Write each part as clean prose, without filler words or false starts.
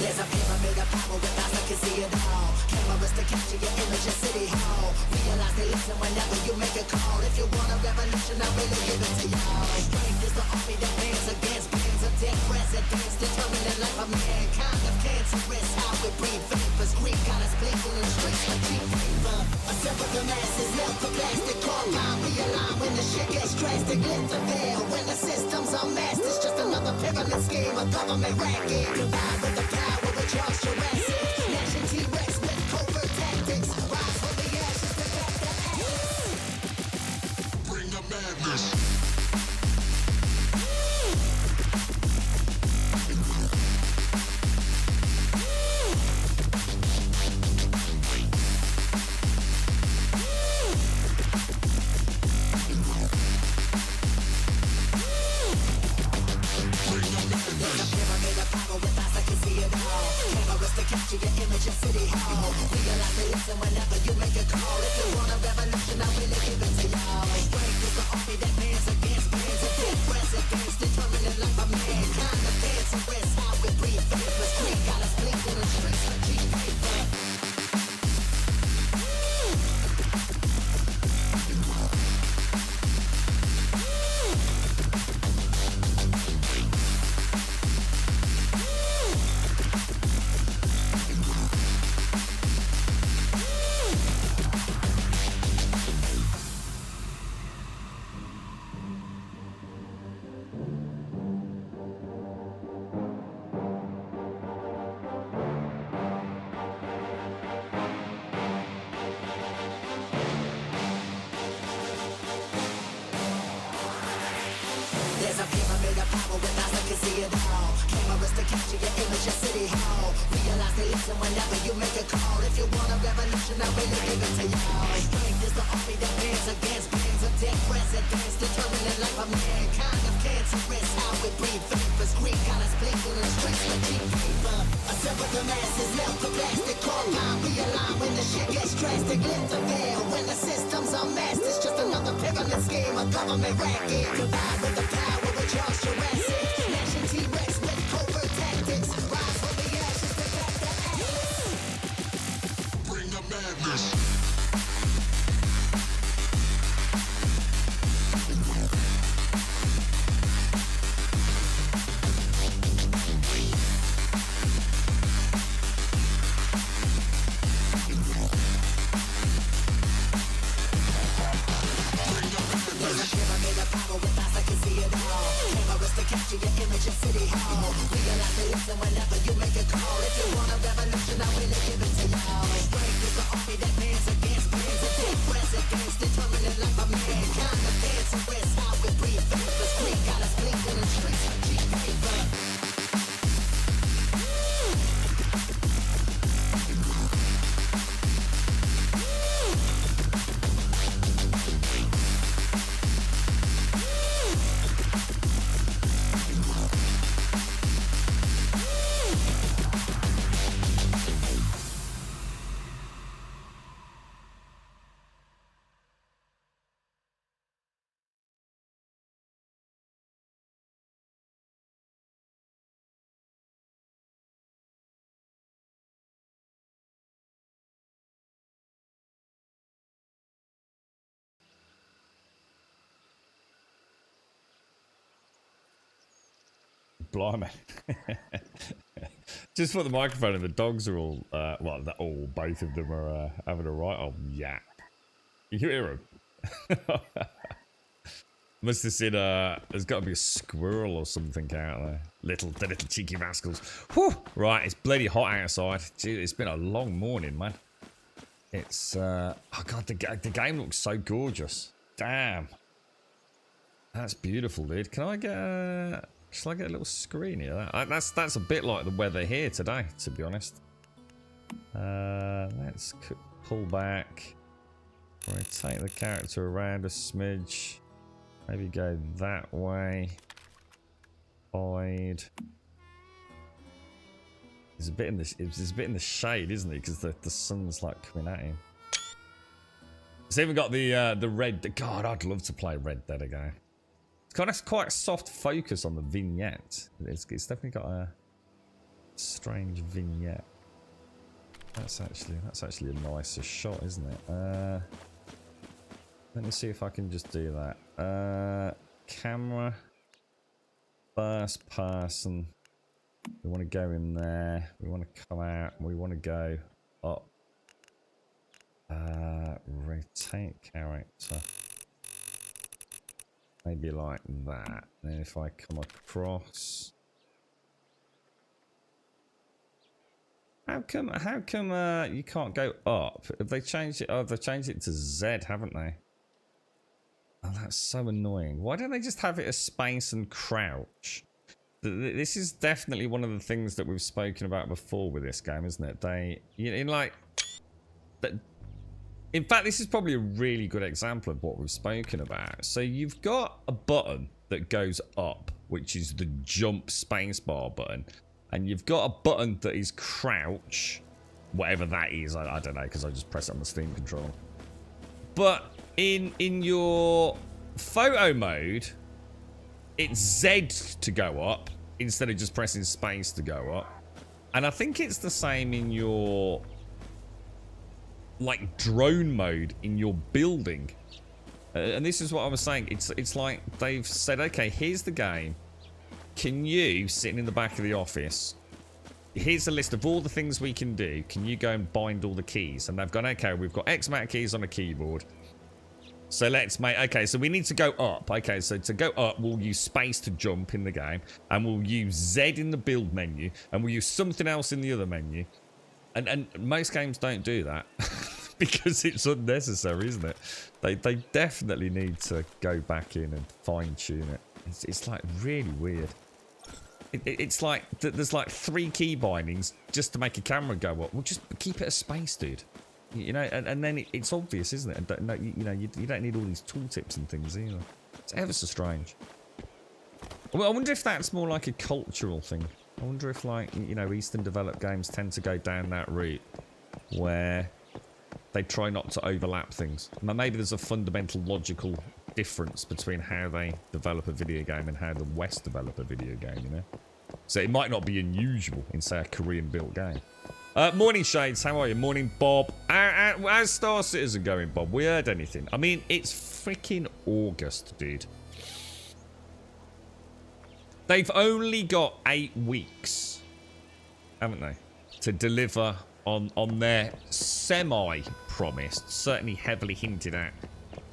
There's a pyramid of power with eyes that can see it all. Cameras to capture your image in City Hall. Realize they listen whenever you make a call. If you want a revolution, I really give it to y'all. Strength is the army that bands against bands of dead presidents, determining life of mankind. Of cancerous, how we breathe vapors. Greek got us blinking in the streets like cheap paper. Assemble the masses, melt the plastic, carbine, realign when the shit gets drastic. Lift the veil when the system's unmasked. It's just another pyramid scheme, a government racket. Combined with the power of Charles Jurassic. Nation T-Rex with covert tactics. Rise from the ashes to back the ashes. Bring the madness. Capture your image in City Hall. Realize they listen whenever you make a call. If you want a revolution, I really give it to y'all. Strength is the army that bands against bands of dead presidents, determining life of mankind. The cancerous, how we breathe vapors. Greek got us blinking in the streets like cheap paper. There's a pyramid of power with eyes that can see it all. Cameras to capture your image in City Hall. Realize they listen whenever you make a call. If you want a revolution, I really give it to y'all. Strength is the army that bands against bands of dead presidents, determining life of mankind. Of cancerous, how we breathe vapors. Greek got us blinking in the streets like cheap paper. Assemble the masses, melt the plastic, carbine, realign when the shit gets drastic. Lift the veil when the system's unmasked. It's just another pyramid scheme, a government racket. Combined with the power of Charles Jurassic. Nation T-Rex with covert tactics. Rise from the ashes to back the ashes. Bring the madness. Capture your image in City Hall. Realize they listen whenever you make a call. If you want a revolution, I really give it to y'all. Strength is the army that bands against bands of dead presidents, determining life of mankind. The cancerous, how we breathe vapors. Greek got us blinking in the streets like cheap paper. Blimey. Just put the microphone and the dogs are all, well, both of them are having a right old yap. You hear them? Must have said, there's got to be a squirrel or something out there. The little cheeky rascals. Whew! Right, it's bloody hot outside. Gee, it's been a long morning, man. It's, oh god, the game looks so gorgeous. Damn. That's beautiful, dude. Can I get shall I get a little screen here? That's a bit like the weather here today, to be honest. Let's pull back. Rotate the character around a smidge. Maybe go that way. Hide. He's a bit in the shade, isn't he? Because the sun's like coming at him. It's even got the red. God, I'd love to play Red Dead again. It's kind of quite a soft focus on the vignette. It's definitely got a strange vignette. That's actually a nicer shot, isn't it? Let me see if I can just do that. Camera, first person. We want to go in there. We want to come out. We want to go up. Rotate character. Maybe like that. Then if I come across. How come you can't go up? Have they changed it? Oh, they've changed it to Z, haven't they? Oh, that's so annoying. Why don't they just have it as space and crouch? This is definitely one of the things that we've spoken about before with this game, isn't it? In fact, this is probably a really good example of what we've spoken about. So you've got a button that goes up, which is the jump spacebar button. And you've got a button that is crouch, whatever that is. I don't know, because I just press it on the Steam controller. But in your photo mode, it's Z to go up instead of just pressing space to go up. And I think it's the same in your like drone mode in your building. And this is what I was saying. It's like they've said, okay, here's the game. Can you, sitting in the back of the office, here's a list of all the things we can do. Can you go and bind all the keys? And they've gone, okay, we've got X amount of keys on a keyboard. So let's make, okay, so we need to go up. Okay, so to go up, we'll use space to jump in the game. And we'll use Z in the build menu. And we'll use something else in the other menu. And most games don't do that. Because it's unnecessary, isn't it? They definitely need to go back in and fine tune it. It's like really weird. It's like there's like 3 key bindings just to make a camera go up. Well, just keep it a space, dude. You know, and then it's obvious, isn't it? And no, you don't need all these tooltips and things either. It's ever so strange. Well, I wonder if that's more like a cultural thing. I wonder if, like, you know, Eastern developed games tend to go down that route where they try not to overlap things. Maybe there's a fundamental logical difference between how they develop a video game and how the West develop a video game, you know? So it might not be unusual in, say, a Korean-built game. Morning, Shades. How are you? Morning, Bob. How's Star Citizen going, Bob? We heard anything? I mean, it's freaking August, dude. They've only got 8 weeks, haven't they, to deliver on their semi-promised, certainly heavily hinted at,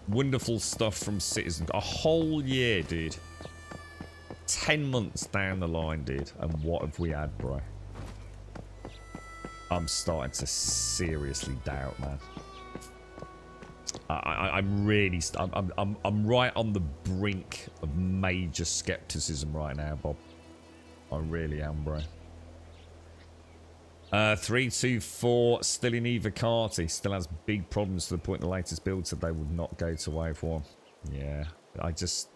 wonderful stuff from Citizen. A whole year, dude. 10 months down the line, dude. And what have we had, bro? I'm starting to seriously doubt, man. I'm really... I'm right on the brink of major skepticism right now, Bob. I really am, bro. 324 still in Evocati. Still has big problems to the point the latest build said they would not go to Wave 1. Yeah, I just...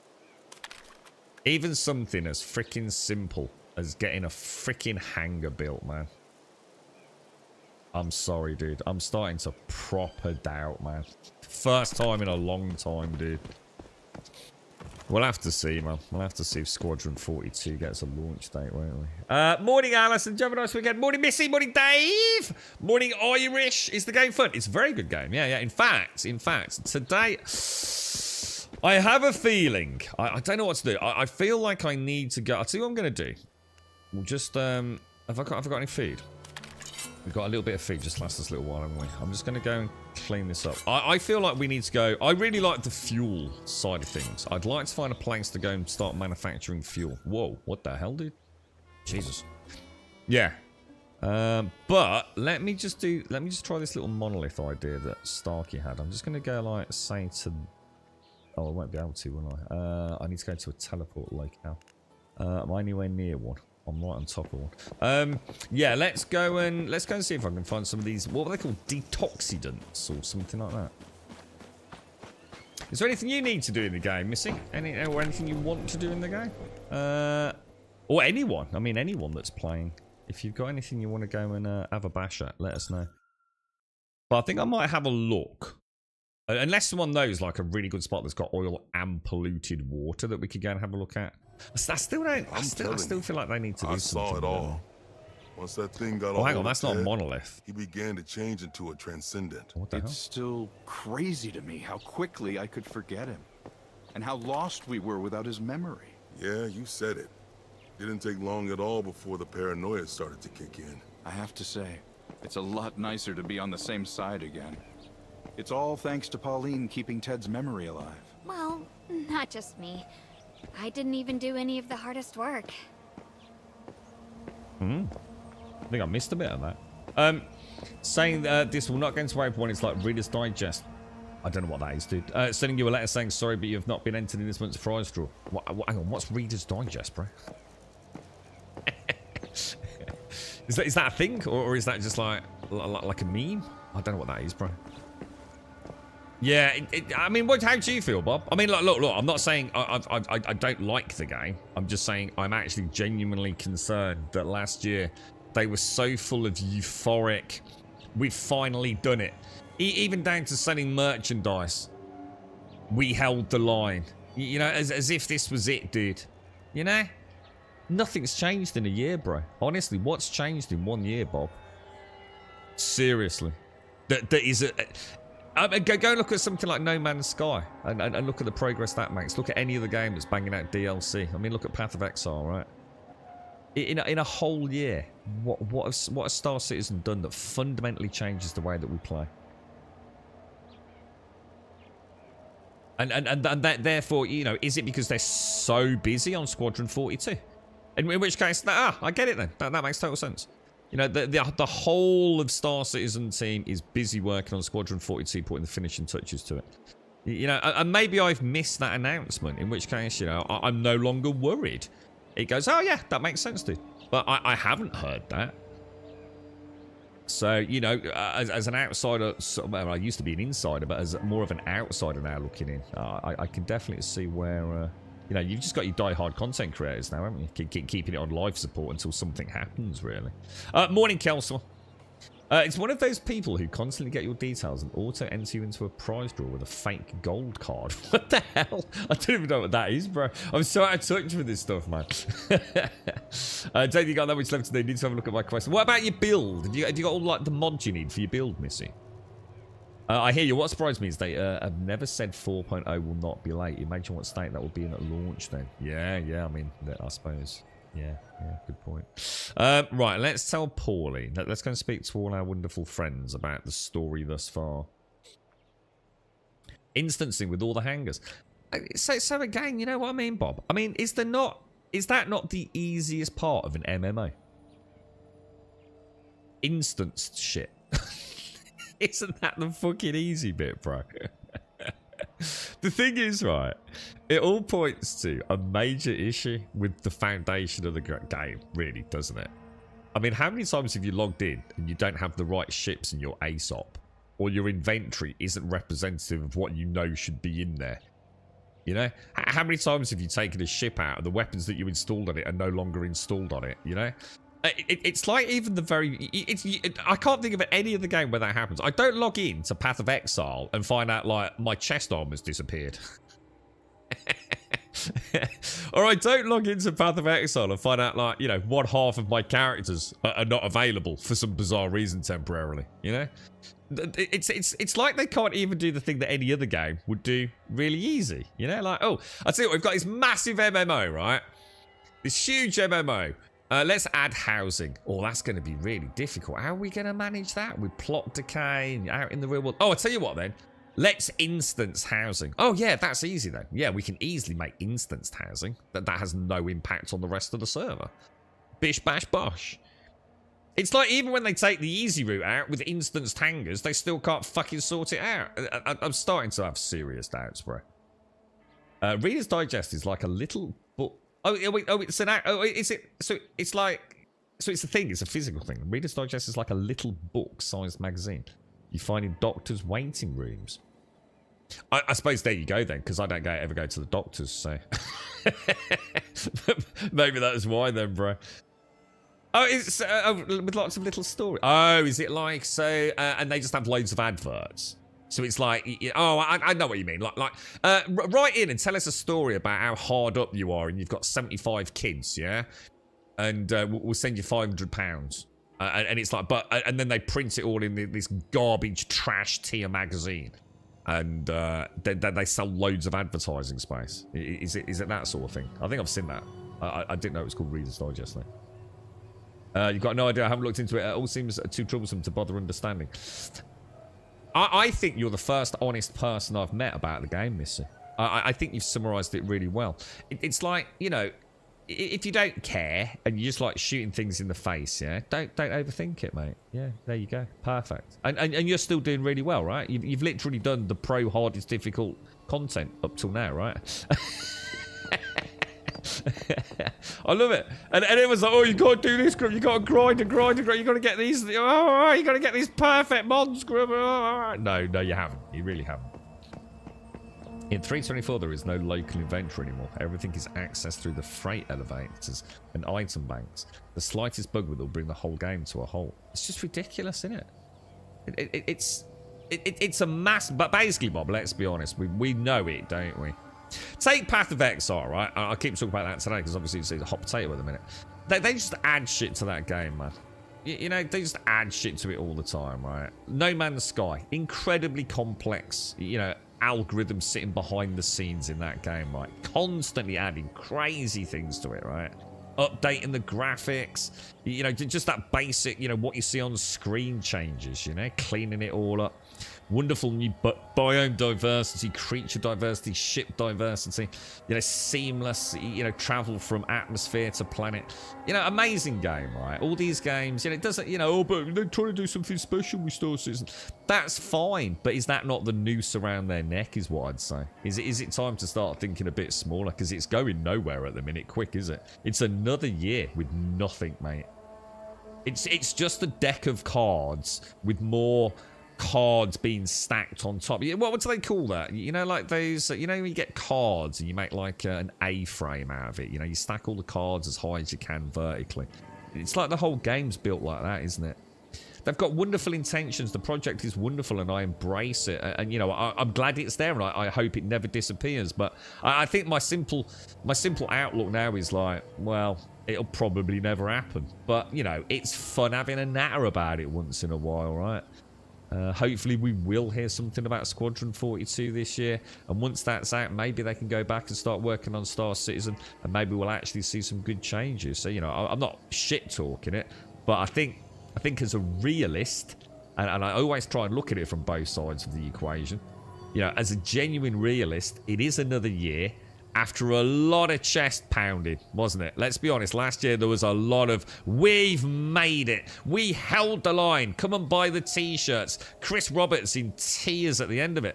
Even something as freaking simple as getting a freaking hangar built, man. I'm sorry, dude. I'm starting to proper doubt, man. First time in a long time, dude. We'll have to see, man. We'll have to see if Squadron 42 gets a launch date, won't we? Morning, Alison. Did you have a nice weekend? Morning, Missy. Morning, Dave. Morning, Irish. Is the game fun? It's a very good game. Yeah, yeah. In fact, today... I have a feeling. I don't know what to do. I feel like I need to go... I'll tell you what I'm going to do. We'll just... Have I got any food? We've got a little bit of food. Just last us a little while, haven't we? I'm just going to go and clean this up. I feel like we need to go... I really like the fuel side of things. I'd like to find a place to go and start manufacturing fuel. Whoa, what the hell, dude? Jesus. Yeah. But let me just try this little monolith idea that Starkey had. I'm just going to go, like, say to... Oh, I won't be able to, will I? I need to go to a teleport locale. Am I anywhere near one? I'm right on top of one. Yeah, let's go and see if I can find some of these. What are they called? Detoxidants or something like that. Is there anything you need to do in the game, Missy? Or anything you want to do in the game? Or anyone. I mean, anyone that's playing. If you've got anything you want to go and have a bash at, let us know. But I think I might have a look. Unless someone knows, like, a really good spot that's got oil and polluted water that we could go and have a look at. I still feel like they need to do something. I saw it all. Once that thing got Oh, all hang on, over that's not a Ted, monolith. he began to change into a transcendent. What the It's hell? still crazy to me how quickly I could forget him. And how lost we were without his memory. Yeah, you said it. Didn't take long at all before the paranoia started to kick in. I have to say, it's a lot nicer to be on the same side again. It's all thanks to Pauline keeping Ted's memory alive. Well, not just me. I didn't even do any of the hardest work. I think I missed a bit of that. Saying this will not go into everyone. It's like Reader's Digest. I don't know what that is, dude. Sending you a letter saying sorry, but you have not been entered in this month's prize draw. Hang on, what's Reader's Digest, bro? Is that a thing, or is that just like a meme? I don't know what that is, bro. Yeah, I mean, how do you feel, Bob? I mean, look. I'm not saying I don't like the game. I'm just saying I'm actually genuinely concerned that last year they were so full of euphoric. We've finally done it. Even down to selling merchandise. We held the line. You know, as if this was it, dude. You know? Nothing's changed in a year, bro. Honestly, what's changed in 1 year, Bob? Seriously. That is a... go look at something like No Man's Sky and look at the progress that makes. Look at any other game that's banging out DLC. I mean, look at Path of Exile, right? In a whole year, what has Star Citizen done that fundamentally changes the way that we play? And that, therefore, you know, is it because they're so busy on Squadron 42? In which case, I get it then. That makes total sense. You know, the whole of Star Citizen team is busy working on Squadron 42, putting the finishing touches to it. You know, and maybe I've missed that announcement, in which case, you know, I'm no longer worried. It goes, oh yeah, that makes sense, dude. But I haven't heard that. So, you know, as an outsider, well, I used to be an insider, but as more of an outsider now looking in, I can definitely see where... you know, you've just got your die-hard content creators now, haven't you? Keeping it on life support until something happens, really. Morning, Kelso. It's one of those people who constantly get your details and auto-enter you into a prize draw with a fake gold card. What the hell? I don't even know what that is, bro. I'm so out of touch with this stuff, man. Don't think you got that much left to do. You need to have a look at my question. What about your build? Have you got all like the mods you need for your build, Missy? I hear you. What surprised me is they have never said 4.0 will not be late. Imagine what state that will be in at launch then. Yeah, I mean, I suppose. Yeah, good point. Right, let's tell Paulie. Let's go and speak to all our wonderful friends about the story thus far. Instancing with all the hangers. So again, you know what I mean, Bob? I mean, is that not the easiest part of an MMO? Instanced shit. Isn't that the fucking easy bit, bro? The thing is, right, it all points to a major issue with the foundation of the game, really, doesn't it? I mean, how many times have you logged in and you don't have the right ships in your ASOP? Or your inventory isn't representative of what you know should be in there? You know? How many times have you taken a ship out and the weapons that you installed on it are no longer installed on it, you know? It's like even the very... I can't think of any other game where that happens. I don't log in to Path of Exile and find out, like, my chest armor's disappeared. Or I don't log into Path of Exile and find out, like, you know, one half of my characters are not available for some bizarre reason temporarily, you know? It's like they can't even do the thing that any other game would do really easy, you know? Like, oh, I tell you what, we've got this massive MMO, right? This huge MMO. Let's add housing. Oh, that's going to be really difficult. How are we going to manage that? With plot decay and out in the real world. Oh, I'll tell you what then. Let's instance housing. Oh, yeah, that's easy then. Yeah, we can easily make instanced housing. That has no impact on the rest of the server. Bish, bash, bosh. It's like even when they take the easy route out with instanced hangers, they still can't fucking sort it out. I'm starting to have serious doubts, bro. Reader's Digest is like a little book. It's a thing. It's a physical thing. Reader's Digest is like a little book-sized magazine you find in doctors' waiting rooms. I suppose there you go then, because I don't ever go to the doctors, so maybe that is why then, bro. Oh, it's with lots of little stories. Oh, is it like so? And they just have loads of adverts. So it's like, oh, I know what you mean. Like, write in and tell us a story about how hard up you are and you've got 75 kids, yeah? And we'll send you £500. And it's like, and then they print it all in this garbage trash tier magazine. And then they sell loads of advertising space. Is it that sort of thing? I think I've seen that. I didn't know it was called Reader's Digest though. You've got no idea. I haven't looked into it. It all seems too troublesome to bother understanding. I think you're the first honest person I've met about the game, Missy. I think you've summarised it really well. It's like, you know, if you don't care and you just like shooting things in the face, yeah, don't overthink it, mate. Yeah, there you go. Perfect. And you're still doing really well, right? You've literally done the pro hardest difficult content up till now, right? I love it. And it was like, oh, you gotta do this, Grim. You gotta grind. You gotta get these. Oh, you gotta get these perfect mods, Grim. No, you haven't. You really haven't. In 324, there is no local inventory anymore. Everything is accessed through the freight elevators and item banks. The slightest bug will bring the whole game to a halt. It's just ridiculous, isn't it? It's a mass. But basically, Bob, let's be honest. We know it, don't we? Take Path of Exile, right? I'll keep talking about that today because obviously it's a hot potato at the minute. They just add shit to that game, man. You know, they just add shit to it all the time, right? No Man's Sky, incredibly complex, you know, algorithms sitting behind the scenes in that game, right? Constantly adding crazy things to it, right? Updating the graphics, you know, just that basic, you know, what you see on screen changes, you know, cleaning it all up. Wonderful new biome diversity, creature diversity, ship diversity, you know, seamless, you know, travel from atmosphere to planet. You know, amazing game, right? All these games, you know, it doesn't, you know, oh, but they're trying to do something special with Star Citizen. That's fine, but is that not the noose around their neck, is what I'd say? Is it time to start thinking a bit smaller? Because it's going nowhere at the minute, quick, is it? It's another year with nothing, mate. It's just a deck of cards with more cards being stacked on top. What do they call that? You know, like those, you know, when you get cards and you make like an A-frame out of it. You know, you stack all the cards as high as you can vertically. It's like the whole game's built like that, isn't it? They've got wonderful intentions. The project is wonderful and I embrace it. And, you know, I'm glad it's there and I hope it never disappears. But I think my simple outlook now is like, well, it'll probably never happen. But, you know, it's fun having a natter about it once in a while, right? Hopefully we will hear something about Squadron 42 this year, and once that's out, maybe they can go back and start working on Star Citizen, and maybe we'll actually see some good changes. So, you know, I'm not shit talking it, but I think as a realist, and I always try and look at it from both sides of the equation, you know, as a genuine realist, it is another year after a lot of chest pounding, wasn't it? Let's be honest, last year there was a lot of, we've made it, we held the line, come and buy the t-shirts, Chris Roberts in tears at the end of it.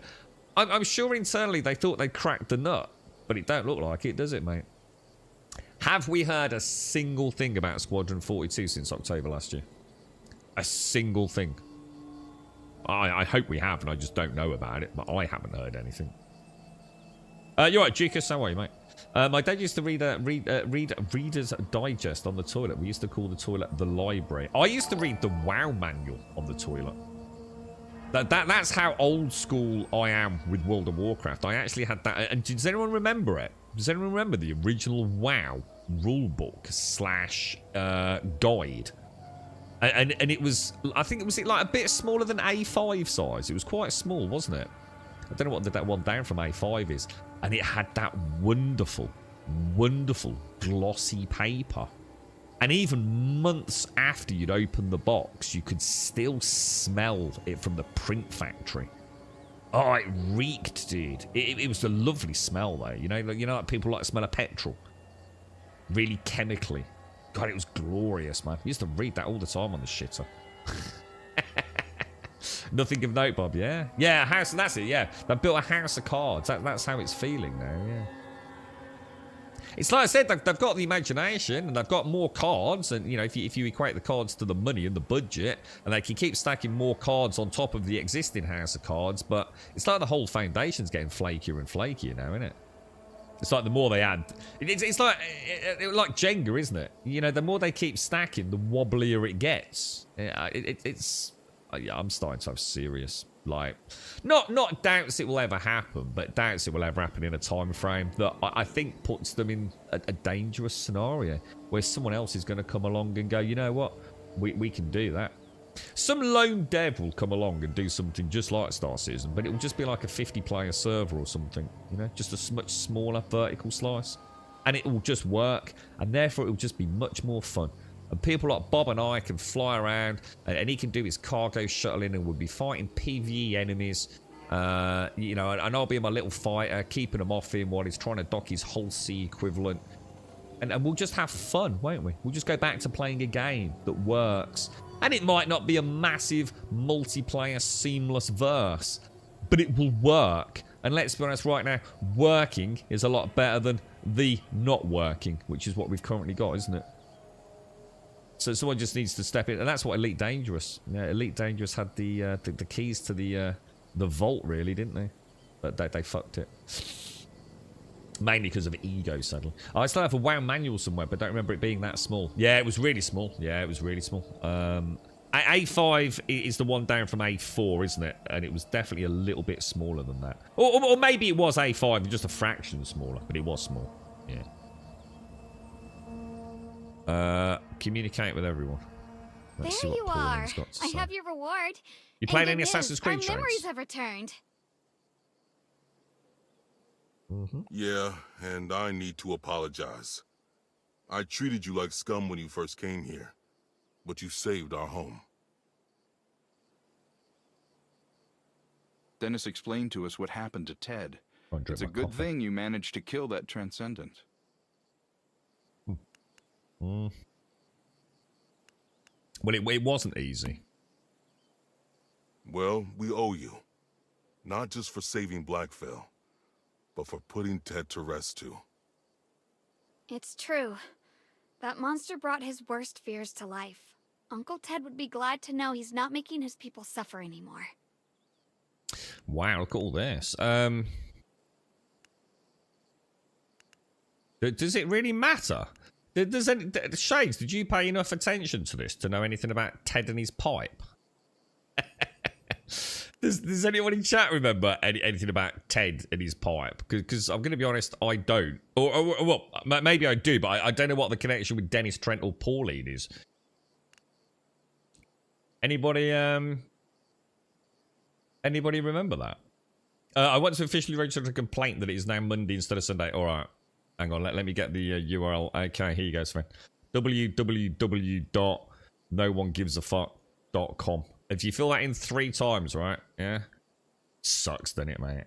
I'm sure internally they thought they'd cracked the nut, but it don't look like it, does it, mate? Have we heard a single thing about Squadron 42 since October last year? A single thing. I hope we have, and I just don't know about it, but I haven't heard anything. You're right, Jukas, how are you, mate? My dad used to read Reader's Digest on the toilet. We used to call the toilet the library. I used to read the WoW manual on the toilet. That's how old school I am with World of Warcraft. I actually had that. And does anyone remember it? Does anyone remember the original WoW rulebook / guide? And it was, I think it was like a bit smaller than A5 size. It was quite small, wasn't it? I don't know what that one down from A5 is. And it had that wonderful, wonderful glossy paper. And even months after you'd opened the box, you could still smell it from the print factory. Oh, it reeked, dude. It was a lovely smell, though. You know, like people like the smell of petrol. Really chemically. God, it was glorious, man. I used to read that all the time on the shitter. Nothing of note, Bob, yeah? Yeah, a house, that's it, yeah. They built a house of cards. That's how it's feeling now, yeah. It's like I said, they've got the imagination and they've got more cards. And, you know, if you equate the cards to the money and the budget, and they can keep stacking more cards on top of the existing house of cards, but it's like the whole foundation's getting flakier and flakier now, isn't it? It's like the more they add, it's like Jenga, isn't it? You know, the more they keep stacking, the wobblier it gets. I'm starting to have serious, like, not doubts it will ever happen, but doubts it will ever happen in a time frame that I think puts them in a dangerous scenario where someone else is going to come along and go, you know what, we can do that. Some lone dev will come along and do something just like Star Citizen, but it will just be like a 50-player server or something, you know, just a much smaller vertical slice. And it will just work, and therefore it will just be much more fun. And people like Bob and I can fly around, and he can do his cargo shuttling, and we'll be fighting PvE enemies. You know, and I'll be my little fighter, keeping him off him while he's trying to dock his whole C equivalent. And we'll just have fun, won't we? We'll just go back to playing a game that works. And it might not be a massive multiplayer seamless verse, but it will work. And let's be honest, right now, working is a lot better than the not working, which is what we've currently got, isn't it? So someone just needs to step in, and that's what Elite Dangerous. Yeah, Elite Dangerous had the keys to the vault, really, didn't they? But they fucked it. Mainly because of ego, sadly. I still have a WoW manual somewhere, but don't remember it being that small. Yeah, it was really small. Yeah, it was really small. A5 is the one down from A4, isn't it? And it was definitely a little bit smaller than that. Or maybe it was A5, just a fraction smaller, but it was small. Yeah. Communicate with everyone. Let's There see you what are. Pauline's got to I say. have your reward. You playing And any good Assassin's news, Creed our shows? memories have returned. Yeah, and I need to apologize. I treated you like scum when you first came here, but you saved our home. Dennis explained to us what happened to Ted. Go and drink It's a my good coffee. thing you managed to kill that Transcendent. Well, it wasn't easy. Well, we owe you. Not just for saving Blackfell, but for putting Ted to rest too. It's true. That monster brought his worst fears to life. Uncle Ted would be glad to know he's not making his people suffer anymore. Wow, look at all this. Does it really matter? Shades, did you pay enough attention to this to know anything about Ted and his pipe? Does anyone in chat remember anything about Ted and his pipe? Because I'm going to be honest, I don't. Or well, maybe I do, but I don't know what the connection with Dennis, Trent, or Pauline is. Anybody remember that? I want to officially register a complaint that it is now Monday instead of Sunday. All right. Hang on, let me get the URL. Okay, here you go, Sven. www.nowonegivesaffuck.com. If you fill that in 3 times, right? Yeah. Sucks, doesn't it, mate?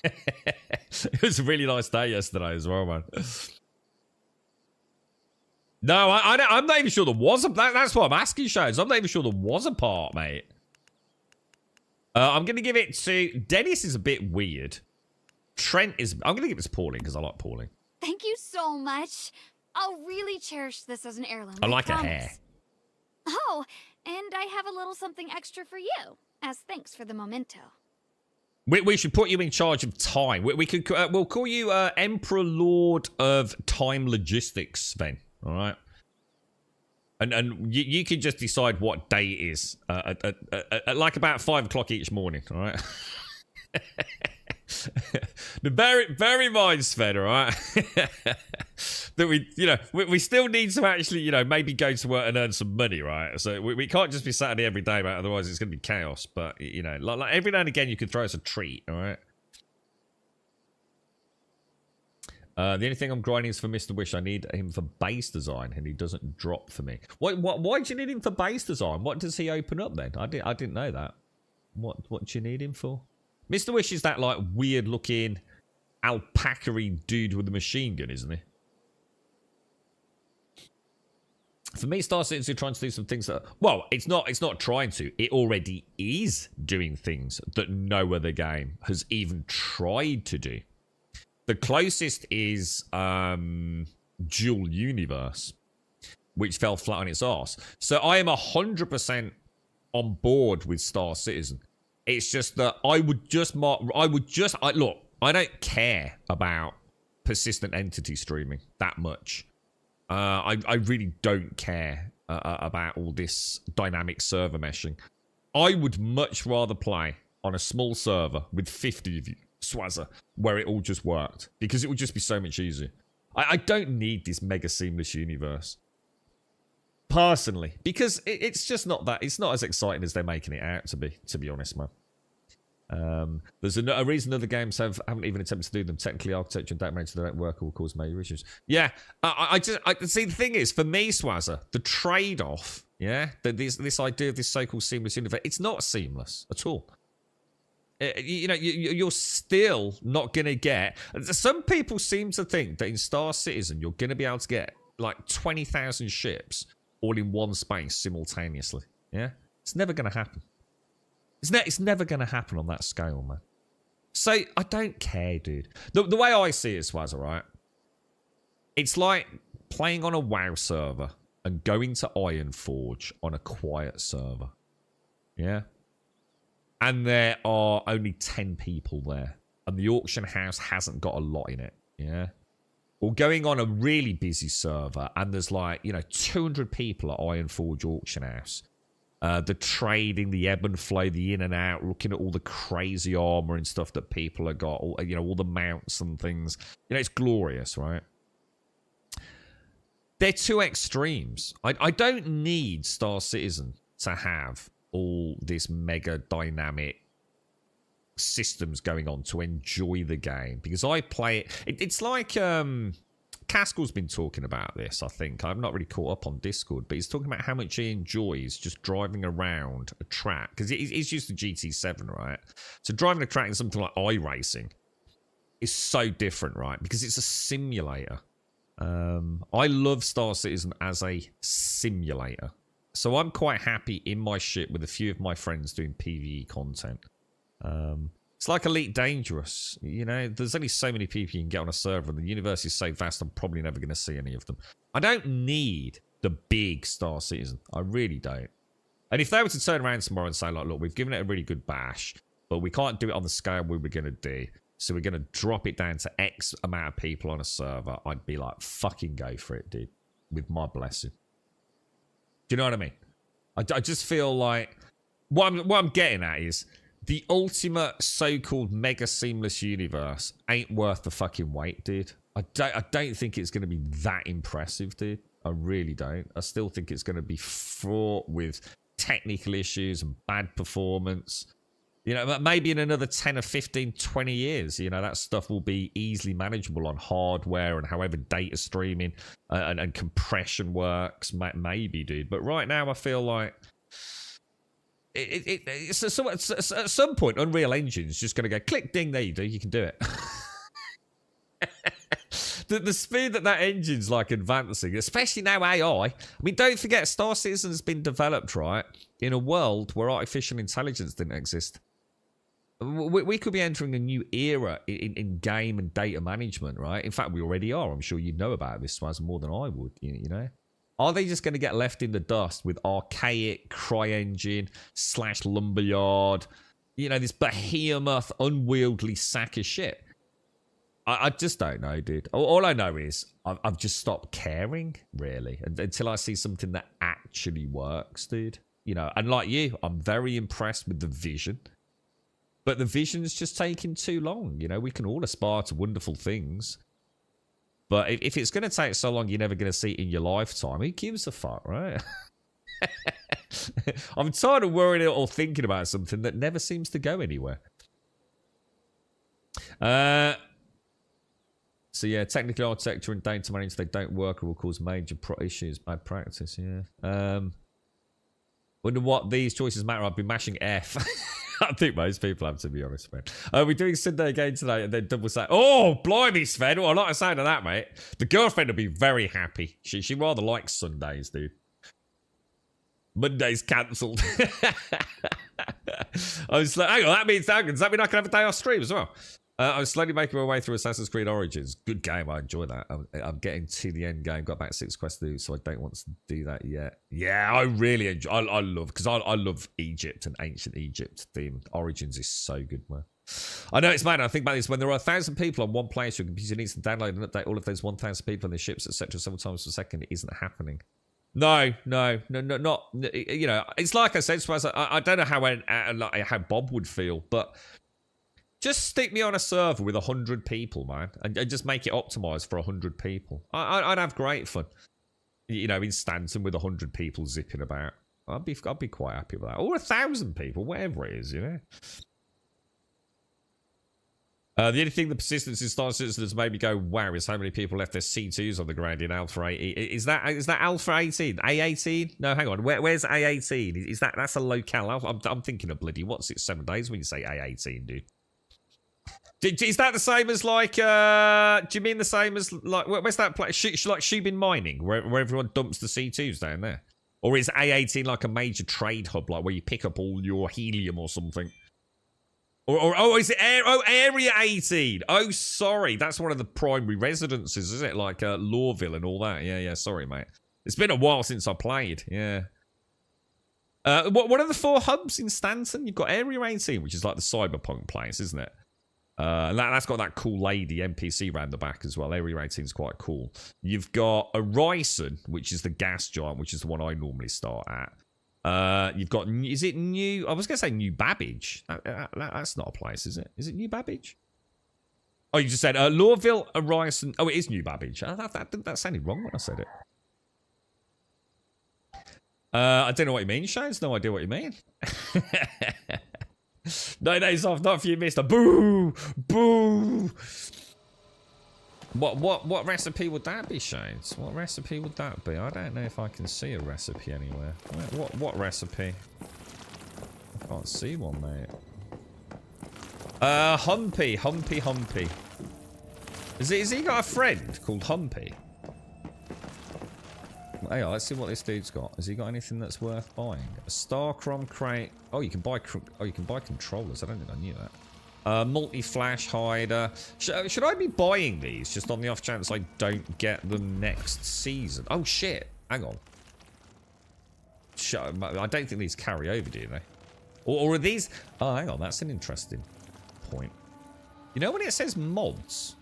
It was a really nice day yesterday as well, man. No, I'm not even sure there was a... That's what I'm asking, Shows. I'm not even sure there was a part, mate. I'm going to give it to... Dennis is a bit weird. Trent is... I'm going to give it to Pauline because I like Pauline. Thank you so much. I'll really cherish this as an heirloom. I like her promise. hair. Oh, and I have a little something extra for you, as thanks for the memento. We should put you in charge of time. We could we'll call you Emperor Lord of Time Logistics, Sven. All right. And you can just decide what day it is at like about 5 o'clock each morning. All right. Bear in mind, Sven, all right, that we still need to actually, maybe go to work and earn some money, right? So we can't just be Saturday every day, mate. Otherwise, it's going to be chaos. But, like every now and again, you can throw us a treat, all right? The only thing I'm grinding is for Mr. Wish. I need him for base design, and he doesn't drop for me. Why do you need him for base design? What does he open up then? I didn't know that. What do you need him for? Mr. Wish is that, like, weird-looking alpaca-y dude with a machine gun, isn't he? For me, Star Citizen is trying to do some things that... Well, it's not trying to. It already is doing things that no other game has even tried to do. The closest is Dual Universe, which fell flat on its arse. So I am 100% on board with Star Citizen. It's just that look, I don't care about persistent entity streaming that much. I really don't care about all this dynamic server meshing. I would much rather play on a small server with 50 of you, Swazzer, where it all just worked, because it would just be so much easier. I don't need this mega seamless universe. Personally, because it's just not that. It's not as exciting as they're making it out to be. To be honest, man. There's a reason other games haven't even attempted to do them. Technically, architecture and data management don't work or will cause major issues. Yeah, I see. The thing is, for me, Swazza, the trade-off, yeah, this idea of this so-called seamless universe, it's not seamless at all. You know, you're still not gonna get. Some people seem to think that in Star Citizen, you're gonna be able to get like 20,000 ships all in one space simultaneously. Yeah, it's never gonna happen. It's never going to happen on that scale, man. So, I don't care, dude. The way I see it, Swazza, right? It's like playing on a WoW server and going to Ironforge on a quiet server. Yeah? And there are only 10 people there. And the auction house hasn't got a lot in it. Yeah? Or going on a really busy server and there's like, you know, 200 people at Ironforge auction house. The trading, the ebb and flow, the in and out, looking at all the crazy armor and stuff that people have got, all, you know, all the mounts and things. You know, it's glorious, right? They're two extremes. I don't need Star Citizen to have all this mega dynamic systems going on to enjoy the game, because I play it. It's like Caskell's been talking about this, I think. I'm not really caught up on Discord, but he's talking about how much he enjoys just driving around a track. Because he's used to GT7, right? So driving a track in something like iRacing is so different, right? Because it's a simulator. I love Star Citizen as a simulator. So I'm quite happy in my ship with a few of my friends doing PvE content. It's like Elite Dangerous, you know, there's only so many people you can get on a server and the universe is so vast I'm probably never going to see any of them. I don't need the big Star Citizen. I really don't. And if they were to turn around tomorrow and say, like, look, we've given it a really good bash, but we can't do it on the scale we were going to do, so we're going to drop it down to X amount of people on a server, I'd be like, fucking go for it, dude, with my blessing. Do you know what I mean? I just feel like what I'm getting at is the ultimate so-called mega seamless universe ain't worth the fucking wait, dude. I don't think it's going to be that impressive, dude. I really don't. I still think it's going to be fraught with technical issues and bad performance. You know, maybe in another 10 or 15, 20 years, you know, that stuff will be easily manageable on hardware and however data streaming and compression works. Maybe, dude. But right now, I feel like it's at some point, Unreal Engine's just going to go, click, ding, there you do, you can do it. the speed that engine's like advancing, especially now AI. I mean, don't forget, Star Citizen's been developed, right, in a world where artificial intelligence didn't exist. We could be entering a new era in game and data management, right? In fact, we already are. I'm sure you know about this, Swaz, more than I would, you know? Are they just going to get left in the dust with archaic CryEngine / Lumberyard, you know, this behemoth, unwieldy sack of shit? I just don't know, dude. All I know is I've just stopped caring, really, until I see something that actually works, dude. You know, and like you, I'm very impressed with the vision. But the vision's just taking too long. You know, we can all aspire to wonderful things. But if it's going to take so long, you're never going to see it in your lifetime. Who gives a fuck, right? I'm tired of worrying or thinking about something that never seems to go anywhere. So yeah, technical architecture and data management, they don't work or will cause major issues. Bad practice, yeah. Wonder what these choices matter. I've been mashing F. I think most people have, to be honest, man. We're doing Sunday again tonight and then double say, oh, blimey, Sven. Well, I like the sound of that, mate. The girlfriend will be very happy. She rather likes Sundays, dude. Monday's cancelled. I was like, hang on, does that mean I can have a day off stream as well? I was slowly making my way through Assassin's Creed Origins. Good game, I enjoy that. I'm getting to the end game. Got about 6 quests to do, so I don't want to do that yet. Yeah, I really enjoy. I love, because I love Egypt and ancient Egypt theme. Origins is so good, man. I know it's mad. I think about this, when there are 1,000 people on one place, your computer needs to download and update all of those 1,000 people on their ships, etc. several times per second. It isn't happening. No, not. You know, it's like I said, I don't know how Bob would feel, but just stick me on a server with 100 people, man, and just make it optimized for 100 people. I'd have great fun. you know, in Stanton with 100 people zipping about. I'd be quite happy with that. Or 1,000 people, whatever it is, you know. The only thing the persistence in Star Citizens made me go, wow, is how many people left their C2s on the ground in Alpha 18. Is that Alpha 18? A18? No, hang on. Where's A18? Is that's a locale? I'm thinking of bloody, what's it, 7 days when you say A18, dude? Is that the same as like, do you mean the same as like, where's that place? Like Shubin Mining, where everyone dumps the C2s down there? Or is A18 like a major trade hub, like where you pick up all your helium or something? Or is it Area 18? Oh, sorry. That's one of the primary residences, is it? Like Lawville and all that. Yeah, sorry, mate. It's been a while since I played. Yeah. What are the 4 hubs in Stanton? You've got Area 18, which is like the cyberpunk place, isn't it? And that's got that cool lady NPC around the back as well. Area 18 is quite cool. You've got Horizon, which is the gas giant, which is the one I normally start at. You've got, is it New, I was going to say New Babbage. That's not a place, is it? Is it New Babbage? Oh, you just said Lawville, Horizon. Oh, it is New Babbage. That sounded wrong when I said it. I don't know what you mean, Shane. No idea what you mean. 9 days off, not for you, mister. Boo! Boo! What recipe would that be, Shades? What recipe would that be? I don't know if I can see a recipe anywhere. What recipe? I can't see one, mate. Humpy. Has he got a friend called Humpy? Hey, let's see what this dude's got. Has he got anything that's worth buying? A Starcrom crate. Oh, you can buy controllers. I don't think I knew that. Multi-flash hider. Should I be buying these just on the off chance I don't get them next season? Oh shit! Hang on. I don't think these carry over, do they? Or are these? Oh, hang on. That's an interesting point. You know when it says mods,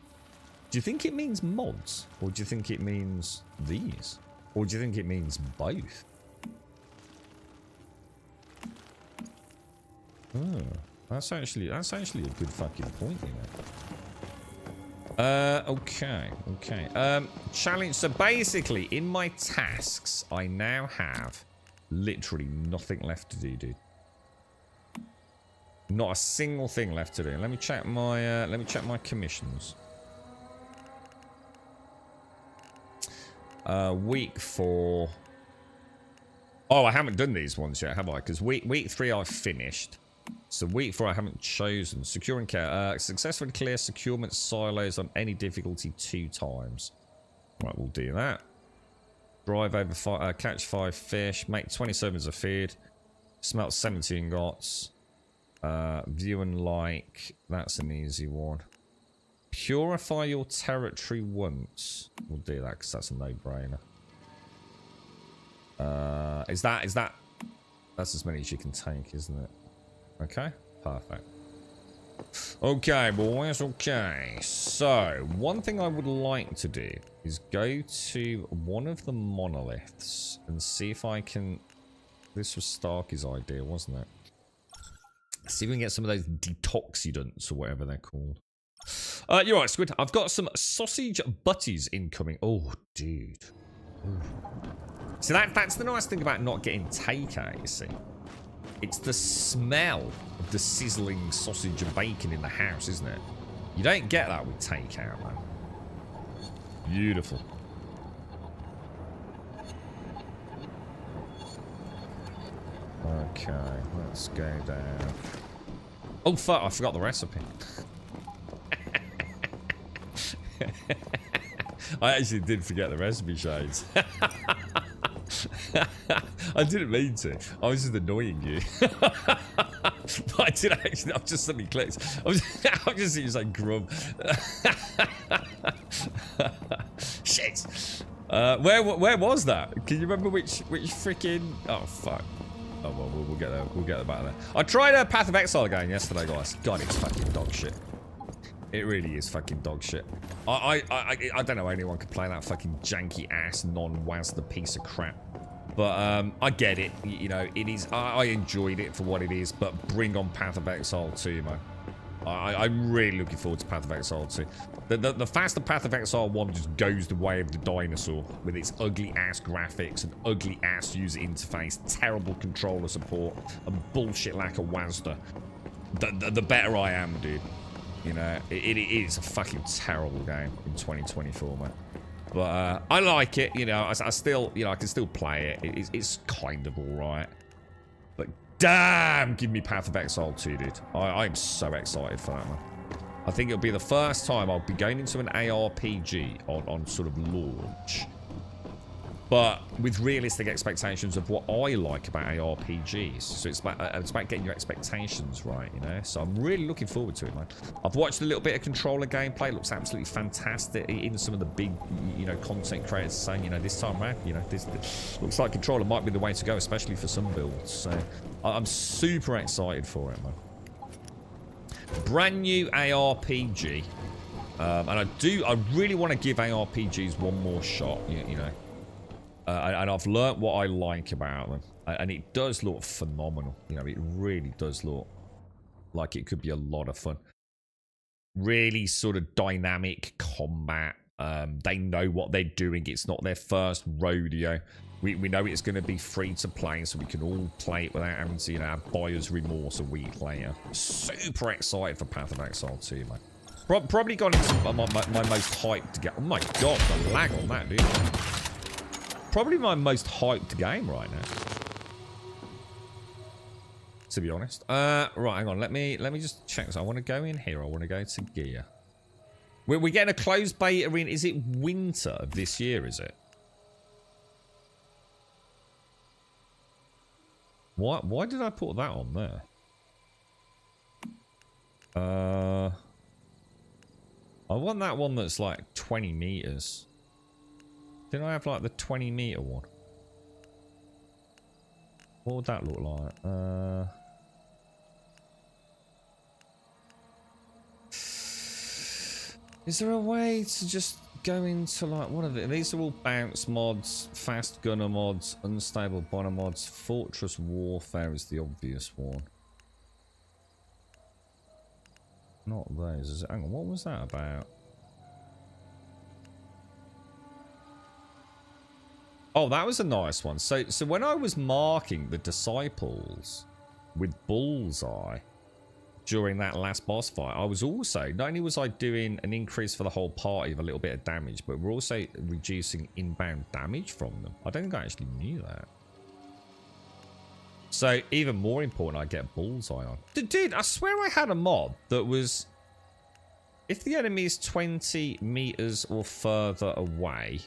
do you think it means mods, or do you think it means these, or do you think it means both? Oh. That's actually a good fucking point, you know. Okay. Challenge. So basically, in my tasks, I now have literally nothing left to do, dude. Not a single thing left to do. Let me check my commissions. Week 4. Oh, I haven't done these ones yet, have I? Because week 3 I've finished. So week 4 I haven't chosen. Secure and care. Successfully clear securement silos on any difficulty 2 times. Right, we'll do that. Drive over catch 5 fish. Make 20 servings of feed. Smelt 17 gots. View and like. That's an easy one. Purify your territory once. We'll do that because that's a no-brainer. Is that? That's as many as you can take, isn't it? Okay, perfect. Okay, boys, okay. So, one thing I would like to do is go to one of the monoliths and see if I can... This was Starkey's idea, wasn't it? See if we can get some of those detoxidants or whatever they're called. You're right, Squid. I've got some sausage butties incoming. Oh, dude. Ooh. So that's the nice thing about not getting takeout, you see. It's the smell of the sizzling sausage and bacon in the house, isn't it? You don't get that with takeout, man. Beautiful. Okay, let's go down. Oh, fuck, I forgot the recipe. I actually did forget the recipe, Shades. I didn't mean to. I was just annoying you. But I did actually. I've just suddenly clicked. I'm just seeing like grub. Shit. Where was that? Can you remember which freaking? Oh fuck. Oh well, we'll get there. We'll get back there. I tried Path of Exile again yesterday, guys. God, it's fucking dog shit. It really is fucking dog shit. I don't know anyone could play that fucking janky ass non-WASD piece of crap. But I get it. You know, it is. I enjoyed it for what it is. But bring on Path of Exile too, man. I'm really looking forward to Path of Exile 2. The faster Path of Exile 1 just goes the way of the dinosaur with its ugly-ass graphics and ugly-ass user interface, terrible controller support, and bullshit lack of WASD. The better I am, dude. You know, it is a fucking terrible game in 2024, man. But I like it, you know. I still, you know, I can still play it. It's kind of alright. But damn, give me Path of Exile 2, dude. I'm so excited for that, man. I think it'll be the first time I'll be going into an ARPG on sort of launch. But with realistic expectations of what I like about ARPGs. So it's about getting your expectations right, you know? So I'm really looking forward to it, man. I've watched a little bit of controller gameplay. It looks absolutely fantastic. Even some of the big, you know, content creators saying, you know, this time around, you know, this looks like controller might be the way to go, especially for some builds. So I'm super excited for it, man. Brand new ARPG. And I really want to give ARPGs one more shot, you know. And I've learnt what I like about them. And it does look phenomenal. You know, it really does look like it could be a lot of fun. Really sort of dynamic combat. They know what they're doing. It's not their first rodeo. We know it's going to be free to play, so we can all play it without having to, you know, have buyer's remorse a week later. Super excited for Path of Exile 2, man. Probably gone into my most hyped game. Oh my god, the lag on that, dude. Probably my most hyped game right now, to be honest. Right, hang on. Let me just check this. I want to go in here. I want to go to gear. We're getting a closed beta in. Is it winter of this year? Is it? Why did I put that on there? I want that one that's like 20 meters. Didn't I have like the 20 meter one? What would that look like? Is there a way to just go into like, what are they? These are all bounce mods, fast gunner mods, unstable bonner mods, fortress warfare is the obvious one. Not those, is it? Hang on, what was that about? Oh, that was a nice one. So when I was marking the disciples with bullseye during that last boss fight, I was also, not only was I doing an increase for the whole party of a little bit of damage, but we're also reducing inbound damage from them. I don't think I actually knew that. So even more important, I get bullseye on. Dude, I swear I had a mod that was, if the enemy is 20 meters or further away,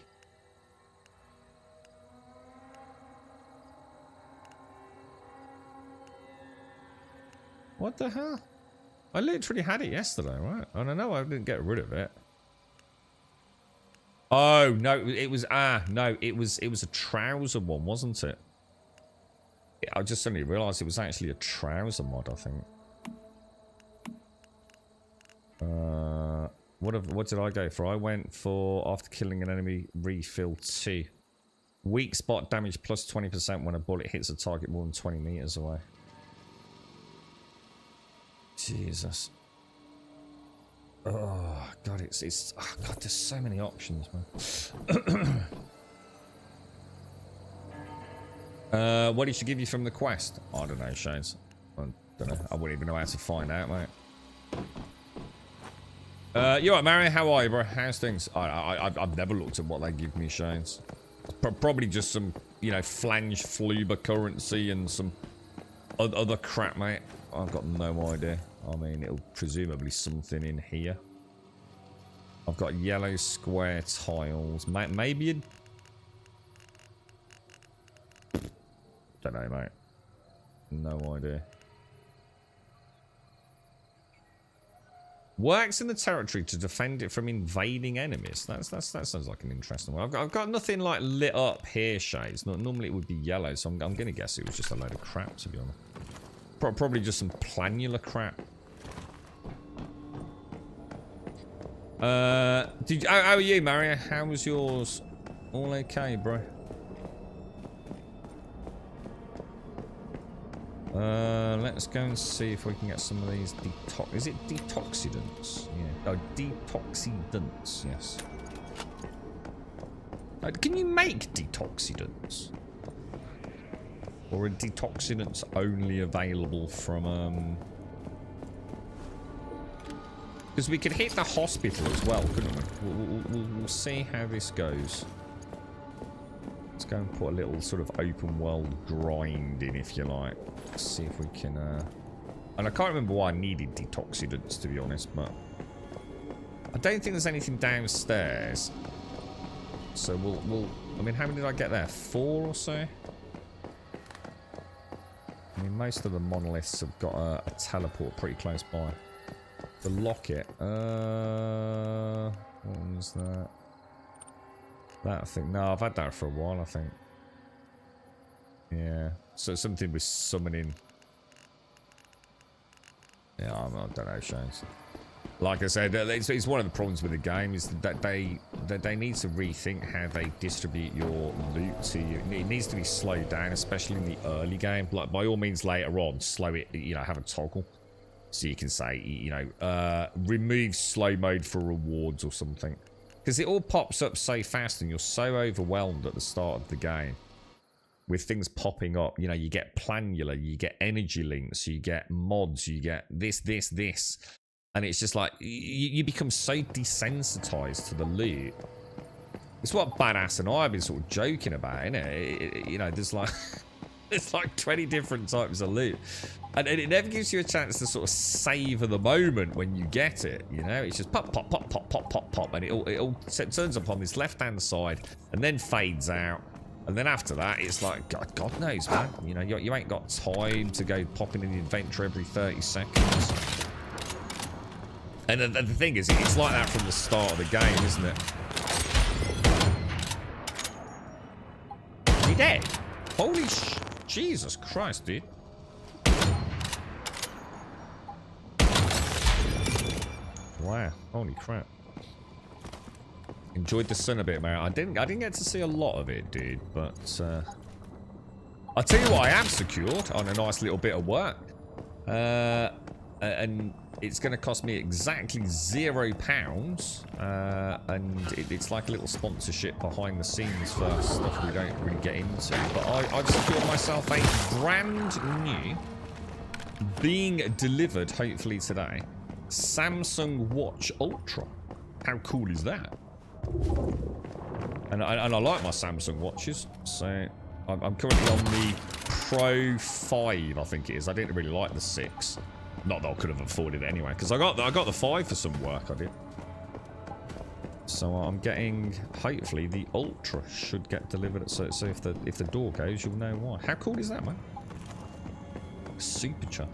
what the hell? I literally had it yesterday, right? I don't know, I didn't get rid of it. Oh, no, it was, no, it was a trouser one, wasn't it? I just suddenly realised it was actually a trouser mod, I think. What did I go for? I went for, after killing an enemy, refill 2. Weak spot damage plus 20% when a bullet hits a target more than 20 meters away. Jesus. Oh god, it's oh god, there's so many options, man. What did she give you from the quest? I don't know, Shanes. I don't know. I wouldn't even know how to find out, mate. You alright, Mario? How are you, bro? How's things? I've never looked at what they give me, Shanes. Probably just some, you know, flange fluber currency and some other crap, mate. I've got no idea. I mean, it'll presumably something in here. I've got yellow square tiles. Maybe a... Don't know, mate. No idea. Works in the territory to defend it from invading enemies. That sounds like an interesting one. I've got nothing like lit up here, Shades. Normally it would be yellow, so I'm going to guess it was just a load of crap, to be honest. Probably just some planular crap. How are you, Mario? How was yours? All okay, bro? Let's go and see if we can get some of these detox. Is it detoxidants? Yeah. Oh, detoxidants. Yes. Can you make detoxidants? Or are detoxidants only available from because we could hit the hospital as well, couldn't we? We'll see how this goes. Let's go and put a little sort of open world grind in, if you like. Let's see if we can... And I can't remember why I needed detoxidants, to be honest, but... I don't think there's anything downstairs. So we'll... I mean, how many did I get there? 4 or so? I mean, most of the monoliths have got a teleport pretty close by. The locket. What was that? That thing. No, I've had that for a while, I think. Yeah. So something with summoning. Yeah, I don't know, Shanes. Like I said, it's one of the problems with the game is that they need to rethink how they distribute your loot to you. It needs to be slowed down, especially in the early game. Like, by all means, later on, slow it. You know, have a toggle. So you can say, you know, remove slow mode for rewards or something. Because it all pops up so fast and you're so overwhelmed at the start of the game. With things popping up, you know, you get planula, you get energy links, you get mods, you get this. And it's just like, you become so desensitized to the loot. It's what Badass and I have been sort of joking about, isn't it? You know, there's like... It's like 20 different types of loot. And it never gives you a chance to sort of savor the moment when you get it, you know? It's just pop, pop, pop, pop, pop, pop, pop. And it all turns up on this left-hand side and then fades out. And then after that, it's like, God knows, man. You know, you ain't got time to go popping in the inventory every 30 seconds. And the thing is, it's like that from the start of the game, isn't it? Is he dead? Holy Jesus Christ, dude. Wow, holy crap. Enjoyed the sun a bit, man. I didn't get to see a lot of it, dude, but I'll tell you what I have secured on a nice little bit of work. And it's going to cost me exactly £0. And it's like a little sponsorship behind the scenes for stuff we don't really get into. But I've secured myself a brand new, being delivered hopefully today, Samsung Watch Ultra. How cool is that? And I like my Samsung watches, so I'm currently on the Pro 5, I think it is. I didn't really like the 6. Not that I could have afforded it anyway, because I got the 5 for some work I did. So I'm getting, hopefully, the Ultra should get delivered. So if the door goes, you'll know why. How cool is that, man? Supercharged.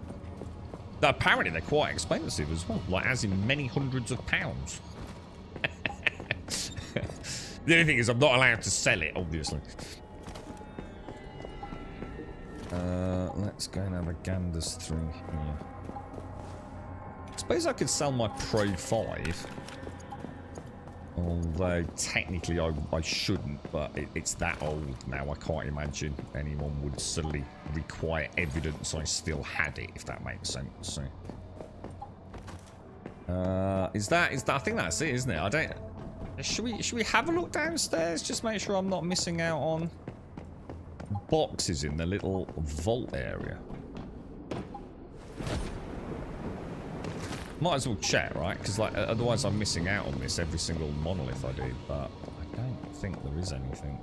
Apparently they're quite expensive as well, like as in many hundreds of pounds. The only thing is I'm not allowed to sell it, obviously. Let's go and have a ganders through here. I suppose I could sell my Pro 5. Although technically I shouldn't, but it's that old now. I can't imagine anyone would suddenly require evidence I still had it, if that makes sense. So, is that? I think that's it, isn't it? I don't. Should we have a look downstairs? Just make sure I'm not missing out on boxes in the little vault area. Might as well check, right? Because like otherwise I'm missing out on this every single monolith I do. But I don't think there is anything.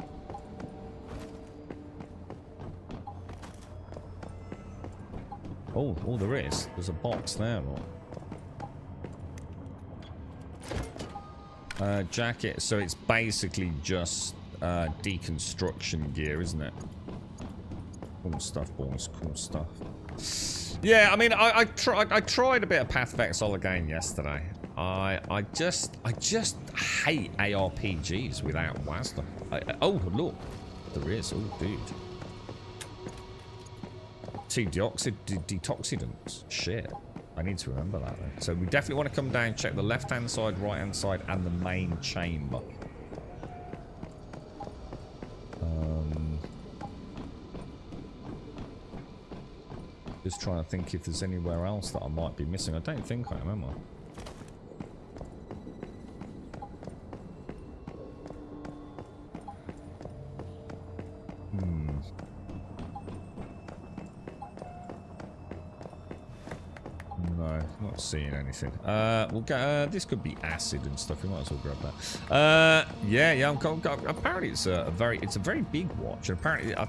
Oh, there is. There's a box there, look. Jacket. So it's basically just deconstruction gear, isn't it? Cool stuff, boys. Cool stuff. Yeah, I mean, I tried a bit of Path of Exile again yesterday. I just hate ARPGs without WASD. Oh, look, there is. Oh, dude. 2 detoxidants. Shit. I need to remember that then. So we definitely want to come down, check the left-hand side, right-hand side, and the main chamber. Just trying to think if there's anywhere else that I might be missing. I don't think I am I? No, not seeing anything. We'll get. This could be acid and stuff. We might as well grab that. Yeah. Apparently, it's a very big watch. And apparently, I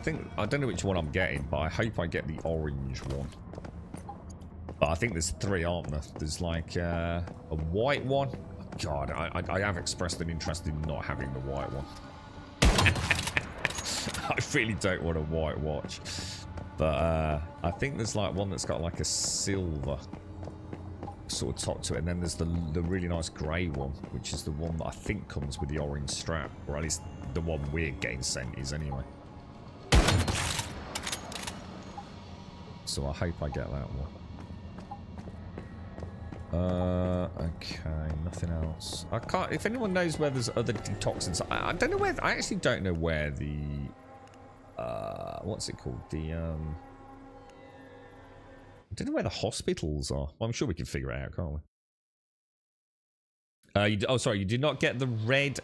don't know which one I'm getting, but I hope I get the orange one. But I think there's 3, aren't there? There's like a white one. God, I have expressed an interest in not having the white one. I really don't want a white watch. But I think there's like one that's got like a silver sort of top to it. And then there's the really nice grey one, which is the one that I think comes with the orange strap. Or at least the one we're getting sent is anyway. So I hope I get that one. Okay, nothing else. I can't. If anyone knows where there's other detoxins, I don't know where. I actually don't know where the what's it called? The I don't know where the hospitals are. Well, I'm sure we can figure it out, can't we? Oh, sorry, you did not get the red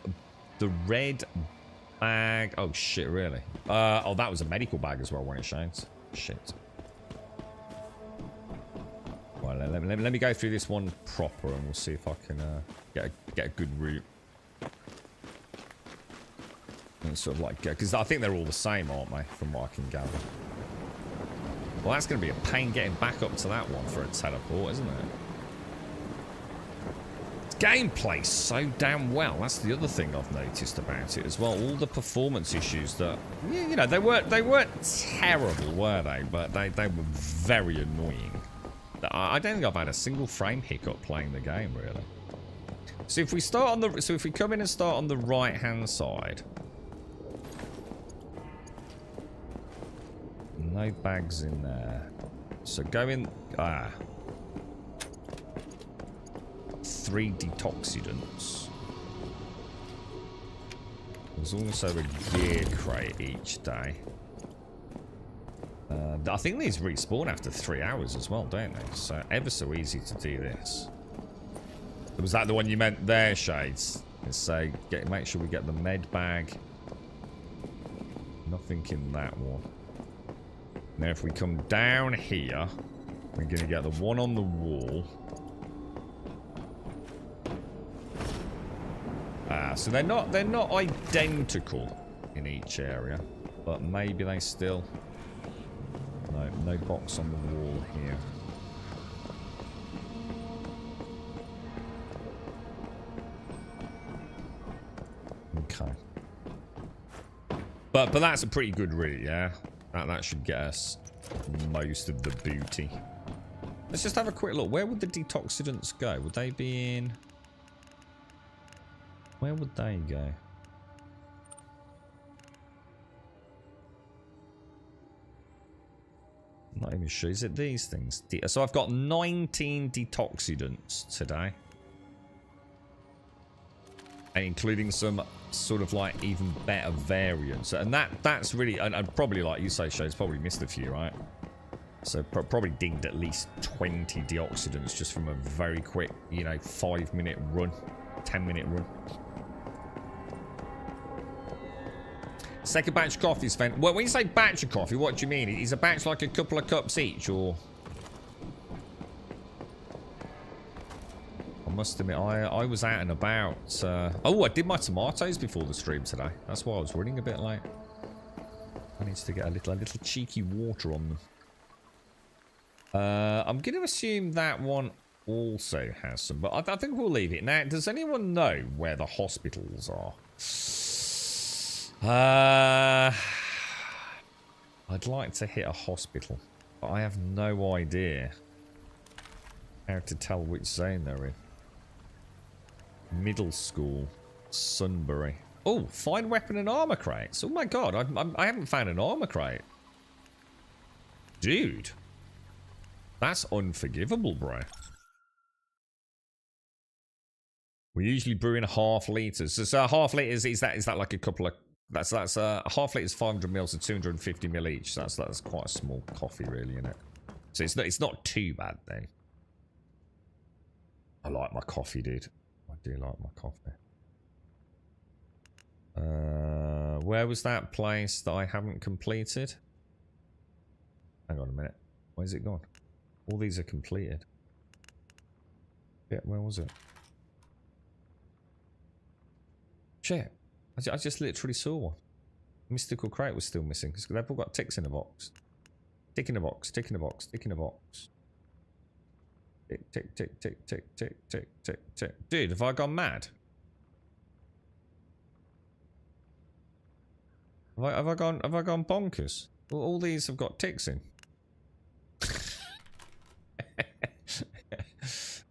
bag. Oh shit, really? Oh, that was a medical bag as well when it shines. Shit. Well, let me go through this one proper, and we'll see if I can get a good route. And sort of like, because I think they're all the same, aren't they? From what I can gather. Well, that's going to be a pain getting back up to that one for a teleport, isn't it? Gameplay so damn well. That's the other thing I've noticed about it as well. All the performance issues that, you know, they weren't terrible, were they? But they were very annoying. I don't think I've had a single frame hiccup playing the game, really. So if we start on the, so if we come in and start on the right hand side, no bags in there. So go in. 3 detoxidants. There's also a gear crate each day. I think these respawn after 3 hours as well, don't they? So ever so easy to do this. Was that the one you meant there, Shades? Let's say, make sure we get the med bag. Nothing in that one. Now if we come down here, we're going to get the one on the wall. So they're not identical in each area, but maybe they still. No box on the wall here. Okay. But that's a pretty good route, yeah? That should get us most of the booty. Let's just have a quick look. Where would the detoxidants go? Would they be in... Where would they go? Not even sure. Is it these things? So I've got 19 detoxidants today. And including some sort of like even better variants. And that's really... And probably like you say, Shades, probably missed a few, right? So probably dinged at least 20 deoxidants just from a very quick, you know, 5-minute run. 10-minute run. Second batch of coffee, Sven. Well, when you say batch of coffee, what do you mean? Is a batch like a couple of cups each, or? I must admit, I was out and about. Oh, I did my tomatoes before the stream today. That's why I was running a bit late. I need to get a little cheeky water on them. I'm going to assume that one also has some, but I think we'll leave it. Now, does anyone know where the hospitals are? I'd like to hit a hospital, but I have no idea how to tell which zone they're in. Middle school, Sunbury. Oh, find weapon and armor crates. Oh my god, I haven't found an armor crate. Dude, that's unforgivable, bro. We usually brew in half liters. So half liters, is that like a couple of... That's a half liter is 500 ml, so 250 ml each. So that's quite a small coffee, really, isn't it? So it's not too bad then. I like my coffee, dude. I do like my coffee. Where was that place that I haven't completed? Hang on a minute. Where's it gone? All these are completed. Yeah, where was it? Shit. I just literally saw one. Mystical crate was still missing because they've all got ticks in the box. Tick in the box, tick in the box, tick in the box. Tick, tick, tick, tick, tick, tick, tick, tick, tick. Dude, have I gone mad? Have I gone bonkers? All these have got ticks in.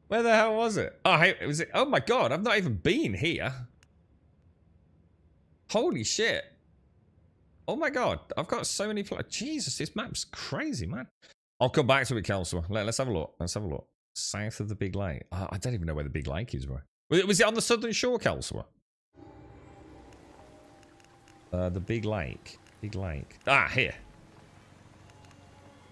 Where the hell was it? Oh, hey, was it? Oh my god, I've not even been here. Holy shit. Oh my god, I've got so many Jesus, this map's crazy, man. I'll come back to it, Counselor. Let's have a look. Let's have a look. South of the Big Lake. I don't even know where the Big Lake is, bro. Was it on the southern shore, Counselor? The Big Lake. Big Lake. Ah, here.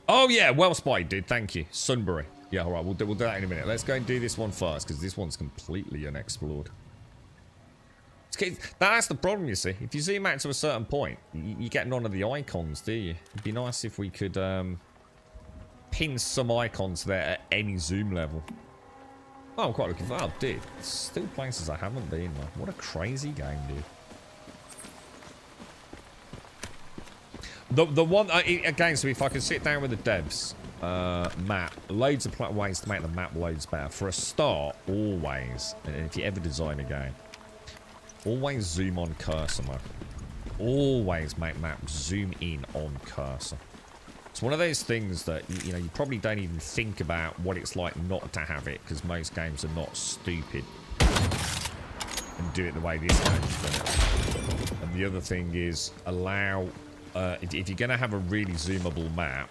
Oh yeah, well spotted, dude. Thank you. Sunbury. Yeah, all right. We'll do that in a minute. Let's go and do this one first because this one's completely unexplored. That's the problem, you see. If you zoom out to a certain point, you get none of the icons, do you? It'd be nice if we could pin some icons there at any zoom level. Oh, I'm quite looking for. Oh, dude, there's still places I haven't been, man. What a crazy game, dude. The one again. So if I can sit down with the devs, map, loads of ways to make the map loads better. For a start, always, and if you ever design a game, always zoom on cursor, man. Always make maps zoom in on cursor. It's one of those things that you know you probably don't even think about what it's like not to have it because most games are not stupid and do it the way this game's done it. And the other thing is allow. If you're going to have a really zoomable map,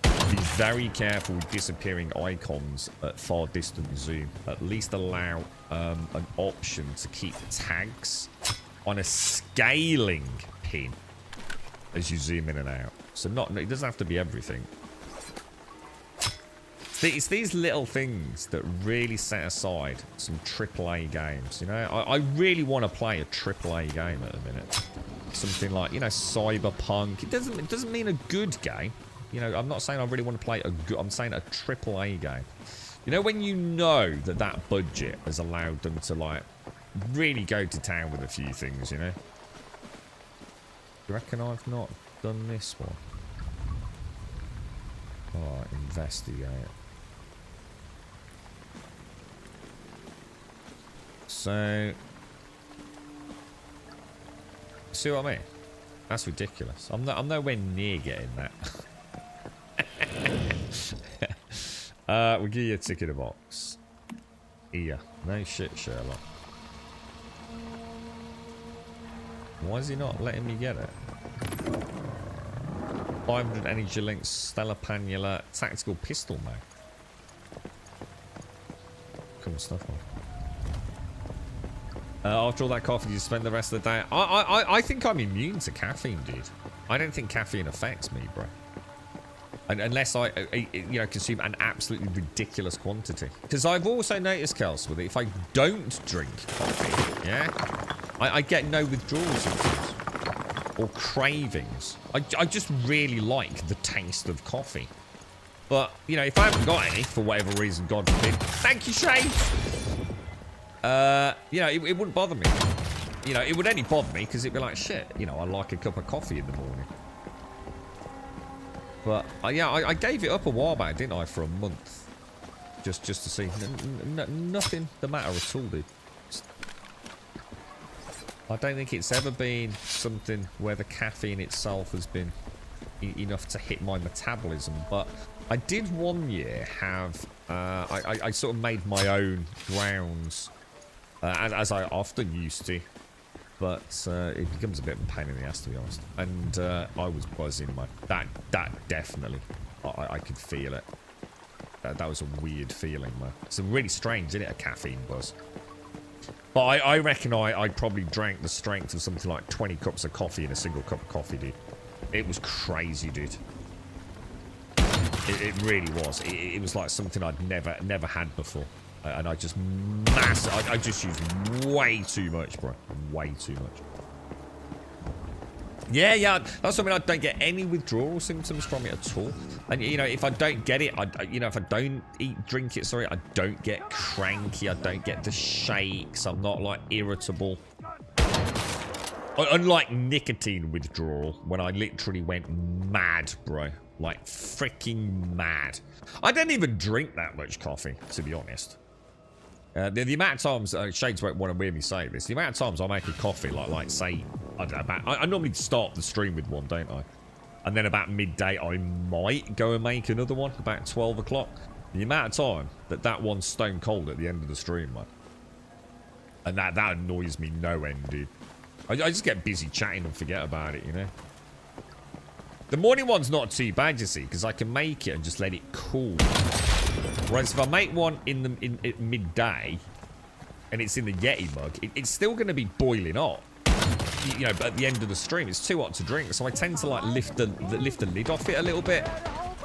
be very careful with disappearing icons at far distant zoom. At least allow an option to keep tags on a scaling pin as you zoom in and out. So it doesn't have to be everything. It's these little things that really set aside some AAA games. You know, I really want to play a AAA game at the minute. Something like, you know, Cyberpunk. It doesn't mean a good game. You know, I'm not saying I really want to play a good. I'm saying a AAA game. You know, when you know that budget has allowed them to like really go to town with a few things. You know. Do you reckon I've not done this one? Oh, investigate. So, see what I mean? That's ridiculous. I'm nowhere near getting that. We'll give you a ticket in a box. Here. No shit, Sherlock. Why is he not letting me get it? 500 energy links, stellar panula, tactical pistol mag. Cool stuff, man. After all that coffee, you spend the rest of the day. I think I'm immune to caffeine, dude. I don't think caffeine affects me, bro. Unless I you know, consume an absolutely ridiculous quantity. Because I've also noticed, Kels, with it, if I don't drink coffee, yeah, I get no withdrawal symptoms or cravings. I just really like the taste of coffee. But you know, if I haven't got any for whatever reason, God forbid. Thank you, Shane. You know, it wouldn't bother me. You know, it would only bother me because it'd be like, shit, you know, I like a cup of coffee in the morning. But, yeah, I gave it up a while back, didn't I, for a month. Just to see. Nothing the matter at all, dude. I don't think it's ever been something where the caffeine itself has been enough to hit my metabolism. But I did one year have... I sort of made my own grounds... as I often used to, but it becomes a bit of a pain in the ass, to be honest. And I was buzzing, man. That definitely, I could feel it. That was a weird feeling, man. It's really strange, isn't it, a caffeine buzz? But I reckon I probably drank the strength of something like 20 cups of coffee in a single cup of coffee, dude. It was crazy, dude. It really was. It was like something I'd never had before. And I just I just used way too much, bro. Way too much. Yeah, that's something I don't get any withdrawal symptoms from it at all. And, you know, if I don't get it, if I don't drink it, sorry, I don't get cranky. I don't get the shakes. I'm not, like, irritable. Unlike nicotine withdrawal, when I literally went mad, bro. Like, freaking mad. I don't even drink that much coffee, to be honest. The amount of times, Shades won't want to hear me say this, the amount of times I make a coffee, like say, I don't know, I normally start the stream with one, don't I? And then about midday, I might go and make another one, about 12 o'clock. The amount of time that one's stone cold at the end of the stream, man. And that annoys me no end, dude. I just get busy chatting and forget about it, you know? The morning one's not too bad, you see, because I can make it and just let it cool. Whereas if I make one in midday, and it's in the Yeti mug, it's still going to be boiling hot. You know, but at the end of the stream, it's too hot to drink, so I tend to like lift the lid off it a little bit.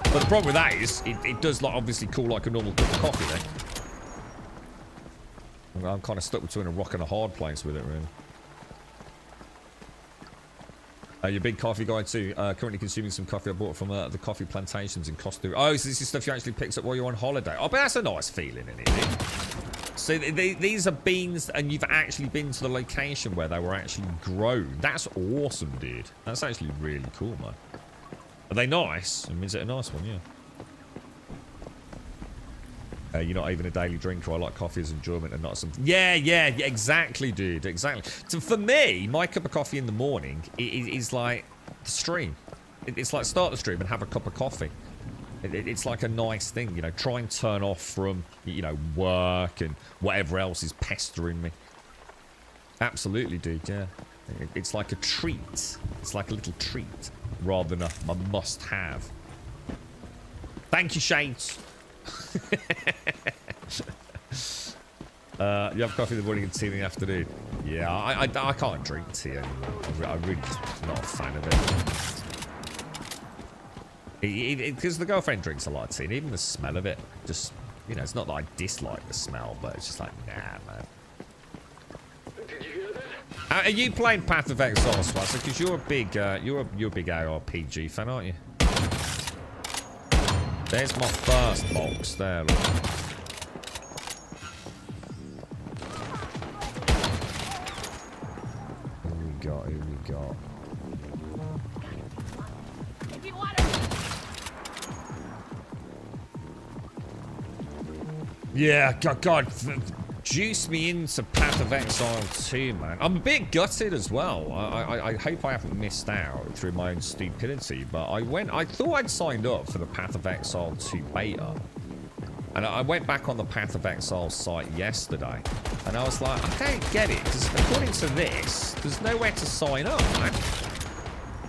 But the problem with that is, it does like obviously cool like a normal cup of coffee. Then I'm kind of stuck between a rock and a hard place with it, really. You're a big coffee guy too. Currently consuming some coffee I bought from the coffee plantations in Costa Rica. Oh, so this is stuff you actually picked up while you're on holiday. Oh, but that's a nice feeling, isn't it? So these are beans, and you've actually been to the location where they were actually grown. That's awesome, dude. That's actually really cool, man. Are they nice? I mean, is it a nice one? Yeah. You're not even a daily drinker. I like coffee as enjoyment and not something. Yeah, exactly, dude. Exactly. So for me, my cup of coffee in the morning is like the stream. It's like start the stream and have a cup of coffee. It's like a nice thing, you know. Try and turn off from, you know, work and whatever else is pestering me. Absolutely, dude. Yeah. It's like a treat. It's like a little treat rather than a must-have. Thank you, Shades. You have coffee in the morning and tea in the afternoon. Yeah, I can't drink tea anymore. I'm really just not a fan of it. Because the girlfriend drinks a lot of tea, and even the smell of it, just, you know, it's not that I dislike the smell, but it's just like, nah, man. Did you hear that? Are you playing Path of Exile, Swasser? Because you're a big, you're a big ARPG fan, aren't you? There's my first box there, look. Who we got? Yeah, God, juice me into Path of Exile 2, man. I'm a bit gutted as well. I hope I haven't missed out through my own stupidity, but I thought I'd signed up for the Path of Exile 2 beta. And I went back on the Path of Exile site yesterday, and I was like, I don't get it, because according to this, there's nowhere to sign up, man.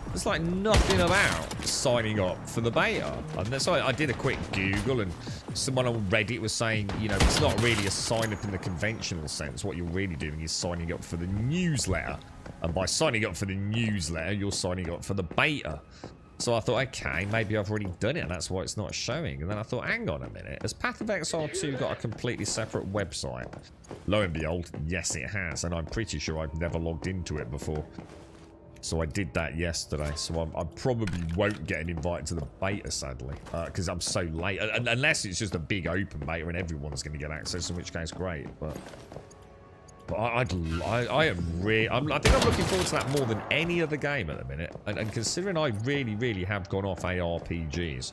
There's like nothing about signing up for the beta. And so I did a quick Google, and someone on Reddit was saying, you know, it's not really a sign up in the conventional sense. What you're really doing is signing up for the newsletter. And by signing up for the newsletter, you're signing up for the beta. So I thought, okay, maybe I've already done it, and that's why it's not showing. And then I thought, hang on a minute. Has Path of Exile 2 got a completely separate website? Lo and behold, yes, it has. And I'm pretty sure I've never logged into it before. So I did that yesterday, so I probably won't get an invite to the beta, sadly, because I'm so late. Unless it's just a big open beta and everyone's going to get access, in which case, great. But I think I'm looking forward to that more than any other game at the minute. And considering I really have gone off ARPGs,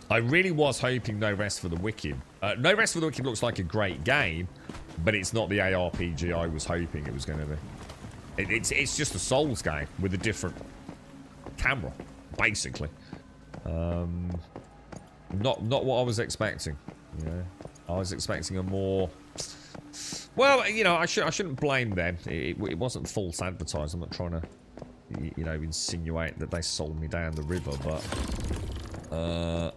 I really was hoping No Rest for the Wicked. No Rest for the Wicked looks like a great game, but it's not the ARPG I was hoping it was going to be. It's just a Souls game with a different camera, basically. Not what I was expecting. You know, I was expecting a more. Well, you know, I shouldn't blame them. It wasn't false advertising. I'm not trying to, you know, insinuate that they sold me down the river, but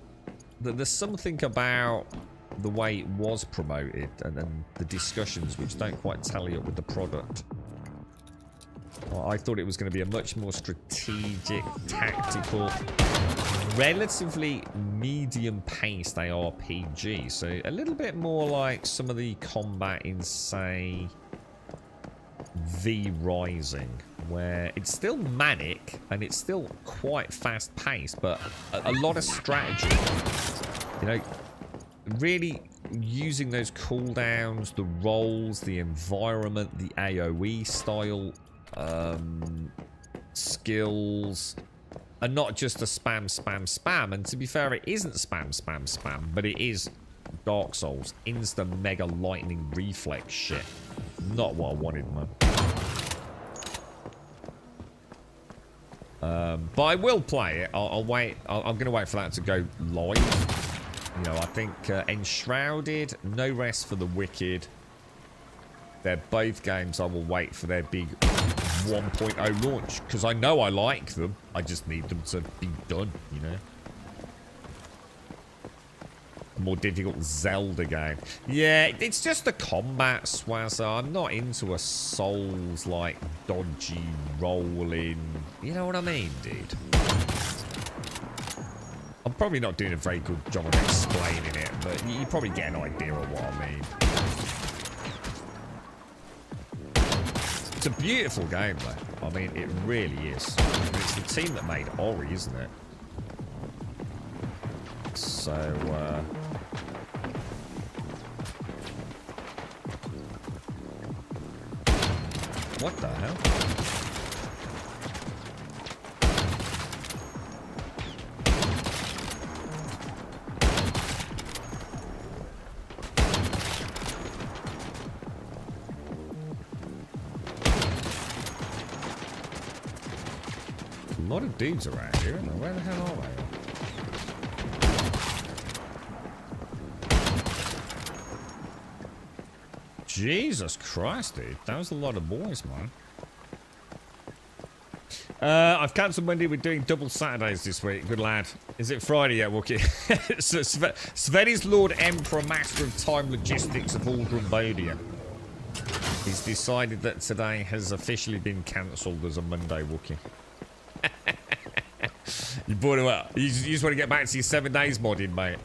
there's something about the way it was promoted and the discussions which don't quite tally up with the product. I thought it was going to be a much more strategic, tactical relatively medium-paced ARPG. So a little bit more like some of the combat in, say, V Rising, where it's still manic and it's still quite fast-paced, but a lot of strategy. You know, really using those cooldowns, the rolls, the environment, the AoE style skills, and not just a spam, spam, spam. And to be fair, it isn't spam, spam, spam, but it is Dark Souls, insta mega lightning reflex shit. Not what I wanted, man. But I will play it. I'll wait. I'm going to wait for that to go live. You know, I think Enshrouded, No Rest for the Wicked. They're both games I will wait for their big 1.0 launch. Because I know I like them. I just need them to be done, you know. More difficult Zelda game. Yeah, it's just the combat, Swazza. I'm not into a Souls-like dodgy rolling. You know what I mean, dude? I'm probably not doing a very good job of explaining it, but you probably get an idea of what I mean. It's a beautiful game, though. I mean, it really is. I mean, it's the team that made Ori, isn't it? So, what the hell? A lot of dudes around here, isn't there? Where the hell are they? Jesus Christ, dude. That was a lot of boys, man. I've cancelled Monday. We're doing double Saturdays this week. Good lad. Is it Friday yet, Wookie? So Sven is Lord Emperor, Master of Time Logistics of all Grumbodia. He's decided that today has officially been cancelled as a Monday, Wookie. You brought him up. You just want to get back to your 7 days modding, mate.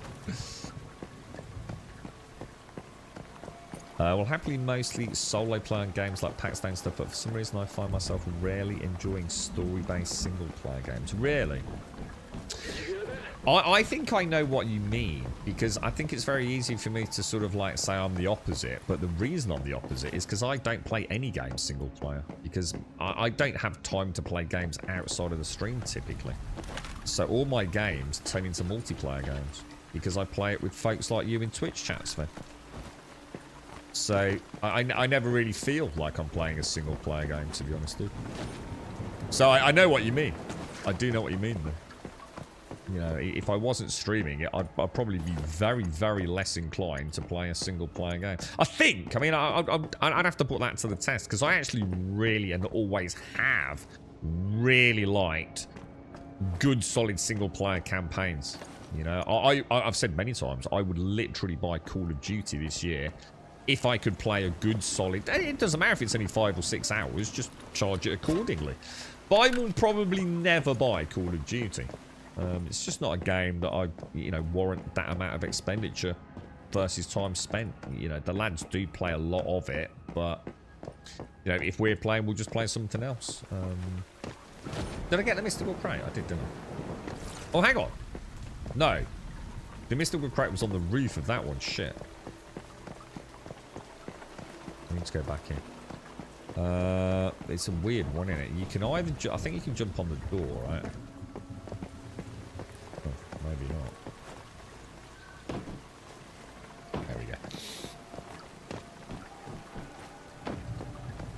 Well, happily mostly solo playing games like Paxton stuff, but for some reason I find myself rarely enjoying story-based single-player games. Really? I think I know what you mean, because I think it's very easy for me to sort of like say I'm the opposite, but the reason I'm the opposite is because I don't play any games single-player, because I don't have time to play games outside of the stream typically. So all my games turn into multiplayer games, because I play it with folks like you in Twitch chats, man. So, I never really feel like I'm playing a single-player game, to be honest, dude. So, I know what you mean. I do know what you mean, though. You know, if I wasn't streaming it, I'd probably be very, very less inclined to play a single-player game. I think, I mean, I'd have to put that to the test, because I actually really, and always have, really liked good, solid single-player campaigns. You know, I've said many times, I would literally buy Call of Duty this year if I could play a good, solid... It doesn't matter if it's only 5 or 6 hours, just charge it accordingly. But I will probably never buy Call of Duty. It's just not a game that I, you know, warrant that amount of expenditure versus time spent. You know, the lads do play a lot of it, but, you know, if we're playing, we'll just play something else. Did I get the mystical crate? I did, didn't I? Oh, hang on. No. The mystical crate was on the roof of that one. Shit. I need to go back in. It's a weird one, isn't it? You can either... I think you can jump on the door, right? Oh, maybe not. There we go.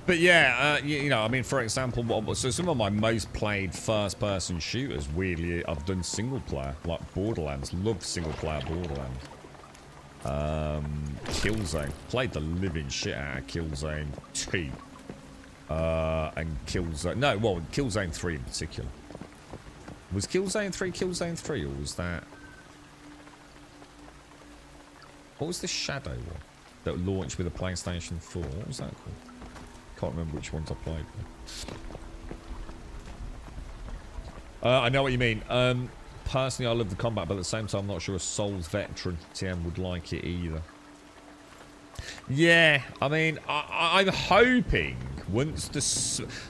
But yeah, you know, I mean, for example, so some of my most played first-person shooters, weirdly, I've done single-player, like Borderlands. Love single-player Borderlands. Killzone. Played the living shit out of Killzone 2. And Killzone... No, well, Killzone 3 in particular. Was Killzone 3 Killzone 3, or was that... What was the Shadow one that launched with a PlayStation 4? What was that called? Can't remember which ones I played. I know what you mean. personally, I love the combat, but at the same time, I'm not sure a Souls veteran TM would like it either. Yeah, I mean, I'm hoping once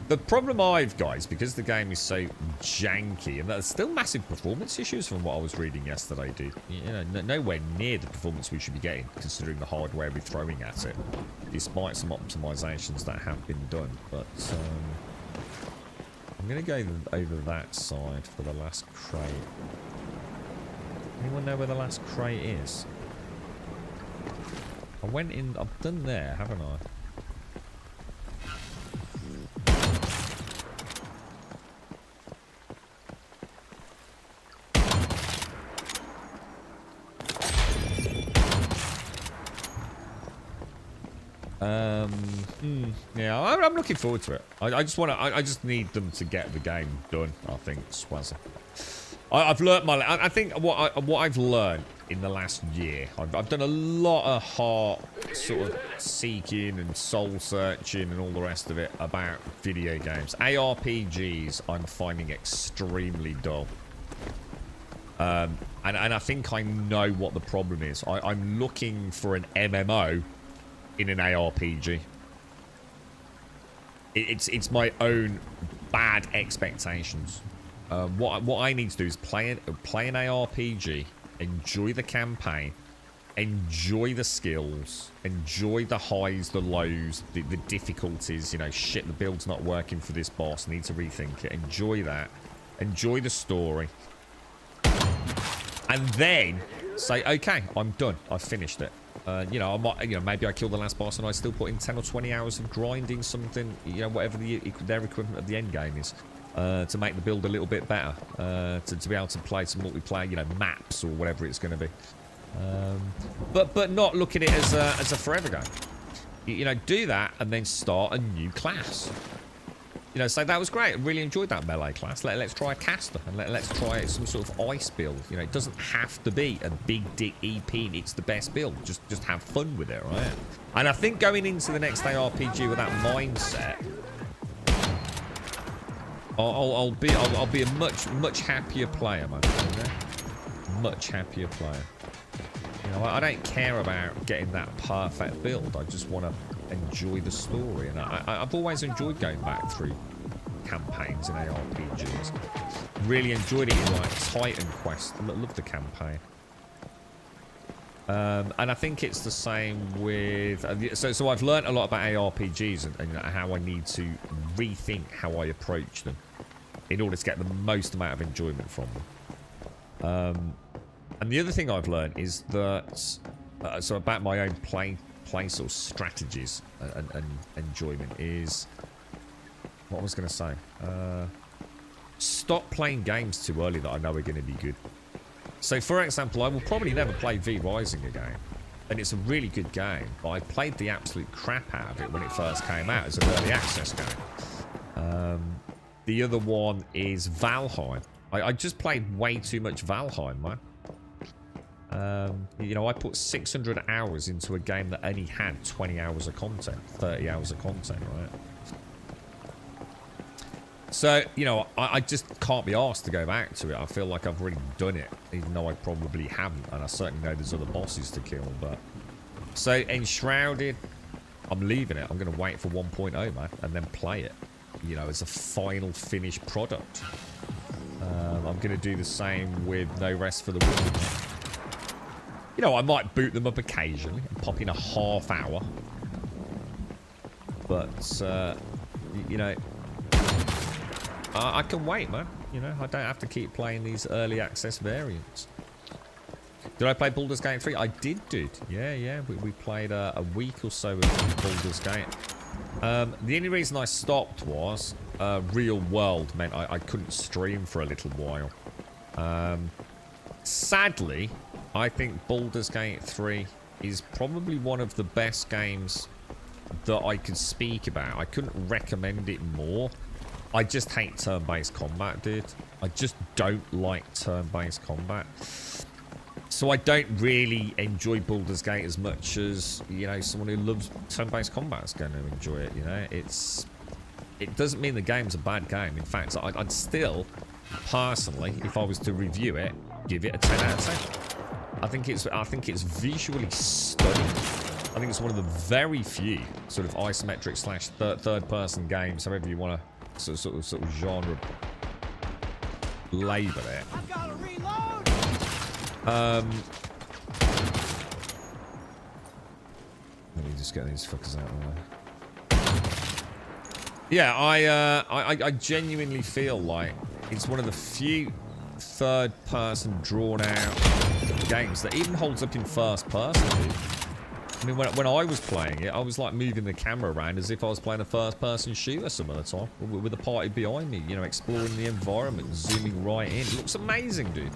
the problem I've got is because the game is so janky, and there's still massive performance issues from what I was reading yesterday, dude. You know, nowhere near the performance we should be getting, considering the hardware we're throwing at it, despite some optimizations that have been done. But I'm gonna go over that side for the last crate. Anyone know where the last crate is? I went in, I've done there, haven't I? Yeah, I'm looking forward to it. I just want to, I just need them to get the game done, I think, Swazza. I've learnt my, I think what I've learned in the last year, I've done a lot of heart sort of seeking and soul searching and all the rest of it about video games. ARPGs I'm finding extremely dull. And I think I know what the problem is. I'm looking for an MMO in an ARPG. It's my own bad expectations. What I need to do is play an ARPG, enjoy the campaign, enjoy the skills, enjoy the highs, the lows, the difficulties. You know, shit, the build's not working for this boss. Need to rethink it. Enjoy that. Enjoy the story. And then say, okay, I'm done. I've finished it. You know, I might, you know, maybe I kill the last boss and I still put in 10 or 20 hours of grinding something, you know, whatever their equivalent of the end game is, to make the build a little bit better, to be able to play some multiplayer, you know, maps or whatever it's going to be. But not look at it as a forever game. You know, do that and then start a new class. You know, so that was great. I really enjoyed that melee class. Let's try a caster and let's try some sort of ice build. You know, it doesn't have to be a big dick EP. It's the best build. Just have fun with it, right? And I think going into the next ARPG with that mindset, I'll be a much happier player, man. You know? Much happier player. You know, I don't care about getting that perfect build. I just want to enjoy the story, and I've always enjoyed going back through campaigns in ARPGs. Really enjoyed it in like Titan Quest. I love the campaign. And I think it's the same with so I've learned a lot about ARPGs and how I need to rethink how I approach them in order to get the most amount of enjoyment from them. And the other thing I've learned is that so about my own play sort of strategies and enjoyment is what I was going to say. Stop playing games too early that I know are going to be good. So, for example, I will probably never play V Rising again, and it's a really good game. But I played the absolute crap out of it when it first came out as an early access game. The other one is Valheim. I just played way too much Valheim, man. You know, I put 600 hours into a game that only had 20 hours of content, 30 hours of content, right? So, you know, I just can't be asked to go back to it. I feel like I've already done it, even though I probably haven't, and I certainly know there's other bosses to kill, but... So, Enshrouded, I'm leaving it. I'm going to wait for 1.0, man, and then play it, you know, as a final finished product. I'm going to do the same with No Rest for the Wicked. You know, I might boot them up occasionally and pop in a half hour. But, you know, I can wait, man. You know, I don't have to keep playing these early access variants. Did I play Baldur's Gate 3? I did, dude. Yeah. We played a week or so of Baldur's Gate. The only reason I stopped was real world meant I couldn't stream for a little while. Sadly, I think Baldur's Gate 3 is probably one of the best games that I could speak about. I couldn't recommend it more. I just hate turn-based combat, dude. I just don't like turn-based combat. So I don't really enjoy Baldur's Gate as much as, you know, someone who loves turn-based combat is going to enjoy it, you know? It doesn't mean the game's a bad game. In fact, I'd still personally, if I was to review it, give it a 10 out of 10. I think it's visually stunning. I think it's one of the very few sort of isometric slash third-person games, however you want to sort of genre label it. I've got to reload. Let me just get these fuckers out of the way. Yeah, I genuinely feel like it's one of the few third-person drawn-out games that even holds up in first person, dude. I mean, when I was playing it, I was like moving the camera around as if I was playing a first-person shooter some of the time, with the party behind me, you know, exploring the environment, zooming right in. It looks amazing, dude.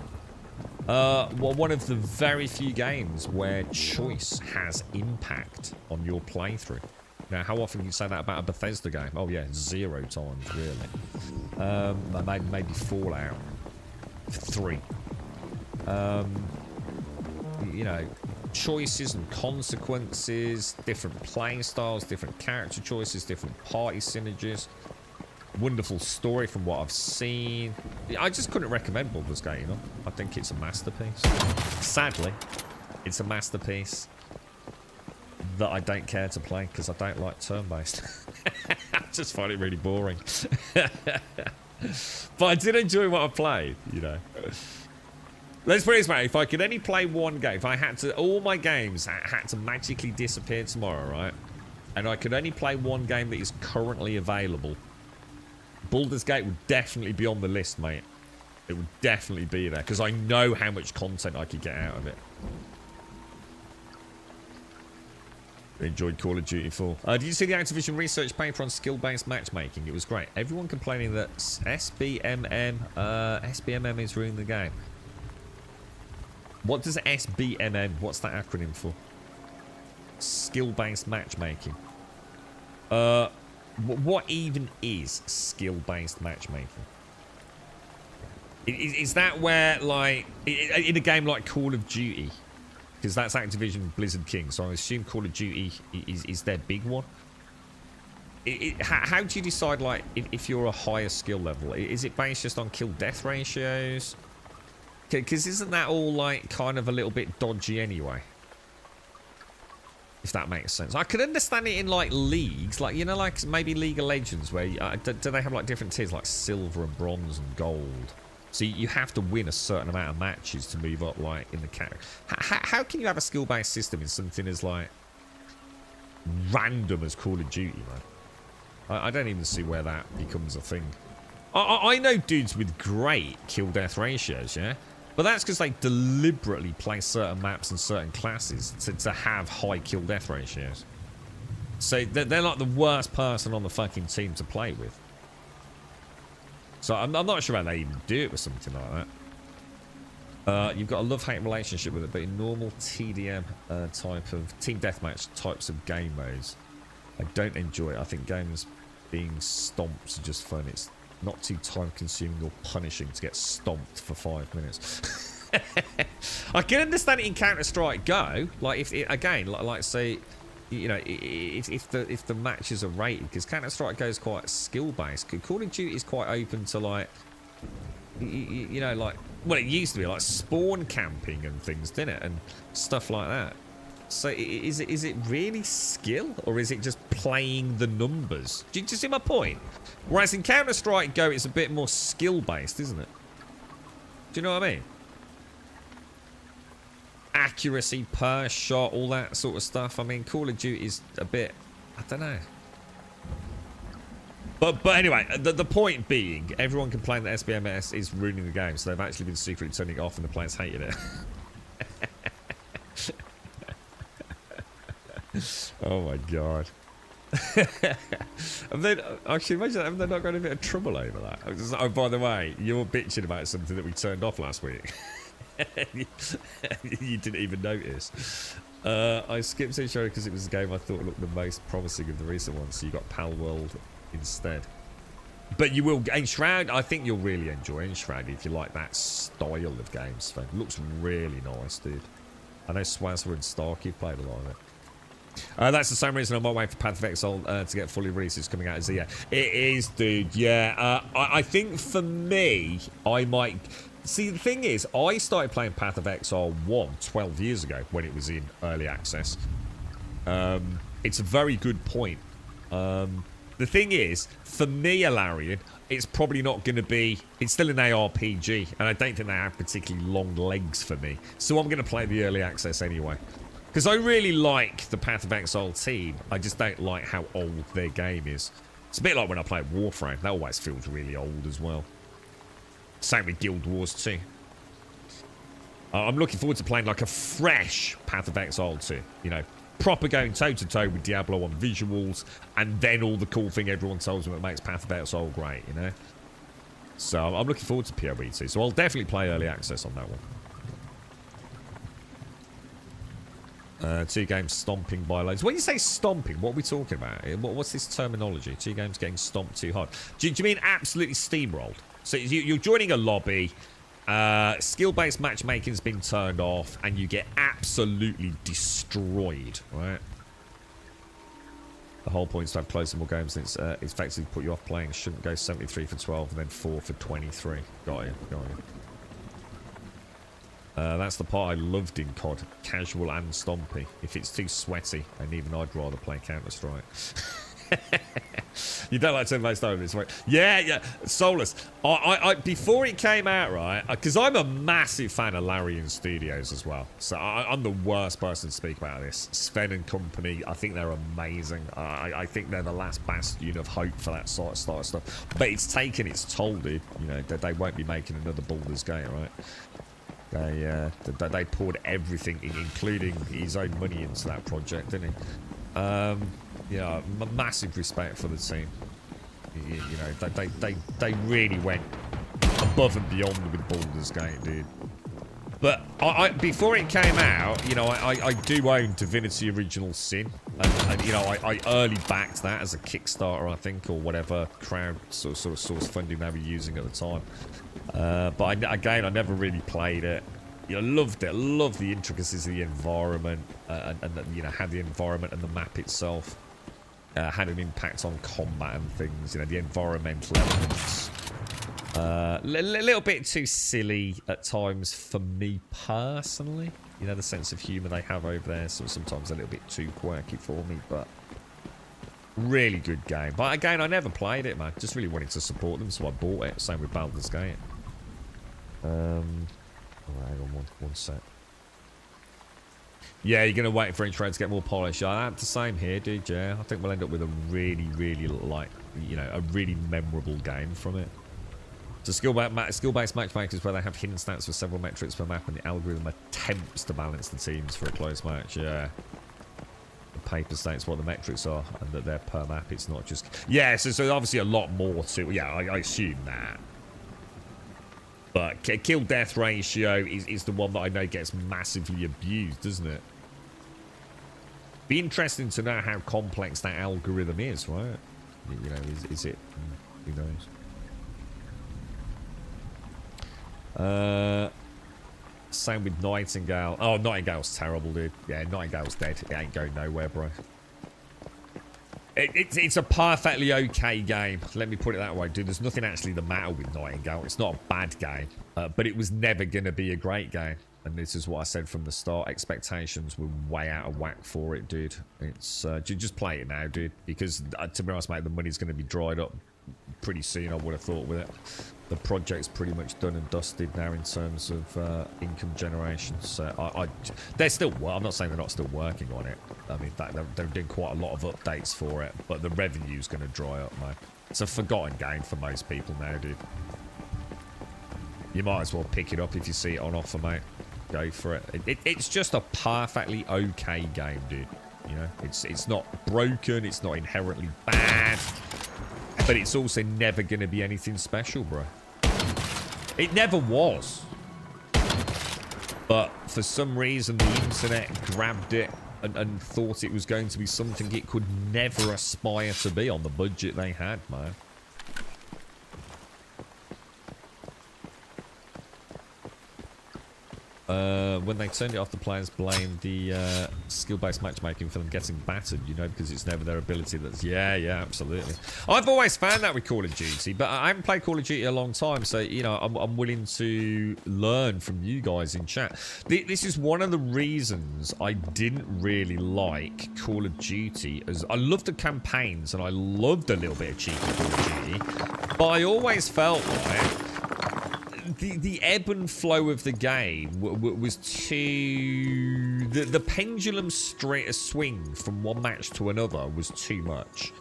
Well, one of the very few games where choice has impact on your playthrough. Now, how often can you say that about a Bethesda game? Oh yeah, 0 times, really. Maybe Fallout 3. You know, choices and consequences, different playing styles, different character choices, different party synergies. Wonderful story from what I've seen. I just couldn't recommend Baldur's Gate, you know. I think it's a masterpiece. Sadly, it's a masterpiece that I don't care to play because I don't like turn-based. I just find it really boring. But I did enjoy what I played, you know. Let's put it this way, if I could only play one game, if I had to, all my games had to magically disappear tomorrow, right? And I could only play one game that is currently available, Baldur's Gate would definitely be on the list, mate. It would definitely be there, because I know how much content I could get out of it. Enjoyed Call of Duty 4. Did you see the Activision research paper on skill-based matchmaking? It was great. Everyone complaining that SBMM is ruining the game. What does SBMM, what's that acronym for? Skill-based matchmaking. What even is skill-based matchmaking? Is that where, like, in a game like Call of Duty, because that's Activision Blizzard King, so I assume Call of Duty is their big one. How do you decide, like, if you're a higher skill level? Is it based just on kill-death ratios? Because isn't that all, like, kind of a little bit dodgy anyway? If that makes sense. I could understand it in, like, leagues. Like, you know, like, maybe League of Legends, where do they have, like, different tiers, like silver and bronze and gold? So you have to win a certain amount of matches to move up, like, in the category. How can you have a skill-based system in something as, like, random as Call of Duty, man? I don't even see where that becomes a thing. I know dudes with great kill-death ratios, yeah? But that's because they deliberately play certain maps and certain classes to have high kill-death ratios. So they're like the worst person on the fucking team to play with. So I'm not sure how they even do it with something like that. You've got a love-hate relationship with it, but in normal TDM type of team deathmatch types of game modes, I don't enjoy it. I think games being stomped are just fun. It's not too time-consuming or punishing to get stomped for 5 minutes. I can understand it in Counter-Strike Go. Like, if it, again, like say, you know, if the matches are rated, because Counter-Strike Go is quite skill-based. Call of Duty is quite open to, like, you know, like, well, it used to be like spawn camping and things, didn't it, and stuff like that. So is it really skill, or is it just playing the numbers? Do you see my point? Whereas in Counter-Strike Go, it's a bit more skill-based, isn't it? Do you know what I mean? Accuracy per shot, all that sort of stuff. I mean, Call of Duty is a bit, I don't know. But anyway, the point being, everyone complained that SBMS is ruining the game, so they've actually been secretly turning it off and the players hated it. Oh my god. And then, actually, imagine that, have they not got a bit of trouble over that? Oh, by the way, you're bitching about something that we turned off last week. You didn't even notice. I skipped this show because it was the game I thought looked the most promising of the recent ones, so you got Pal World instead. But you will, Enshroud, I think you'll really enjoy Enshroud if you like that style of games. It looks really nice, dude. I know Swazza and Starkey played a lot of it. That's the same reason I'm not waiting for Path of Exile to get fully released. It's coming out as the year. It is, dude. Yeah. I think for me, I might... See, the thing is, I started playing Path of Exile 1 12 years ago when it was in early access. It's a very good point. The thing is, for me, Alarian, it's probably not going to be... It's still an ARPG, and I don't think they have particularly long legs for me. So I'm going to play the early access anyway. Because I really like the Path of Exile team. I just don't like how old their game is. It's a bit like when I played Warframe. That always feels really old as well. Same with Guild Wars 2. I'm looking forward to playing like a fresh Path of Exile 2. You know, proper going toe-to-toe with Diablo on visuals, and then all the cool thing everyone tells me that makes Path of Exile great, you know? So I'm looking forward to PoE 2. So I'll definitely play early access on that one. 2 games stomping by loads. When you say stomping, what are we talking about? What's this terminology? 2 games getting stomped too hard. Do you mean absolutely steamrolled? So you're joining a lobby, skill-based matchmaking's been turned off, and you get absolutely destroyed, right? The whole point is to have close and more games, and it's effectively put you off playing. Shouldn't go 73 for 12 and then 4 for 23. Got you. That's the part I loved in COD. Casual and stompy. If it's too sweaty, and even I'd rather play Counter-Strike. You don't like turn-based this way. Yeah. Solus. I before it came out, right? Because I'm a massive fan of Larian Studios as well. So I'm the worst person to speak about this. Sven and company, I think they're amazing. I think they're the last bastion of hope for that sort of stuff. But it's taken its toll, dude. You know, they won't be making another Baldur's Gate, right? They poured everything, including his own money, into that project, didn't he? Yeah, massive respect for the team. You know, they really went above and beyond with Baldur's Gate, dude. But before it came out, you know, I do own Divinity Original Sin, and you know, I early backed that as a Kickstarter, I think, or whatever crowd sort of source funding they were using at the time. But again, I never really played it. You know, loved it. Loved the intricacies of the environment, and you know, how the environment and the map itself had an impact on combat and things. You know, the environmental elements. A little bit too silly at times for me personally. You know, the sense of humour they have over there, so sometimes a little bit too quirky for me, but really good game. But again, I never played it, man. Just really wanted to support them, so I bought it. Same with Baldur's Gate. Hang on one sec. Yeah, you're going to wait for intro to get more polish. I have the same here, dude, yeah. I think we'll end up with a really, like, you know, a really memorable game from it. So skill-based matchmakers where they have hidden stats for several metrics per map, and the algorithm attempts to balance the teams for a close match, yeah. The paper states what the metrics are, and that they're per map, it's not just... Yeah, so obviously a lot more to... Yeah, I assume that. But kill-death ratio is the one that I know gets massively abused, doesn't it? Be interesting to know how complex that algorithm is, right? You know, is it... Who knows? Same with Nightingale. Oh, Nightingale's terrible, dude. Yeah, Nightingale's dead. It ain't going nowhere, bro. It's a perfectly okay game. Let me put it that way, dude. There's nothing actually the matter with Nightingale. It's not a bad game, but it was never going to be a great game. And this is what I said from the start. Expectations were way out of whack for it, dude. It's just play it now, dude. Because to be honest, mate, the money's going to be dried up pretty soon, I would have thought, with it. The project's pretty much done and dusted now in terms of income generation. So they're still... Well, I'm not saying they're not still working on it. I mean, they're doing quite a lot of updates for it, but the revenue's going to dry up, man. It's a forgotten game for most people now, dude. You might as well pick it up if you see it on offer, mate. Go for it. It's just a perfectly okay game, dude. You know, it's not broken. It's not inherently bad. But it's also never going to be anything special, bro. It never was. But for some reason, the internet grabbed it and thought it was going to be something it could never aspire to be on the budget they had, man. When they turned it off, the players blamed the skill-based matchmaking for them getting battered, you know, because it's never their ability that's... Yeah, absolutely. I've always found that with Call of Duty, but I haven't played Call of Duty a long time, so, you know, I'm willing to learn from you guys in chat. This is one of the reasons I didn't really like Call of Duty. As I loved the campaigns, and I loved a little bit of cheeky Call of Duty, but I always felt like... The ebb and flow of the game was too... The pendulum swing from one match to another was too much.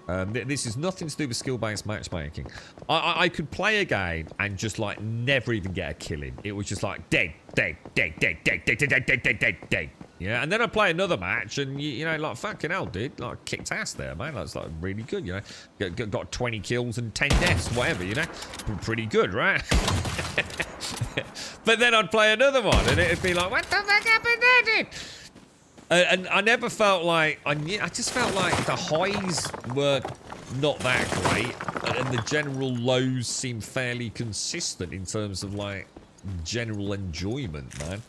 This is nothing to do with skill-based matchmaking. I could play a game and just, like, never even get a kill in. It was just like, dead. Yeah, and then I play another match, and you know, like, fucking hell, dude, like, kicked ass there, man. That's like really good, you know. Got 20 kills and 10 deaths, whatever, you know. Pretty good, right? But then I'd play another one, and it'd be like, what the fuck happened there, dude? And I never felt like I just felt like the highs were not that great, and the general lows seemed fairly consistent in terms of like general enjoyment, man.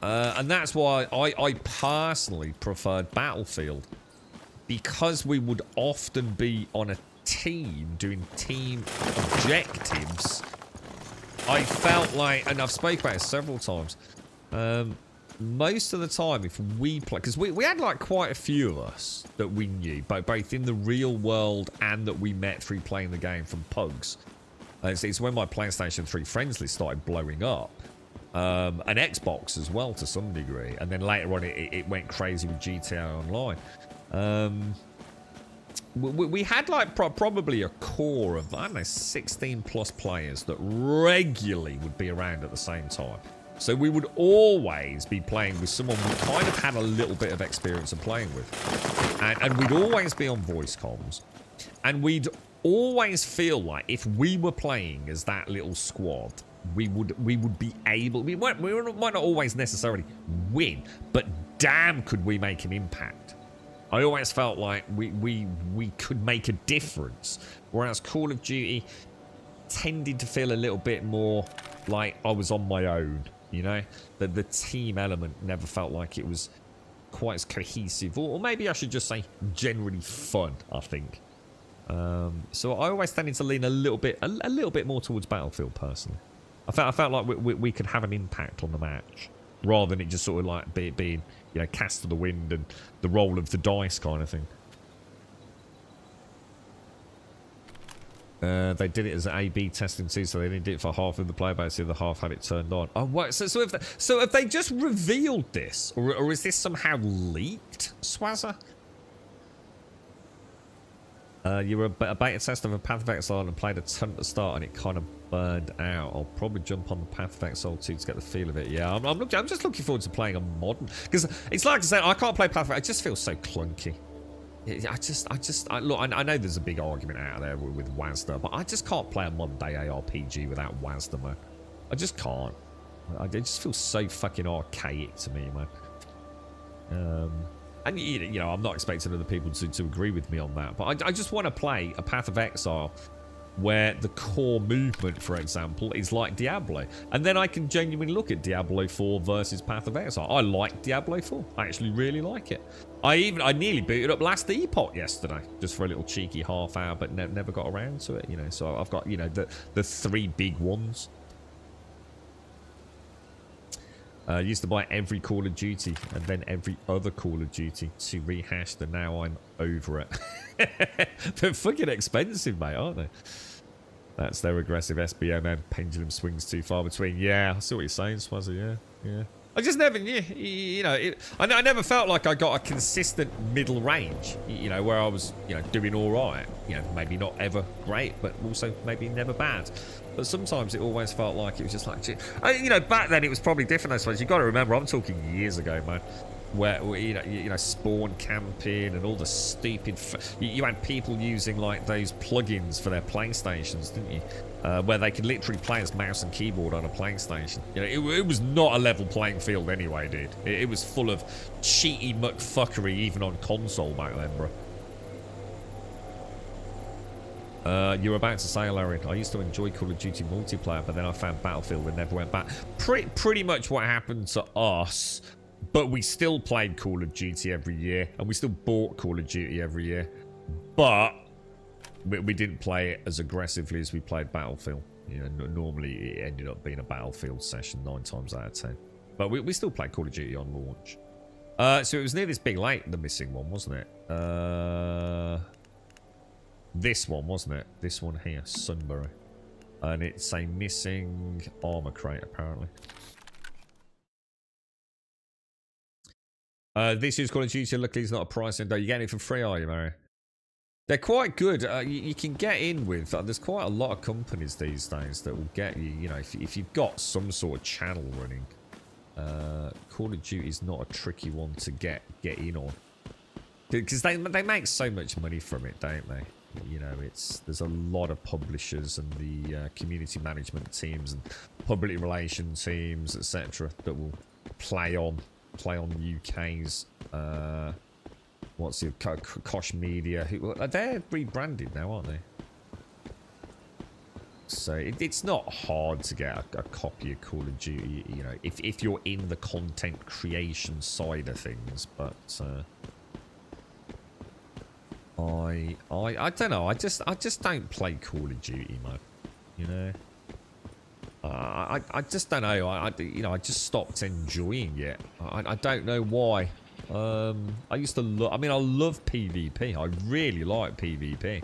And that's why I personally preferred Battlefield, because we would often be on a team doing team objectives. I felt like, and I've spoken about it several times, most of the time if we play, because we had like quite a few of us that we knew, both in the real world and that we met through playing the game from pugs. It's when my PlayStation 3 friends list started blowing up. An Xbox as well to some degree, and then later on it went crazy with GTA Online. We had like probably a core of, I don't know, 16 plus players that regularly would be around at the same time. So we would always be playing with someone we kind of had a little bit of experience of playing with, and we'd always be on voice comms, and we'd always feel like if we were playing as that little squad, we would be able, we might not always necessarily win, but damn could we make an impact. I always felt like we could make a difference, whereas Call of Duty tended to feel a little bit more like I was on my own, you know? That the team element never felt like it was quite as cohesive, or maybe I should just say generally fun, I think. So I always tended to lean a little bit more towards Battlefield personally. I felt like we could have an impact on the match, rather than it just sort of like being, you know, cast to the wind and the roll of the dice kind of thing. They did it as an A/B testing too, so they didn't do it for half of the player base. The other half had it turned on. Oh, what? So have they just revealed this, or is this somehow leaked, Swazza? You were a beta test of a Path of Exile and played a ton at the start, and it kind of burned out. I'll probably jump on the Path of Exile 2 to get the feel of it. Yeah, I'm just looking forward to playing a modern, because it's like I said, I can't play Path of Exile. It just feels so clunky. Look, I know there's a big argument out there with WASD, but I just can't play a modern day ARPG without WASD, man. I just can't. It just feels so fucking archaic to me, man. And, you know, I'm not expecting other people to agree with me on that, but I just want to play a Path of Exile where the core movement, for example, is like Diablo. And then I can genuinely look at Diablo 4 versus Path of Exile. I like Diablo 4. I actually really like it. I nearly booted up Last Epoch yesterday, just for a little cheeky half hour, but never got around to it, you know. So I've got, you know, the three big ones. I used to buy every Call of Duty and then every other Call of Duty to rehash, and now I'm over it. They're fucking expensive, mate, aren't they? That's their aggressive SBMM. Pendulum swings too far between. Yeah, I see what you're saying, Swazzy. Yeah. I just never knew, you know, I never felt like I got a consistent middle range, you know, where I was, you know, doing all right. You know, maybe not ever great, but also maybe never bad. But sometimes it always felt like it was just like, you know, back then it was probably different, I suppose. You got to remember, I'm talking years ago, man, where you know, spawn camping and all the stupid. You had people using like those plugins for their PlayStations, didn't you? Where they could literally play as mouse and keyboard on a PlayStation. You know, it was not a level playing field anyway, dude. It was full of cheaty muckfuckery even on console back then, bro. You're about to say, Larry, I used to enjoy Call of Duty multiplayer, but then I found Battlefield and never went back. Pretty much what happened to us, but we still played Call of Duty every year, and we still bought Call of Duty every year, but we didn't play it as aggressively as we played Battlefield. You know, normally it ended up being a Battlefield session 9 times out of 10. But we still played Call of Duty on launch. So it was near this big lake, the missing one, wasn't it? This one, wasn't it? This one here, Sunbury. And it's a missing armor crate, apparently. This is Call of Duty. Luckily, it's not a price window. You're getting it for free, are you, Mary? They're quite good. You can get in with... there's quite a lot of companies these days that will get you, you know, if you've got some sort of channel running. Call of Duty is not a tricky one to get in on. Because they make so much money from it, don't they? You know, there's a lot of publishers and the community management teams and public relation teams, etc., that will play on UK's what's the Kosh Media? They're rebranded now, aren't they? So it's not hard to get a copy of Call of Duty, you know, if you're in the content creation side of things. But I don't know. I just don't play Call of Duty, man. You know, I just don't know. I just stopped enjoying it. I don't know why. I used to love. I mean, I love PvP. I really like PvP.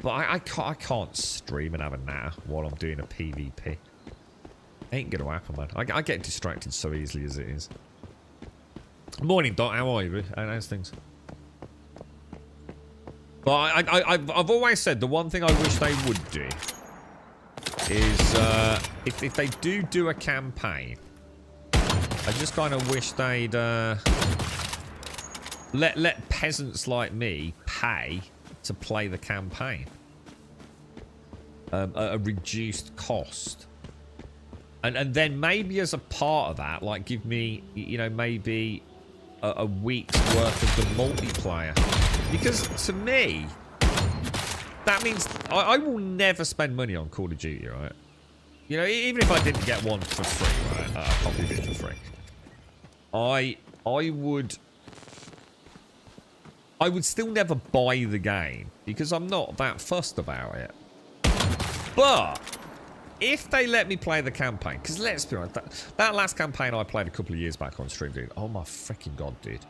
But I can't stream and have a natter while I'm doing a PvP. Ain't gonna happen, man. I get distracted so easily as it is. Morning, Dot. How are you? How's things? But I've always said the one thing I wish they would do is if they do a campaign, I just kind of wish they'd let peasants like me pay to play the campaign at a reduced cost, and then maybe as a part of that, like give me, you know, maybe a week's worth of the multiplayer, because to me that means I will never spend money on Call of Duty, right? You know, even if I didn't get one for free, right? I probably did for free. I would still never buy the game because I'm not that fussed about it. But if they let me play the campaign, because let's be honest, that last campaign I played a couple of years back on stream, dude. Oh my freaking god, dude!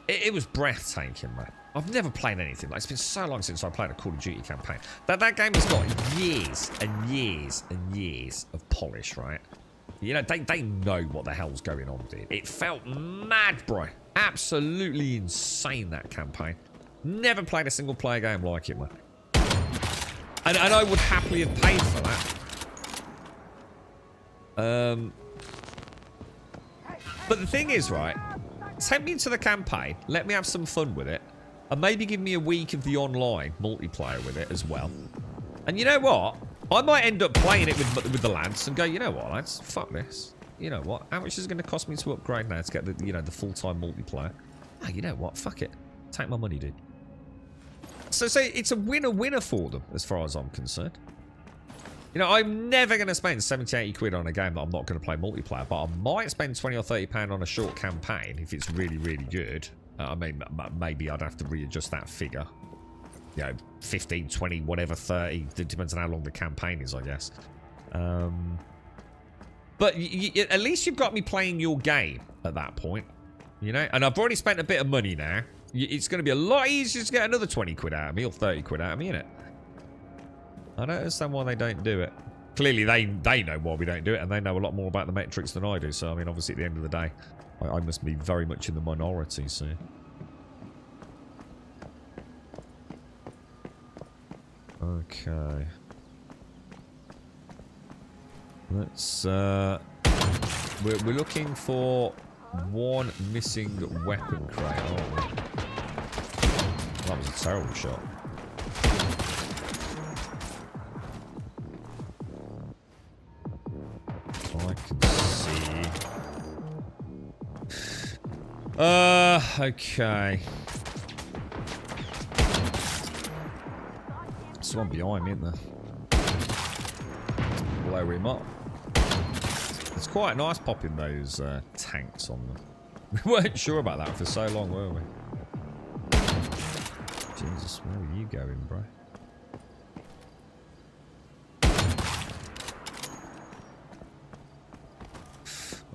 It was breathtaking, man. I've never played anything like. It's been so long since I played a Call of Duty campaign. That game has got years and years and years of polish, right? You know, they know what the hell's going on, dude. It felt mad, bro. Absolutely insane, that campaign. Never played a single player game like it, man. And I would happily have paid for that. But the thing is, right, take me into the campaign, let me have some fun with it, and maybe give me a week of the online multiplayer with it as well. And you know what? I might end up playing it with the lads and go, you know what, lads, fuck this. You know what? How much is it going to cost me to upgrade now to get the, you know, the full-time multiplayer? Ah, you know what? Fuck it. Take my money, dude. So it's a winner-winner for them, as far as I'm concerned. You know, I'm never going to spend 70, 80 quid on a game that I'm not going to play multiplayer, but I might spend 20 or 30 pound on a short campaign if it's really, really good. I mean, maybe I'd have to readjust that figure. You know, 15, 20, whatever, 30. It depends on how long the campaign is, I guess. But at least you've got me playing your game at that point. You know? And I've already spent a bit of money now. It's going to be a lot easier to get another 20 quid out of me or 30 quid out of me, innit? I don't understand why they don't do it. Clearly, they know why we don't do it, and they know a lot more about the metrics than I do. So, I mean, obviously, at the end of the day, I must be very much in the minority, so... Okay. Let's, we're looking for one missing weapon crate, aren't we? That was a terrible shot. I can see. Okay. There's one behind me, isn't there? Blow him up. It's quite nice popping those tanks on them. We weren't sure about that for so long, were we? Jesus, where are you going, bro?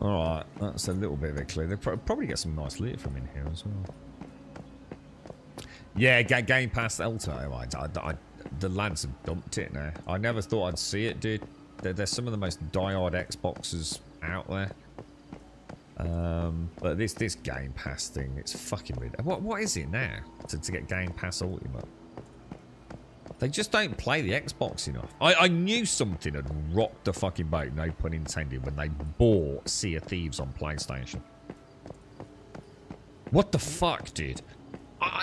Alright, that's a little bit of a clue. They'll probably get some nice loot from in here as well. Yeah, Game Pass Elto. The lads have dumped it now. I never thought I'd see it, dude. They're some of the most diehard Xboxers out there. But this Game Pass thing, it's fucking weird. What is it now to get Game Pass Ultimate? They just don't play the Xbox enough. I knew something had rocked the fucking boat, no pun intended, when they bought Sea of Thieves on PlayStation. What the fuck, dude?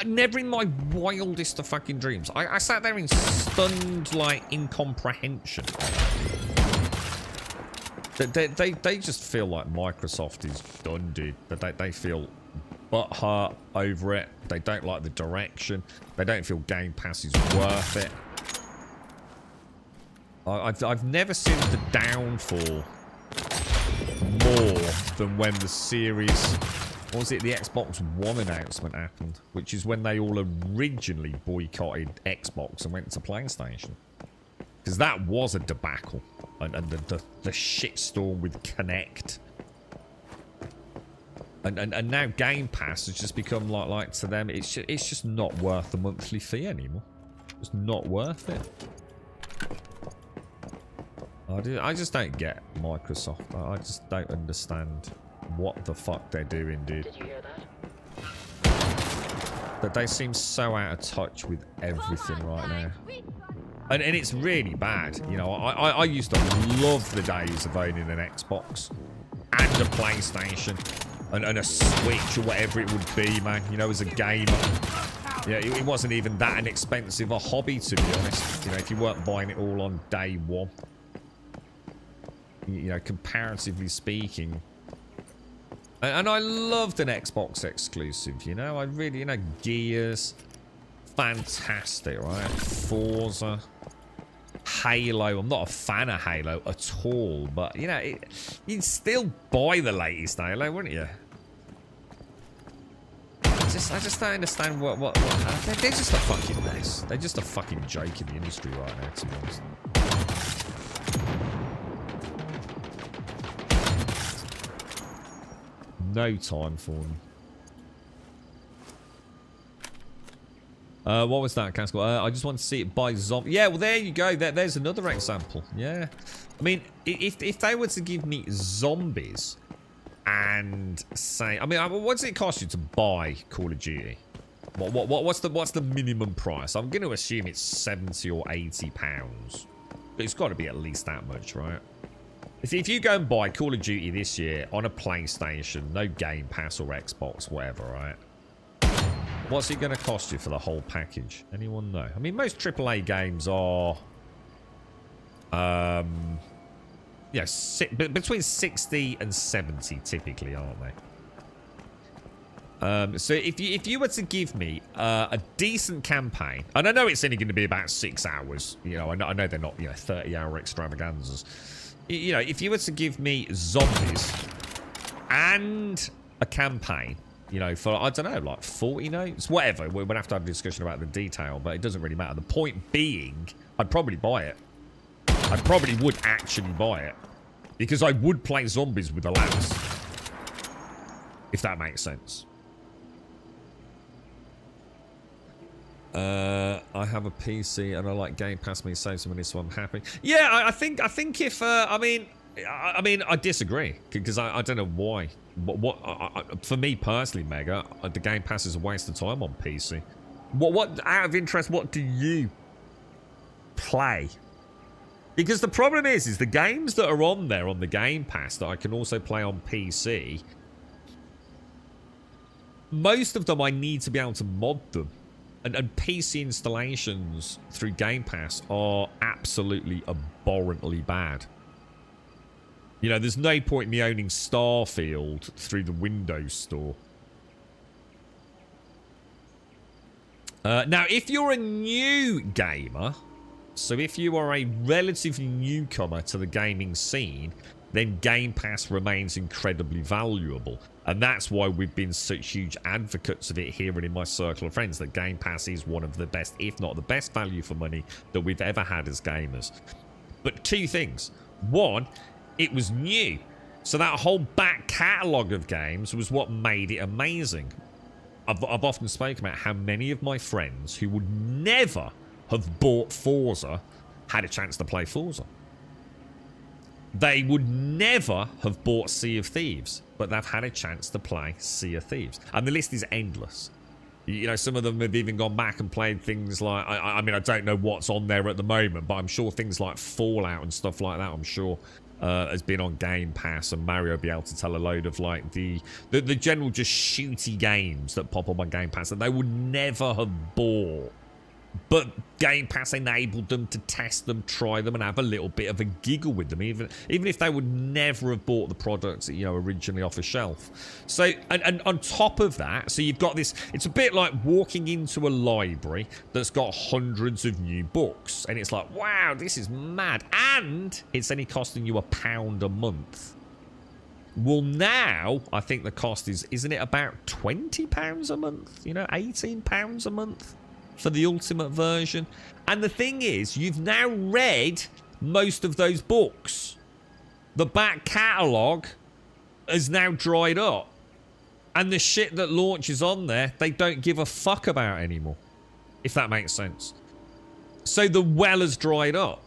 Never in my wildest of fucking dreams. I sat there in stunned, like, incomprehension. They just feel like Microsoft is done, dude. They feel butthurt over it. They don't like the direction. They don't feel Game Pass is worth it. I've never seen the downfall more than when the series, what was it, the Xbox One announcement happened, which is when they all originally boycotted Xbox and went to PlayStation. Because that was a debacle. And the shitstorm with Kinect. And now Game Pass has just become like to them, it's just not worth the monthly fee anymore. It's not worth it. I just don't get Microsoft. I just don't understand what the fuck they're doing, dude. Did you hear that? But they seem so out of touch with everything right now. And it's really bad. You know, I used to love the days of owning an Xbox and a PlayStation and a Switch or whatever it would be, man. You know, as a gamer. Yeah, it wasn't even that inexpensive a hobby, to be honest. You know, if you weren't buying it all on day one. You know, comparatively speaking. And I loved an Xbox exclusive, you know. I really, you know, Gears. Fantastic, right? Forza. Halo. I'm not a fan of Halo at all, but you know, you'd still buy the latest Halo, wouldn't you? I just don't understand what they're just a fucking mess. They're just a fucking joke in the industry right now, to be honest. No time for them. What was that, Castle? I just want to see it by zombie. Yeah, well, there you go. There's another example. Yeah. I mean, if they were to give me zombies and say... I mean, what does it cost you to buy Call of Duty? What's the minimum price? I'm going to assume it's 70 or 80 pounds. But it's got to be at least that much, right? If you go and buy Call of Duty this year on a PlayStation, no Game Pass or Xbox, whatever, right? What's it going to cost you for the whole package? Anyone know? I mean, most AAA games are... yeah, between 60 and 70 typically, aren't they? So if you were to give me a decent campaign, and I know it's only going to be about 6 hours, you know, I know they're not, you know, 30-hour extravaganzas. You know, if you were to give me zombies and a campaign, you know, for, I don't know, like 40 notes? Whatever. We'll have to have a discussion about the detail, but it doesn't really matter. The point being, I'd probably buy it. I probably would actually buy it. Because I would play zombies with the lads. If that makes sense. I have a PC and I like Game Pass me save some money, so I'm happy. Yeah, I think if I mean I disagree because I don't know why. For me personally, Mega, the Game Pass is a waste of time on PC. What out of interest, what do you play? Because the problem is the games that are on there on the Game Pass that I can also play on PC, most of them I need to be able to mod them. And PC installations through Game Pass are absolutely abhorrently bad. You know, there's no point in me owning Starfield through the Windows Store. Now, if you're a new gamer, So if you are a relatively newcomer to the gaming scene, then Game Pass remains incredibly valuable. And that's why we've been such huge advocates of it here and in my circle of friends, that Game Pass is one of the best, if not the best value for money that we've ever had as gamers. But two things. One, it was new. So that whole back catalogue of games was what made it amazing. I've often spoken about how many of my friends who would never have bought Forza had a chance to play Forza. They would never have bought Sea of Thieves, but they've had a chance to play Sea of Thieves. And the list is endless. You know, some of them have even gone back and played things like, I mean, I don't know what's on there at the moment, but I'm sure things like Fallout and stuff like that, I'm sure has been on Game Pass, and Mario will be able to tell a load of like the general just shooty games that pop up on Game Pass that they would never have bought. But Game Pass enabled them to test them, try them, and have a little bit of a giggle with them, even if they would never have bought the products, you know, originally off a shelf. So, and on top of that, so you've got this. It's a bit like walking into a library that's got hundreds of new books, and it's like, wow, this is mad, and it's only costing you £1 a month. Well, now I think the cost isn't it about £20 a month? You know, £18 a month for the ultimate version. And the thing is, you've now read most of those books. The back catalogue has now dried up. And the shit that launches on there, they don't give a fuck about anymore. If that makes sense. So the well has dried up.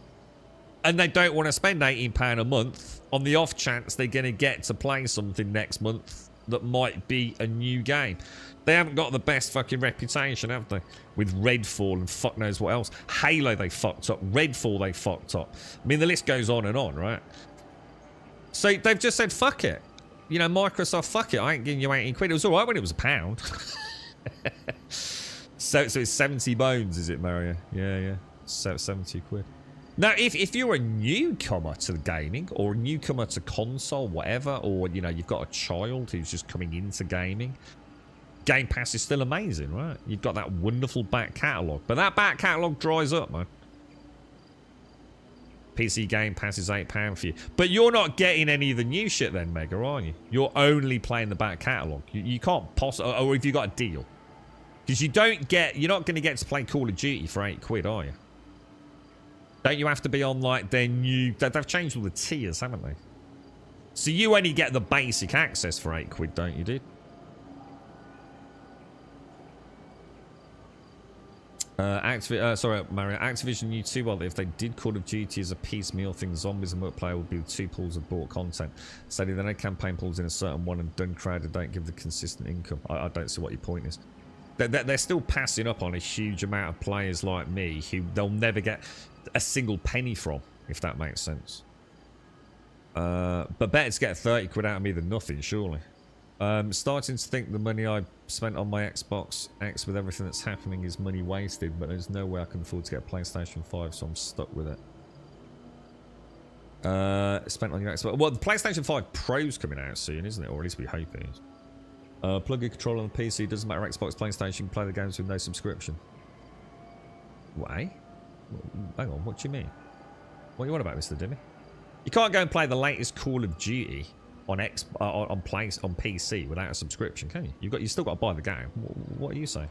And they don't want to spend £18 a month on the off chance they're going to get to play something next month that might be a new game. They haven't got the best fucking reputation, have they? With Redfall and fuck knows what else. Halo, they fucked up. Redfall, they fucked up. I mean, the list goes on and on, right? So they've just said, fuck it. You know, Microsoft, fuck it. I ain't giving you 18 quid. It was all right when it was £1. so it's 70 bones, is it, Mario? Yeah. 70 quid. Now, if you're a newcomer to gaming, or a newcomer to console, whatever, or, you know, you've got a child who's just coming into gaming, Game Pass is still amazing, right? You've got that wonderful back catalogue. But that back catalogue dries up, man. PC Game Pass is £8 for you. But you're not getting any of the new shit then, Mega, are you? You're only playing the back catalogue. You can't possibly... Or have you got a deal? Because you're not going to get to play Call of Duty for 8 quid, are you? Don't you have to be on, like, their new... They've changed all the tiers, haven't they? So you only get the basic access for 8 quid, don't you, dude? Sorry, Mario. Activision knew too well that if they did Call of Duty as a piecemeal thing, zombies and multiplayer would be with 2 pools of bought content. Sadly, they know campaign pools in a certain one and done crowded don't give the consistent income. I don't see what your point is. They're still passing up on a huge amount of players like me who they'll never get a single penny from, if that makes sense. But better to get 30 quid out of me than nothing, surely. Starting to think the money I spent on my Xbox X with everything that's happening is money wasted, but there's no way I can afford to get a PlayStation 5, so I'm stuck with it. Spent on your Xbox. Well, the PlayStation 5 Pro's coming out soon, isn't it? Or at least we hope it is. Plug your controller on the PC. Doesn't matter, Xbox, PlayStation, play the games with no subscription. Why? Hang on, what do you mean? What do you want about, Mr. Dimmy? You can't go and play the latest Call of Duty on PC without a subscription, can you? You still got to buy the game. What are you saying?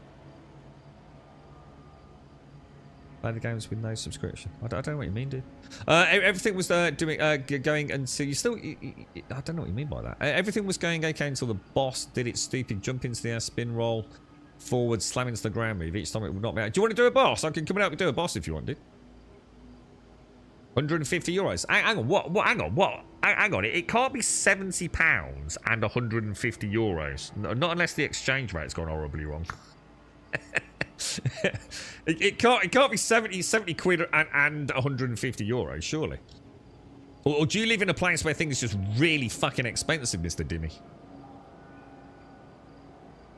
Play the games with no subscription. I don't know what you mean, dude. Everything was going until you still. I don't know what you mean by that. Everything was going okay until the boss did its stupid jump into the air, spin roll, forward, slam into the ground move. Each time it would knock me out. Do you want to do a boss? I can come and help you do a boss if you want, dude. 150 euros. Hang on, what? Hang on, what? Hang on, it can't be £70 and 150 euros. Not unless the exchange rate's gone horribly wrong. it can't be 70 quid and 150 euros, surely. Or do you live in a place where things are just really fucking expensive, Mr. Dimmy?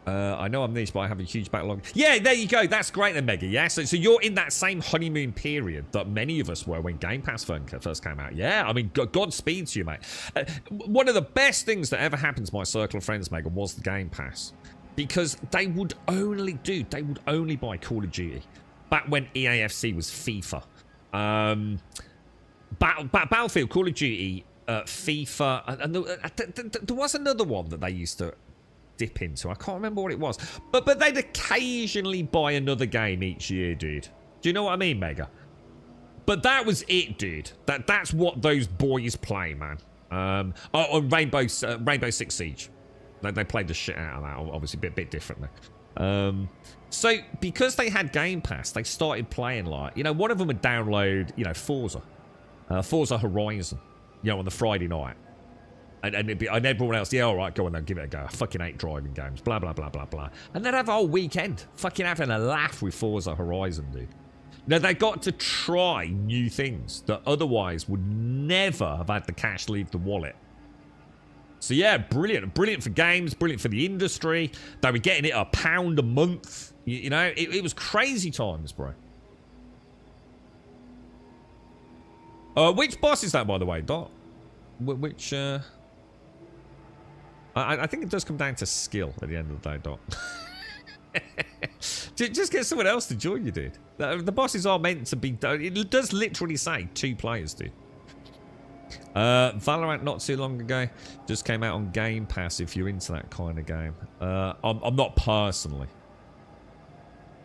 I know I'm niche, but I have a huge backlog. Yeah, there you go. That's great then, Mega. Yeah, so you're in that same honeymoon period that many of us were when Game Pass first came out. Yeah, I mean, Godspeed to you, mate. One of the best things that ever happened to my circle of friends, Mega, was the Game Pass. Because they would only buy Call of Duty back when EAFC was FIFA. Battlefield, Call of Duty, FIFA, and there was another one that they used to dip into. I can't remember what it was. But they'd occasionally buy another game each year, dude. Do you know what I mean, Mega? But that was it, dude. That's what those boys play, man. On Rainbow Six Siege. They played the shit out of that, obviously a bit differently. So, because they had Game Pass, they started playing like, you know, one of them would download, you know, Forza Horizon, you know, on the Friday night. And everyone else, yeah, all right, go on then, give it a go. I fucking hate driving games, blah, blah, blah, blah, blah. And they'd have a whole weekend fucking having a laugh with Forza Horizon, dude. Now, they got to try new things that otherwise would never have had the cash leave the wallet. So, yeah, brilliant. Brilliant for games, brilliant for the industry. They were getting it £1 a month. You know, it was crazy times, bro. Which boss is that, by the way, Dot? Which, I think it does come down to skill at the end of the day, Dot. Just get someone else to join you, dude. The bosses are meant to be... It does literally say 2 players, dude. Valorant not too long ago just came out on Game Pass if you're into that kind of game. I'm not personally.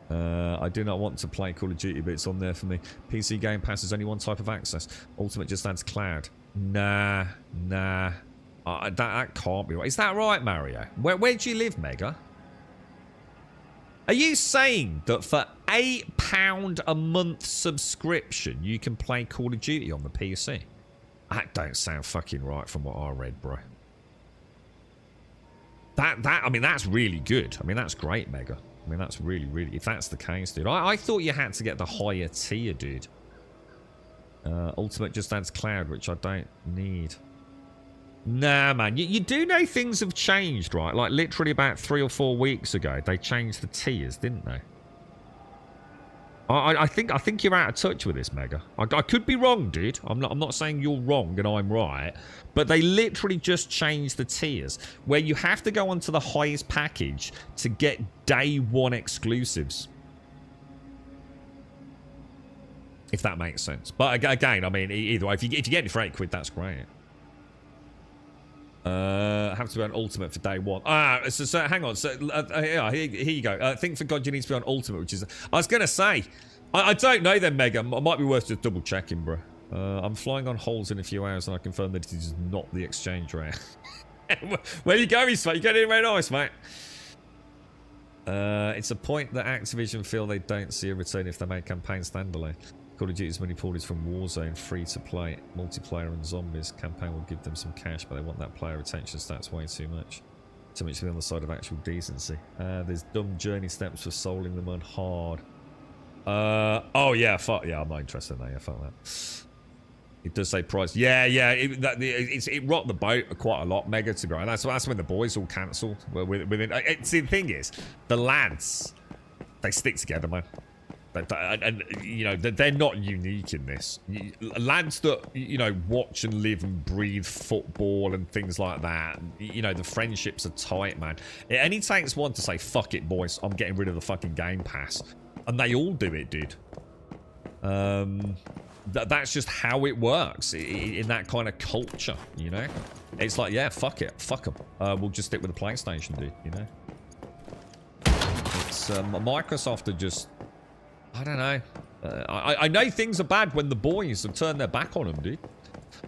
I do not want to play Call of Duty, but it's on there for me. PC Game Pass is only one type of access. Ultimate just adds cloud. Nah. That can't be right. Is that right, Mario? Where do you live, Mega? Are you saying that for £8 a month subscription, you can play Call of Duty on the PC? That don't sound fucking right from what I read, bro. I mean, that's really good. I mean, that's great, Mega. I mean, that's really, really... If that's the case, dude. I thought you had to get the higher tier, dude. Ultimate just adds cloud, which I don't need. Nah, man. You do know things have changed, right? Like, literally about 3 or 4 weeks ago, they changed the tiers, didn't they? I think you're out of touch with this, Mega. I could be wrong, dude. I'm not saying you're wrong and I'm right. But they literally just changed the tiers, where you have to go onto the highest package to get day 1 exclusives. If that makes sense. But again, I mean, either way, if you get it for £8, that's great. Have to be on Ultimate for day 1. So hang on. So here you go. Think for God you need to be on Ultimate, which is... I was going to say, I don't know then, Mega. It might be worth just double checking, bro. I'm flying on holes in a few hours and I confirm that it is not the exchange rate. Where you going, mate? You getting very nice, mate. It's a point that Activision feel they don't see a return if they make campaign standalone. Call of Duty's money pool is from Warzone, free to play, multiplayer and zombies. Campaign will give them some cash, but they want that player retention stats way too much. Too much to be on the side of actual decency. There's dumb journey steps for souling them on hard. Oh yeah, fuck yeah, I'm not interested in that. Yeah, fuck that. It does say price. Yeah, it rocked the boat quite a lot, Mega, to be honest. That's when the boys all cancelled. See, the thing is, the lads, they stick together, man. And you know, they're not unique in this. Lads that, you know, watch and live and breathe football and things like that, you know, the friendships are tight, man. It only takes one to say, fuck it, boys, I'm getting rid of the fucking Game Pass. And they all do it, dude. That's just how it works in that kind of culture, you know? It's like, yeah, fuck it, fuck them. We'll just stick with the PlayStation, dude, you know? It's, Microsoft are just... I don't know. I know things are bad when the boys have turned their back on them, dude.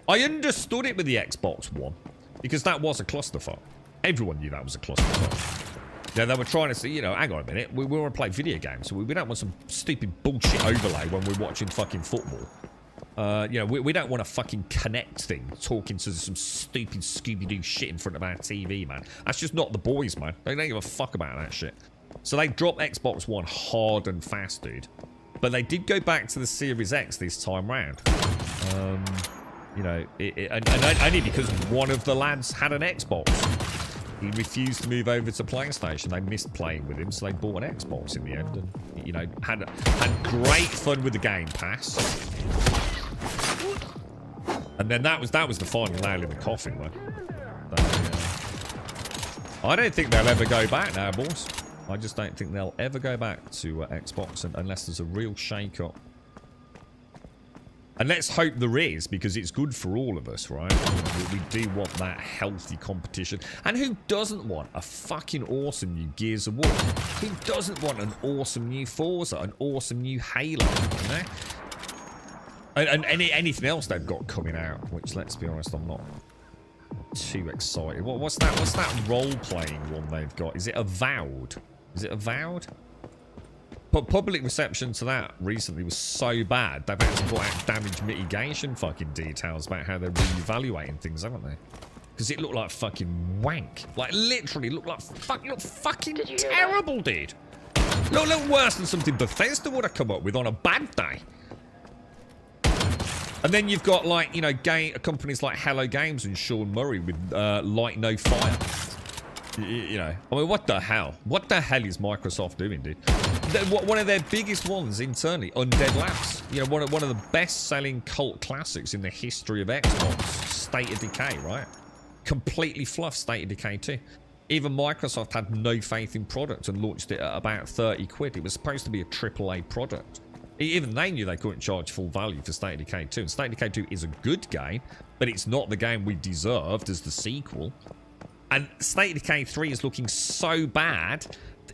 I understood it with the Xbox One, because that was a clusterfuck. Everyone knew that was a clusterfuck. Yeah, they were trying to say, you know, hang on a minute, we want to play video games, so we don't want some stupid bullshit overlay when we're watching fucking football. You know, we don't want a fucking Connect thing talking to some stupid Scooby-Doo shit in front of our TV, man. That's just not the boys, man. They don't give a fuck about that shit. So they dropped Xbox One hard and fast, dude. But they did go back to the Series X this time round. You know, and only because one of the lads had an Xbox. He refused to move over to PlayStation. They missed playing with him, so they bought an Xbox in the end. And, you know, had great fun with the Game Pass. And then that was the final nail in the coffin, though. I don't think they'll ever go back now, boys. I just don't think they'll ever go back to Xbox unless there's a real shake-up. And let's hope there is, because it's good for all of us, right? We do want that healthy competition. And who doesn't want a fucking awesome new Gears of War? Who doesn't want an awesome new Forza, an awesome new Halo, you know? And anything else they've got coming out, which, let's be honest, I'm not too excited. What's that role-playing one they've got? Is it Avowed? Is it Avowed? But public reception to that recently was so bad, they've had to put out damage mitigation fucking details about how they're re-evaluating things, haven't they? Because it looked like fucking wank. Like, literally looked like fucking terrible, dude. Look worse than something Bethesda would have come up with on a bad day. And then you've got, like, you know, companies like Hello Games and Sean Murray with Light No Fire. You know, I mean, what the hell? What the hell is Microsoft doing, dude? One of their biggest ones internally, Undead Labs. You know, one of the best-selling cult classics in the history of Xbox. State of Decay, right? Completely fluffed State of Decay 2. Even Microsoft had no faith in product and launched it at about 30 quid. It was supposed to be a AAA product. Even they knew they couldn't charge full value for State of Decay 2. And State of Decay 2 is a good game, but it's not the game we deserved as the sequel. And State of Decay 3 is looking so bad,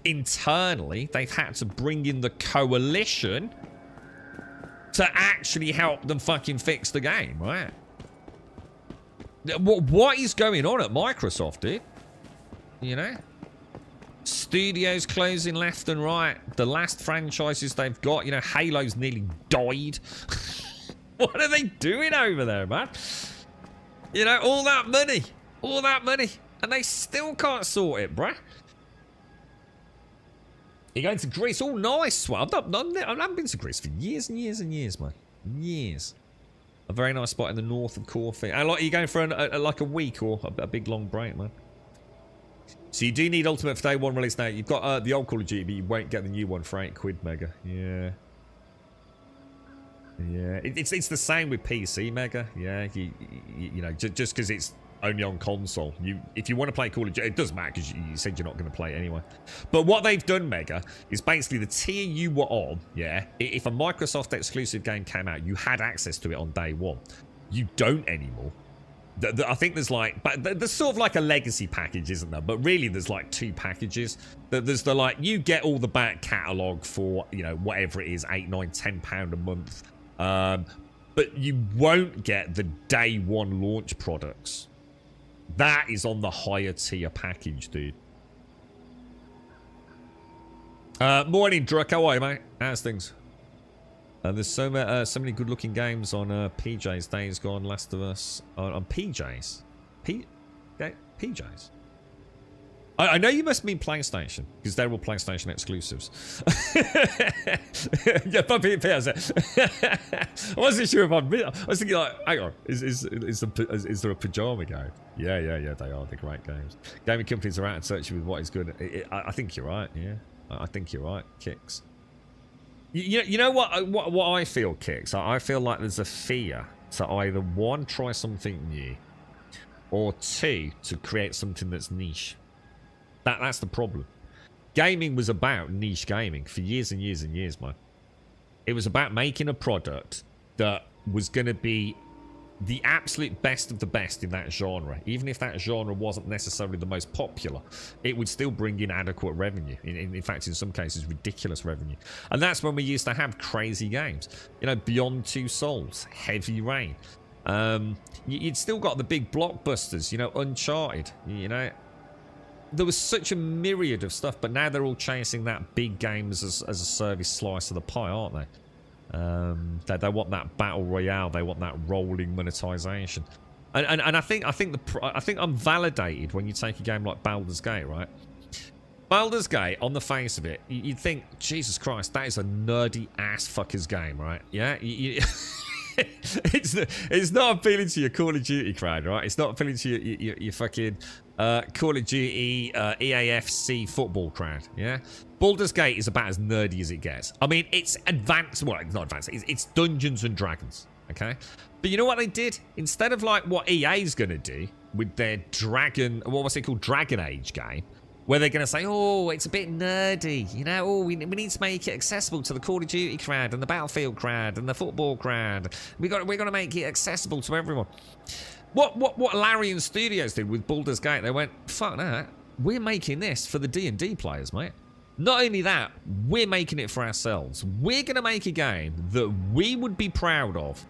internally, they've had to bring in the coalition to actually help them fucking fix the game, right? What is going on at Microsoft, dude? You know? Studios closing left and right. The last franchises they've got, you know, Halo's nearly died. What are they doing over there, man? You know, all that money. All that money. And they still can't sort it, bruh. You're going to Greece. All nice. Well, I haven't been to Greece for years and years and years, man. Years. A very nice spot in the north of Corfu. And like, you're going for like a week or a big long break, man. So you do need Ultimate for day one release now. You've got the old Call of Duty, but you won't get the new one for 8 quid, Mega. Yeah. Yeah. It's the same with PC, Mega. Yeah. You know, just because it's only on console. If you want to play Call of Duty, it doesn't matter because you said you're not going to play it anyway. But what they've done, Mega, is basically the tier you were on, yeah, if a Microsoft exclusive game came out, you had access to it on day one. You don't anymore. I think there's like, but there's sort of like a legacy package, isn't there? But really there's like 2 packages. There's the like, you get all the back catalogue for, you know, whatever it is, £8, £9, £10 a month. But you won't get the day one launch products. That is on the higher tier package, dude. Morning, Druck. How are you, mate? How's things? There's so many good-looking games on PJ's. Days Gone, Last of Us. On PJ's? PJ's? I know you must mean PlayStation, because they're all PlayStation exclusives. Yeah, but I wasn't sure if I was thinking, like, hang on, is there a pajama game? Yeah, they are. They're great games. Gaming companies are out and searching with what is good. I think you're right, yeah. I think you're right, Kicks. You know what I feel, Kicks? I feel like there's a fear to either, 1, try something new, or 2, to create something that's niche. That's the problem. Gaming was about niche gaming for years and years and years, man. It was about making a product that was going to be the absolute best of the best in that genre. Even if that genre wasn't necessarily the most popular, it would still bring in adequate revenue. In fact, in some cases, ridiculous revenue. And that's when we used to have crazy games. You know, Beyond Two Souls, Heavy Rain. You'd still got the big blockbusters, you know, Uncharted, you know. There was such a myriad of stuff, but now they're all chasing that big games as a service slice of the pie, aren't they? They want that battle royale. They want that rolling monetization, and I think I'm validated when you take a game like Baldur's Gate, right? Baldur's Gate, on the face of it, you'd think, Jesus Christ, that is a nerdy ass fuckers game, right? Yeah. It's not appealing to your Call of Duty crowd, right? It's not appealing to your fucking Call of Duty EAFC football crowd, yeah? Baldur's Gate is about as nerdy as it gets. I mean, it's advanced. Well, it's not advanced. It's Dungeons and Dragons, okay? But you know what they did? Instead of like what EA's going to do with their Dragon... What was it called? Dragon Age game. where they're going to say, oh, it's a bit nerdy, you know, oh, we need to make it accessible to the Call of Duty crowd and the Battlefield crowd and the football crowd. We're going to make it accessible to everyone. What Larian Studios did with Baldur's Gate, they went, fuck that, we're making this for the D&D players, mate. Not only that, we're making it for ourselves. We're going to make a game that we would be proud of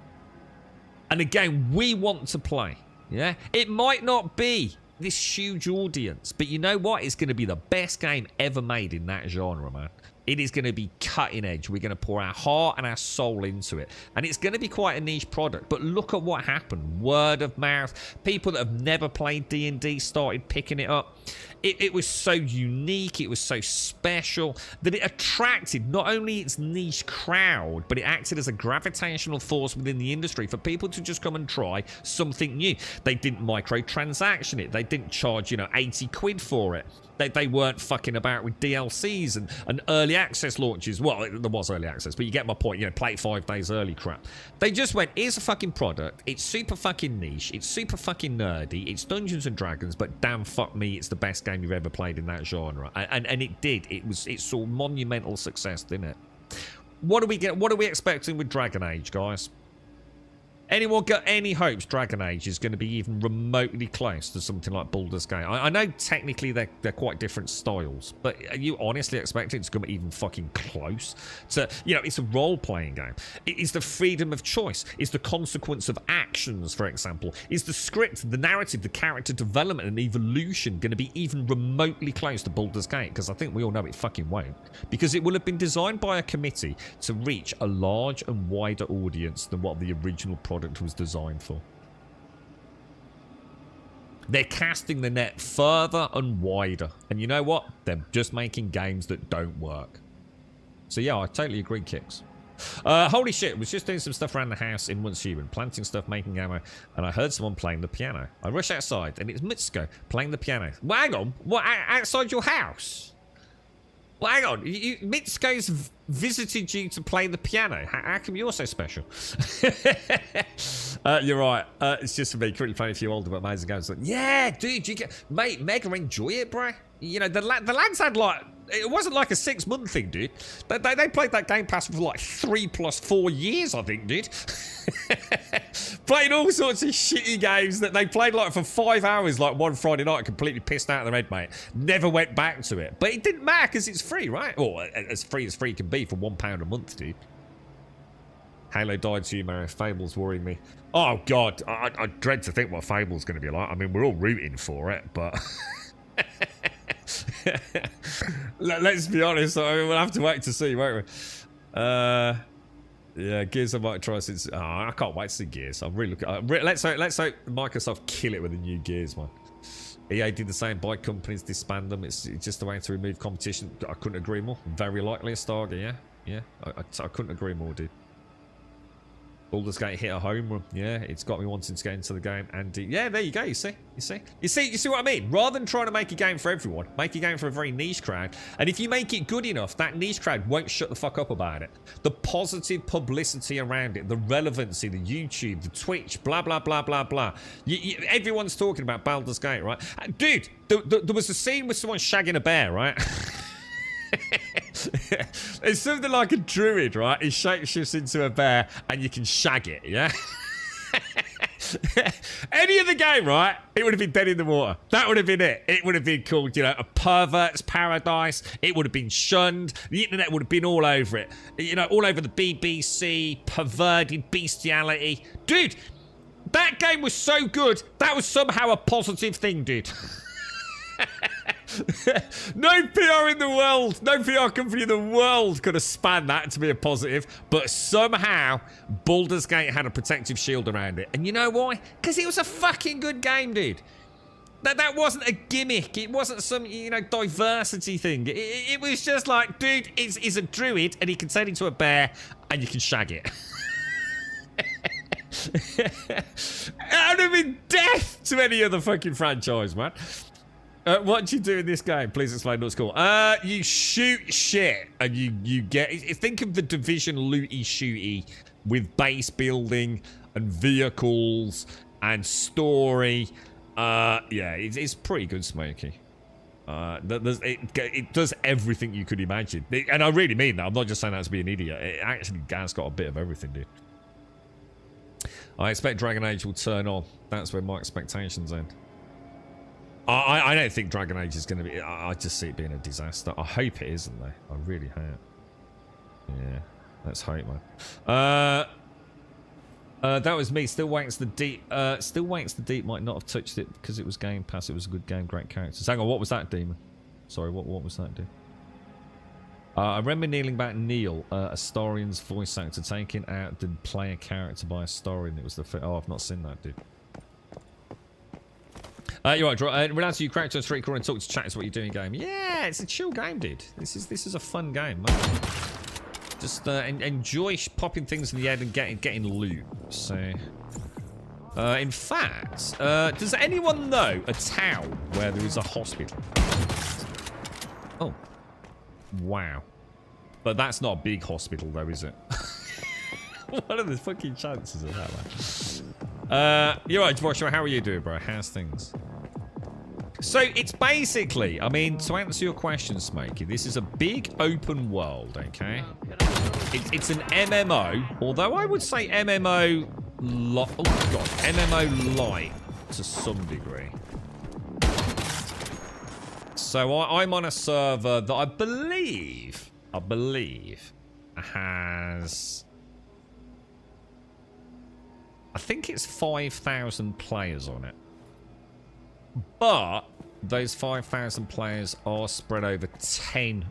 and a game we want to play. Yeah, it might not be this huge audience, but you know what? It's going to be the best game ever made in that genre, man. It is going to be cutting edge. We're going to pour our heart and our soul into it. And it's going to be quite a niche product. But look at what happened. Word of mouth. People that have never played D&D started picking it up. It was so unique. It was so special that it attracted not only its niche crowd, but it acted as a gravitational force within the industry for people to just come and try something new. They didn't microtransaction it. They didn't charge, 80 quid for it. They weren't fucking about with DLCs and early access launches. Well, there was early access, but you get my point. Play it 5 days early crap. They just went, here's a fucking product. It's super fucking niche. It's super fucking nerdy. It's Dungeons and Dragons, but damn fuck me, it's the best game you've ever played in that genre. And it did. It saw monumental success, didn't it? What are we expecting with Dragon Age, guys? Anyone got any hopes Dragon Age is going to be even remotely close to something like Baldur's Gate? I know technically they're quite different styles, but are you honestly expecting it to come even fucking close to, it's a role-playing game. It is the freedom of choice. It's the consequence of actions, for example. Is the script, the narrative, the character development and evolution going to be even remotely close to Baldur's Gate? Because I think we all know it fucking won't. Because it will have been designed by a committee to reach a large and wider audience than what the original product was designed for. They're casting the net further and wider. And you know what? They're just making games that don't work. So yeah, I totally agree, Kicks. Holy shit, I was just doing some stuff around the house in Once-Human, planting stuff, making ammo, and I heard someone playing the piano. I rush outside, and it's Mitsuko playing the piano. Well, hang on, what, outside your house? Well, hang on, Mitsuko's visited you to play the piano. How come you're so special? You're right. It's just for me currently playing a few older but amazing games. Like, yeah, dude, you get, mate, mega enjoy it, bro. The lads had like, it wasn't like a 6-month thing, dude. They played that Game Pass for like 3 + 4 years, I think, dude. Played all sorts of shitty games that they played like for 5 hours, like one Friday night, completely pissed out of their head, mate. Never went back to it. But it didn't matter because it's free, right? Or as free can be for £1 a month, dude. Halo died to you, Mario. Fable's worrying me. Oh, God. I dread to think what Fable's going to be like. I mean, we're all rooting for it, but... Let's be honest. I mean, we'll have to wait to see, won't we? Yeah, Gears I might try since. Oh, I can't wait to see Gears. I'm really looking. Let's hope Microsoft kill it with the new Gears one. EA did the same. Bike companies disband them. It's just a way to remove competition. I couldn't agree more. Very likely a Stargate. Yeah. I couldn't agree more, dude. Baldur's Gate hit a home run. Yeah, it's got me wanting to get into the game. And yeah, there you go. You see what I mean? Rather than trying to make a game for everyone, make a game for a very niche crowd. And if you make it good enough, that niche crowd won't shut the fuck up about it. The positive publicity around it, the relevancy, the YouTube, the Twitch, blah blah blah blah blah. Everyone's talking about Baldur's Gate, right? Dude, there was a scene with someone shagging a bear, right? It's something like a druid, right? He shapeshifts into a bear and you can shag it, yeah? Any other game, right? It would have been dead in the water. That would have been it. It would have been called, a pervert's paradise. It would have been shunned. The internet would have been all over it. All over the BBC, perverted bestiality. Dude, that game was so good, that was somehow a positive thing, dude. No PR in the world, no PR company in the world could have spanned that to be a positive, but somehow Baldur's Gate had a protective shield around it. And you know why? Because it was a fucking good game, dude. That wasn't a gimmick. It wasn't some, diversity thing. It was just like, dude, he's a druid and he can turn into a bear and you can shag it. That would have been death to any other fucking franchise, man. What do you do in this game? Please explain what's cool. You shoot shit and you get... Think of the Division looty shooty with base building and vehicles and story. Yeah, it's pretty good, Smokey. It does everything you could imagine. And I really mean that. I'm not just saying that to be an idiot. It actually has got a bit of everything, dude. I expect Dragon Age will turn on. That's where my expectations end. I don't think Dragon Age is going to be... I just see it being a disaster. I hope it isn't, though. I really hope. Yeah, let's hope, man. That was me. Still waits the deep. Still waits the deep might not have touched it because it was Game Pass. It was a good game, great characters. Hang on, what was that, Demon? Sorry, what was that, dude? I remember kneeling back Neil, Astorian's voice actor, taking out the player character by Astorian. It was the... Oh, I've not seen that, dude. You're right, relax to you, character street corner and talk to chat is what you're doing game. Yeah, it's a chill game, dude. This is a fun game, man. Just enjoy popping things in the head and getting loot. So, in fact, does anyone know a town where there is a hospital? Oh, wow. But that's not a big hospital, though, is it? What are the fucking chances of that, man? You're right, Joshua. How are you doing, bro? How's things? So it's basically, I mean, to answer your question, Smokey, this is a big open world, okay? It's an MMO, although I would say MMO light to some degree. So I'm on a server that I believe has, I think it's 5,000 players on it. But those 5,000 players are spread over 10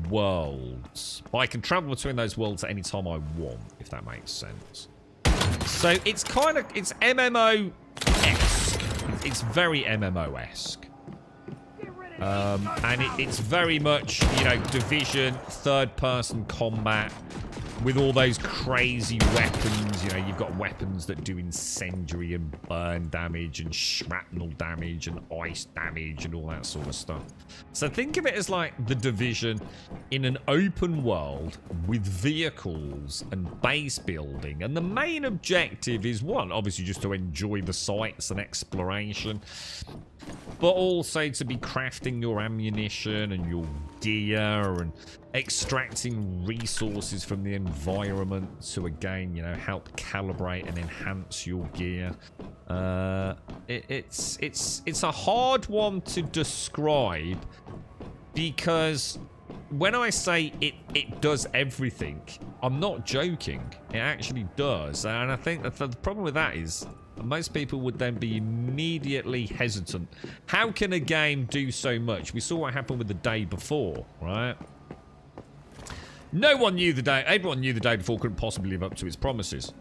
worlds. But I can travel between those worlds at any time I want, if that makes sense. So it's kind of, it's MMO-esque. It's very MMO-esque. And it's very much, you know, Division, third-person combat with all those crazy weapons. You know, you've got weapons that do incendiary and burn damage and shrapnel damage and ice damage and all that sort of stuff. So think of it as like the Division in an open world with vehicles and base building. And the main objective is, one, obviously just to enjoy the sights and exploration, but also to be crafting your ammunition and your gear and extracting resources from the environment to, again, you know, help calibrate and enhance your gear. It's a hard one to describe because when I say it does everything, I'm not joking. It actually does. And I think that the problem with that is most people would then be immediately hesitant. How can a game do so much? We saw what happened with the day before, right? No one knew the day. Everyone knew the day before couldn't possibly live up to its promises.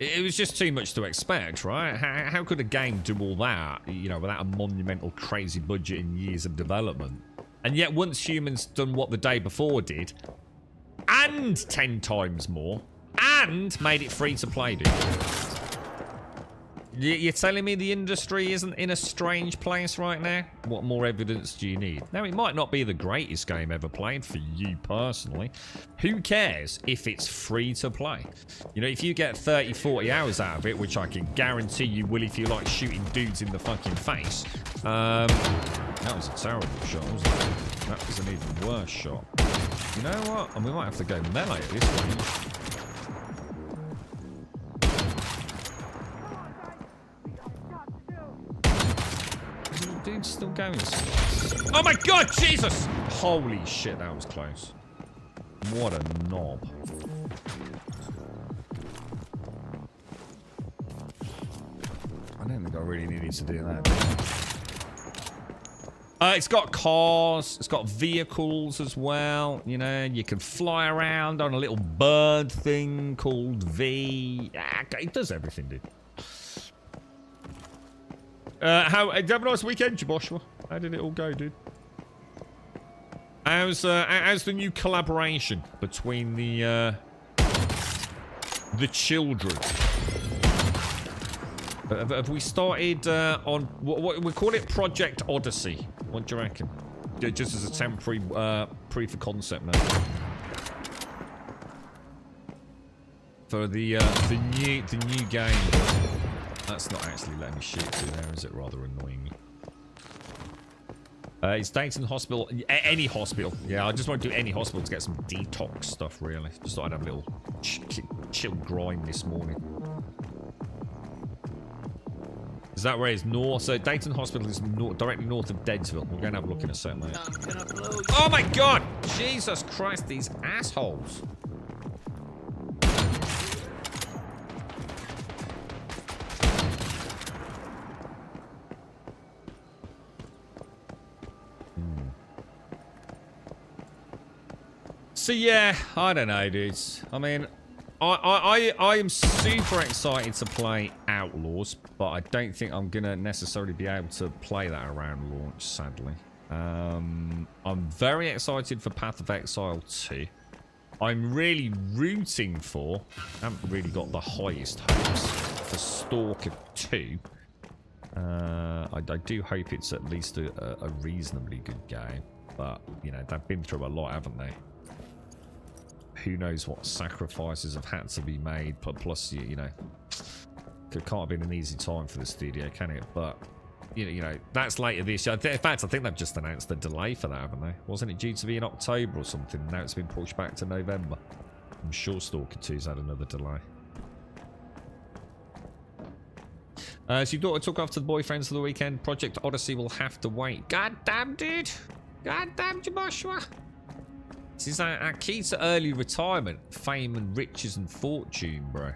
It was just too much to expect, right? How could a game do all that, you know, without a monumental, crazy budget and years of development? And yet, once humans done what the day before did, and 10 times more, and made it free to play, dude. You're telling me the industry isn't in a strange place right now? What more evidence do you need? Now, it might not be the greatest game ever played for you personally. Who cares if it's free to play? You know, if you get 30, 40 hours out of it, which I can guarantee you will if you like shooting dudes in the fucking face. That was a terrible shot, wasn't it? That was an even worse shot. You know what? And we might have to go melee at this point. Dude's still going. Oh my god, Jesus! Holy shit, that was close. What a knob. I don't think I really needed to do that. It's got cars, it's got vehicles as well. You know, you can fly around on a little bird thing called V. It does everything, dude. Did you have a nice weekend, Joshua? How did it all go, dude? How's the new collaboration between the children? Have we started on what we call it, Project Odyssey? What do you reckon? Just as a temporary proof of concept now for the new game. That's not actually letting me shoot through there, is it? Rather annoying. It's Dayton Hospital. Any hospital. Yeah, I just want to do any hospital to get some detox stuff, really. Just thought I'd have a little chill grind this morning. Is that where it's north? So Dayton Hospital is directly north of Deadsville. We're going to have a look in a second, mate. Oh my god! Jesus Christ, these assholes. So yeah, I don't know, dudes. I mean, I am super excited to play Outlaws, but I don't think I'm gonna necessarily be able to play that around launch, sadly. I'm very excited for Path of Exile 2. I'm really rooting for, I haven't really got the highest hopes for Stalker 2. I do hope it's at least a reasonably good game, but you know, they've been through a lot, haven't they? Who knows what sacrifices have had to be made, plus you know, it can't have been an easy time for the studio, can it? But you know, that's later this year. In fact, I think they've just announced a delay for that, haven't they? Wasn't it due to be in October or something? Now it's been pushed back to November. I'm sure Stalker 2's had another delay. So your daughter took off to the boyfriends for the weekend. Project Odyssey will have to wait. God damn, dude. God damn, Joshua. This is our key to early retirement. Fame and riches and fortune, bro.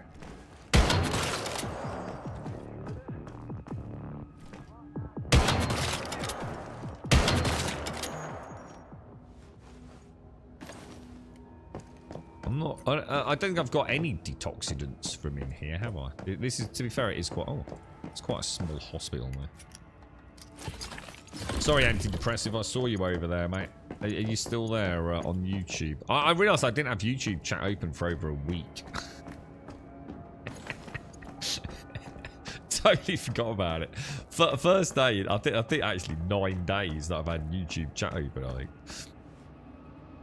I'm not... I don't think I've got any detoxidants from in here, have I? This is, to be fair, it is quite... Oh, it's quite a small hospital, though. Sorry, antidepressive. I saw you over there, mate. Are you still there on YouTube? I realised I didn't have YouTube chat open for over a week. Totally forgot about it. First day, I think actually 9 days that I've had YouTube chat open, I think.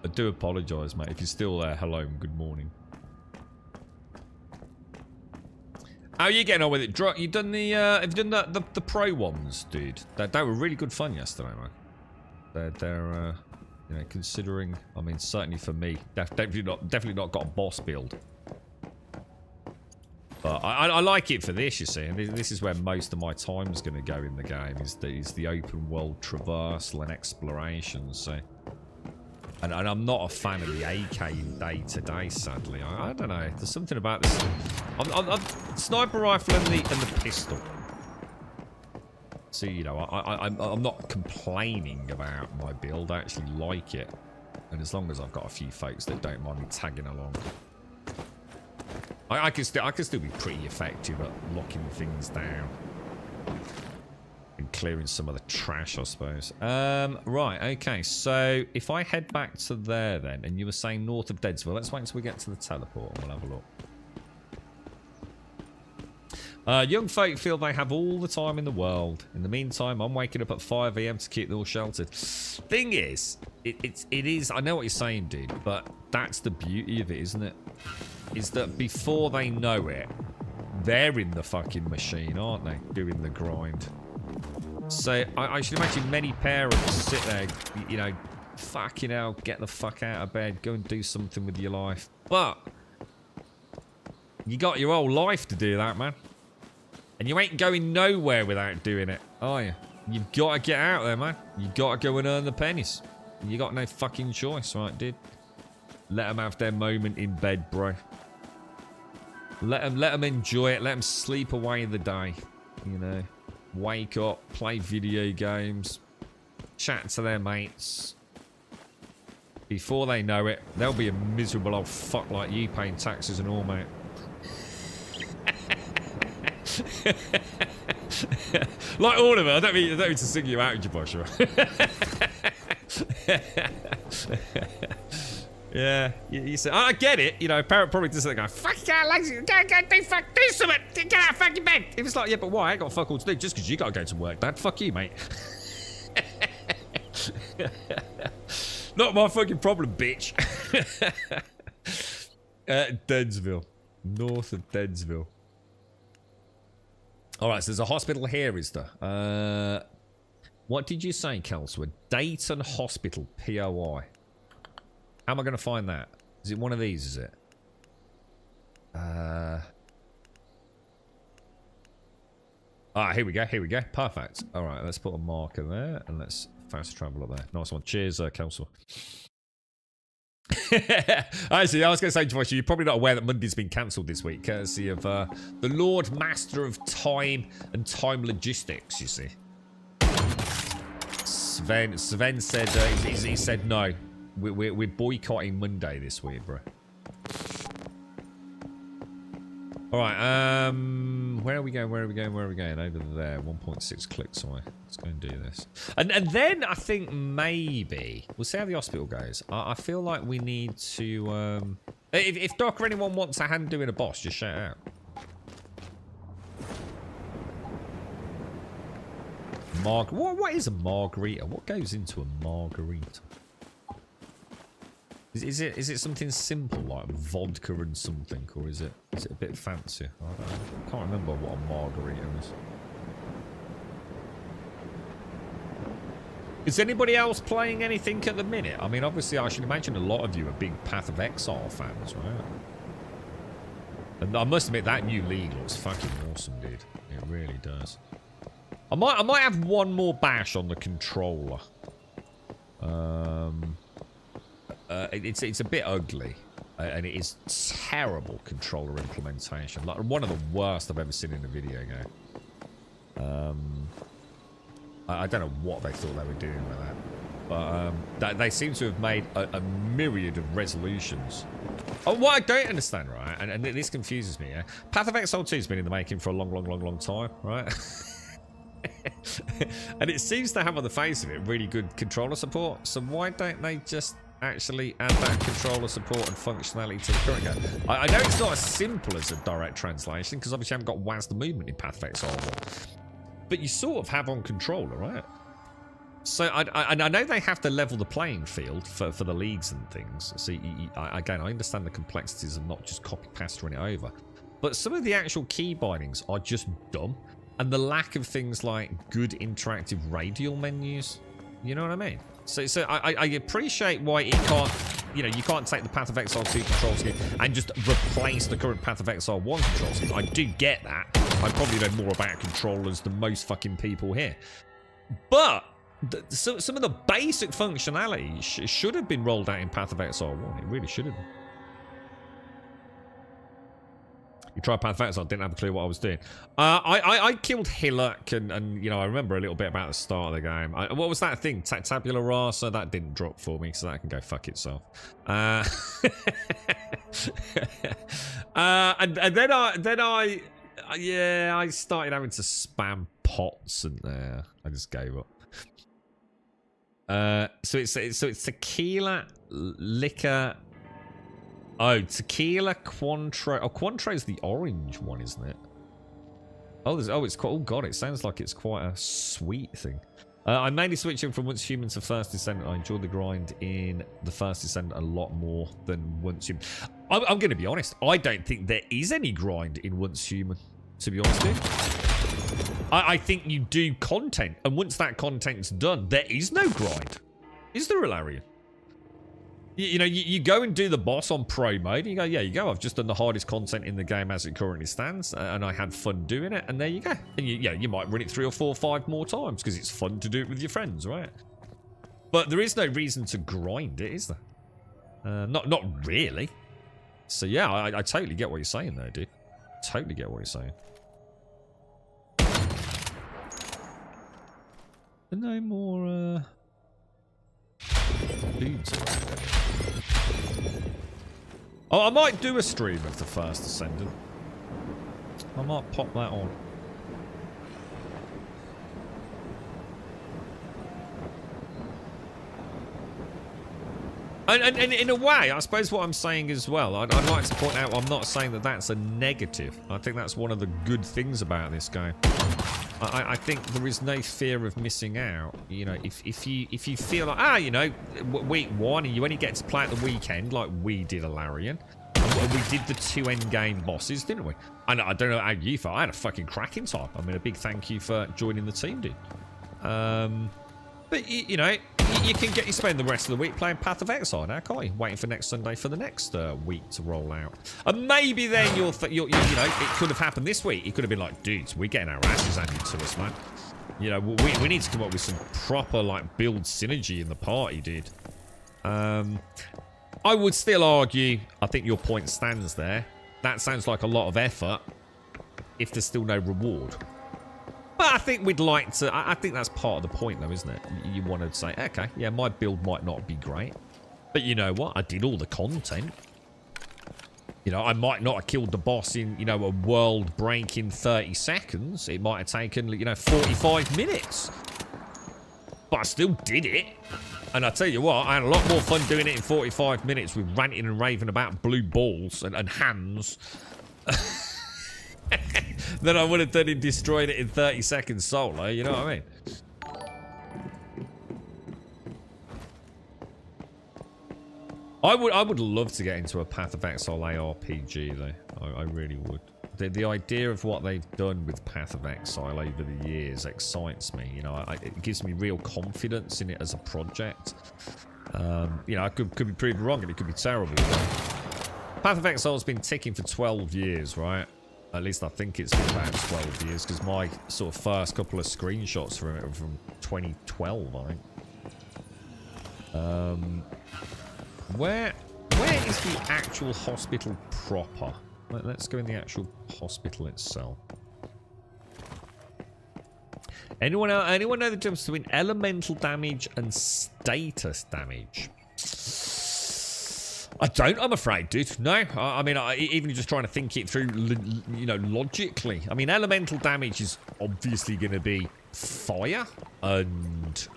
I do apologise, mate. If you're still there, hello and good morning. How are you getting on with it? You done the have you done the pro ones, dude? They were really good fun yesterday, man. They're you know, considering, I mean, certainly for me, definitely not got a boss build. But I like it for this, you see, and this is where most of my time's going to go in the game, is the open world traversal and exploration. So, and I'm not a fan of the AK in day-to-day, sadly. I don't know. There's something about this. I'm sniper rifle and the pistol. So, you know, I'm not complaining about my build. I actually like it. And as long as I've got a few folks that don't mind me tagging along. I can still be pretty effective at locking things down. And clearing some of the trash, I suppose. Right, okay. So, if I head back to there then, and you were saying north of Deadsville, let's wait until we get to the teleport and we'll have a look. Young folk feel they have all the time in the world. In the meantime, I'm waking up at 5 AM to keep them all sheltered. Thing is, it is, I know what you're saying, dude, but that's the beauty of it, isn't it? Is that before they know it, they're in the fucking machine, aren't they? Doing the grind. So, I should imagine many parents sit there, you know, fucking hell, get the fuck out of bed, go and do something with your life. But, you got your whole life to do that, man. And you ain't going nowhere without doing it, are you? You've got to get out there, man. You've got to go and earn the pennies. You got no fucking choice, right, dude? Let them have their moment in bed, bro. Let them enjoy it. Let them sleep away the day. You know, wake up, play video games, chat to their mates. Before they know it, they'll be a miserable old fuck like you paying taxes and all, mate. Like all of it. I don't mean to sing you out, Joshua. Yeah, you say, I get it. You know, a parent probably does go, fuck yeah, lazy, go, do something, get out of fucking bed. If it's like, yeah, but why? I ain't got fuck all to do just because you got to go to work, Dad. Fuck you, mate. Not my fucking problem, bitch. Deadsville, north of Deadsville. All right, so there's a hospital here, is there? What did you say, Kelswood? Dayton Hospital, POI. How am I going to find that? Is it one of these, is it? Here we go, here we go. Perfect. Alright, let's put a marker there, and let's fast travel up there. Nice one. Cheers, Kelswood. Actually, I was going to say, Josh, you're probably not aware that Monday's been cancelled this week, courtesy of the Lord Master of Time and Time Logistics, you see. Sven said, he said no. We're boycotting Monday this week, bro. Alright, where are we going? Where are we going? Where are we going? Over there, 1.6 clicks away. Let's go and do this. And then I think maybe we'll see how the hospital goes. I feel like we need to if Doc or anyone wants a hand doing a boss, just shout out. What is a margarita? What goes into a margarita? Is it something simple like vodka and something, or is it a bit fancy? I can't remember what a margarita is. Is anybody else playing anything at the minute? I mean, obviously, I should imagine a lot of you are big Path of Exile fans, right? And I must admit, that new league looks fucking awesome, dude. It really does. I might have one more bash on the controller. It's a bit ugly, and it is terrible controller implementation. Like one of the worst I've ever seen in a video game. I don't know what they thought they were doing with that, but they seem to have made a myriad of resolutions. Oh, what I don't understand, right? And this confuses me. Yeah? Path of Exile 2 has been in the making for a long time, right? And it seems to have, on the face of it, really good controller support. So why don't they just actually add that controller support and functionality to the current game? I know it's not as simple as a direct translation, because obviously you haven't got WASD movement in Path of Exile 1. But you sort of have on controller, right? So I know they have to level the playing field for the leagues and things. So again, I understand the complexities of not just copy-pasting it over. But some of the actual key bindings are just dumb. And the lack of things like good interactive radial menus. You know what I mean? So I appreciate why it can't, you know, you can't take the Path of Exile 2 control scheme and just replace the current Path of Exile 1 control scheme. I do get that. I probably know more about controllers than most fucking people here. But some of the basic functionality should have been rolled out in Path of Exile 1. It really should have been. You tried Path of Exile, I didn't have a clue what I was doing. I killed Hillock, and you know, I remember a little bit about the start of the game. What was that thing? Tabula Rasa? That didn't drop for me, so that can go fuck itself. And then I started having to spam pots, and I just gave up. So it's tequila, liquor. Oh, tequila, Cointreau. Oh, Cointreau is the orange one, isn't it? Oh, it's quite. Oh god, it sounds like it's quite a sweet thing. I'm mainly switching from Once Human to First Descendant. I enjoyed the grind in the First Descendant a lot more than Once Human. I'm going to be honest. I don't think there is any grind in Once Human, to be honest with you. I think you do content, and once that content's done, there is no grind. Is there, Ilarion? You know, you go and do the boss on pro mode, and you go, yeah, you go, I've just done the hardest content in the game as it currently stands, and I had fun doing it, and there you go. And you might run it 3 or 4 or 5 more times, because it's fun to do it with your friends, right? But there is no reason to grind it, is there? Not really. So yeah, I totally get what you're saying there, dude. Totally get what you're saying. No more, dudes around anymore. Oh, I might do a stream of the First Descendant. I might pop that on. And in a way, I suppose what I'm saying as well, I'd like to point out I'm not saying that that's a negative. I think that's one of the good things about this game. I think there is no fear of missing out. You know, if you feel like, you know, week 1 and you only get to play at the weekend like we did, Ilarion. And we did the 2 endgame bosses, didn't we? And I don't know how you felt. I had a fucking cracking time. I mean, a big thank you for joining the team, dude. But, you know, you can spend the rest of the week playing Path of Exile now, can't you? Waiting for next Sunday for the next week to roll out. And maybe then you know, it could have happened this week. It could have been like, dudes, we're getting our asses handed to us, man. You know, we need to come up with some proper, like, build synergy in the party, dude. I would still argue, I think your point stands there. That sounds like a lot of effort if there's still no reward. But I think we'd like to... I think that's part of the point, though, isn't it? You want to say, okay, yeah, my build might not be great. But you know what? I did all the content. You know, I might not have killed the boss in, you know, a world-breaking 30 seconds. It might have taken, you know, 45 minutes. But I still did it. And I tell you what, I had a lot more fun doing it in 45 minutes with ranting and raving about blue balls and hands than I would have done in destroying it in 30 seconds solo, you know what I mean? I would love to get into a Path of Exile ARPG though. I really would. The idea of what they've done with Path of Exile over the years excites me. You know, it gives me real confidence in it as a project. You know, I could be proved wrong and it could be terrible. Path of Exile has been ticking for 12 years, right? At least I think it's been about 12 years, because my sort of first couple of screenshots from it were from 2012, I think. Where is the actual hospital proper? Let's go in the actual hospital itself. Anyone know the difference between elemental damage and status damage? I don't, I'm afraid, dude. No, I mean, even just trying to think it through, you know, logically. I mean, elemental damage is obviously going to be fire and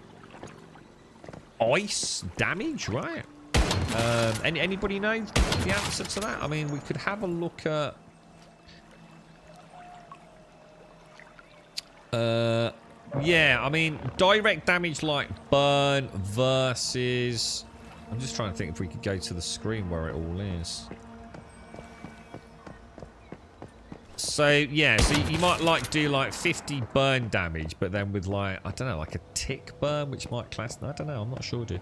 ice damage, right? Anybody know the answer to that? I mean, we could have a look at... yeah, I mean, direct damage like burn versus... I'm just trying to think if we could go to the screen where it all is. So, yeah, so you might like do like 50 burn damage, but then with like, I don't know, like a tick burn, which might class... I don't know, I'm not sure, dude.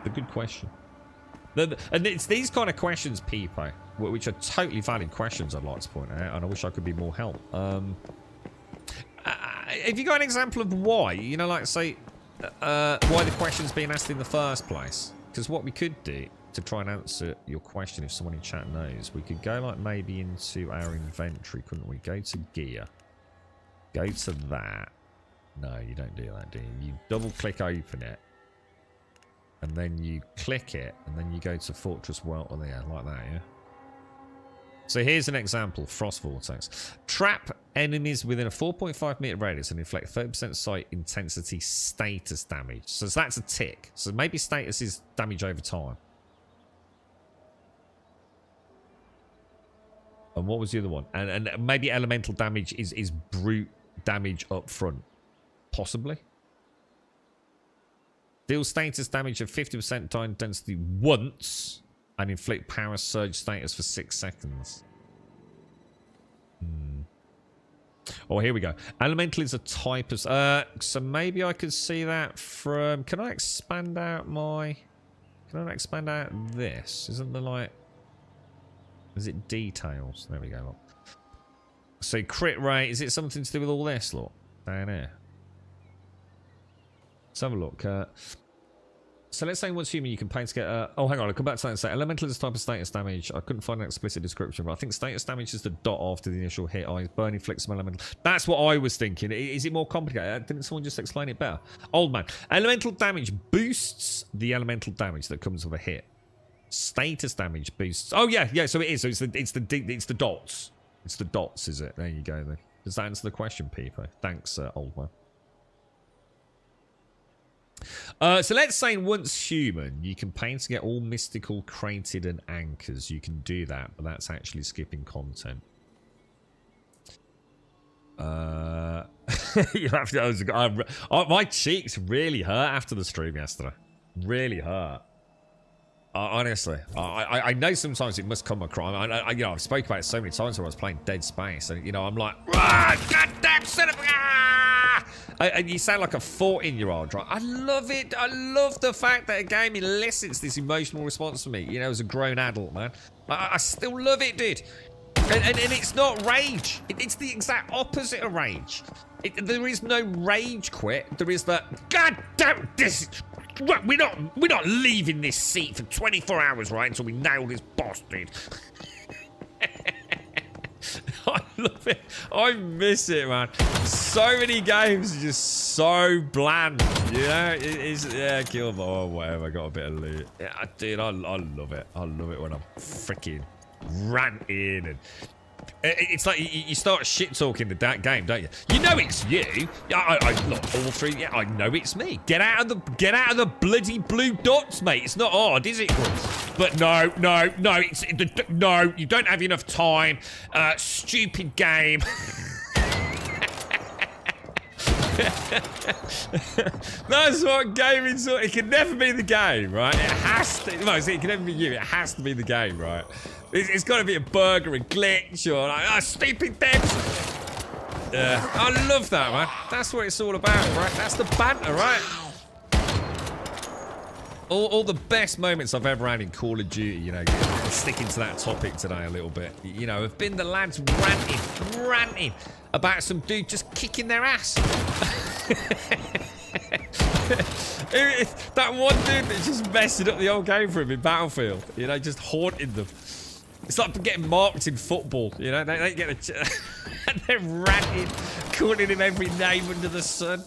A good question. And it's these kind of questions, people, which are totally valid questions I'd like to point out, and I wish I could be more help. Have you got an example of why? You know, like, say, why the question's being asked in the first place? Because what we could do to try and answer your question, if someone in chat knows, we could go, like, maybe into our inventory, couldn't we? Go to gear. Go to that. No, you don't do that, do you? You double-click open it. And then you click it, and then you go to Fortress World, or there, like that, yeah? So here's an example, Frost Vortex. Trap enemies within a 4.5 meter radius and inflict 30% sight intensity status damage. So that's a tick. So maybe status is damage over time. And what was the other one? And maybe elemental damage is brute damage up front. Possibly. Deal status damage of 50% die intensity once and inflict power surge status for 6 seconds. Oh, here we go. Elemental is a type of... so maybe I could see that from... Can I expand out my... Can I expand out this? Isn't there like... Is it details? There we go. Look. So crit rate, is it something to do with all this? Look, down here. Let's have a look. So let's say once human, you can pay to get... oh, hang on. I'll come back to that and say elemental is a type of status damage. I couldn't find an explicit description, but I think status damage is the dot after the initial hit. Burn inflicts some elemental. That's what I was thinking. Is it more complicated? Didn't someone just explain it better? Old man. Elemental damage boosts the elemental damage that comes with a hit. Status damage boosts... Oh, yeah, yeah. So it is. So it's the dots. It's the dots, is it? There you go, then. Does that answer the question, Peepo? Thanks, old man. So let's say once human, you can pay to get all mystical, crated, and anchors. You can do that, but that's actually skipping content. You have to, my cheeks really hurt after the stream yesterday. Really hurt. Honestly, I know sometimes it must come across. You know, I've spoken about it so many times when I was playing Dead Space, and you know, I'm like, goddamn son of a... And you sound like a 14-year-old, right? I love it. I love the fact that a game elicits this emotional response from me, you know, as a grown adult, man. I still love it, dude. And it's not rage. It's the exact opposite of rage. There is no rage quit. There is that, God damn this. We're not leaving this seat for 24 hours, right, until we nail this boss, dude. I love it. I miss it, man. So many games are just so bland, you know? It is, yeah, kill or whatever. Got a bit of loot. Yeah, dude, I love it. I love it when I'm freaking ranting and it's like you start shit talking the game, don't you? You know it's you. Look, all three. Yeah, I know it's me. Get out of the bloody blue dots, mate. It's not hard, is it? But no. No. You don't have enough time. Stupid game. That's what gaming's. It can never be the game, right? It has to. No, it can never be you. It has to be the game, right? It's got to be a bug or a glitch or like, stupid devs. Yeah, I love that, man. That's what it's all about, right? That's the banter, right? All the best moments I've ever had in Call of Duty, you know, sticking to that topic today a little bit, you know, have been the lads ranting about some dude just kicking their ass. That one dude that's just messing up the old game for him in Battlefield, you know, just haunting them. It's like getting marked in football, you know, they get a and they're ranting, calling him every name under the sun.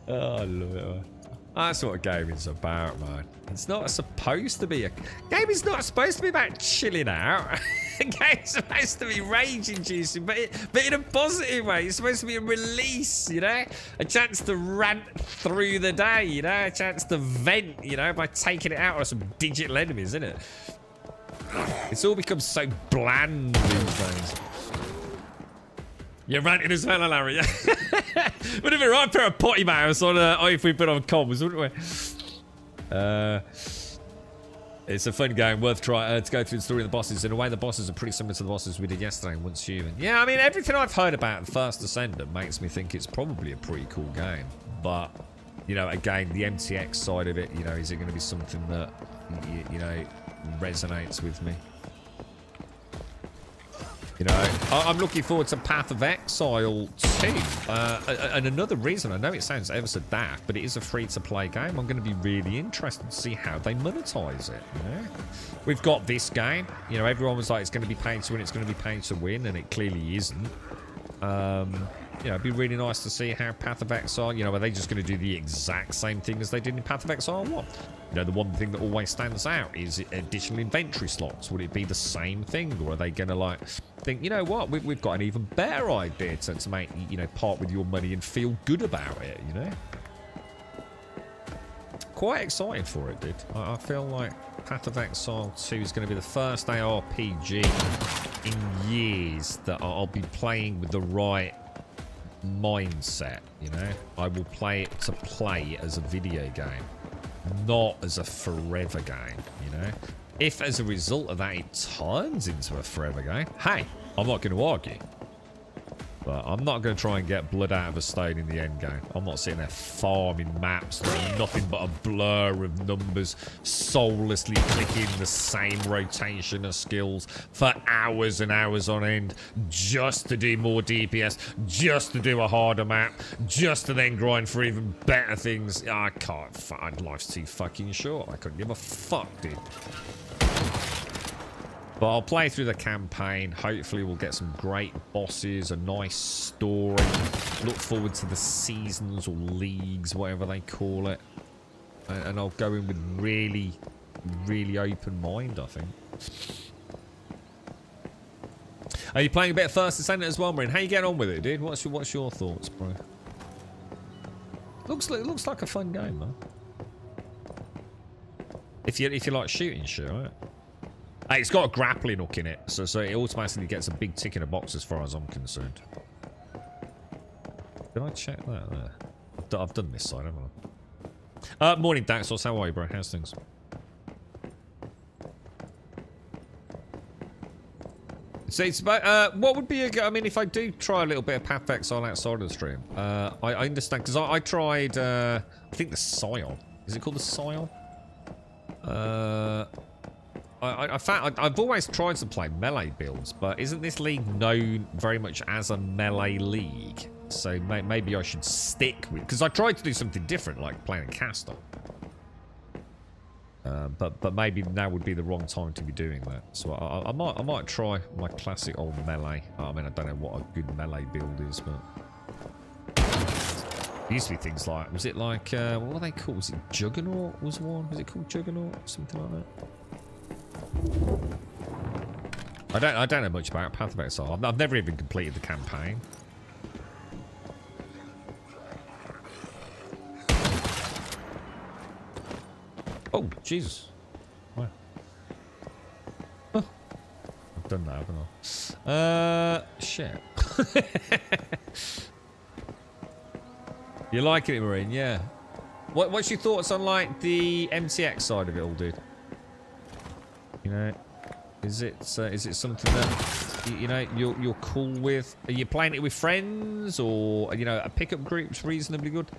Oh, I love it, man. That's what gaming's about, man. It's not supposed to be game is not supposed to be about chilling out. A game's supposed to be rage-inducing, but in a positive way. It's supposed to be a release, you know? A chance to rant through the day, you know? A chance to vent, you know, by taking it out on some digital enemies, isn't it? It's all become so bland these days. You're ranting as well, Larry. Would have been a right pair of potty mouths on if we put on comms, wouldn't we? It's a fun game, worth trying to go through the story of the bosses. In a way, the bosses are pretty similar to the bosses we did yesterday in Once Human. Yeah, I mean, everything I've heard about the First Descendant makes me think it's probably a pretty cool game. But, you know, again, the MTX side of it, you know, is it going to be something that, you know, resonates with me? You know, I'm looking forward to Path of Exile 2. And another reason, I know it sounds ever so daft, but it is a free-to-play game. I'm going to be really interested to see how they monetize it, you know? We've got this game. You know, everyone was like, it's going to be paid to win, it's going to be paid to win, and it clearly isn't. You know, it'd be really nice to see how Path of Exile, you know, are they just going to do the exact same thing as they did in Path of Exile 1? You know, the one thing that always stands out is additional inventory slots. Would it be the same thing? Or are they going to, like, think, you know what, we've got an even better idea to make, you know, part with your money and feel good about it, you know? Quite excited for it, dude. I feel like Path of Exile 2 is going to be the first ARPG in years that I'll be playing with the right mindset, you know? I will play it to play as a video game, not as a forever game, you know? If as a result of that it turns into a forever game, hey, I'm not going to argue. But I'm not going to try and get blood out of a stone in the end game. I'm not sitting there farming maps that are nothing but a blur of numbers, soullessly clicking the same rotation of skills for hours and hours on end, just to do more DPS, just to do a harder map, just to then grind for even better things. I can't. Life's too fucking short. I couldn't give a fuck, dude. But I'll play through the campaign. Hopefully we'll get some great bosses, a nice story. Look forward to the seasons or leagues, whatever they call it. And I'll go in with really, really open mind, I think. Are you playing a bit of First Descendant as well, Marine? How you getting on with it, dude? What's your thoughts, bro? Looks like a fun game, man. If you like shooting shit, right? It's got a grappling hook in it, so it automatically gets a big tick in a box as far as I'm concerned. Did I check that there? I've done this side, haven't I? Morning, Daxos. How are you, bro? How's things? So it's about, what would be I mean, if I do try a little bit of Path of Exile outside of the stream, I understand, because I tried, I think the Scion. Is it called the Scion? I found, I've always tried to play melee builds, but isn't this league known very much as a melee league? So maybe I should stick with, because I tried to do something different, like playing a caster. But maybe now would be the wrong time to be doing that. So I might try my classic old melee. I mean, I don't know what a good melee build is, but it used to be things like, was it like what were they called? Was it Juggernaut? Was one? Was it called Juggernaut? Something like that. I don't know much about Path of Exile. I've never even completed the campaign. Oh, Jesus. Wow. Huh. I've done that, haven't I? Shit. You liking it, Marine? Yeah. What's your thoughts on, like, the MTX side of it all, dude? You know, is it something that, you know, you're cool with? Are you playing it with friends, or, you know, a pickup group's reasonably good?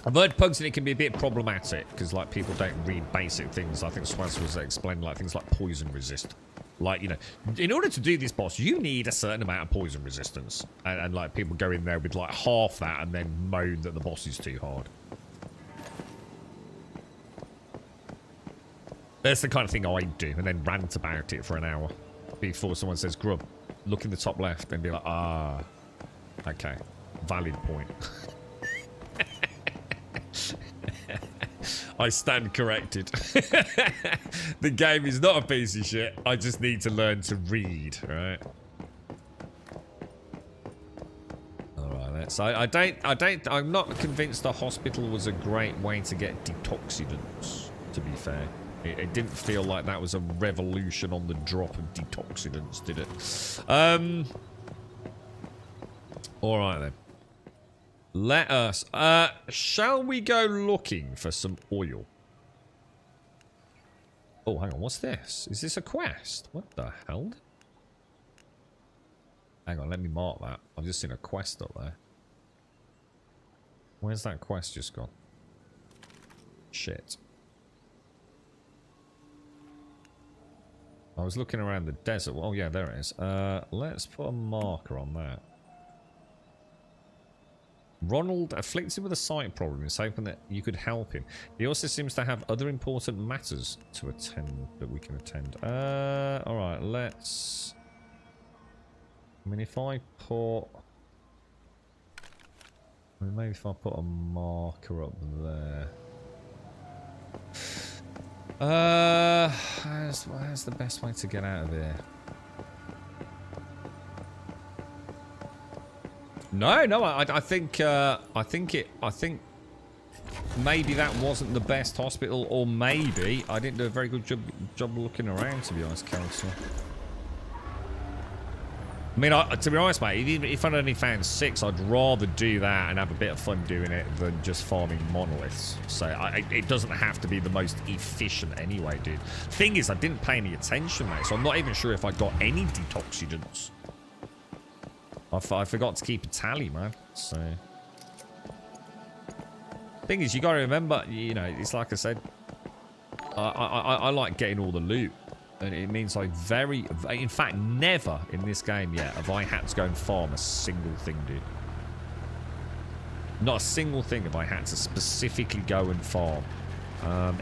I've heard pugs in it can be a bit problematic because, like, people don't read basic things. I think Swaz was explaining, like, things like poison resist. Like, you know, in order to do this boss, you need a certain amount of poison resistance. And like, people go in there with, like, half that and then moan that the boss is too hard. That's the kind of thing I do, and then rant about it for an hour before someone says, Grub, look in the top left and be like, ah, okay, valid point. I stand corrected. The game is not a piece of shit. I just need to learn to read, right? Alright, so I'm not convinced the hospital was a great way to get detoxidants, to be fair. It didn't feel like that was a revolution on the drop of detoxidants, did it? Alright then. Let us, shall we go looking for some oil? Oh, hang on, what's this? Is this a quest? What the hell? Hang on, let me mark that. I've just seen a quest up there. Where's that quest just gone? Shit. I was looking around the desert. Oh, yeah, there it is. Let's put a marker on that. Ronald, afflicted with a sight problem, is hoping that you could help him. He also seems to have other important matters to attend that we can attend. Alright, let's... I mean, if I put... I mean, maybe if I put a marker up there... How's the best way to get out of here? No, I think maybe that wasn't the best hospital, or maybe I didn't do a very good job looking around, to be honest, Counselor. I mean, to be honest, mate, even if I'd only found 6, I'd rather do that and have a bit of fun doing it than just farming monoliths. So it doesn't have to be the most efficient anyway, dude. Thing is, I didn't pay any attention, mate, so I'm not even sure if I got any detoxidants. I forgot to keep a tally, man. So, thing is, you got to remember, you know, it's like I said, I like getting all the loot, and it means I in fact, never in this game yet have I had to go and farm a single thing, dude. Not a single thing have I had to specifically go and farm.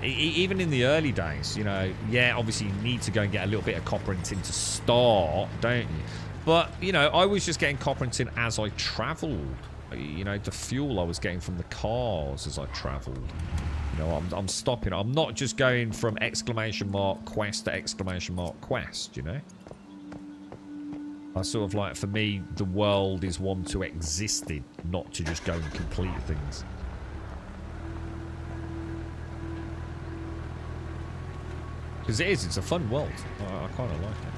Even in the early days, you know, yeah, obviously you need to go and get a little bit of copper and tin to start, don't you? But, you know, I was just getting copper and tin as I travelled. You know, the fuel I was getting from the cars as I travelled. You know, I'm stopping. I'm not just going from exclamation mark quest to exclamation mark quest, you know? I sort of like, for me, the world is one to exist in, not to just go and complete things. Because it's a fun world. I kind of like it.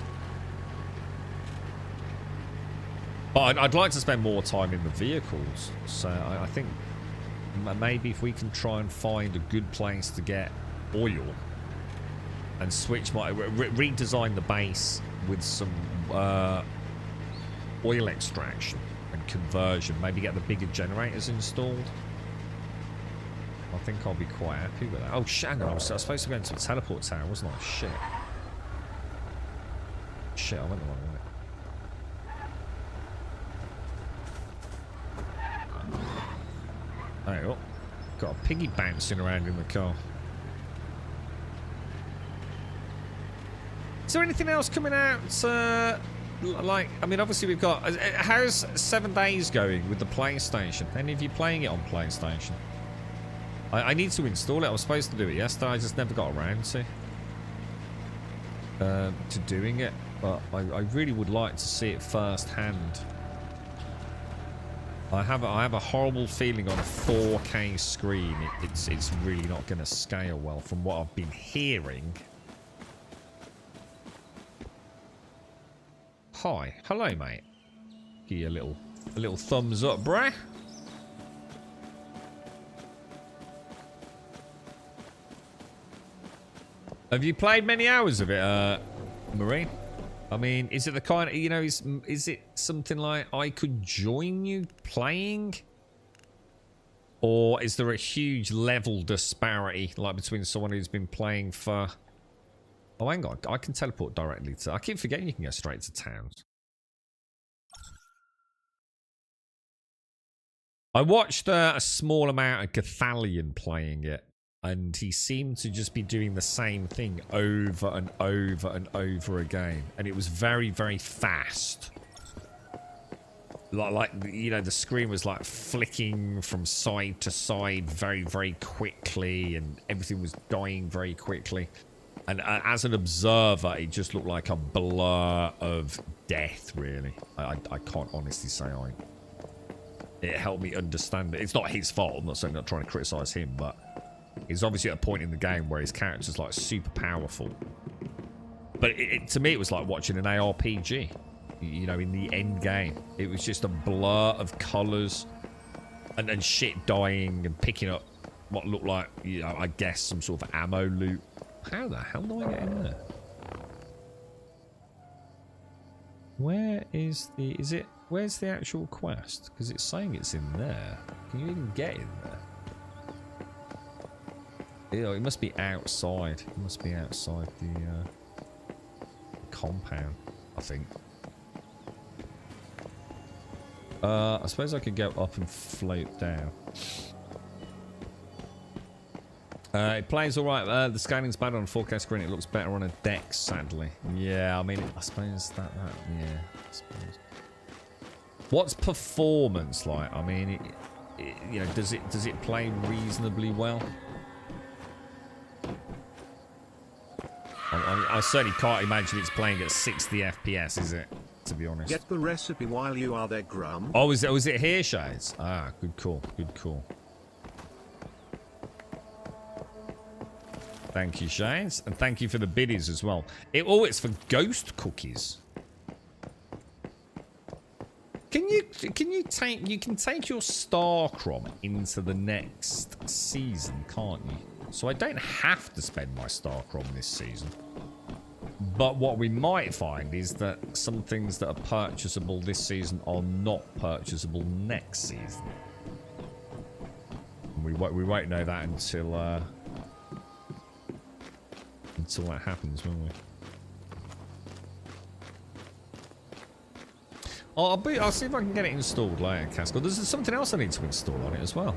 But I'd like to spend more time in the vehicles, so I think maybe if we can try and find a good place to get oil, and switch my redesign the base with some oil extraction and conversion. Maybe get the bigger generators installed. I think I'll be quite happy with that. Oh, shit, hang on. I was supposed to go into a teleport tower, wasn't I? Shit. Shit, I went the wrong way. There you go. Got a piggy bouncing around in the car. Is there anything else coming out? Like, I mean, obviously we've got... how's 7 Days going with the PlayStation? Any of you playing it on PlayStation? I need to install it. I was supposed to do it yesterday. I just never got around to doing it. But I really would like to see it firsthand. I have a horrible feeling on a 4K screen. It's really not going to scale well from what I've been hearing. Hi. Hello, mate. Give you a little thumbs up, bruh. Have you played many hours of it, Marine? I mean, is it the kind of, you know, is it something like I could join you playing? Or is there a huge level disparity, like between someone who's been playing for... Oh, hang on. I can teleport directly to... I keep forgetting you can go straight to towns. I watched a small amount of Gathalion playing it. And he seemed to just be doing the same thing over and over and over again. And it was very, very fast. Like, you know, the screen was like flicking from side to side very, very quickly. And everything was dying very quickly. And as an observer, it just looked like a blur of death, really. I can't honestly say it helped me understand it. It's not his fault. I'm not saying I'm not trying to criticize him, but... He's obviously at a point in the game where his character's like super powerful. But to me, it was like watching an ARPG. You know, in the end game. It was just a blur of colours and shit dying and picking up what looked like, you know, I guess some sort of ammo loot. How the hell do I get in there? Where is the... Where's the actual quest? Because it's saying it's in there. Can you even get in there? Ew, it must be outside. It must be outside the compound, I think. I suppose I could go up and float down. It plays alright. The scaling's bad on a 4K screen. It looks better on a deck, sadly. Yeah, I mean, I suppose that yeah, I suppose. What's performance like? I mean, you know, does it play reasonably well? I certainly can't imagine it's playing at 60 FPS, is it? To be honest. Get the recipe while you are there, Grum. Oh, is it here, Shades? Ah, good call. Good call. Thank you, Shades, and thank you for the biddies as well. It's for ghost cookies. Can you take your Starcrom into the next season, can't you? So I don't have to spend my Starcrom this season. But what we might find is that some things that are purchasable this season are not purchasable next season. And we won't know that until that happens, won't we? I'll see if I can get it installed later, Casco. There's something else I need to install on it as well.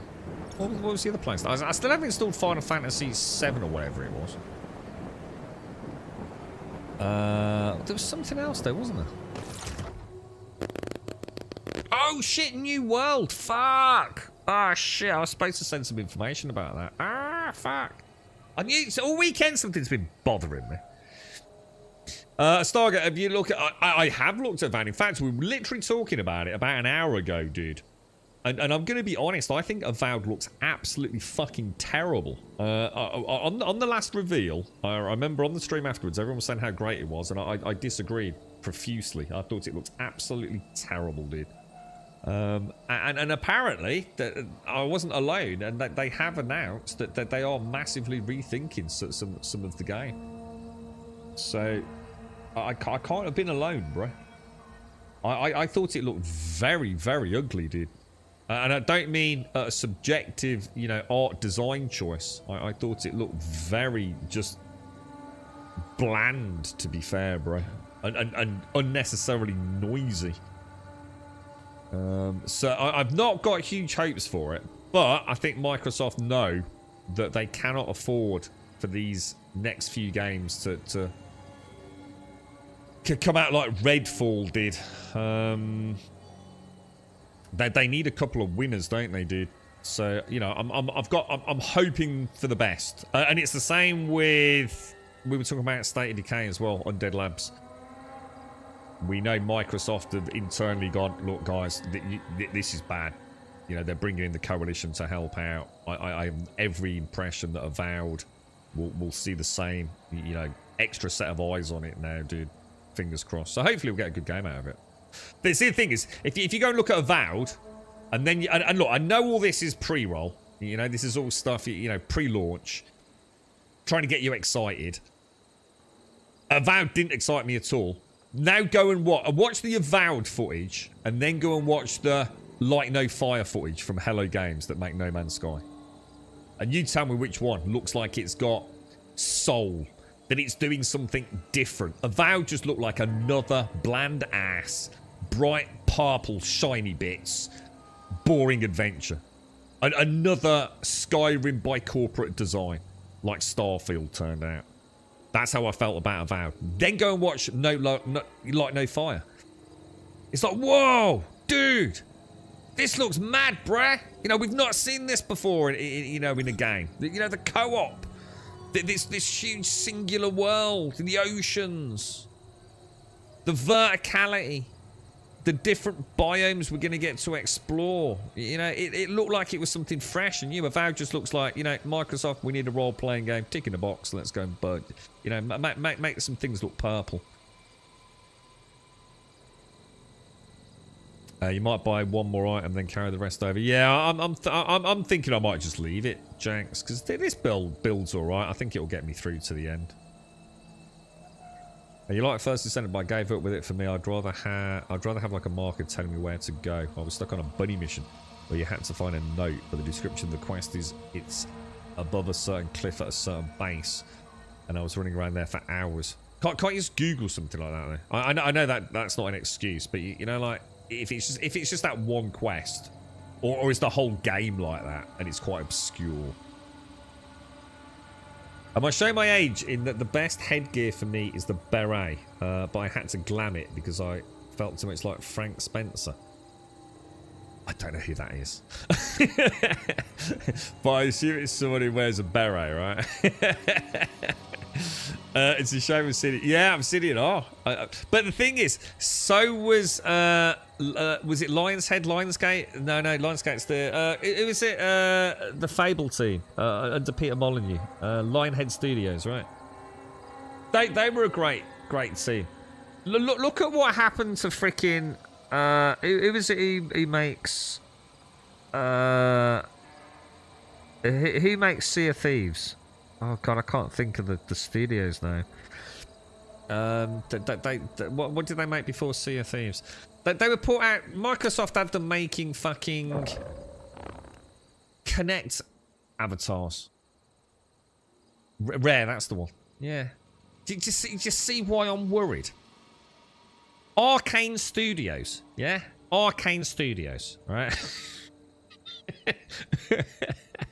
What was the other plan? I still haven't installed Final Fantasy VII or whatever it was. There was something else though, wasn't there? Oh shit, New World! Fuck! Ah shit, I was supposed to send some information about that. Ah, fuck. I knew all weekend something's been bothering me. Stargate, have you looked at... I have looked at that. In fact, we were literally talking about it about an hour ago, dude. And I'm going to be honest, I think Avowed looks absolutely fucking terrible. On the last reveal, I remember on the stream afterwards, everyone was saying how great it was, and I disagreed profusely. I thought it looked absolutely terrible, dude. And apparently, I wasn't alone, and they have announced that they are massively rethinking some of the game. So I can't have been alone, bro. I thought it looked very, very ugly, dude. And I don't mean a subjective, you know, art design choice. I thought it looked very just bland, to be fair, bro. And unnecessarily noisy. So I've not got huge hopes for it. But I think Microsoft know that they cannot afford for these next few games to come out like Redfall did. They need a couple of winners, don't they, dude? So, you know, I'm hoping for the best. And it's the same with, we were talking about State of Decay as well, Undead Labs. We know Microsoft have internally gone, look, guys, this is bad. You know, they're bringing in the coalition to help out. I have every impression that Avowed will see the same, you know, extra set of eyes on it now, dude. Fingers crossed. So hopefully we'll get a good game out of it. The thing is, if you go and look at Avowed, and then and look, I know all this is pre-roll. You know, this is all stuff, you know, pre-launch, trying to get you excited. Avowed didn't excite me at all. Now go and watch the Avowed footage, and then go and watch the Light No Fire footage from Hello Games that make No Man's Sky. And you tell me which one looks like it's got soul, that it's doing something different. Avowed just looked like another bland ass, bright purple shiny bits, boring adventure. Another Skyrim by corporate design, like Starfield turned out. That's how I felt about Avowed. Then go and watch Light No Fire. It's like, whoa, dude, this looks mad, bruh. You know, we've not seen this before, you know, in a game. You know, the co-op. This huge singular world, the oceans, the verticality, the different biomes we're going to get to explore. You know, it looked like it was something fresh and new. Avowed just looks like, you know, Microsoft, we need a role-playing game. Tick in the box, let's go and bug. You know, make some things look purple. You might buy one more item, then carry the rest over. Yeah, I'm thinking I might just leave it, Janks, because this build's all right. I think it'll get me through to the end. You like First Descendant, but I gave up with it. For me, I'd rather have like a marker telling me where to go. I was stuck on a bunny mission where you had to find a note, but the description of the quest is it's above a certain cliff at a certain base, and I was running around there for hours. Can't you just Google something like that? Though? I know that's not an excuse, but you know, like. If it's just that one quest, or is the whole game like that, and it's quite obscure. Am I showing my age in that the best headgear for me is the beret, but I had to glam it because I felt too much like Frank Spencer. I don't know who that is. But I assume it's someone who wears a beret, right? It's a shame I've seen it. Yeah, I've seen it all. But the thing is, so was it Lionsgate? No, Lionsgate's the... it was the Fable team under Peter Molyneux. Lionhead Studios, right? They were a great team. Look at what happened to freaking... who was it he makes... who makes Sea of Thieves? Oh god, I can't think of the studios now. What did they make before Sea of Thieves? They were put out. Microsoft had them making fucking Kinect avatars. Rare, that's the one. Yeah. Do you just see why I'm worried? Arcane Studios, yeah, Arcane Studios, right?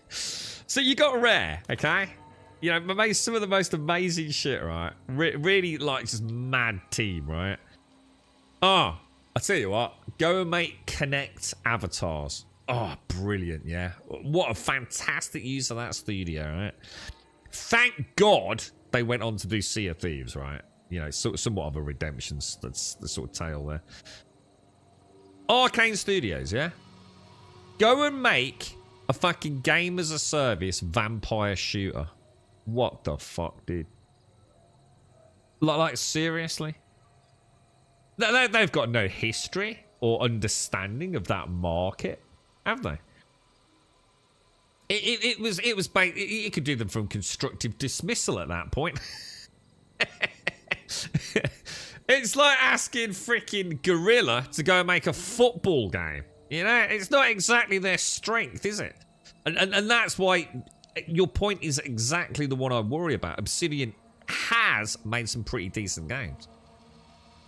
So you got Rare, okay? You know, made some of the most amazing shit, right? Really, like, just mad team, right? Oh, I tell you what, go and make Kinect avatars. Oh, brilliant, yeah. What a fantastic use of that studio, right? Thank God they went on to do Sea of Thieves, right? You know, somewhat of a redemption, that's the sort of tale there. Arcane Studios, yeah? Go and make a fucking game as a service vampire shooter. What the fuck, dude? Like seriously? They've got no history or understanding of that market, have they? It could do them from constructive dismissal at that point. It's like asking freaking Gorilla to go and make a football game. You know, it's not exactly their strength, is it? And that's why your point is exactly the one I worry about. Obsidian has made some pretty decent games.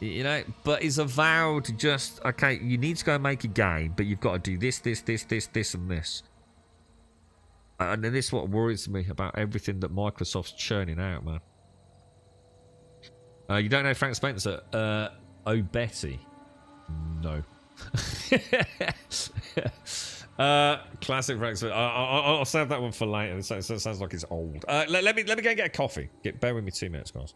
You know, but is avowed just, okay, you need to go and make a game, but you've got to do this, and this. And then this is what worries me about everything that Microsoft's churning out, man. You don't know Frank Spencer? Oh, Betty. No. Classic Frank Spencer. I'll save that one for later. It sounds like it's old. Let me go and get a coffee. Bear with me 2 minutes, guys.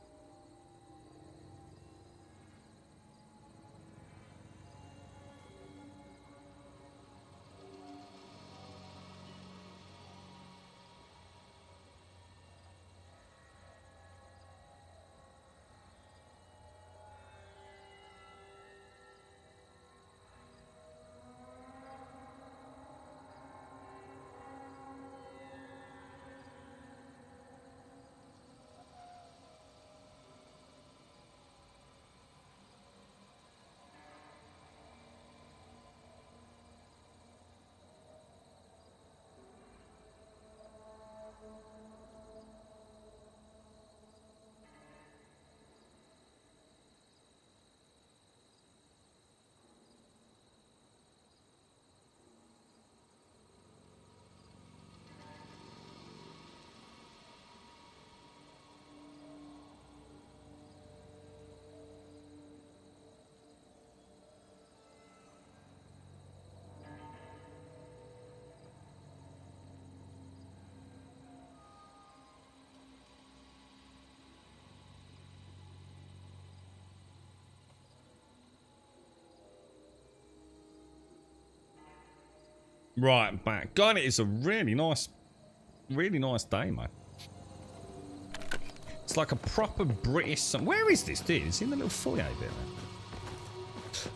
Right, back. God, it is a really nice day, mate. It's like a proper British... Where is this, dude? It's in the little foyer bit,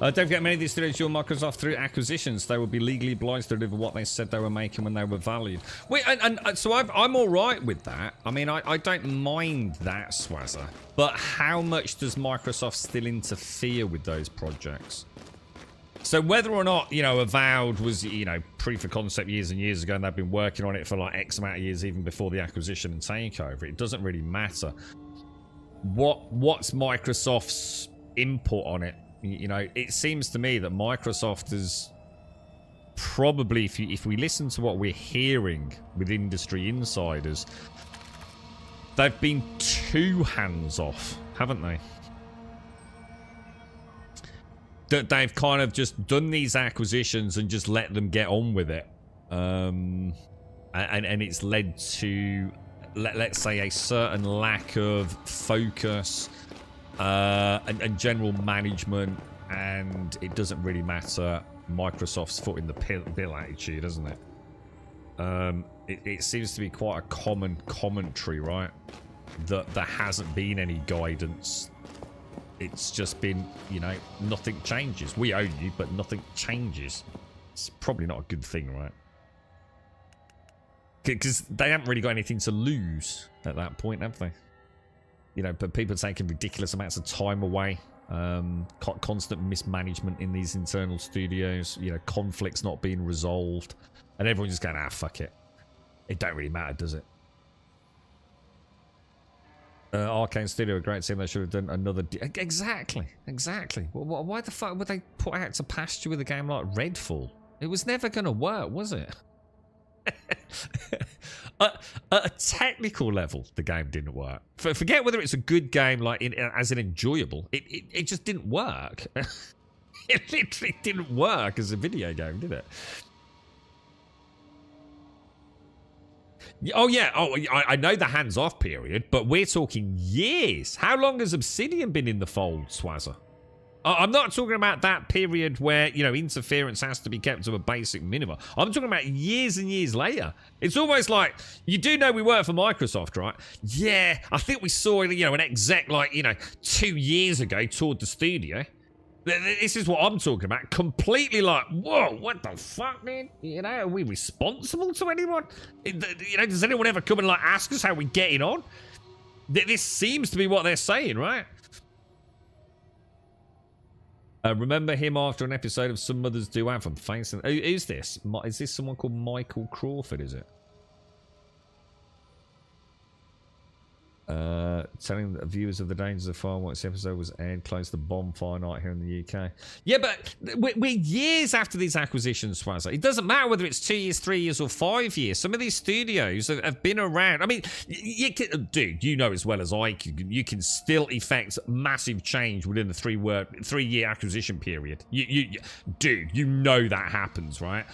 man. Don't forget, many of these studios join Microsoft through acquisitions. They will be legally obliged to deliver what they said they were making when they were valued. Wait, and so I'm all right with that. I mean, I don't mind that, Swazza. But how much does Microsoft still interfere with those projects? So whether or not, you know, Avowed was, you know, proof of concept years and years ago and they've been working on it for like X amount of years even before the acquisition and takeover, it doesn't really matter. What's Microsoft's input on it? You know, it seems to me that Microsoft is probably, if we listen to what we're hearing with industry insiders, they've been too hands-off, haven't they? That they've kind of just done these acquisitions and just let them get on with it. And it's led to, let's say, a certain lack of focus and general management, and it doesn't really matter. Microsoft's foot in the bill attitude, doesn't it? It seems to be quite a common commentary, right? That there hasn't been any guidance. It's just been, you know, nothing changes. We own you, but nothing changes. It's probably not a good thing, right? Because they haven't really got anything to lose at that point, have they? You know, but people taking ridiculous amounts of time away. Constant mismanagement in these internal studios. You know, conflicts not being resolved. And everyone's just going, fuck it. It don't really matter, does it? Arcane Studio, a great team. They should have done another... Exactly. Well, why the fuck would they put out to pasture with a game like Redfall? It was never going to work, was it? At a technical level, the game didn't work. Forget whether it's a good game, like as in enjoyable. It just didn't work. It literally didn't work as a video game, did it? Oh, yeah. Oh, I know the hands-off period, but we're talking years. How long has Obsidian been in the fold, Swazza? I'm not talking about that period where, you know, interference has to be kept to a basic minimum. I'm talking about years and years later. It's almost like, you do know we work for Microsoft, right? Yeah, I think we saw, you know, an exec, like, you know, 2 years ago toured the studio. This is what I'm talking about. Completely like, whoa, what the fuck, man? You know, are we responsible to anyone? You know, does anyone ever come and like ask us how we're getting on? This seems to be what they're saying, right? Remember him after an episode of Some Mothers Do Anthem. Thanks. Who's this? Is this someone called Michael Crawford, is it? Telling the viewers of the dangers of fire once the episode was aired close to bonfire night here in the UK. Yeah, but we're years after these acquisitions, Swazza. It doesn't matter whether it's 2 years, 3 years, or 5 years. Some of these studios have been around. I mean, dude, you know as well as I can, you can still effect massive change within the 3 year acquisition period. Dude, you know that happens, right?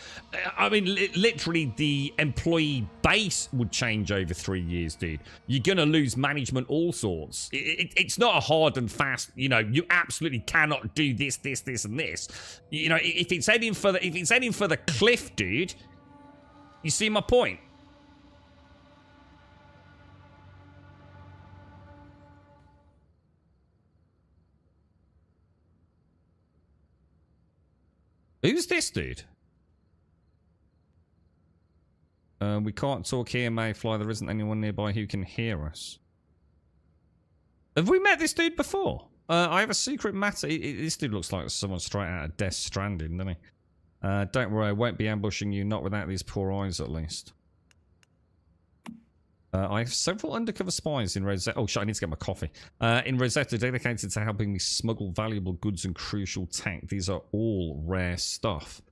I mean, literally the employee base would change over 3 years, dude. You're gonna lose management, all sorts. It's not a hard and fast, you know, you absolutely cannot do this, and this. You know, if it's heading for the cliff, dude, you see my point? Who's this dude? We can't talk here, Mayfly. There isn't anyone nearby who can hear us. Have we met this dude before? I have a secret matter. This dude looks like someone straight out of Death Stranding, doesn't he? Don't worry, I won't be ambushing you, not without these poor eyes at least. I have several undercover spies in Rosetta. Oh shit, I need to get my coffee. In Rosetta, dedicated to helping me smuggle valuable goods and crucial tech. These are all rare stuff.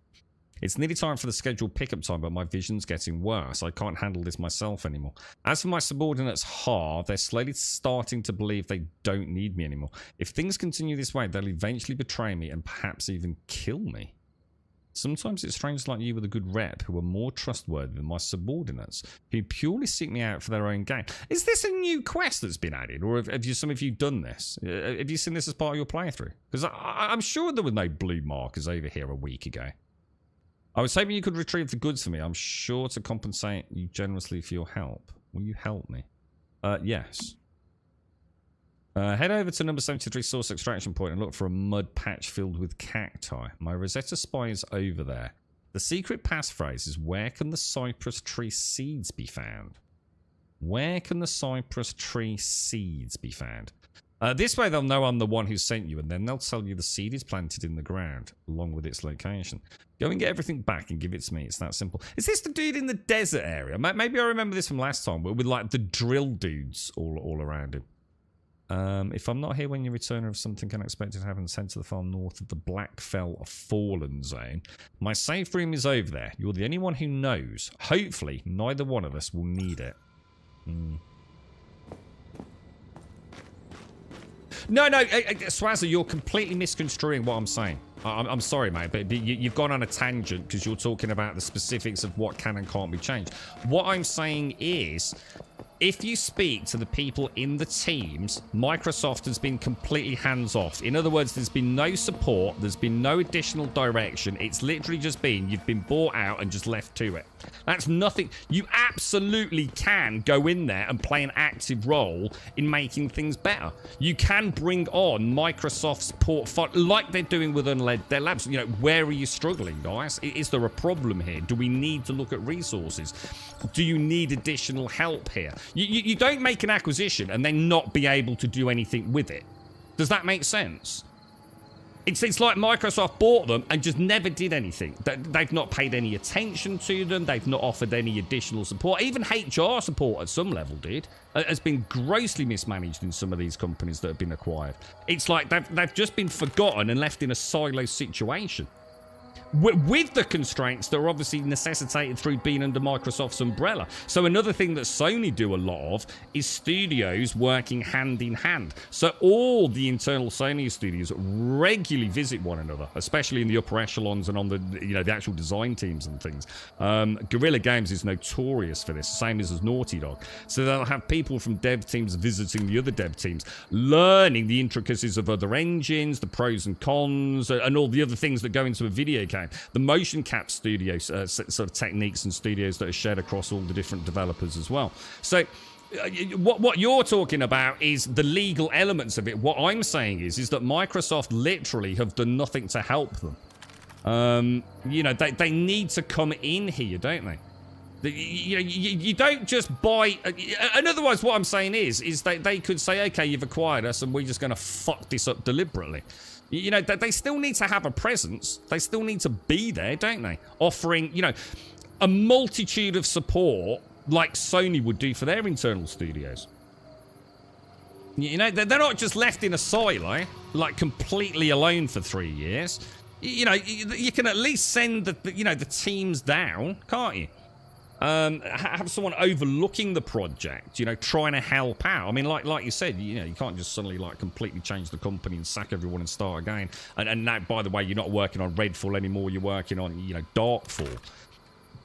It's nearly time for the scheduled pickup time, but my vision's getting worse. I can't handle this myself anymore. As for my subordinates, they're slowly starting to believe they don't need me anymore. If things continue this way, they'll eventually betray me and perhaps even kill me. Sometimes it's strangers like you with a good rep who are more trustworthy than my subordinates, who purely seek me out for their own gain. Is this a new quest that's been added, or have some of you done this? Have you seen this as part of your playthrough? Because I'm sure there were no blue markers over here a week ago. I was hoping you could retrieve the goods for me. I'm sure to compensate you generously for your help. Will you help me? Yes. Head over to number 73 source extraction point and look for a mud patch filled with cacti. My Rosetta spy is over there. The secret passphrase is, where can the cypress tree seeds be found? Where can the cypress tree seeds be found? This way they'll know I'm the one who sent you, and then they'll tell you the seed is planted in the ground, along with its location. Go and get everything back and give it to me. It's that simple. Is this the dude in the desert area? Maybe I remember this from last time, with like the drill dudes all around him. If I'm not here when you return, or if something unexpected happens, head to the farm north of the Blackfell Fallen Zone. My safe room is over there. You're the only one who knows. Hopefully, neither one of us will need it. No, Swazza, you're completely misconstruing what I'm saying. I'm sorry, mate, but you've gone on a tangent because you're talking about the specifics of what can and can't be changed. What I'm saying is, if you speak to the people in the teams, Microsoft has been completely hands-off. In other words, there's been no support, there's been no additional direction. It's literally just been, you've been bought out and just left to it. That's nothing. You absolutely can go in there and play an active role in making things better. You can bring on Microsoft's portfolio, like they're doing with Unled Dead Labs. You know, where are you struggling, guys? Is there a problem here? Do we need to look at resources? Do you need additional help here? You don't make an acquisition and then not be able to do anything with it. Does that make sense? It's like Microsoft bought them and just never did anything. They've not paid any attention to them. They've not offered any additional support. Even HR support at some level, dude, has been grossly mismanaged in some of these companies that have been acquired. It's like they've just been forgotten and left in a silo situation. With the constraints that are obviously necessitated through being under Microsoft's umbrella. So another thing that Sony do a lot of is studios working hand in hand. So all the internal Sony studios regularly visit one another, especially in the upper echelons and on the the actual design teams and things. Guerrilla Games is notorious for this, same as Naughty Dog. So they'll have people from dev teams visiting the other dev teams, learning the intricacies of other engines, the pros and cons, and all the other things that go into a video game. The motion cap studios, sort of techniques and studios that are shared across all the different developers as well. So what you're talking about is the legal elements of it. What I'm saying is that Microsoft literally have done nothing to help them. They need to come in here, don't they? You don't just buy. And otherwise, what I'm saying is they could say, okay, you've acquired us, and we're just going to fuck this up deliberately. You know, they still need to have a presence. They still need to be there, don't they? Offering, you know, a multitude of support like Sony would do for their internal studios. You know, they're not just left in a silo, like completely alone for 3 years. You know, you can at least send the teams down, can't you? Have someone overlooking the project, you know, trying to help out. I mean, like you said, you know, you can't just suddenly like completely change the company and sack everyone and start again. And now, by the way, you're not working on Redfall anymore. You're working on, you know, Darkfall.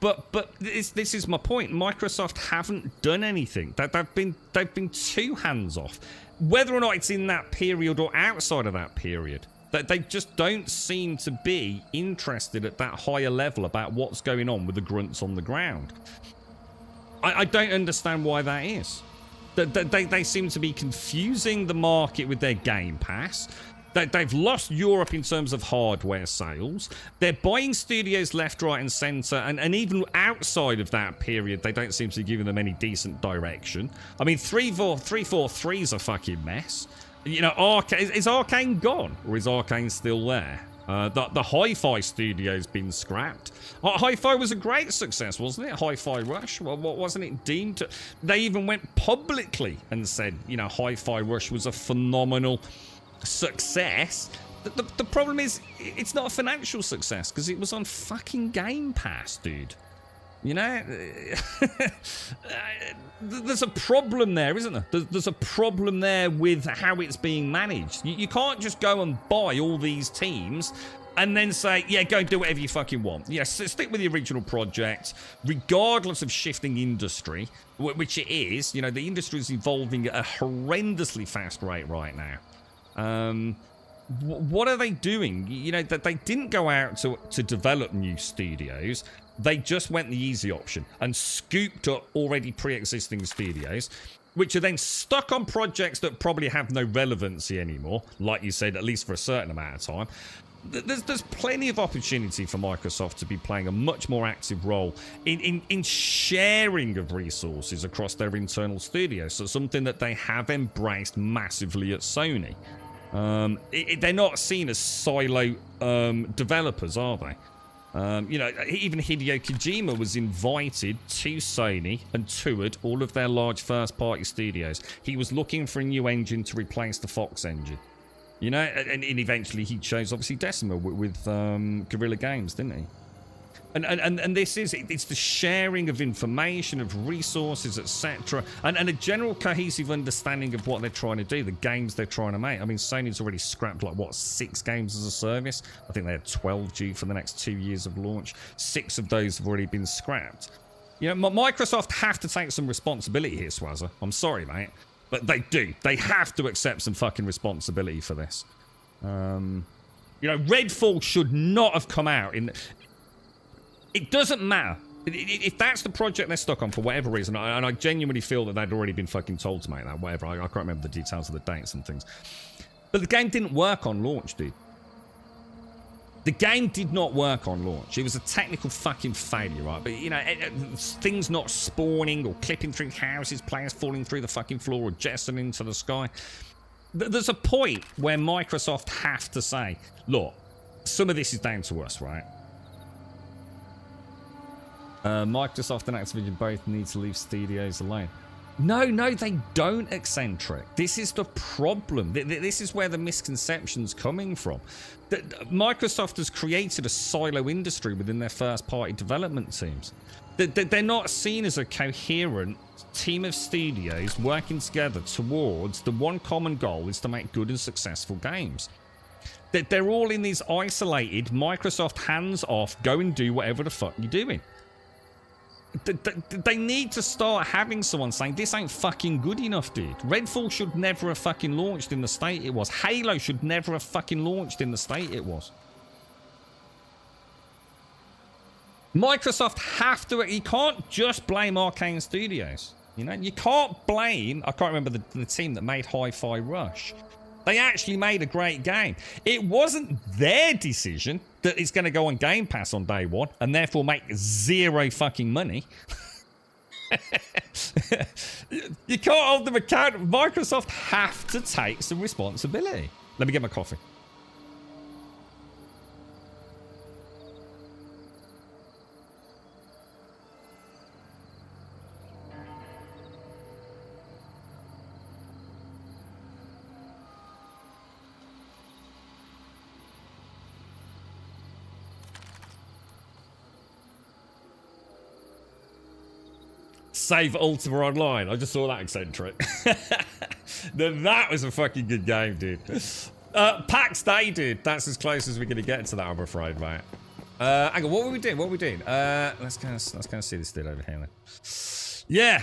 But this is my point. Microsoft haven't done anything. They've been too hands off. Whether or not it's in that period or outside of that period, that they just don't seem to be interested at that higher level about what's going on with the grunts on the ground. I don't understand why that is. They seem to be confusing the market with their Game Pass. They've lost Europe in terms of hardware sales. They're buying studios left, right, and centre, and even outside of that period, they don't seem to be giving them any decent direction. I mean, 343's a fucking mess. You know, is Arcane gone, or is Arcane still there? The Hi-Fi studio's been scrapped. Hi-Fi was a great success, wasn't it? Hi-Fi Rush. Well, what wasn't it deemed to? They even went publicly and said, you know, Hi-Fi Rush was a phenomenal success. The problem is, it's not a financial success because it was on fucking Game Pass, dude. You know, there's a problem there, isn't there? There's a problem there with how it's being managed. You can't just go and buy all these teams and then say, yeah, go do whatever you fucking want. Yes, stick with the original project, regardless of shifting industry, which it is. You know, the industry is evolving at a horrendously fast rate right now. What are they doing? You know, that they didn't go out to develop new studios. They just went the easy option and scooped up already pre-existing studios, which are then stuck on projects that probably have no relevancy anymore, like you said, at least for a certain amount of time. There's plenty of opportunity for Microsoft to be playing a much more active role in sharing of resources across their internal studios. So something that they have embraced massively at Sony. They're not seen as silo developers, are they? You know, even Hideo Kojima was invited to Sony and toured all of their large first-party studios. He was looking for a new engine to replace the Fox engine. You know, and eventually he chose, obviously, Decima with Guerrilla Games, didn't he? And this is, it's the sharing of information, of resources, etc. And a general cohesive understanding of what they're trying to do, the games they're trying to make. I mean, Sony's already scrapped, like, what, 6 games as a service? I think they had 12 due for the next 2 years of launch. 6 of those have already been scrapped. You know, Microsoft have to take some responsibility here, Swazza. I'm sorry, mate. But they do. They have to accept some fucking responsibility for this. You know, Redfall should not have come out in... It doesn't matter. If that's the project they're stuck on for whatever reason, and I genuinely feel that they'd already been fucking told to make that, whatever. I can't remember the details of the dates and things. But the game didn't work on launch, dude. The game did not work on launch. It was a technical fucking failure, right? But, you know, things not spawning or clipping through houses, players falling through the fucking floor or jettisoning into the sky. There's a point where Microsoft have to say, look, some of this is down to us, right? Microsoft and Activision both need to leave studios alone. No, they don't, Eccentric. This is the problem. This is where the misconception's coming from. Microsoft has created a silo industry within their first-party development teams. They're not seen as a coherent team of studios working together towards the one common goal is to make good and successful games. They're all in these isolated, Microsoft hands-off, go and do whatever the fuck you're doing. They need to start having someone saying, this ain't fucking good enough, dude. Redfall should never have fucking launched in the state it was. Halo should never have fucking launched in the state it was. Microsoft have to... You can't just blame Arcane Studios. You know, you can't blame... I can't remember the team that made Hi-Fi Rush. They actually made a great game. It wasn't their decision that it's going to go on Game Pass on day one and therefore make zero fucking money. You can't hold them accountable. Microsoft have to take some responsibility. Let me get my coffee. Save Ultima Online. I just saw that eccentric. That was a fucking good game, dude. PAX Day, dude. That's as close as we're going to get to that, I'm afraid, mate. Hang on, what were we doing? Let's kind of see this dude over here then. Yeah,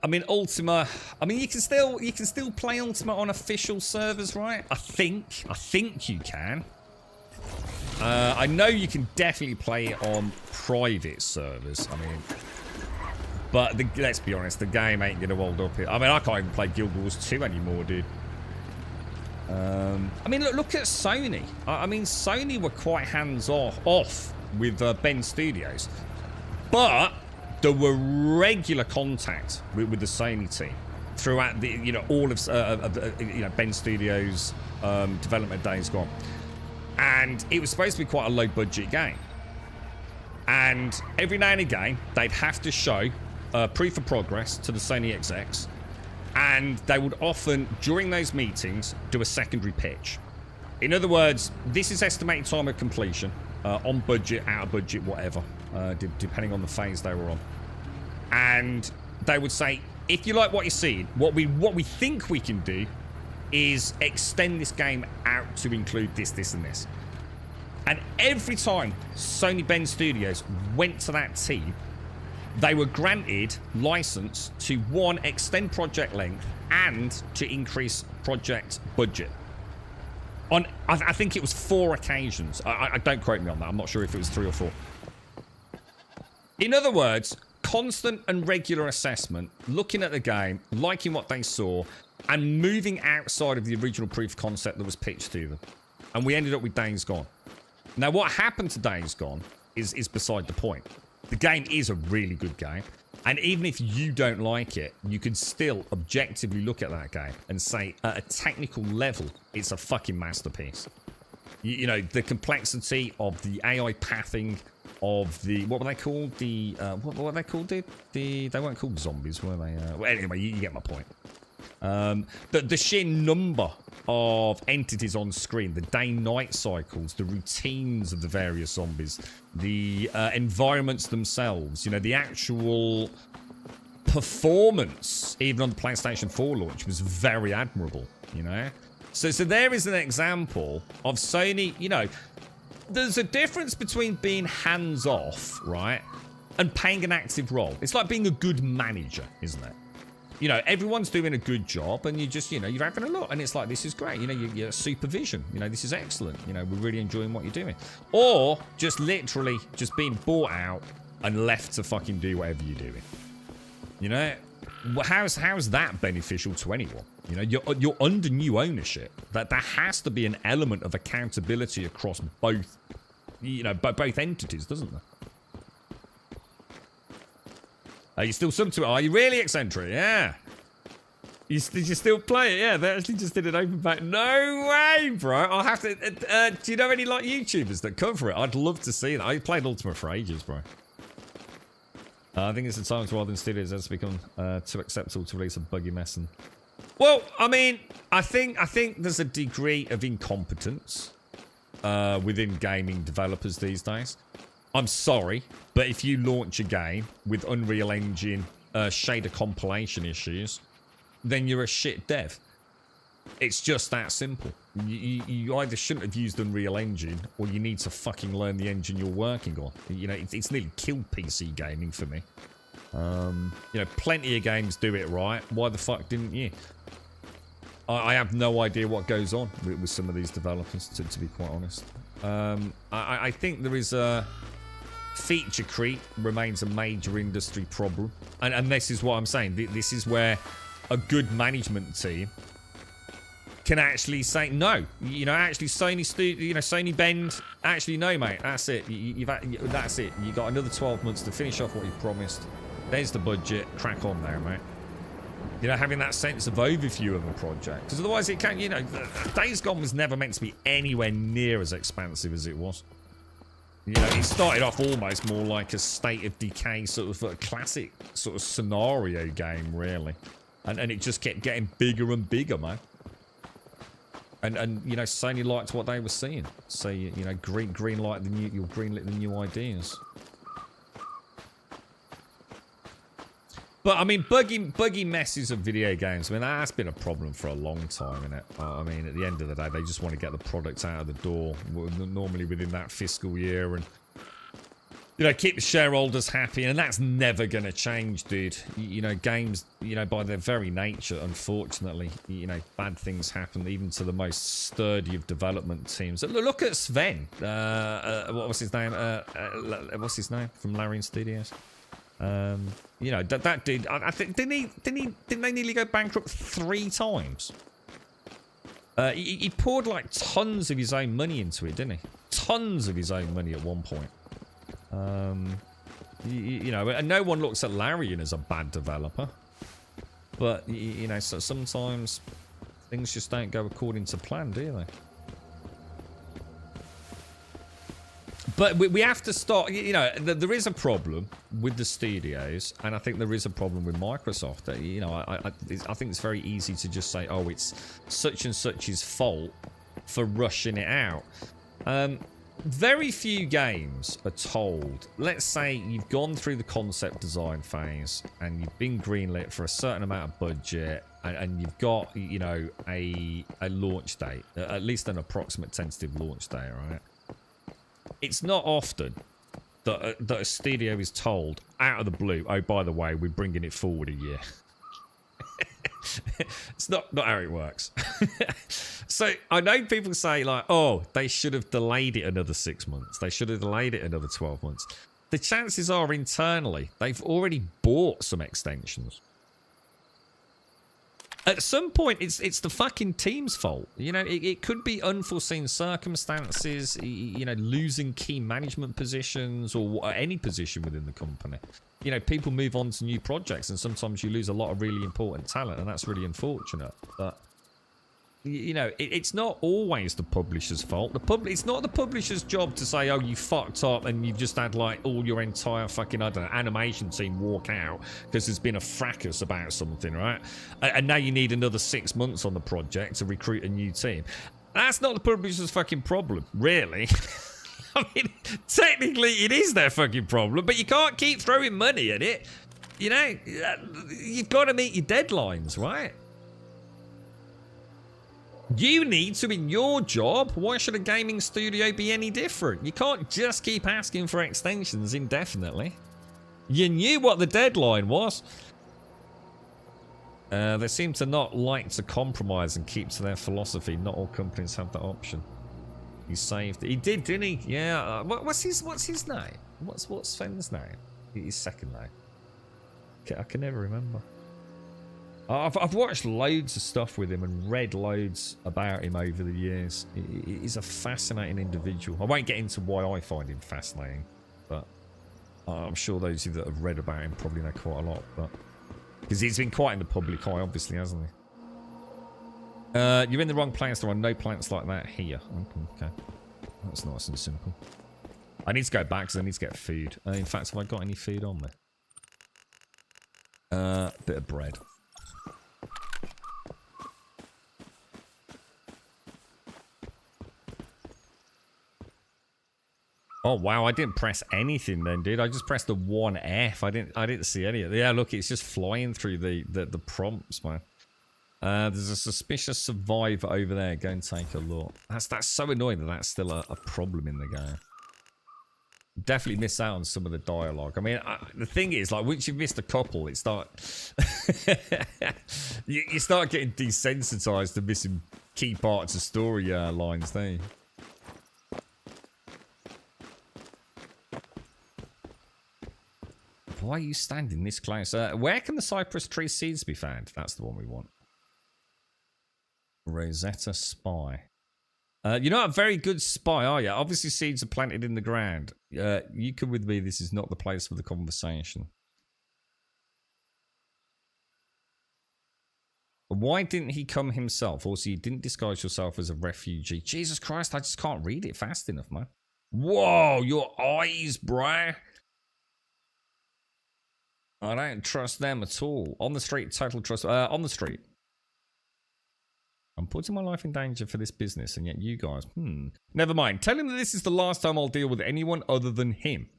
I mean Ultima. I mean you can still play Ultima on official servers, right? I think you can. I know you can definitely play it on private servers. I mean, but let's be honest, the game ain't gonna hold up here. I mean, I can't even play Guild Wars 2 anymore, dude. I mean, look at Sony. I mean, Sony were quite hands-off with Ben Studios, but there were regular contact with the Sony team throughout the, all of Ben Studios' development days gone, and it was supposed to be quite a low-budget game. And every now and again, they'd have to show proof of progress to the Sony execs. And they would often, during those meetings, do a secondary pitch. In other words, this is estimated time of completion, on budget, out of budget, whatever, depending on the phase they were on. And they would say, if you like what you're seeing, what we think we can do is extend this game out to include this, this, and this. And every time Sony Ben Studios went to that team, they were granted license to, one, extend project length and to increase project budget. On, I think it was 4 occasions. I don't quote me on that. I'm not sure if it was 3 or 4. In other words, constant and regular assessment, looking at the game, liking what they saw, and moving outside of the original proof of concept that was pitched to them. And we ended up with Days Gone. Now, what happened to Days Gone is beside the point. The game is a really good game, and even if you don't like it, you can still objectively look at that game and say, at a technical level, it's a fucking masterpiece. You know, the complexity of the AI pathing, of the, what were they called? What were they called, dude? They weren't called zombies, were they? Well, anyway, you get my point. The sheer number of entities on screen, the day-night cycles, the routines of the various zombies, the environments themselves, the actual performance, even on the PlayStation 4 launch, was very admirable, So there is an example of Sony, there's a difference between being hands-off, right, and playing an active role. It's like being a good manager, isn't it? Everyone's doing a good job, and you just, you're having a look, and it's like, this is great. You're supervision. This is excellent. We're really enjoying what you're doing. Or just literally just being bought out and left to fucking do whatever you're doing. How's that beneficial to anyone? You're under new ownership. That there has to be an element of accountability across both, both entities, doesn't there? Are you still sub to it? Are you really eccentric? Yeah. Did you still play it? Yeah, they actually just did an open back. No way, bro. I'll have to... do you know any YouTubers that cover it? I'd love to see that. I played Ultima for ages, bro. I think it's the time to Wild Studios has become too acceptable to release a buggy mess. And... Well, I mean, I think there's a degree of incompetence within gaming developers these days. I'm sorry, but if you launch a game with Unreal Engine shader compilation issues, then you're a shit dev. It's just that simple. You either shouldn't have used Unreal Engine, or you need to fucking learn the engine you're working on. It's nearly killed PC gaming for me. Plenty of games do it right. Why the fuck didn't you? I have no idea what goes on with some of these developers, to be quite honest. I think there is a... feature creep remains a major industry problem, and this is what I'm saying. This is where a good management team can actually say no. Actually, Sony Bend. Actually, no, mate. That's it. That's it. You got another 12 months to finish off what you promised. There's the budget. Crack on there, mate. Having that sense of overview of a project, because otherwise it can. Days Gone was never meant to be anywhere near as expansive as it was. It started off almost more like a State of Decay sort of a classic sort of scenario game, really. And it just kept getting bigger and bigger, man. And Sony liked what they were seeing. So, green light the new, you'll greenlit the new ideas. But I mean, buggy messes of video games. I mean, that's been a problem for a long time, isn't it? I mean, at the end of the day, they just want to get the products out of the door, normally within that fiscal year, and keep the shareholders happy. And that's never going to change, dude. Games, by their very nature, unfortunately, bad things happen even to the most sturdy of development teams. Look at Sven. What was his name? What's his name from Larian Studios? That dude. I think didn't they nearly go bankrupt 3 times? He poured like tons of his own money into it, didn't he? Tons of his own money at one point. And no one looks at Larian as a bad developer, but so sometimes things just don't go according to plan, do they? But we have to start, there is a problem with the studios, and I think there is a problem with Microsoft. I think it's very easy to just say, oh, it's such and such's fault for rushing it out. Very few games are told, let's say you've gone through the concept design phase and you've been greenlit for a certain amount of budget, and you've got, a launch date, at least an approximate tentative launch date, right? It's not often that a studio is told out of the blue, oh, by the way, we're bringing it forward a year. It's not how it works. So I know people say like, oh, they should have delayed it another 6 months. They should have delayed it another 12 months. The chances are internally, they've already bought some extensions. At some point, it's the fucking team's fault. It could be unforeseen circumstances, losing key management positions or any position within the company. People move on to new projects, and sometimes you lose a lot of really important talent, and that's really unfortunate. But, it's not always the publisher's fault. It's not the publisher's job to say, oh, you fucked up and you've just had, like, all your entire fucking, I don't know, animation team walk out because there's been a fracas about something, right? And now you need another 6 months on the project to recruit a new team. That's not the publisher's fucking problem, really. I mean, technically it is their fucking problem, but you can't keep throwing money at it. You've got to meet your deadlines, right? You need to, in your job, why should a gaming studio be any different? You can't just keep asking for extensions indefinitely. You knew what the deadline was. They seem to not like to compromise and keep to their philosophy. Not all companies have that option. He saved it. He did, didn't he? Yeah. What's his name? What's Sven's name? His second name. I can never remember. I've watched loads of stuff with him and read loads about him over the years. He's a fascinating individual. I won't get into why I find him fascinating, but I'm sure those of you that have read about him probably know quite a lot. But because he's been quite in the public eye, obviously, hasn't he? You're in the wrong place. There are no plants like that here. Okay. That's nice and simple. I need to go back because I need to get food. In fact, have I got any food on me? Bit of bread. Oh wow, I didn't press anything then, dude. I just pressed the 1F. I didn't see any of it. Yeah, look, it's just flying through the prompts, man. There's a suspicious survivor over there. Go and take a look. That's so annoying that that's still a problem in the game. Definitely miss out on some of the dialogue. I mean, the thing is, like, once you've missed a couple, it you start getting desensitized to missing key parts of story lines, don't you? Why are you standing this close? Where can the cypress tree seeds be found? That's the one we want. Rosetta Spy. You're not a very good spy, are you? Obviously, seeds are planted in the ground. You come with me. This is not the place for the conversation. Why didn't he come himself? Also, you didn't disguise yourself as a refugee. Jesus Christ, I just can't read it fast enough, man. Whoa, your eyes, bruh. I don't trust them at all. On the street, total trust. On the street. I'm putting my life in danger for this business, and yet you guys, Never mind. Tell him that this is the last time I'll deal with anyone other than him.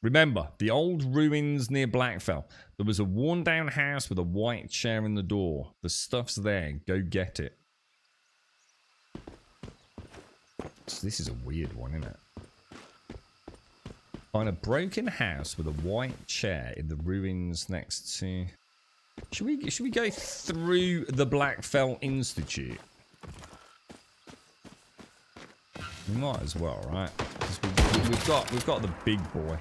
Remember, the old ruins near Blackfell. There was a worn-down house with a white chair in the door. The stuff's there. Go get it. So this is a weird one, isn't it? Find a broken house with a white chair in the ruins next to... Should we go through the Blackfell Institute? We might as well, right? 'Cause we've got the big boy.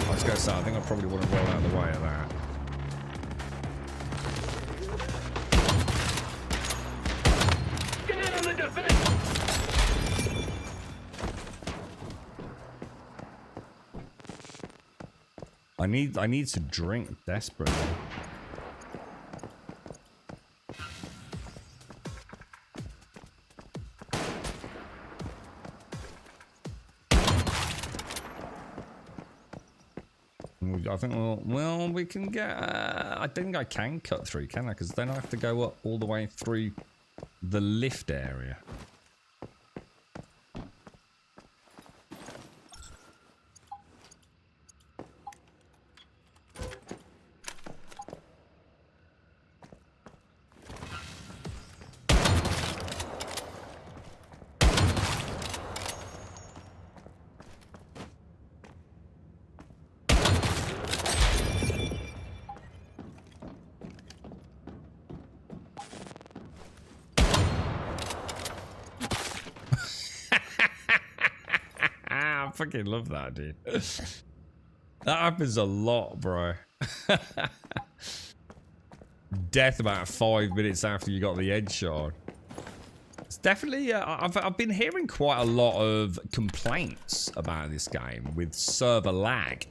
I was going to say, I think I probably want to roll out of the way of that. Get in on the defense! I need to drink desperately. I think, well, we can get... I think I can cut through, can I? Because then I have to go up all the way through the lift area. I fucking love that, dude. That happens a lot, bro. Death about 5 minutes after you got the headshot. It's definitely... I've been hearing quite a lot of complaints about this game with server lag.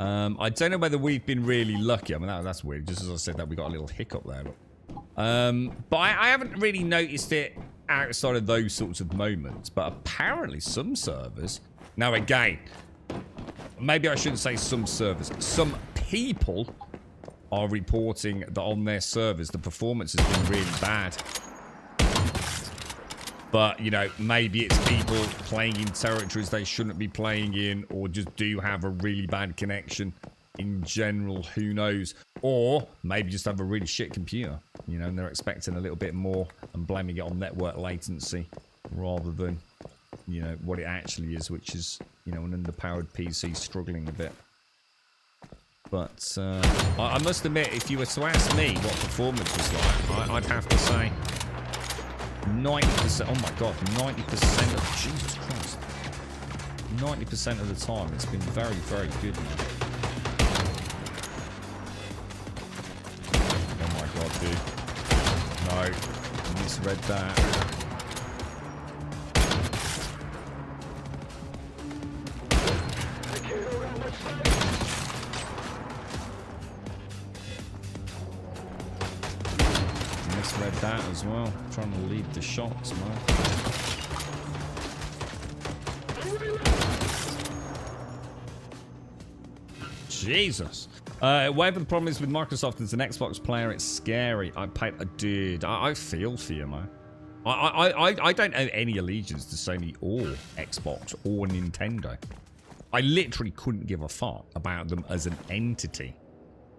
I don't know whether we've been really lucky. I mean, that's weird. Just as I said that, we got a little hiccup there. But I haven't really noticed it outside of those sorts of moments. But apparently some servers... Now, again, maybe I shouldn't say some servers. Some people are reporting that on their servers, the performance has been really bad. But, you know, maybe it's people playing in territories they shouldn't be playing in, or just do have a really bad connection in general, who knows. Or maybe just have a really shit computer, you know, and they're expecting a little bit more and blaming it on network latency rather than, you know, what it actually is, which is, you know, an underpowered PC struggling a bit. But I must admit, if you were to ask me what performance was like, I'd have to say 90%. Oh my god, 90% of... Jesus Christ. 90% of the time, it's been very, very good. Oh my god, dude. No. I misread that. Misread that as well. Trying to lead the shots, man. Jesus. Whatever the problem is with Microsoft as an Xbox player, it's scary. Dude, I feel for you, man. I don't have any allegiance to Sony or Xbox or Nintendo. I literally couldn't give a fuck about them as an entity.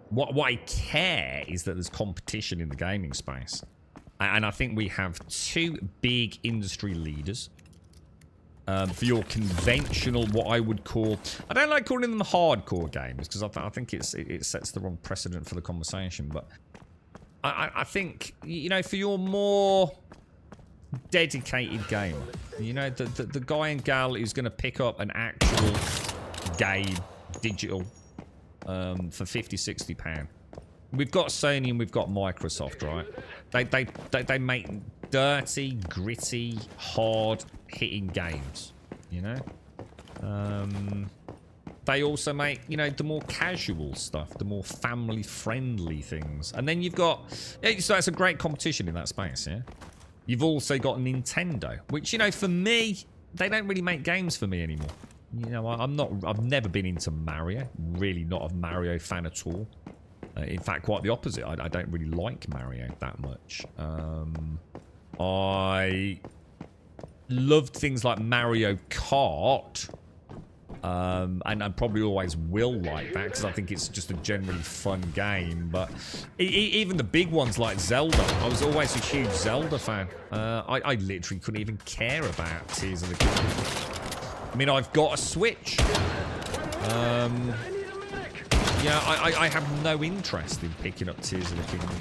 What I care is that there's competition in the gaming space. And I think we have two big industry leaders. For your conventional, what I would call... I don't like calling them hardcore games, because I think it sets the wrong precedent for the conversation. But I think, you know, for your more dedicated gamer, you know, the guy and gal who's going to pick up an actual game, digital, for 50, 60 pound. We've got Sony and we've got Microsoft, right? They make dirty, gritty, hard-hitting games, you know? They also make, you know, the more casual stuff, the more family-friendly things. And then you've got... Yeah, so that's a great competition in that space, yeah? You've also got Nintendo, which, you know, for me, they don't really make games for me anymore. You know, I've never been into Mario. Really not a Mario fan at all. In fact, quite the opposite. I don't really like Mario that much. I loved things like Mario Kart. And probably always will like that because I think it's just a generally fun game. But even the big ones like Zelda, I was always a huge Zelda fan. I literally couldn't even care about Tears of the Kingdom. I mean, I've got a Switch. Yeah, I have no interest in picking up Tears of the Kingdom.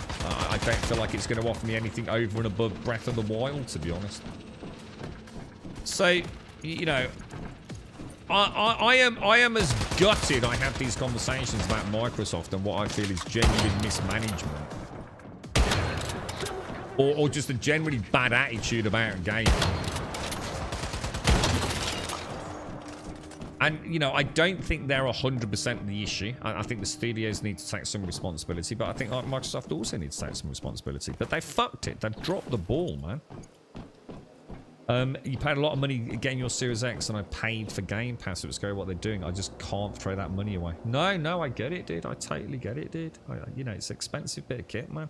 I don't feel like it's going to offer me anything over and above Breath of the Wild, to be honest. So, you know, I am as gutted I have these conversations about Microsoft and what I feel is genuine mismanagement. Or just a generally bad attitude about gaming. And, you know, I don't think they're 100% the issue. I think the studios need to take some responsibility, but I think Microsoft also needs to take some responsibility. But they fucked it. They've dropped the ball, man. You paid a lot of money getting your Series X, and I paid for Game Pass. It was scary what they're doing. I just can't throw that money away. No, I get it, dude. I totally get it, dude. You know, it's an expensive bit of kit, man.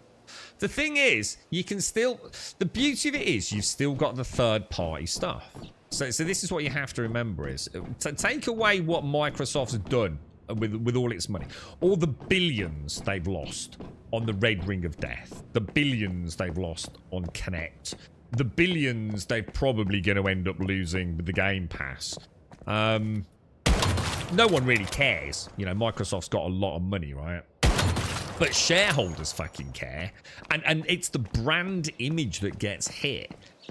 The thing is, you can still... The beauty of it is, you've still got the third-party stuff. So this is what you have to remember is, to take away what Microsoft's done with all its money, all the billions they've lost on the Red Ring of Death, the billions they've lost on Kinect, the billions they're probably going to end up losing with the Game Pass. No one really cares. You know, Microsoft's got a lot of money, right? But shareholders fucking care. And it's the brand image that gets hit.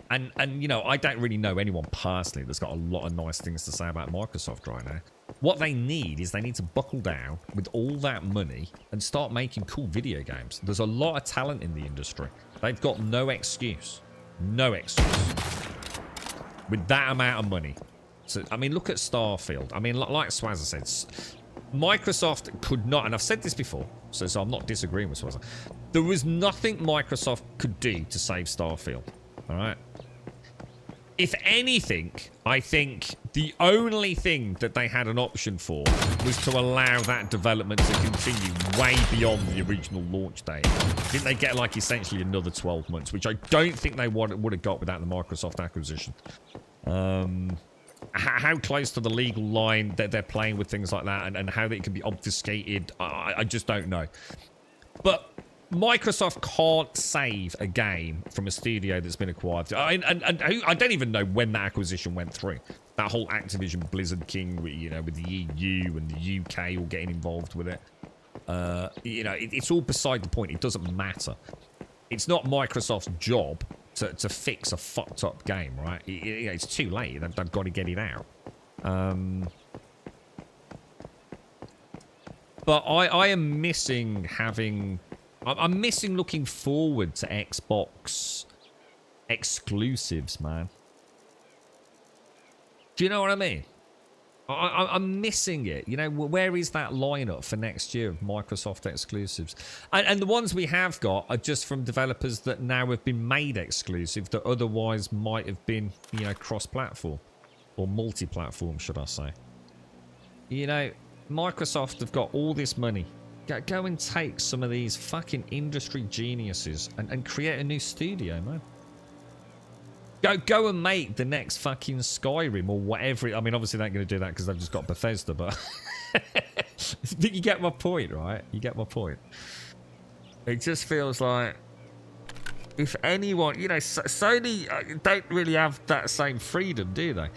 And you know, I don't really know anyone personally that's got a lot of nice things to say about Microsoft right now. What they need is they need to buckle down with all that money and start making cool video games. There's a lot of talent in the industry. They've got no excuse. No excuse. With that amount of money. So, I mean, look at Starfield. I mean, like Swazza said, Microsoft could not, and I've said this before, so I'm not disagreeing with Swazza. There was nothing Microsoft could do to save Starfield. All right. If anything, I think the only thing that they had an option for was to allow that development to continue way beyond the original launch date. Didn't they get like essentially another 12 months, which I don't think they would have got without the Microsoft acquisition. How close to the legal line that they're playing with things like that and how they can be obfuscated, I just don't know. But Microsoft can't save a game from a studio that's been acquired. I don't even know when that acquisition went through. That whole Activision Blizzard King, you know, with the EU and the UK all getting involved with it. You know, it's all beside the point. It doesn't matter. It's not Microsoft's job to fix a fucked up game, right? It's too late. They've got to get it out. But I am missing having... I'm missing looking forward to Xbox exclusives, man. Do you know what I mean? I'm missing it. You know, where is that lineup for next year of Microsoft exclusives? And the ones we have got are just from developers that now have been made exclusive that otherwise might have been, you know, cross-platform. Or multi-platform, should I say. You know, Microsoft have got all this money. Go and take some of these fucking industry geniuses and create a new studio, man. Go and make the next fucking Skyrim or whatever. I mean, obviously they're not going to do that because they've just got Bethesda, but... you get my point, right? You get my point. It just feels like... If anyone... You know, Sony don't really have that same freedom, do they?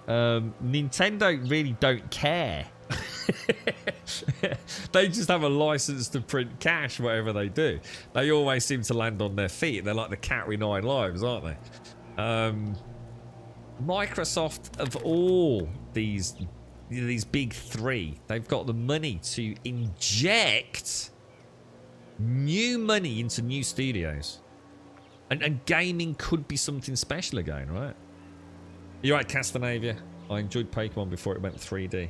Nintendo really don't care. They just have a license to print cash, whatever they do. They always seem to land on their feet. They're like the cat with 9 lives, aren't they? Microsoft, of all these big three, they've got the money to inject new money into new studios. And gaming could be something special again, right? You're right, Castanavia. I enjoyed Pokemon before it went 3D.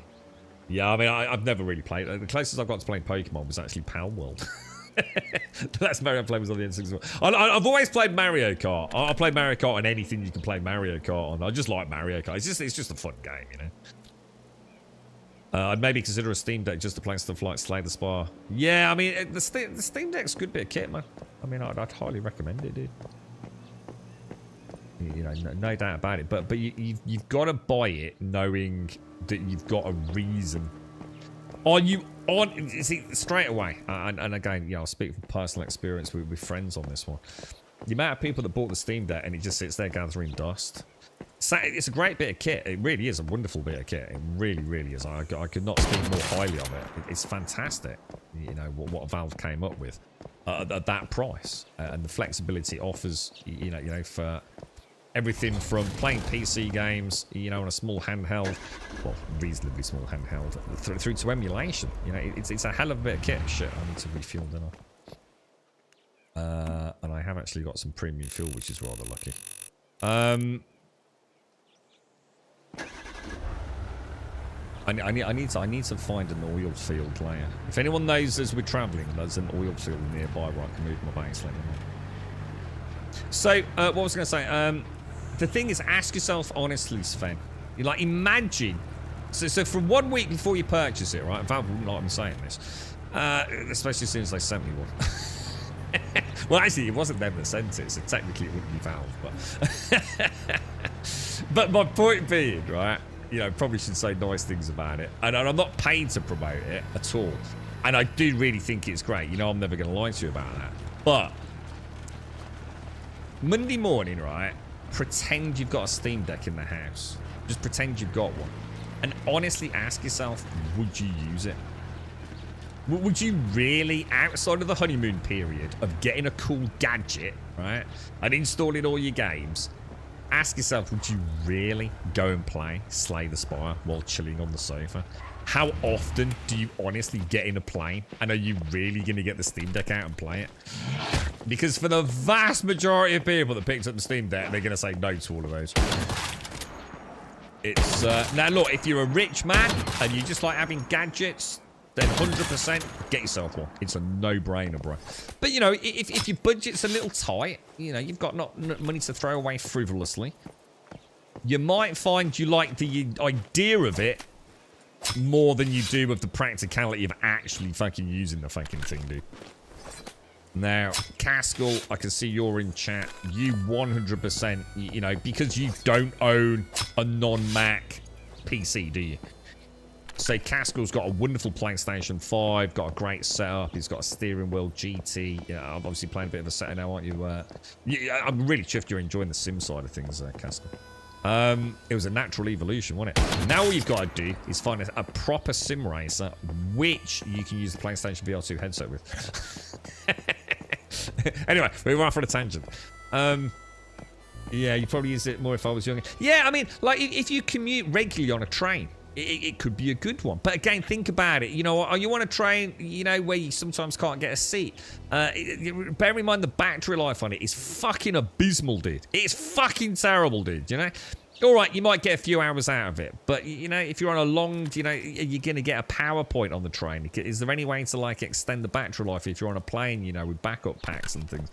Yeah, I mean, I've never really played. The closest I've got to playing Pokemon was actually Palm World. The last Mario I played was on the N64. I've always played Mario Kart. I play Mario Kart on anything you can play Mario Kart on. I just like Mario Kart. It's just a fun game, you know. I'd maybe consider a Steam Deck just to play stuff like Slay the Spire. Yeah, I mean, the Steam Deck's a good bit of kit, man. I mean, I'd highly recommend it, dude. You know, no doubt about it. But you've got to buy it knowing that you've got a reason. Are you on? See, straight away, and again, you know, I'll speak from personal experience with friends on this one. The amount of people that bought the Steam Deck and it just sits there gathering dust. It's a great bit of kit. It really is a wonderful bit of kit. It really, really is. I could not speak more highly of it. It's fantastic. You know what Valve came up with at that price, and the flexibility it offers. You know, for everything from playing PC games, you know, on a small handheld, well, reasonably small handheld, through to emulation. You know, it's a hell of a bit of kit. Shit, I need to refuel, don't I? And I have actually got some premium fuel, which is rather lucky. I need to find an oil field layer. If anyone knows as we're travelling, there's an oil field nearby where I can move my base, let me know. So, what was I going to say? The thing is, ask yourself honestly, Sven. You like imagine. So for 1 week before you purchase it, right? Valve wouldn't like me saying this, especially as soon as they sent me one. Well, actually, it wasn't them that sent it, so technically it wouldn't be Valve. But my point being, right? You know, probably should say nice things about it. And I'm not paid to promote it at all. And I do really think it's great. You know, I'm never going to lie to you about that. But Monday morning, right? Pretend you've got a Steam Deck in the house. Just pretend you've got one. And honestly ask yourself, would you use it? Would you really, outside of the honeymoon period of getting a cool gadget, right? And installing all your games, ask yourself, would you really go and play Slay the Spire while chilling on the sofa? How often do you honestly get in a plane? And are you really going to get the Steam Deck out and play it? Because for the vast majority of people that picked up the Steam Deck, they're going to say no to all of those. It's now look, if you're a rich man and you just like having gadgets, then 100% get yourself one. It's a no-brainer, bro. But, you know, if your budget's a little tight, you know, you've got not money to throw away frivolously, you might find you like the idea of it more than you do of the practicality of actually fucking using the fucking thing, dude. Now, Caskell, I can see you're in chat. You 100%, you know, because you don't own a non-Mac PC, do you? So Caskell's got a wonderful PlayStation 5, got a great setup. He's got a steering wheel, GT. Yeah, I'm obviously playing a bit of a setter now, aren't you? Yeah, I'm really chuffed you're enjoying the sim side of things, Caskell. It was a natural evolution, wasn't it? Now all you've got to do is find a proper sim racer, which you can use the PlayStation VR2 headset with. Anyway, we went off on a tangent. Yeah, you'd probably use it more if I was younger. Yeah, I mean, like, if you commute regularly on a train, it could be a good one. But again, think about it. You know, are you on a train, you know, where you sometimes can't get a seat? Bear in mind the battery life on it is fucking abysmal, dude. It's fucking terrible, dude, you know? All right, you might get a few hours out of it. But, you know, if you're on a long, you know, you're going to get a power point on the train. Is there any way to, like, extend the battery life if you're on a plane, you know, with backup packs and things?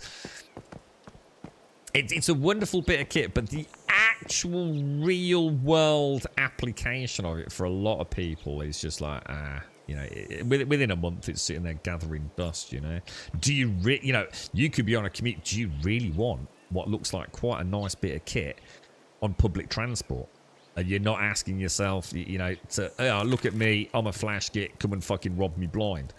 It's a wonderful bit of kit, but the actual real-world application of it for a lot of people is just like, you know, within a month it's sitting there gathering dust, you know. Do you you know, you could be on a commute. Do you really want what looks like quite a nice bit of kit on public transport? And you're not asking yourself, you know, to, oh, look at me, I'm a flash git, come and fucking rob me blind.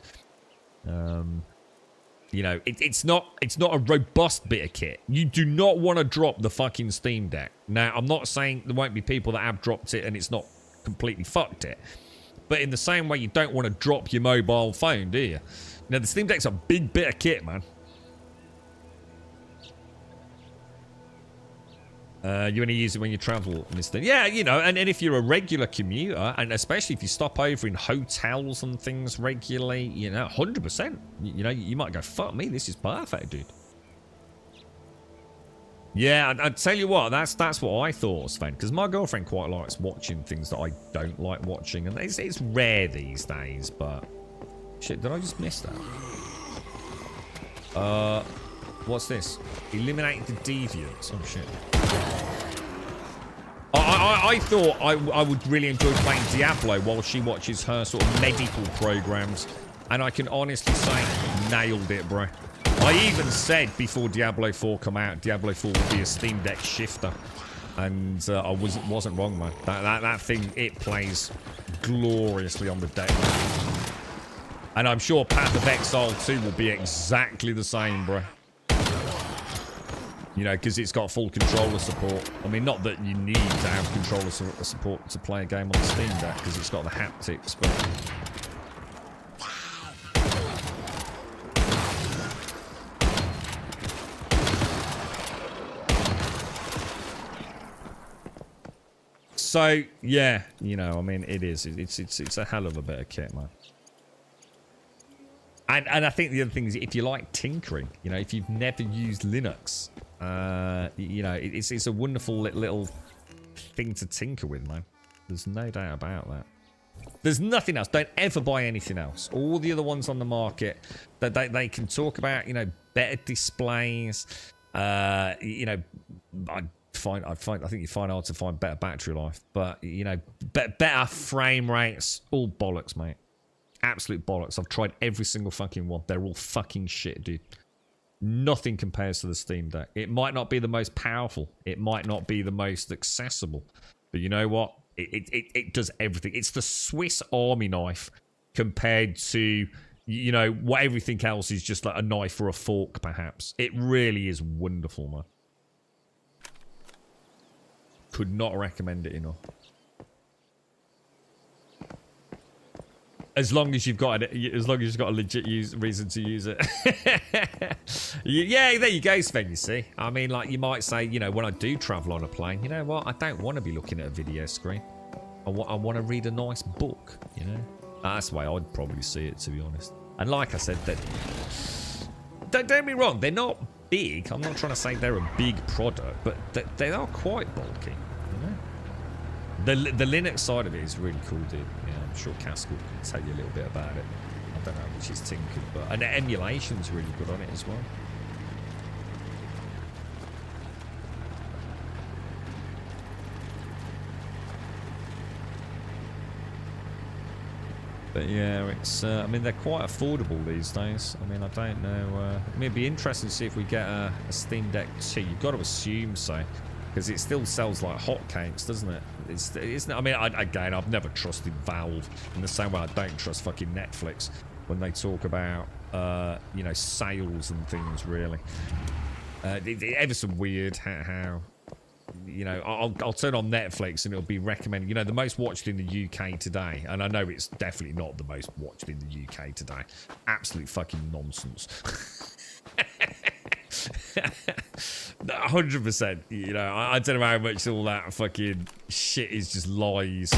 You know, it's not a robust bit of kit. You do not want to drop the fucking Steam Deck. Now, I'm not saying there won't be people that have dropped it and it's not completely fucked it. But in the same way, you don't want to drop your mobile phone, do you? Now, the Steam Deck's a big bit of kit, man. You only use it when you travel, Mr. Yeah, you know, and if you're a regular commuter, and especially if you stop over in hotels and things regularly, you know, 100%. You know, you might go, fuck me, this is perfect, dude. Yeah, I'd tell you what, that's what I thought, Sven, because my girlfriend quite likes watching things that I don't like watching, and it's rare these days, but... Shit, did I just miss that? What's this? Eliminate the deviants. Oh, shit. I thought I would really enjoy playing Diablo while she watches her sort of medical programs. And I can honestly say, nailed it, bro. I even said before Diablo 4 come out, Diablo 4 would be a Steam Deck shifter. And I wasn't wrong, man. That thing, it plays gloriously on the deck. And I'm sure Path of Exile 2 will be exactly the same, bro. You know, because it's got full controller support. I mean, not that you need to have controller support to play a game on the Steam Deck, because it's got the haptics, but... So, yeah, you know, I mean, it is. It's a hell of a bit of kit, man. And I think the other thing is, if you like tinkering, you know, if you've never used Linux, you know, it's a wonderful little thing to tinker with, man. There's no doubt about that. There's nothing else. Don't ever buy anything else. All the other ones on the market, that they can talk about, you know, better displays. You know, I think you find hard to find better battery life, but you know, better frame rates. All bollocks, mate. Absolute bollocks. I've tried every single fucking one. They're all fucking shit, dude. Nothing compares to the Steam Deck. It might not be the most powerful. It might not be the most accessible. But you know what? It does everything. It's the Swiss Army knife compared to, you know, what everything else is just like a knife or a fork, perhaps. It really is wonderful, man. Could not recommend it enough. As long as you've got a legit reason to use it. Yeah, there you go, Sven, you see. I mean, like, you might say, you know, when I do travel on a plane, you know what? I don't want to be looking at a video screen. I want to read a nice book, you know? That's the way I'd probably see it, to be honest. And like I said, don't get me wrong, they're not big. I'm not trying to say they're a big product, but they are quite bulky, you know? The Linux side of it is really cool, dude. Yeah, I'm sure Cascal can tell you a little bit about it. I don't know how much he's tinkered, but and the emulation's really good on it as well. But yeah, it's. I mean, they're quite affordable these days. I mean, I don't know. I mean, it'd be interesting to see if we get a Steam Deck 2. You've got to assume so, because it still sells like hotcakes, doesn't it? It's. I mean, again, I've never trusted Valve in the same way I don't trust fucking Netflix when they talk about, you know, sales and things. Really, ever so weird how. You know, I'll turn on Netflix and it'll be recommended, you know, the most watched in the UK today. And I know it's definitely not the most watched in the UK today. Absolute fucking nonsense. 100%. You know, I don't know how much all that fucking shit is just lies.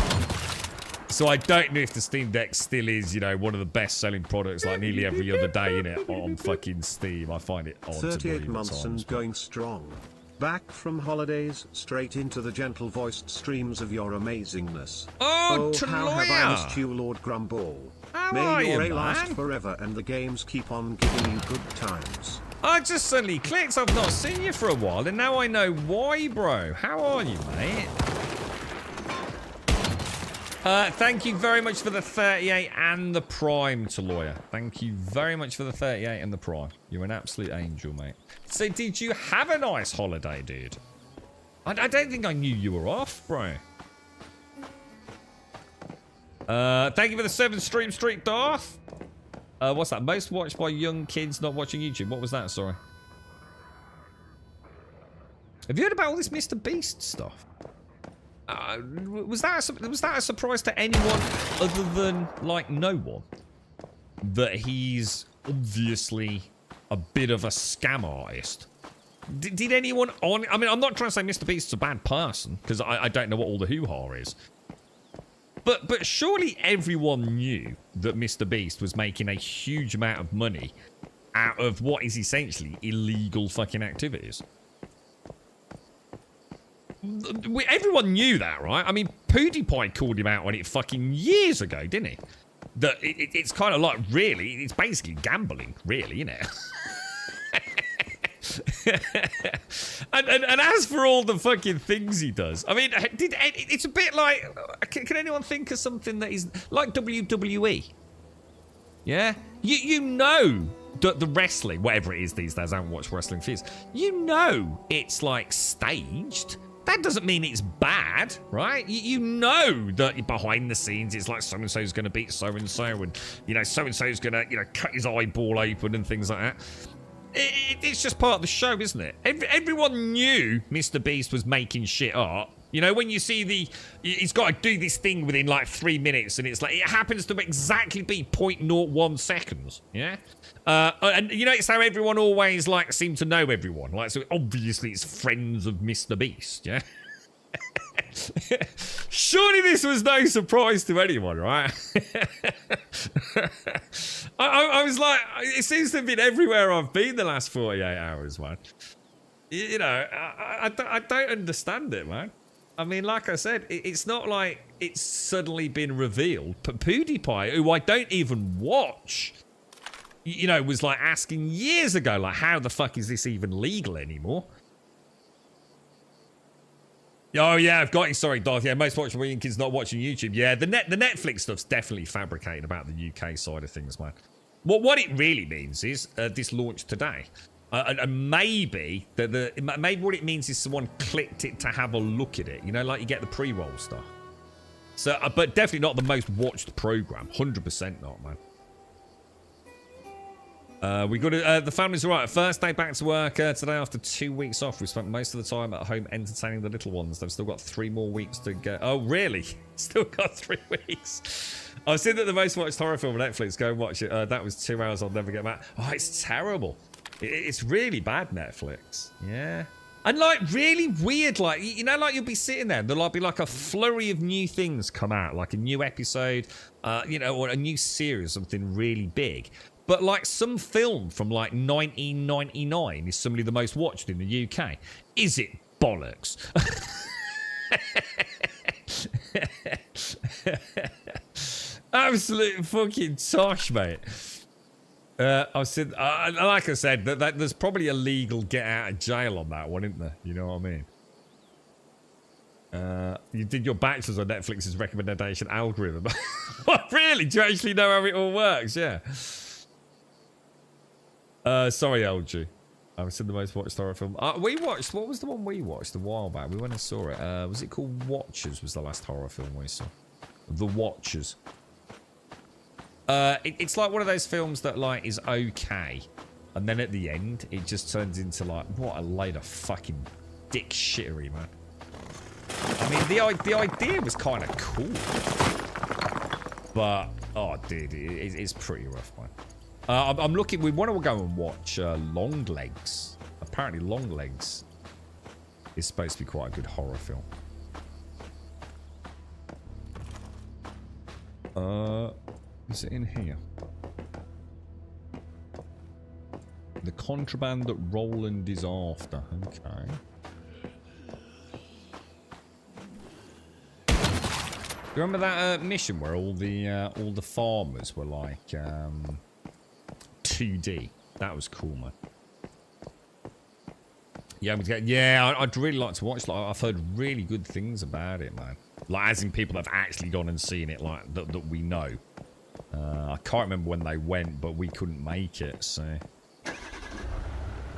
So I don't know if the Steam Deck still is, you know, one of the best selling products like nearly every other day, innit, on fucking Steam. I find it odd 38 months and going strong. Back from holidays, straight into the gentle voiced streams of your amazingness. Oh, how have I missed you, Lord Grumball. May your A last forever and the games keep on giving you good times. I just suddenly clicked. I've not seen you for a while, and now I know why, bro. How are you, mate? Thank you very much for the 38 and the Prime, Taloya. Thank you very much for the 38 and the Prime. You're an absolute angel, mate. So, did you have a nice holiday, dude? I don't think I knew you were off, bro. Thank you for the 7 stream streak, Darth. What's that? Most watched by young kids not watching YouTube. What was that? Sorry. Have you heard about all this Mr. Beast stuff? Was that a surprise to anyone other than, like, no one? That he's obviously a bit of a scam artist. Did anyone on... I mean, I'm not trying to say Mr. Beast's a bad person, because I don't know what all the hoo-ha is. But surely everyone knew that Mr. Beast was making a huge amount of money out of what is essentially illegal fucking activities. Everyone knew that, right? I mean, PewDiePie called him out on it fucking years ago, didn't he? That it's kind of like, really, it's basically gambling, really, isn't it? and as for all the fucking things he does, I mean, it's a bit like, can anyone think of something that is like WWE? Yeah? You know the wrestling, whatever it is these days, I haven't watched wrestling for years. You know it's like staged. That doesn't mean it's bad, right? You know that behind the scenes it's like so-and-so's going to beat so-and-so and, you know, so-and-so's going to, you know, cut his eyeball open and things like that. It's just part of the show, isn't it? Everyone knew Mr. Beast was making shit up. You know, when you see he's got to do this thing within like 3 minutes, and it's like, it happens to exactly be 0.01 seconds, yeah? And you know, it's how everyone always like seemed to know everyone. Like, so obviously it's friends of Mr. Beast, yeah? Surely this was no surprise to anyone, right? I was like, it seems to have been everywhere I've been the last 48 hours, man. You know, I don't understand it, man. I mean, like I said, it's not like it's suddenly been revealed. But PewDiePie, who I don't even watch, you know, was like asking years ago, like, how the fuck is this even legal anymore? Oh, yeah, I've got it. Sorry, Darth. Yeah, most watching William kids not watching YouTube. Yeah, the Netflix stuff's definitely fabricated about the UK side of things, man. What it really means is this launched today. And maybe maybe what it means is someone clicked it to have a look at it. You know, like you get the pre-roll stuff. So, but definitely not the most watched program. 100% not, man. We got the family's all right. First day back to work today after 2 weeks off. We spent most of the time at home entertaining the little ones. They've still got 3 more weeks to go. Oh, really? Still got 3 weeks. I've seen that the most watched horror film on Netflix. Go and watch it. That was 2 hours. I'll never get back. Oh, it's terrible. It's really bad, Netflix. Yeah. And like really weird, like, you know, like you'll be sitting there and there'll be like a flurry of new things come out, like a new episode, you know, or a new series, something really big. But like some film from like 1999 is suddenly the most watched in the UK. Is it bollocks? Absolute fucking tosh, mate. I said, like I said, that there's probably a legal get out of jail on that one, isn't there? You know what I mean? You did your bachelor's on Netflix's recommendation algorithm. What, really? Do you actually know how it all works? Yeah. Sorry, LG. I've seen the most watched horror film. We watched, what was the one we watched a while back? We went and saw it. Was it called Watchers? Was the last horror film we saw? The Watchers. It's like one of those films that like is okay, and then at the end it just turns into like, what a load of fucking dick shittery, man. I mean, the idea was kind of cool, but oh, dude, it's pretty rough, man. I'm looking. We want to go and watch Longlegs. Apparently, Longlegs is supposed to be quite a good horror film. Is it in here? The contraband that Roland is after. Okay. You remember that mission where all the farmers were like 2D? That was cool, man. Yeah, I'd really like to watch. Like, I've heard really good things about it, man. Like, as in people that have actually gone and seen it, like that we know. I can't remember when they went, but we couldn't make it, so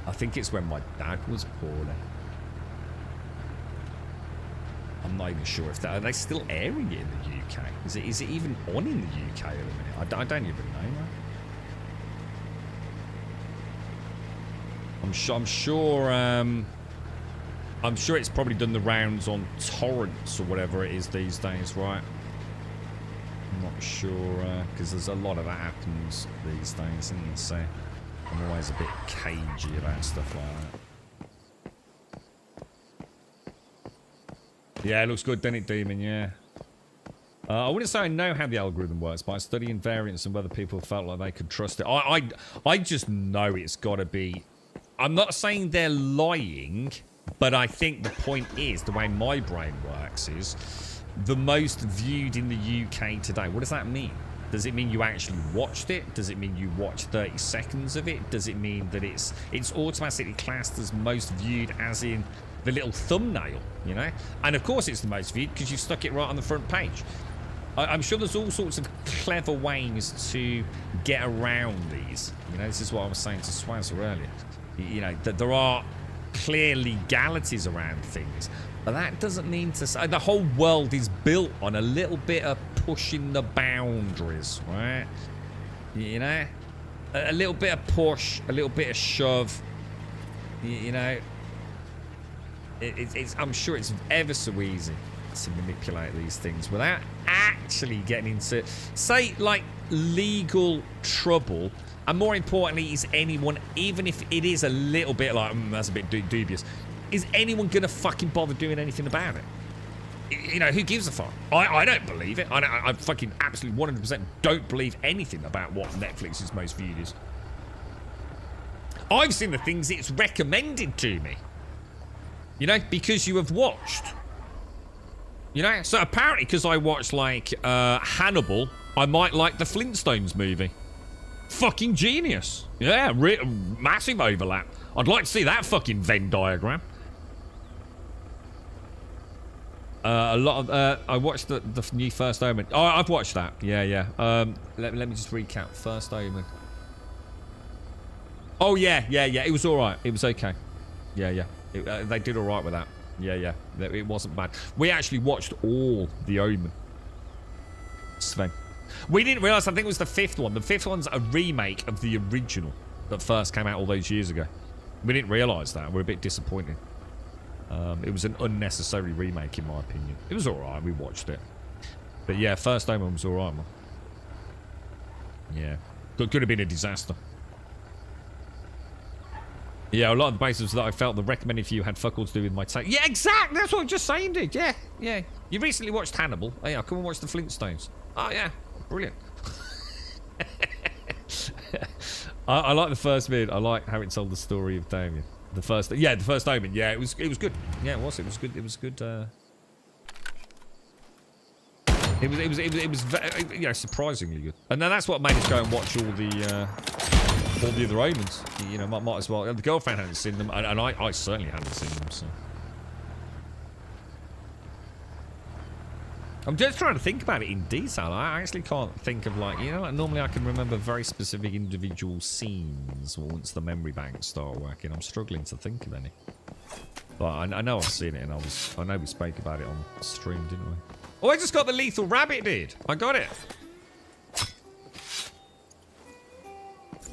I think it's when my dad was poorly. I'm not even sure if are they still airing it in the UK. Is it even on in the UK at the minute? I don't even know, man. I'm sure it's probably done the rounds on torrents or whatever it is these days, right? I'm not sure, because there's a lot of that happens these days, isn't there? So I'm always a bit cagey about stuff like that. Yeah, it looks good, doesn't it, Demon? Yeah. I wouldn't say I know how the algorithm works, but I study invariance and whether people felt like they could trust it. I just know it's got to be... I'm not saying they're lying, but I think the point is, the way my brain works is... the most viewed in the UK today. What does that mean? Does it mean you actually watched it? Does it mean you watched 30 seconds of it? Does it mean that it's automatically classed as most viewed as in the little thumbnail, you know? And of course it's the most viewed because you've stuck it right on the front page. I'm sure there's all sorts of clever ways to get around these. You know, this is what I was saying to Swazzer earlier. You know, that there are clear legalities around things. But that doesn't mean to say the whole world is built on a little bit of pushing the boundaries, right? You know? A little bit of push, a little bit of shove. You know? I'm sure it's ever so easy to manipulate these things without actually getting into, say, like, legal trouble. And more importantly, is anyone, even if it is a little bit like, that's a bit dubious, is anyone going to fucking bother doing anything about it? You know, who gives a fuck? I don't believe it. I fucking absolutely 100% don't believe anything about what Netflix's most viewed is. I've seen the things it's recommended to me. You know, because you have watched. You know, so apparently because I watched, like, Hannibal, I might like the Flintstones movie. Fucking genius. Yeah, massive overlap. I'd like to see that fucking Venn diagram. A lot of, I watched the new First Omen. Oh, I've watched that. Yeah. Let me just recap. First Omen. Oh, yeah. It was all right. It was okay. Yeah. They did all right with that. Yeah. It wasn't bad. We actually watched all the Omen. Sven. We didn't realise, I think it was the fifth one. The fifth one's a remake of the original that first came out all those years ago. We didn't realise that. We're a bit disappointed. It was an unnecessary remake, in my opinion. It was alright. We watched it. But yeah, First Omen was alright, man. Yeah. Could have been a disaster. Yeah, a lot of the bases that I felt the recommended for you had fuck all to do with my take. Yeah, exactly. That's what I'm just saying, dude. Yeah. You recently watched Hannibal. Oh, yeah, come and watch the Flintstones. Oh, yeah. Brilliant. I like the first bit. I like how it told the story of Damien. The first Omen. Yeah, it was good. Yeah, it was. It was good. It was good. It was you know, surprisingly good. And then that's what made us go and watch all the other Omens. You know, might as well. The girlfriend hadn't seen them, and I certainly hadn't seen them. So I'm just trying to think about it in detail. I actually can't think of, like, you know, like normally I can remember very specific individual scenes once the memory banks start working. I'm struggling to think of any. But I know I've seen it, and I know we spoke about it on stream, didn't we? Oh, I just got the Lethal Rabbit, dude. I got it.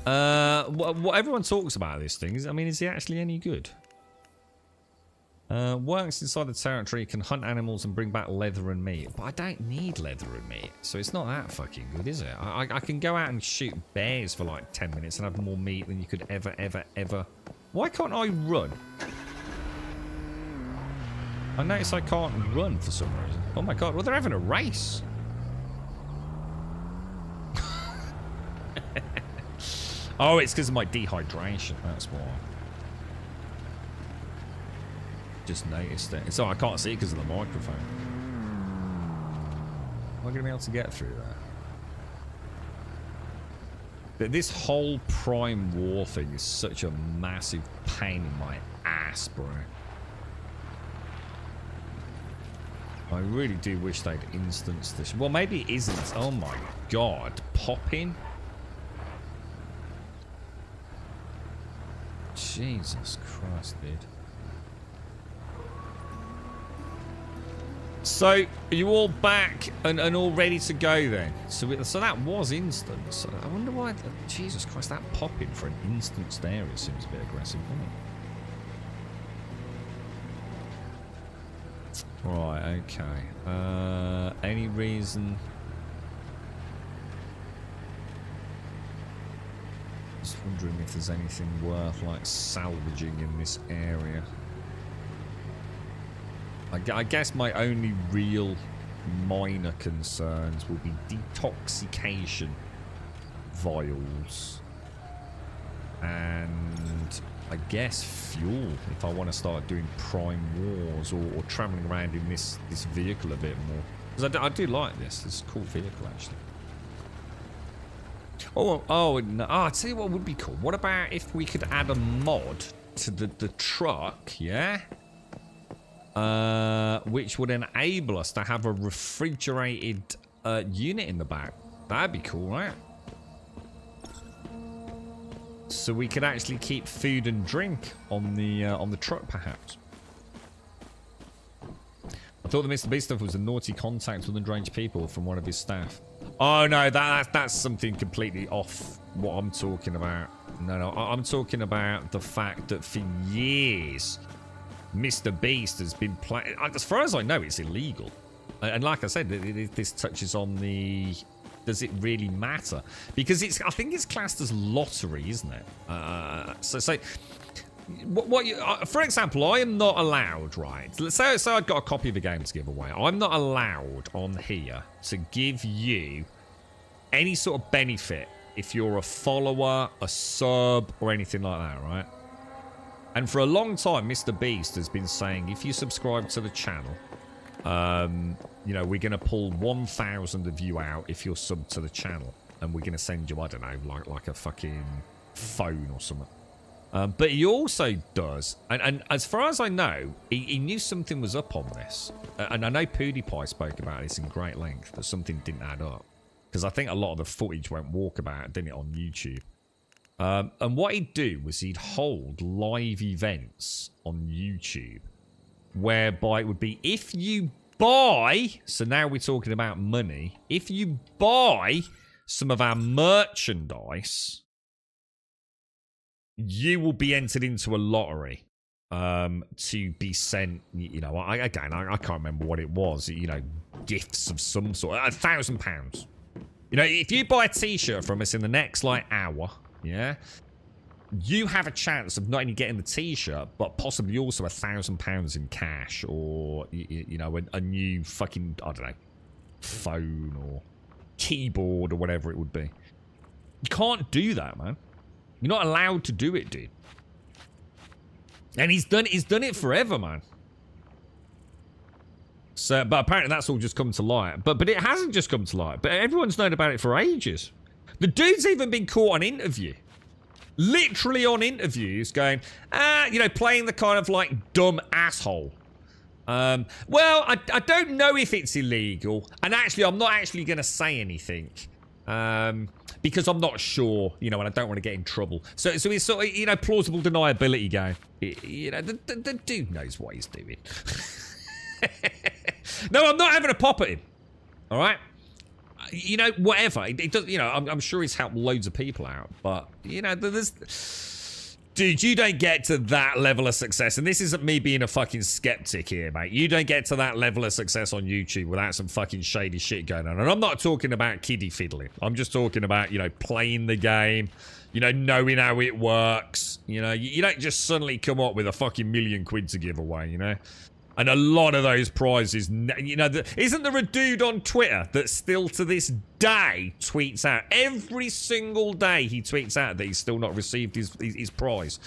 What everyone talks about this thing is, I mean, is he actually any good? Works inside the territory, can hunt animals and bring back leather and meat. But I don't need leather and meat, so it's not that fucking good, is it? I can go out and shoot bears for like 10 minutes and have more meat than you could ever... Why can't I run? I notice I can't run for some reason. Oh my god, well, they're having a race. Oh, it's because of my dehydration, that's why. Just noticed it. So I can't see it because of the microphone. Am I going to be able to get through that? But this whole Prime War thing is such a massive pain in my ass, bro. I really do wish they'd instanced this. Well, maybe it isn't. Oh my god. Popping? Jesus Christ, dude. So, are you all back and all ready to go then? So that was instant. So I wonder why... Jesus Christ, that popping for an instanced area seems a bit aggressive, doesn't it? Right, okay. Any reason... Just wondering if there's anything worth, like, salvaging in this area. I guess my only real minor concerns will be detoxication vials and I guess fuel if I want to start doing prime wars or traveling around in this vehicle a bit more, because I do like this. It's a cool vehicle actually. Oh no, I'll tell you what would be cool. What about if we could add a mod to the truck, yeah? Which would enable us to have a refrigerated unit in the back. That'd be cool, right? So we could actually keep food and drink on the truck, perhaps. I thought the Mr. Beast stuff was a naughty contact with underage people from one of his staff. Oh no, that's something completely off what I'm talking about. No, I'm talking about the fact that for years, Mr. Beast has been playing. As far as I know, it's illegal. And like I said, this touches on the. Does it really matter? Because I think it's classed as lottery, isn't it? So what you, for example, I am not allowed, right? Let's say I've got a copy of the game to give away. I'm not allowed on here to give you any sort of benefit if you're a follower, a sub, or anything like that, right? And for a long time, Mr. Beast has been saying, if you subscribe to the channel, you know, we're going to pull 1,000 of you out if you're sub to the channel. And we're going to send you, I don't know, like a fucking phone or something. But he also does, and as far as I know, he knew something was up on this. And I know PewDiePie spoke about this in great length, that something didn't add up. Because I think a lot of the footage went walkabout, didn't it, on YouTube. And what he'd do was he'd hold live events on YouTube, whereby it would be, if you buy, so now we're talking about money, if you buy some of our merchandise, you will be entered into a lottery to be sent, you know, I can't remember what it was, you know, gifts of some sort, £1,000. You know, if you buy a t-shirt from us in the next, like, hour, yeah, you have a chance of not only getting the t-shirt, but possibly also £1,000 in cash, or, you know, a new fucking, I don't know, phone or keyboard or whatever it would be. You can't do that, man. You're not allowed to do it, dude. And he's done it forever, man. So, but apparently that's all just come to light. But it hasn't just come to light. But everyone's known about it for ages. The dude's even been caught on interview. Literally on interviews going, you know, playing the kind of like dumb asshole. Well, I don't know if it's illegal. And actually, I'm not actually going to say anything. Because I'm not sure, you know, and I don't want to get in trouble. So he's sort of, you know, plausible deniability going. You know, the dude knows what he's doing. No, I'm not having a pop at him. All right? You know, whatever. It does, you know, I'm sure he's helped loads of people out. But, you know, there's... Dude, you don't get to that level of success. And this isn't me being a fucking skeptic here, mate. You don't get to that level of success on YouTube without some fucking shady shit going on. And I'm not talking about kiddie fiddling. I'm just talking about, you know, playing the game, you know, knowing how it works. You know, you don't just suddenly come up with a fucking £1,000,000 to give away, you know? And a lot of those prizes, you know, isn't there a dude on Twitter that still to this day tweets out, every single day he tweets out that he's still not received his prize?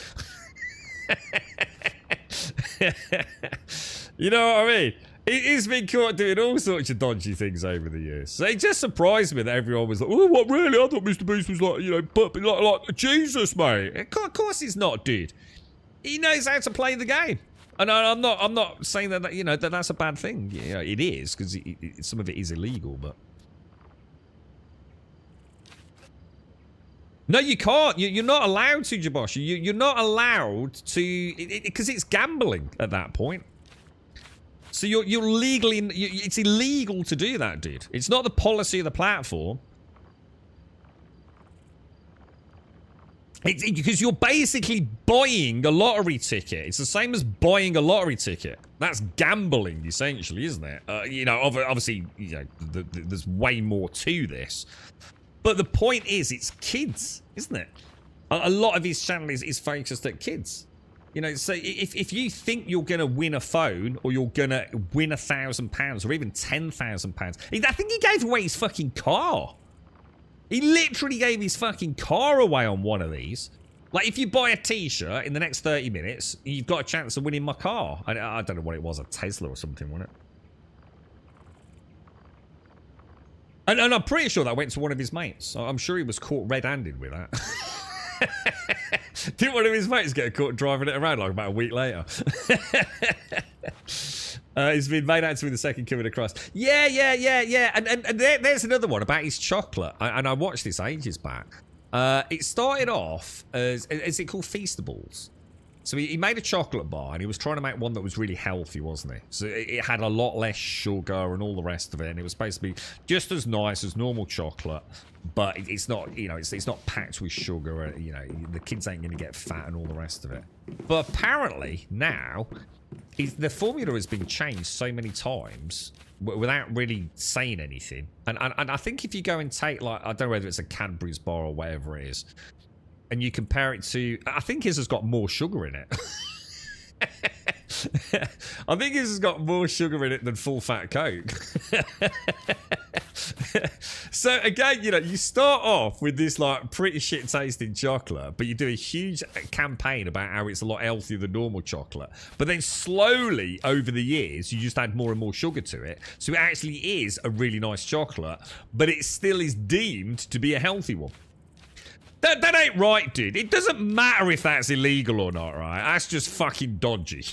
You know what I mean? He's been caught doing all sorts of dodgy things over the years. So it just surprised me that everyone was like, oh, what, really? I thought Mr. Beast was like, you know, like Jesus, mate. Of course he's not, dude. He knows how to play the game. And I'm not saying that, you know, that's a bad thing. You know, it is, because some of it is illegal, but... No, you can't. You're not allowed to, Jabosh. You're not allowed to... Because it's gambling at that point. So you're legally... It's illegal to do that, dude. It's not the policy of the platform. Because you're basically buying a lottery ticket. It's the same as buying a lottery ticket. That's gambling, essentially, isn't it? You know, obviously, you know, there's way more to this. But the point is, it's kids, isn't it? A lot of his channel is focused at kids. You know, so if you think you're going to win a phone, or you're going to win £1,000, or even £10,000, I think he gave away his fucking car. He literally gave his fucking car away on one of these. Like, if you buy a t-shirt in the next 30 minutes, you've got a chance of winning my car. I don't know what it was, a Tesla or something, wasn't it? And I'm pretty sure that went to one of his mates. I'm sure he was caught red-handed with that. Didn't one of his mates get caught driving it around like about a week later? He's been made out to be the second coming across. Yeah. And there's another one about his chocolate. And I watched this ages back. It started off as, is it called Feastables? So he made a chocolate bar, and he was trying to make one that was really healthy, wasn't he? So it had a lot less sugar and all the rest of it, and it was supposed to be just as nice as normal chocolate, but it's not, you know, it's not packed with sugar, or, you know, the kids ain't going to get fat and all the rest of it. But apparently now, the formula has been changed so many times without really saying anything. And I think if you go and take, like, I don't know whether it's a Cadbury's bar or whatever it is, and you compare it to, I think his has got more sugar in it. I think his has got more sugar in it than full fat Coke. So again, you know, you start off with this like pretty shit tasting chocolate, but you do a huge campaign about how it's a lot healthier than normal chocolate. But then slowly over the years, you just add more and more sugar to it. So it actually is a really nice chocolate, but it still is deemed to be a healthy one. That ain't right, dude. It doesn't matter if that's illegal or not, right? That's just fucking dodgy.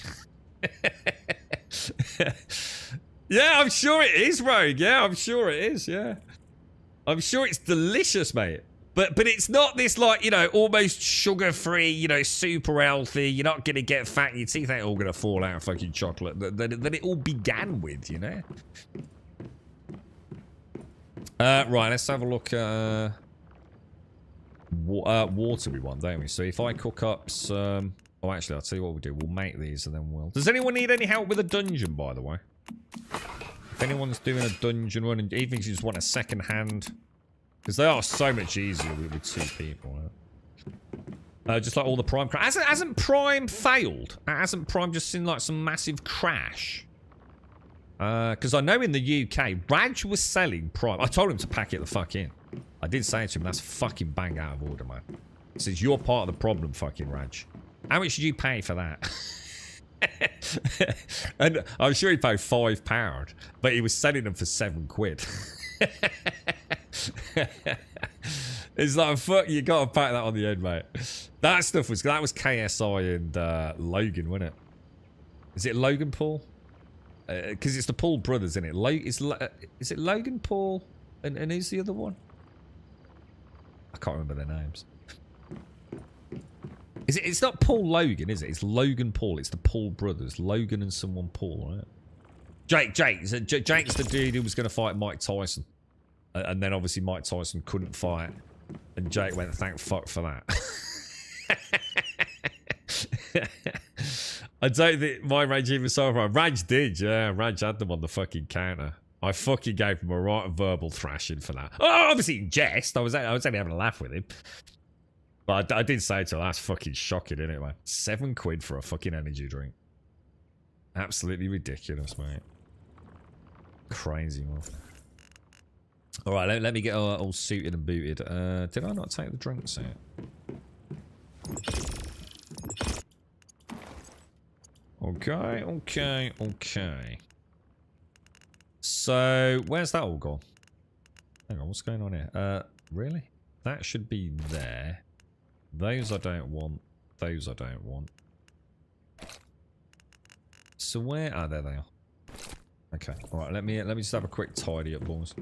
Yeah, I'm sure it is, Rogue. Yeah, I'm sure it is, yeah. I'm sure it's delicious, mate. But it's not this, like, you know, almost sugar-free, you know, super healthy, you're not going to get fat, your teeth ain't all going to fall out of fucking chocolate that it all began with, you know? Right, let's have a look at... water we want, don't we? So if I cook up some... Oh, actually, I'll tell you what we'll do. We'll make these and then we'll... Does anyone need any help with a dungeon, by the way? If anyone's doing a dungeon run, and even if you just want a second hand... Because they are so much easier with two people. Right? Just like all the Prime... Hasn't Prime failed? Hasn't Prime just seen like some massive crash? Because I know in the UK, Raj was selling Prime. I told him to pack it the fuck in. I did say to him, that's fucking bang out of order, man. He says, you're part of the problem, fucking Raj. How much did you pay for that? And I'm sure he paid £5, but he was selling them for £7. It's like, fuck, you gotta pack that on the end, mate. That stuff was, that was KSI and Logan, wasn't it? Is it Logan Paul? Because it's the Paul brothers, isn't it? Is it Logan Paul and who's the other one? I can't remember their names. Is it? It's not Paul Logan, is it? It's Logan Paul. It's the Paul brothers. Logan and someone Paul, right? Jake's the dude who was going to fight Mike Tyson. And then obviously Mike Tyson couldn't fight. And Jake went, thank fuck for that. I don't think my Raj even saw him. Raj did, yeah. Raj had them on the fucking counter. I fucking gave him a right verbal thrashing for that. Oh, obviously in jest. I was only having a laugh with him. But I did say to him, that's fucking shocking, isn't it, man? £7 for a fucking energy drink. Absolutely ridiculous, mate. Crazy, man. Alright, let me get all suited and booted. Did I not take the drinks out? Okay. So, where's that all gone? Hang on, what's going on here? Really? That should be there. Those I don't want. Those I don't want. So where? Ah, there they are. Okay, alright, let me just have a quick tidy up, boys.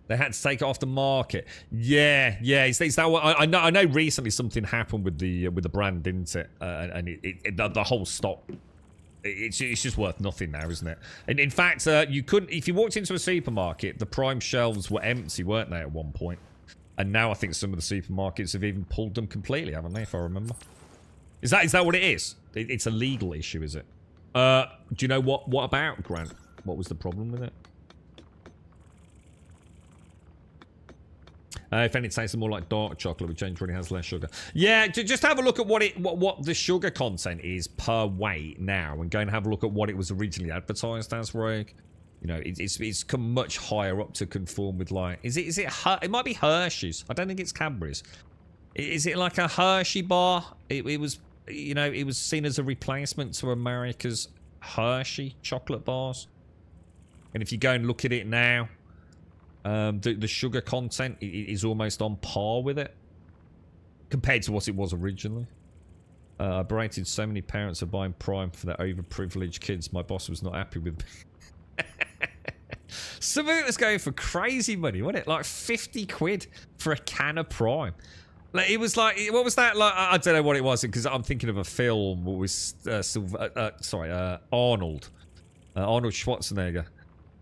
They had to take it off the market. Yeah. Is that what I know? Recently something happened with the brand, didn't it? And the whole stock. It's just worth nothing now, isn't it? And in fact, you couldn't. If you walked into a supermarket, the Prime shelves were empty, weren't they, at one point? And now I think some of the supermarkets have even pulled them completely, haven't they? If I remember. Is that what it is? It's a legal issue, is it? Do you know what about, Grant? What was the problem with it? If any, it tastes more like dark chocolate, which generally has less sugar. Yeah, just have a look at what the sugar content is per weight now, and go and have a look at what it was originally advertised as, Rogue. You know, it's come much higher up to conform with, like, it might be Hershey's. I don't think it's Cadbury's. Is it like a Hershey bar? It was, you know, it was seen as a replacement to America's Hershey chocolate bars. And if you go and look at it now, the sugar content is almost on par with it compared to what it was originally. I berated so many parents for buying Prime for their overprivileged kids. My boss was not happy with me. Something was going for crazy money, wasn't it? Like 50 quid for a can of Prime. Like, it was like, what was that? Like, I don't know what it was, because I'm thinking of a film with Arnold Schwarzenegger.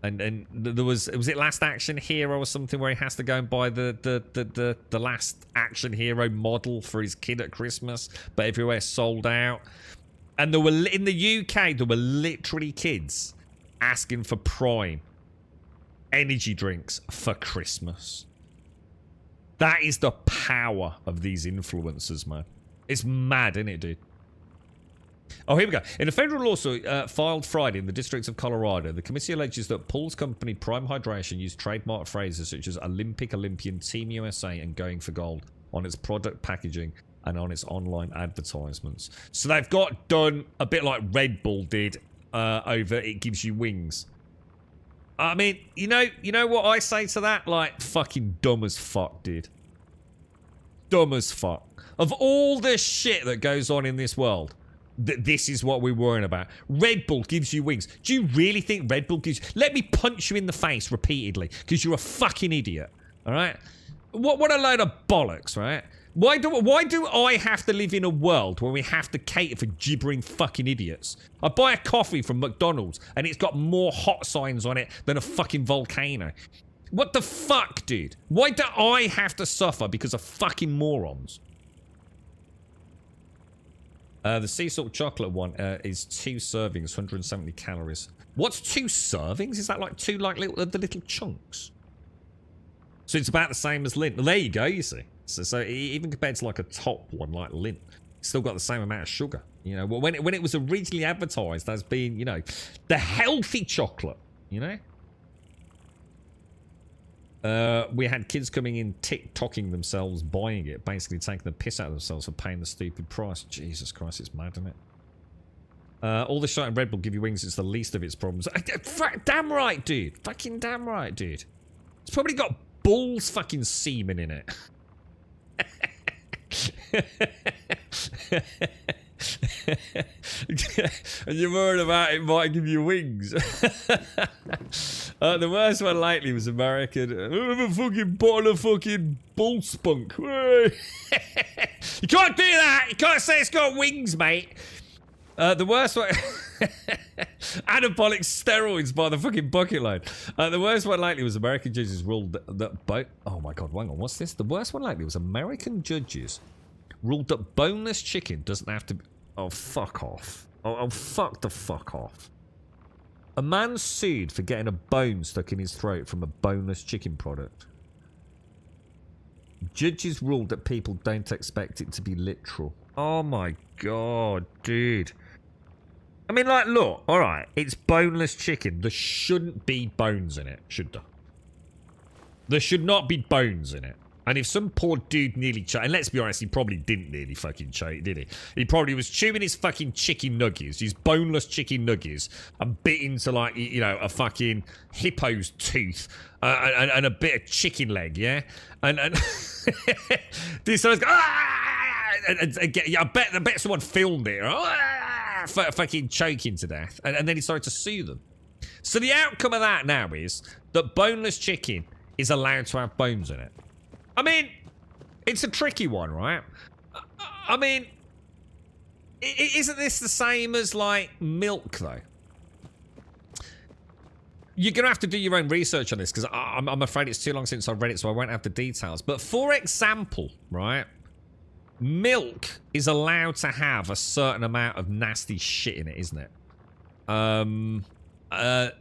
And there was it Last Action Hero or something, where he has to go and buy the Last Action Hero model for his kid at Christmas, but everywhere sold out. And there were, in the UK, there were literally kids asking for Prime energy drinks for Christmas. That is the power of these influencers, man. It's mad, isn't it, dude? Oh, here we go. In a federal lawsuit filed Friday in the District of Colorado, the committee alleges that Paul's company, Prime Hydration, used trademark phrases such as Olympic, Olympian, Team USA, and Going for Gold on its product packaging and on its online advertisements. So they've got done a bit like Red Bull did over It Gives You Wings. I mean, you know what I say to that? Like, fucking dumb as fuck, dude. Dumb as fuck. Of all the shit that goes on in this world, this is what we're worrying about. Red Bull gives you wings. Do you really think Red Bull gives you... Let me punch you in the face repeatedly, because you're a fucking idiot. Alright? What a load of bollocks, right? Why do I have to live in a world where we have to cater for gibbering fucking idiots? I buy a coffee from McDonald's and it's got more hot signs on it than a fucking volcano. What the fuck, dude? Why do I have to suffer because of fucking morons? The sea salt chocolate one is 2 servings, 170 calories. What's 2 servings? Is that like 2 like the little chunks? So it's about the same as Lindt. Well, there you go, you see. So even compared to like a top one like Lindt, it's still got the same amount of sugar. You know, when it was originally advertised as being, you know, the healthy chocolate, you know? We had kids coming in TikToking themselves buying it, basically taking the piss out of themselves for paying the stupid price. Jesus Christ, it's mad, isn't it? All the shite and Red Bull give you wings, it's the least of its problems. Damn right, dude. Fucking damn right, dude. It's probably got bull's fucking semen in it. And you're worried about it might give you wings. The worst one lately was American. A fucking bottle of fucking bull spunk. You can't do that. You can't say it's got wings, mate. The worst one... Anabolic steroids by the fucking bucket load. The worst one lately was American judges ruled that oh my god, hang on, what's this? The worst one lately was American judges ruled that boneless chicken doesn't have to be... Oh, fuck off. Oh, fuck the fuck off. A man sued for getting a bone stuck in his throat from a boneless chicken product. Judges ruled that people don't expect it to be literal. Oh my god, dude. I mean, like, look, alright, it's boneless chicken. There shouldn't be bones in it, should there? There should not be bones in it. And if some poor dude nearly choked, and let's be honest, he probably didn't nearly fucking choke, did he? He probably was chewing his fucking chicken nuggets, his boneless chicken nuggets, and bit into, like, you know, a fucking hippo's tooth, and a bit of chicken leg, yeah? And this guy's go, I bet someone filmed it, fucking choking to death, and then he started to sue them. So the outcome of that now is that boneless chicken is allowed to have bones in it. I mean, it's a tricky one, right? I mean, isn't this the same as, like, milk, though? You're going to have to do your own research on this, because I'm afraid it's too long since I've read it, so I won't have the details. But for example, right, milk is allowed to have a certain amount of nasty shit in it, isn't it? Other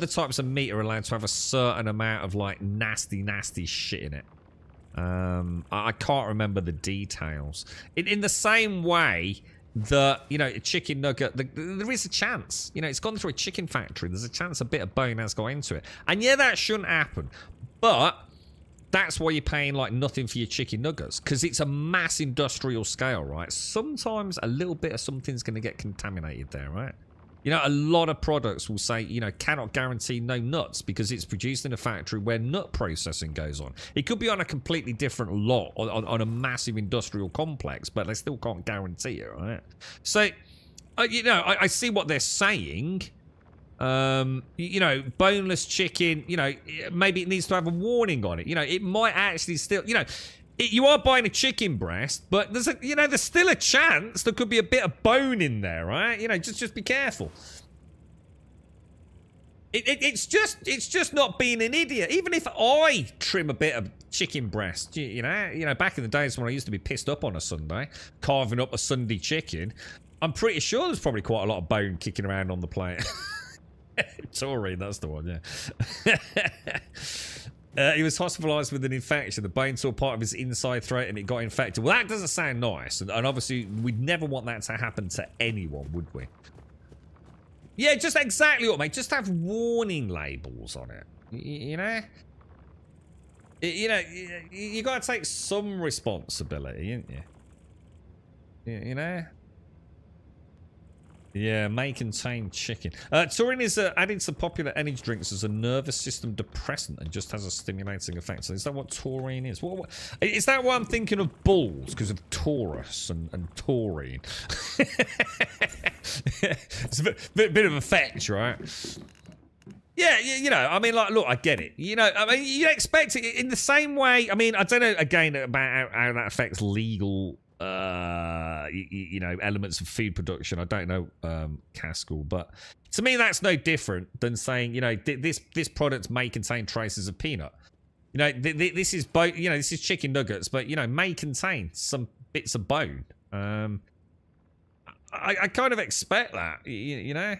types of meat are allowed to have a certain amount of, like, nasty shit in it. I can't remember the details. In the same way that, you know, a chicken nugget, there is a chance. You know, it's gone through a chicken factory. There's a chance a bit of bone has got into it. And yeah, that shouldn't happen. But that's why you're paying, like, nothing for your chicken nuggets. Because it's a mass industrial scale, right? Sometimes a little bit of something's going to get contaminated there, right? You know, a lot of products will say, you know, cannot guarantee no nuts because it's produced in a factory where nut processing goes on. It could be on a completely different lot, on a massive industrial complex, but they still can't guarantee it, right? So, you know, I see what they're saying. You know, boneless chicken, you know, maybe it needs to have a warning on it. You know, it might actually still, you know, you are buying a chicken breast, but there's you know, there's still a chance there could be a bit of bone in there, right? You know, just be careful. It's just not being an idiot. Even if I trim a bit of chicken breast, you know, back in the days when I used to be pissed up on a Sunday, carving up a Sunday chicken, I'm pretty sure there's probably quite a lot of bone kicking around on the plate. Taurine, that's the one, yeah. He was hospitalised with an infection. The bone tore part of his inside throat and it got infected. Well, that doesn't sound nice. And obviously, we'd never want that to happen to anyone, would we? Yeah, just exactly what, mate. Just have warning labels on it. You know? You know, you got to take some responsibility, ain't you? You know? Yeah, may contain chicken. Taurine is added to popular energy drinks as a nervous system depressant and just has a stimulating effect. So is that what taurine is? What is that why I'm thinking of bulls? Because of Taurus and taurine. It's a bit of a fetch, right? Yeah, you know, I mean, like, look, I get it. You know, I mean, you expect it in the same way. I mean, I don't know, again, about how that affects legal... you know, elements of food production. I don't know, Caskell, but to me that's no different than saying, you know, this product may contain traces of peanut. You know, this is you know, this is chicken nuggets, but you know, may contain some bits of bone. I kind of expect that. You know,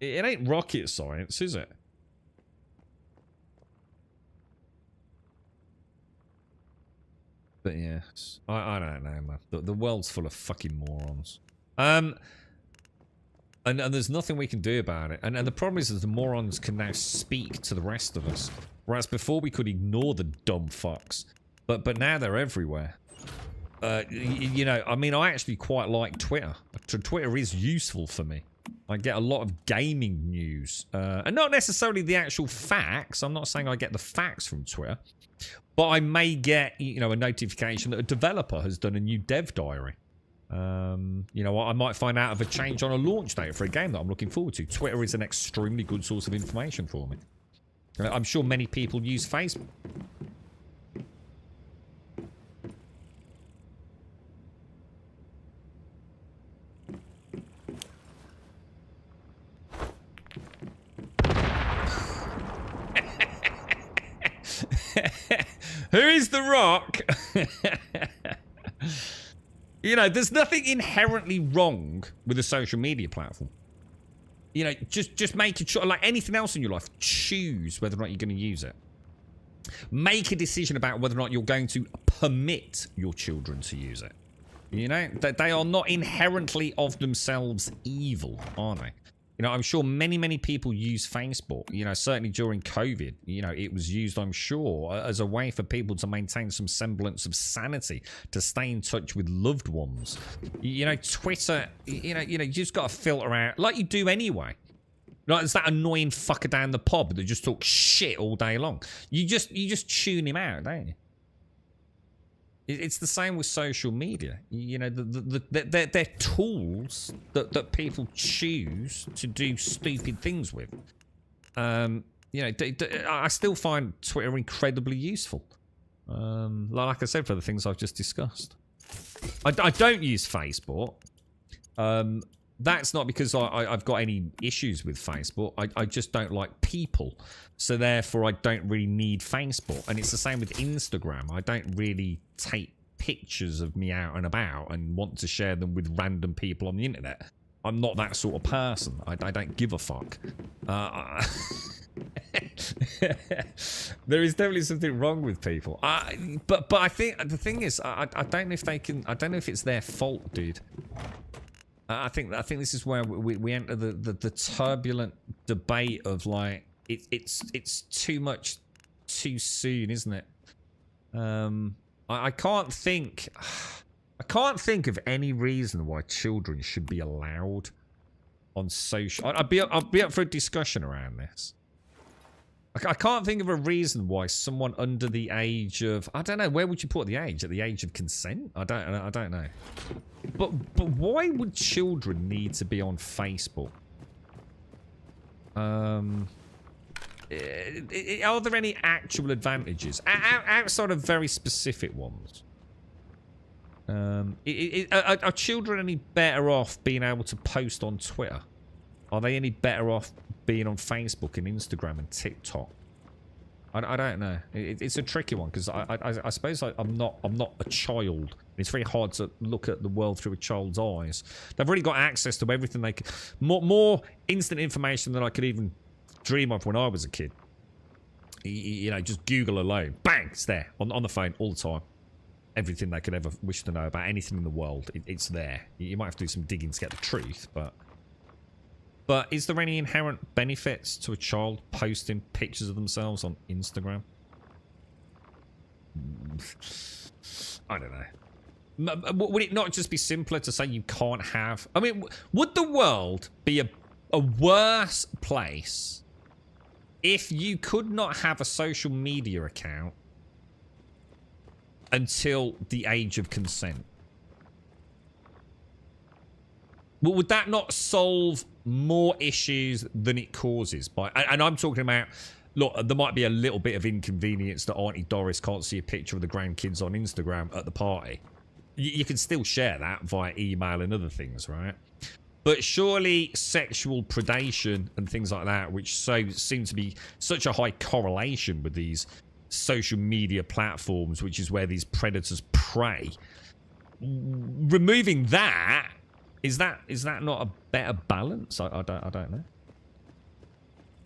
it ain't rocket science, is it? But yeah, I don't know, man. The world's full of fucking morons. And there's nothing we can do about it. And the problem is that the morons can now speak to the rest of us. Whereas before we could ignore the dumb fucks. But now they're everywhere. You know, I mean, I actually quite like Twitter. Twitter is useful for me. I get a lot of gaming news. And not necessarily the actual facts. I'm not saying I get the facts from Twitter. But I may get, you know, a notification that a developer has done a new dev diary. You know, I might find out of a change on a launch date for a game that I'm looking forward to. Twitter is an extremely good source of information for me. I'm sure many people use Facebook. Who is The Rock? You know, there's nothing inherently wrong with a social media platform. You know, just make a choice, like anything else in your life, choose whether or not you're going to use it. Make a decision about whether or not you're going to permit your children to use it. You know, they are not inherently of themselves evil, are they? You know, I'm sure many people use Facebook. You know, certainly during COVID, you know, it was used, I'm sure, as a way for people to maintain some semblance of sanity, to stay in touch with loved ones. You know, Twitter, you know, you just got to filter out, like you do anyway. Like, there's that annoying fucker down the pub that just talks shit all day long. You just tune him out, don't you? It's the same with social media. You know, they're tools that people choose to do stupid things with. You know, I still find Twitter incredibly useful. Like I said, for the things I've just discussed. I don't use Facebook. That's not because I've got any issues with Facebook. I just don't like people. So therefore, I don't really need Facebook. And it's the same with Instagram. I don't really take pictures of me out and about and want to share them with random people on the internet. I'm not that sort of person. I don't give a fuck. There is definitely something wrong with people. But I think the thing is, I don't know if they can. I don't know if it's their fault, dude. I think this is where we enter the turbulent debate of like it's too much too soon, isn't it? I can't think of any reason why children should be allowed on social. I'd be up for a discussion around this. I can't think of a reason why someone under the age of, I don't know, where would you put the age? At the age of consent? I don't know. But why would children need to be on Facebook? Are there any actual advantages outside of very specific ones? Are children any better off being able to post on Twitter? Are they any better off being on Facebook and Instagram and TikTok? I don't know. It's a tricky one because I suppose I'm not a child. It's very hard to look at the world through a child's eyes. They've already got access to everything they can. More instant information than I could even dream of when I was a kid. You know, just Google alone, bang, it's there on the phone all the time. Everything they could ever wish to know about anything in the world, it's there. You might have to do some digging to get the truth, but is there any inherent benefits to a child posting pictures of themselves on Instagram? I don't know. Would it not just be simpler to say you can't have... I mean, would the world be a worse place if you could not have a social media account until the age of consent? Well, would that not solve more issues than it causes? And I'm talking about, look, there might be a little bit of inconvenience that Auntie Doris can't see a picture of the grandkids on Instagram at the party. You can still share that via email and other things, right? But surely sexual predation and things like that, which seem to be such a high correlation with these social media platforms, which is where these predators prey, removing that, is that not a better balance? I don't know.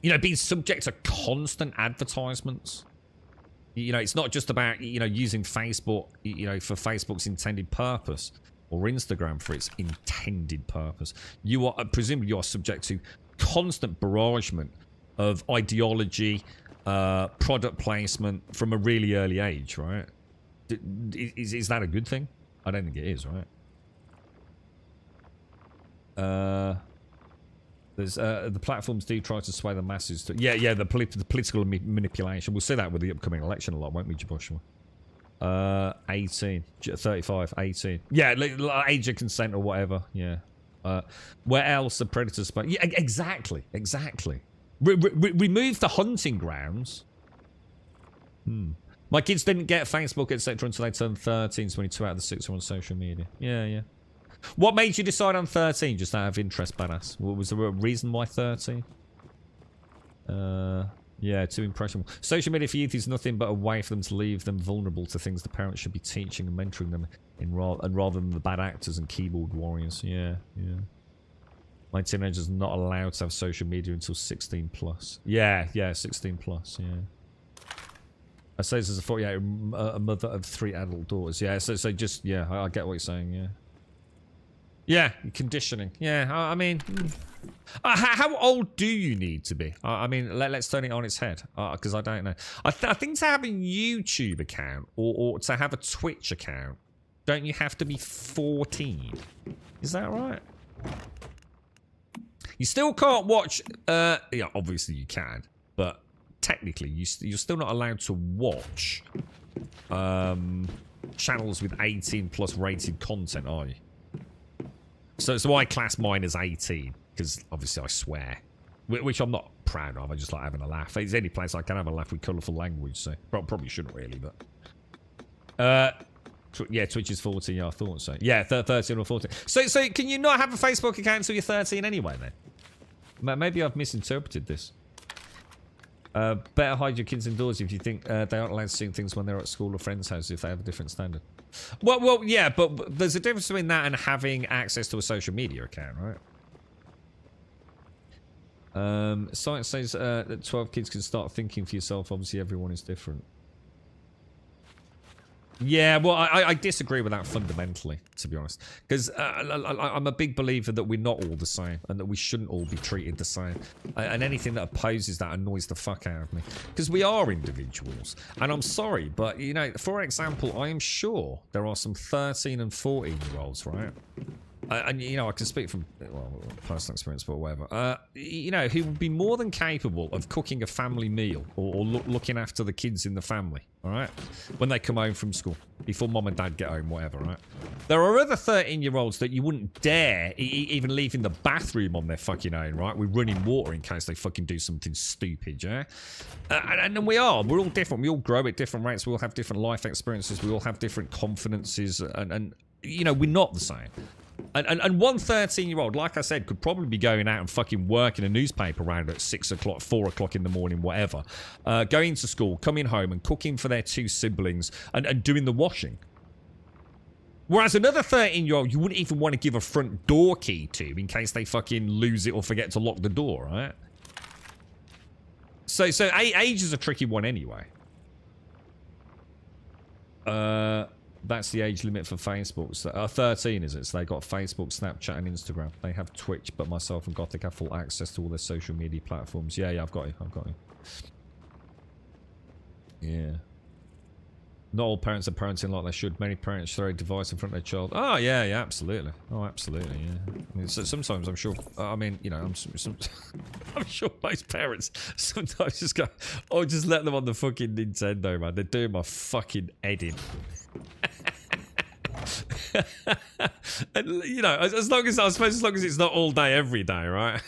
You know, being subject to constant advertisements. You know, it's not just about, you know, using Facebook, you know, for Facebook's intended purpose or Instagram for its intended purpose. You are, presumably, you are subject to constant barragement of ideology, product placement from a really early age, right? Is that a good thing? I don't think it is, right? There's the platforms do try to sway the masses to the political manipulation. We'll see that with the upcoming election a lot, won't we, Joshua? 18, 35, 18. Yeah, age of consent or whatever. Yeah. Where else the predators? Yeah, exactly. Remove the hunting grounds. My kids didn't get Facebook, etc. until they turned 13, so 22 out of the 6 are on social media. Yeah. What made you decide on 13? Just out of interest, badass. Was there a reason why 13? Yeah, too impressionable. Social media for youth is nothing but a way for them to leave them vulnerable to things the parents should be teaching and mentoring them rather than the bad actors and keyboard warriors. Yeah. My teenager's not allowed to have social media until 16 plus. Yeah, 16 plus, yeah. I say this as a 48, a mother of 3 adult daughters. Yeah, so just, yeah, I get what you're saying, yeah. Yeah, conditioning. Yeah, I mean, how old do you need to be? I mean, let's turn it on its head, because I don't know. I think to have a YouTube account or to have a Twitch account, don't you have to be 14? Is that right? You still can't watch. Yeah, obviously you can, but technically you're still not allowed to watch channels with 18 plus rated content, are you? So I class mine as 18 because obviously I swear, which I'm not proud of. I just like having a laugh. It's any place I can have a laugh with colourful language, so probably shouldn't really, but yeah, Twitch is 14. Yeah, I thought so. Yeah, 13 or 14. So can you not have a Facebook account until you're 13 anyway? Then maybe I've misinterpreted this. Better hide your kids indoors if you think they aren't allowed to see things when they're at school or friends' houses if they have a different standard. Well, yeah, but there's a difference between that and having access to a social media account, right? Science says that 12 kids can start thinking for yourself. Obviously, everyone is different. Yeah, well, I disagree with that fundamentally, to be honest. Because I'm a big believer that we're not all the same and that we shouldn't all be treated the same. And anything that opposes that annoys the fuck out of me. Because we are individuals. And I'm sorry, but, you know, for example, I am sure there are some 13 and 14-year-olds, right? and you know, I can speak from personal experience, but whatever. You know, he would be more than capable of cooking a family meal or looking after the kids in the family. All right, when they come home from school, before mom and dad get home, whatever. Right. There are other 13-year-olds that you wouldn't dare even leave in the bathroom on their fucking own. Right, with running water in case they fucking do something stupid. Yeah, and we're all different. We all grow at different rates. We all have different life experiences. We all have different confidences, and you know, we're not the same. And one 13-year-old, like I said, could probably be going out and fucking working a newspaper round at 6 o'clock, 4 o'clock in the morning, whatever. Going to school, coming home and cooking for their 2 siblings and doing the washing. Whereas another 13-year-old, you wouldn't even want to give a front door key to in case they fucking lose it or forget to lock the door, right? So age is a tricky one anyway. That's the age limit for Facebook. So, 13 is it? So they got Facebook, Snapchat, and Instagram. They have Twitch, but myself and Gothic have full access to all their social media platforms. Yeah, I've got you. Yeah. Not all parents are parenting like they should. Many parents throw a device in front of their child. Oh, yeah, absolutely. Oh, absolutely, yeah. I mean, so sometimes I'm sure, I mean, you know, I'm sure most parents sometimes just go, oh, just let them on the fucking Nintendo, man. They're doing my fucking head in. And, you know, as long as, I suppose, as long as it's not all day, every day, right?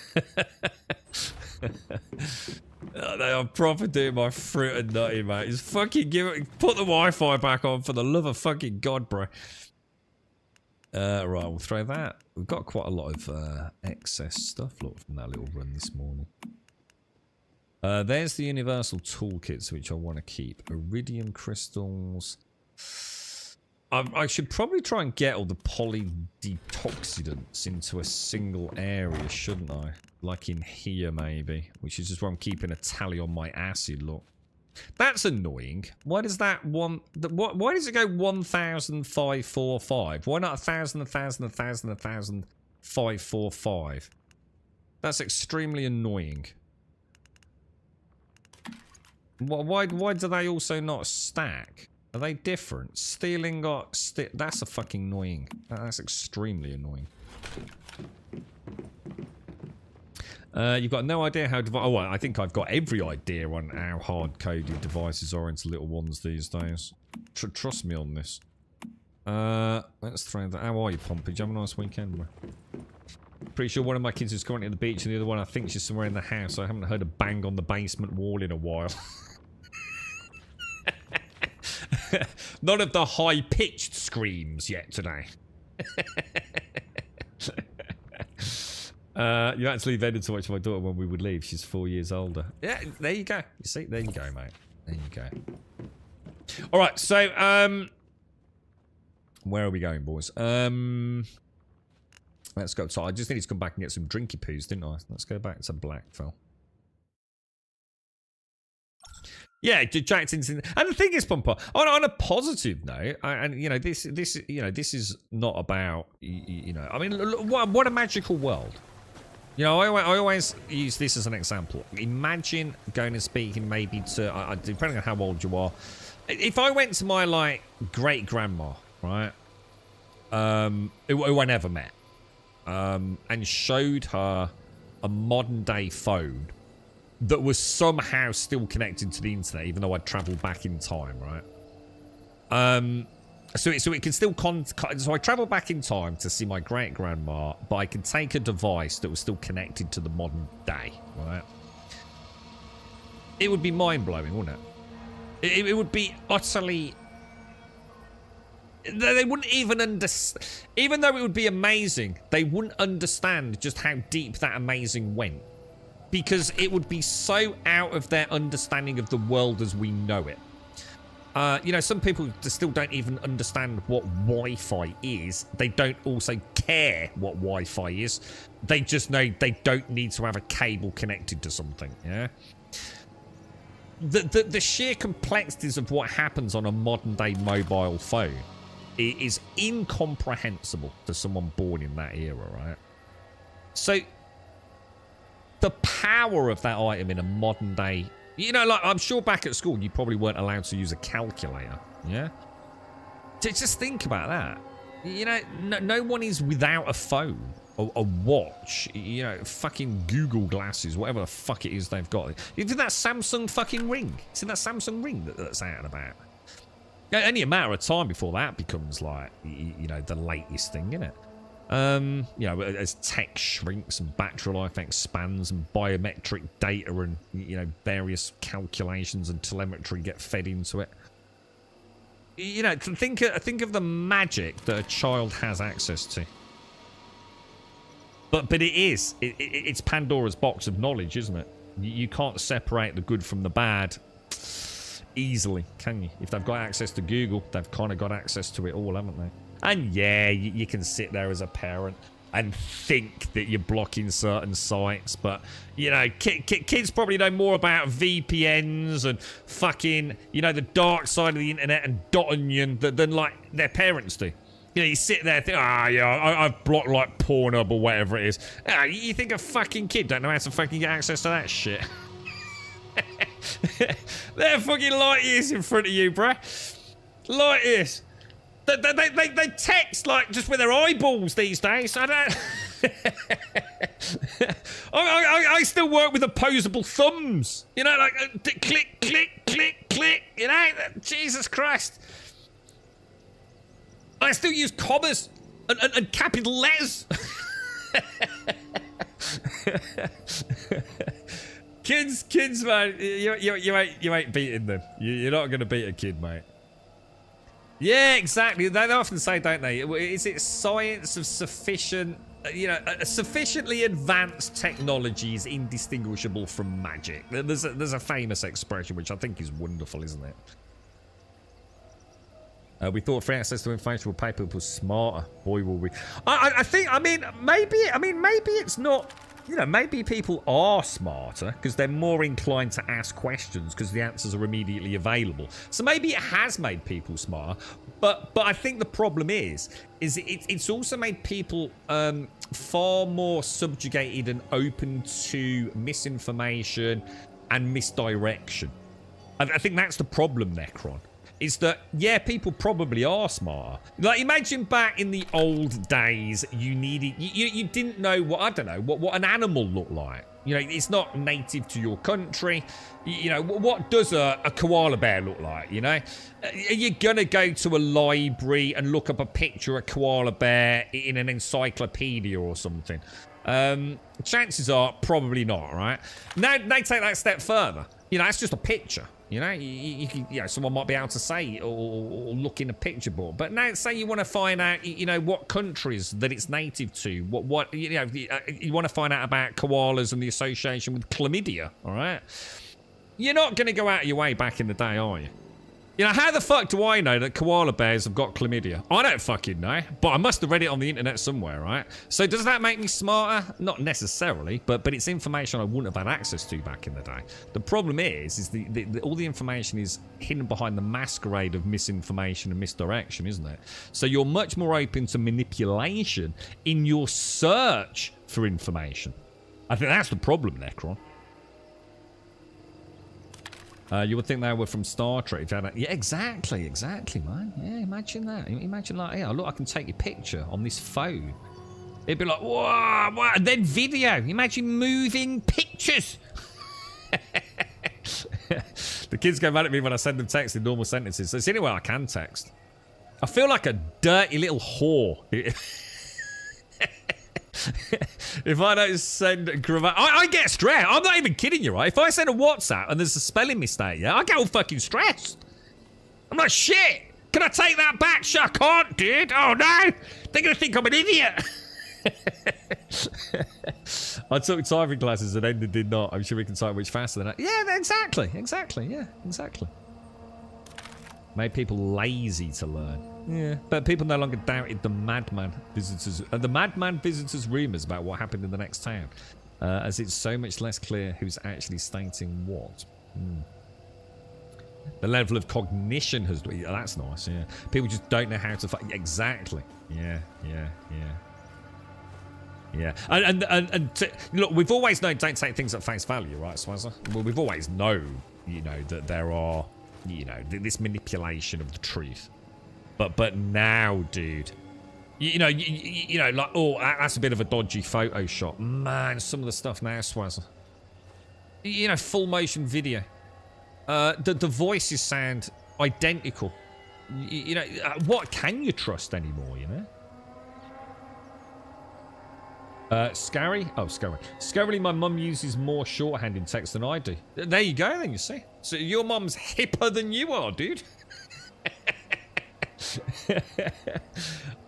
They are proper doing my fruit and nutty, mate. Just fucking put the Wi-Fi back on for the love of fucking God, bro. Right, we'll throw that. We've got quite a lot of excess stuff, look, from that little run this morning. There's the universal toolkits, which I want to keep. Iridium crystals. I should probably try and get all the polydetoxidants into a single area, shouldn't I? Like in here, maybe. Which is just where I'm keeping a tally on my acid, look. That's annoying. Why does that one... Why does it go 1,545? Why not 1,000, 1,000, 1,000, 1,000, 545? That's extremely annoying. Why do they also not stack? Are they different? Stealing got... That's a fucking annoying. That's extremely annoying. You've got no idea how... Oh, well, I think I've got every idea on how hard-coded devices are into little ones these days. Trust me on this. Let's throw that... How are you, Pompey? Did you have a nice weekend, bro? Pretty sure one of my kids is currently at the beach and the other one I think she's somewhere in the house. I haven't heard a bang on the basement wall in a while. None of the high-pitched screams yet today. You actually invented so much for my daughter when we would leave. She's 4 years older. Yeah, there you go. You see? There you go, mate. There you go. Alright, so, where are we going, boys? Let's go. So I just needed to come back and get some drinky poos, didn't I? Let's go back to Blackfell. Yeah, jacked into, and the thing is, Pumper, on a positive note, and you know, this is not about, you know, I mean, what a magical world. You know, I always use this as an example. Imagine going and speaking maybe to, depending on how old you are, if I went to my, like, great-grandma, right, who I never met, and showed her a modern-day phone that was somehow still connected to the internet, even though I'd travelled back in time, right? So it can still so I travelled back in time to see my great-grandma, but I could take a device that was still connected to the modern day, right? It would be mind-blowing, wouldn't it? It would be utterly... They wouldn't even understand... Even though it would be amazing, they wouldn't understand just how deep that amazing went. Because it would be so out of their understanding of the world as we know it. You know, some people still don't even understand what Wi-Fi is. They don't also care what Wi-Fi is. They just know they don't need to have a cable connected to something, yeah? The sheer complexities of what happens on a modern-day mobile phone is incomprehensible to someone born in that era, right? So... the power of that item in a modern day... You know, like, I'm sure back at school you probably weren't allowed to use a calculator, yeah? Just think about that. You know, no one is without a phone, or a watch, you know, fucking Google glasses, whatever the fuck it is they've got. You see that Samsung fucking ring? See that Samsung ring that's out and about? Only a matter of time before that becomes like, you know, the latest thing, isn't it? You know, as tech shrinks and battery life expands and biometric data and, you know, various calculations and telemetry get fed into it. You know, think of the magic that a child has access to. But it's Pandora's box of knowledge, isn't it? You can't separate the good from the bad easily, can you? If they've got access to Google, they've kind of got access to it all, haven't they? And yeah, you can sit there as a parent and think that you're blocking certain sites, but, you know, kids probably know more about VPNs and fucking, you know, the dark side of the internet and .onion than like, their parents do. You know, you sit there and think, yeah, I've blocked, like, Pornhub or whatever it is. You think a fucking kid don't know how to fucking get access to that shit? They're fucking light years in front of you, bruh. Light years. They text like just with their eyeballs these days. I don't. I still work with opposable thumbs. You know, like click, click, click, click. You know, Jesus Christ. I still use commas and capital letters. Kids, man, you ain't beating them. You're not gonna beat a kid, mate. Yeah, exactly. They often say, don't they? Is it science of sufficient, you know, sufficiently advanced technology is indistinguishable from magic? There's a famous expression which I think is wonderful, isn't it? We thought free access to information would make people smarter. Boy, will we! I think. I mean, maybe it's not. You know, maybe people are smarter because they're more inclined to ask questions because the answers are immediately available. So maybe it has made people smarter. But I think the problem is it's also made people far more subjugated and open to misinformation and misdirection. I think that's the problem, Necron. Is that, yeah, people probably are smarter. Like, imagine back in the old days, you didn't know what, I don't know, what an animal looked like. You know, it's not native to your country. You know, what does a koala bear look like, you know? Are you gonna go to a library and look up a picture of a koala bear in an encyclopedia or something? Chances are, probably not, right? Now, they take that step further. You know, it's just a picture. You know, you know, someone might be able to say or look in a picture board. But now, say you want to find out, you know, what countries that it's native to. What you know, you want to find out about koalas and the association with chlamydia. All right, you're not going to go out of your way back in the day, are you? You know, how the fuck do I know that koala bears have got chlamydia? I don't fucking know, but I must have read it on the internet somewhere, right? So does that make me smarter? Not necessarily, but it's information I wouldn't have had access to back in the day. The problem is all the information is hidden behind the masquerade of misinformation and misdirection, isn't it? So you're much more open to manipulation in your search for information. I think that's the problem, Necron. You would think they were from Star Trek. Yeah, exactly, man. Yeah, imagine that. Imagine like, yeah, look, I can take your picture on this phone. It'd be like, whoa, what? And then video. Imagine moving pictures. The kids go mad at me when I send them text in normal sentences. So it's the only way I can text. I feel like a dirty little whore. If I don't send grammar, I get stressed. I'm not even kidding you, right? If I send a WhatsApp and there's a spelling mistake, yeah, I get all fucking stressed. I'm like, shit. Can I take that back? I can't, dude. Oh no, they're gonna think I'm an idiot. I took typing classes and Ender did not. I'm sure we can type much faster than that. Yeah, exactly. Yeah, exactly. Made people lazy to learn. Yeah, but people no longer doubted the madman visitors rumours about what happened in the next town, as it's so much less clear who's actually stating what. The level of cognition has... Yeah, that's nice, yeah. People just don't know how to... Exactly. Yeah. And look, we've always known don't take things at face value, right, Swazza? Well, we've always known, you know, that there are, you know, this manipulation of the truth. But now, dude, You know, you know, like, oh, that's a bit of a dodgy Photoshop. Man, some of the stuff now, Swazzer. You know, full motion video. The voices sound identical. You know, what can you trust anymore, you know? Scary? Oh, scary. Scarily, my mum uses more shorthand in text than I do. There you go, then, you see. So your mum's hipper than you are, dude.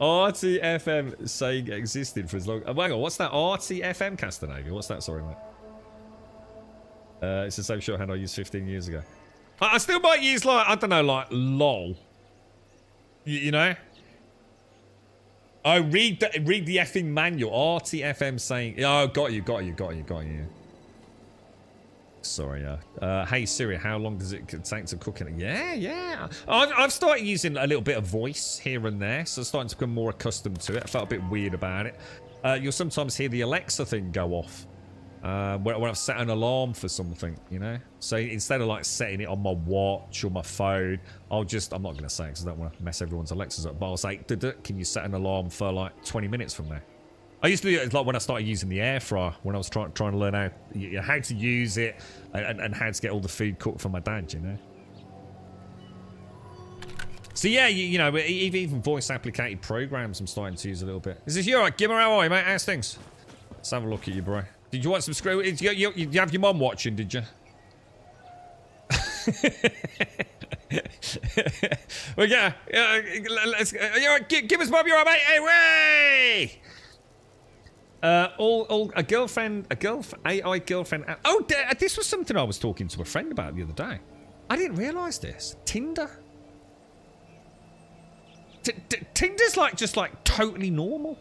RTFM saying existed for as long... hang on, what's that? RTFM, Castanavia? What's that? Sorry, mate. It's the same shorthand I used 15 years ago. I still might use, like, I don't know, like, lol. You know? Oh, read the effing manual. RTFM saying... Oh, got you. Sorry, hey Siri, how long does it take to cook it? Yeah. I've started using a little bit of voice here and there, so I'm starting to become more accustomed to it. I felt a bit weird about it. You'll sometimes hear the Alexa thing go off. When I've set an alarm for something, you know? So instead of like setting it on my watch or my phone, I'm not going to say it because I don't want to mess everyone's Alexas up, but I'll say, can you set an alarm for like 20 minutes from now? I used to do it like when I started using the air fryer, when I was trying to learn how to use it and how to get all the food cooked for my dad, you know? So yeah, you know, even voice applicated programs I'm starting to use a little bit. Is this you? Alright, Gimmer, how are you, mate? How's things? Let's have a look at you, bro. Did you want some screw? You have your mum watching, did you? Well, yeah. Let's. Give us mum, you're right, mate. Hey, way. A girlfriend, AI girlfriend. Oh, this was something I was talking to a friend about the other day. I didn't realise this. Tinder. Tinder's like just like totally normal.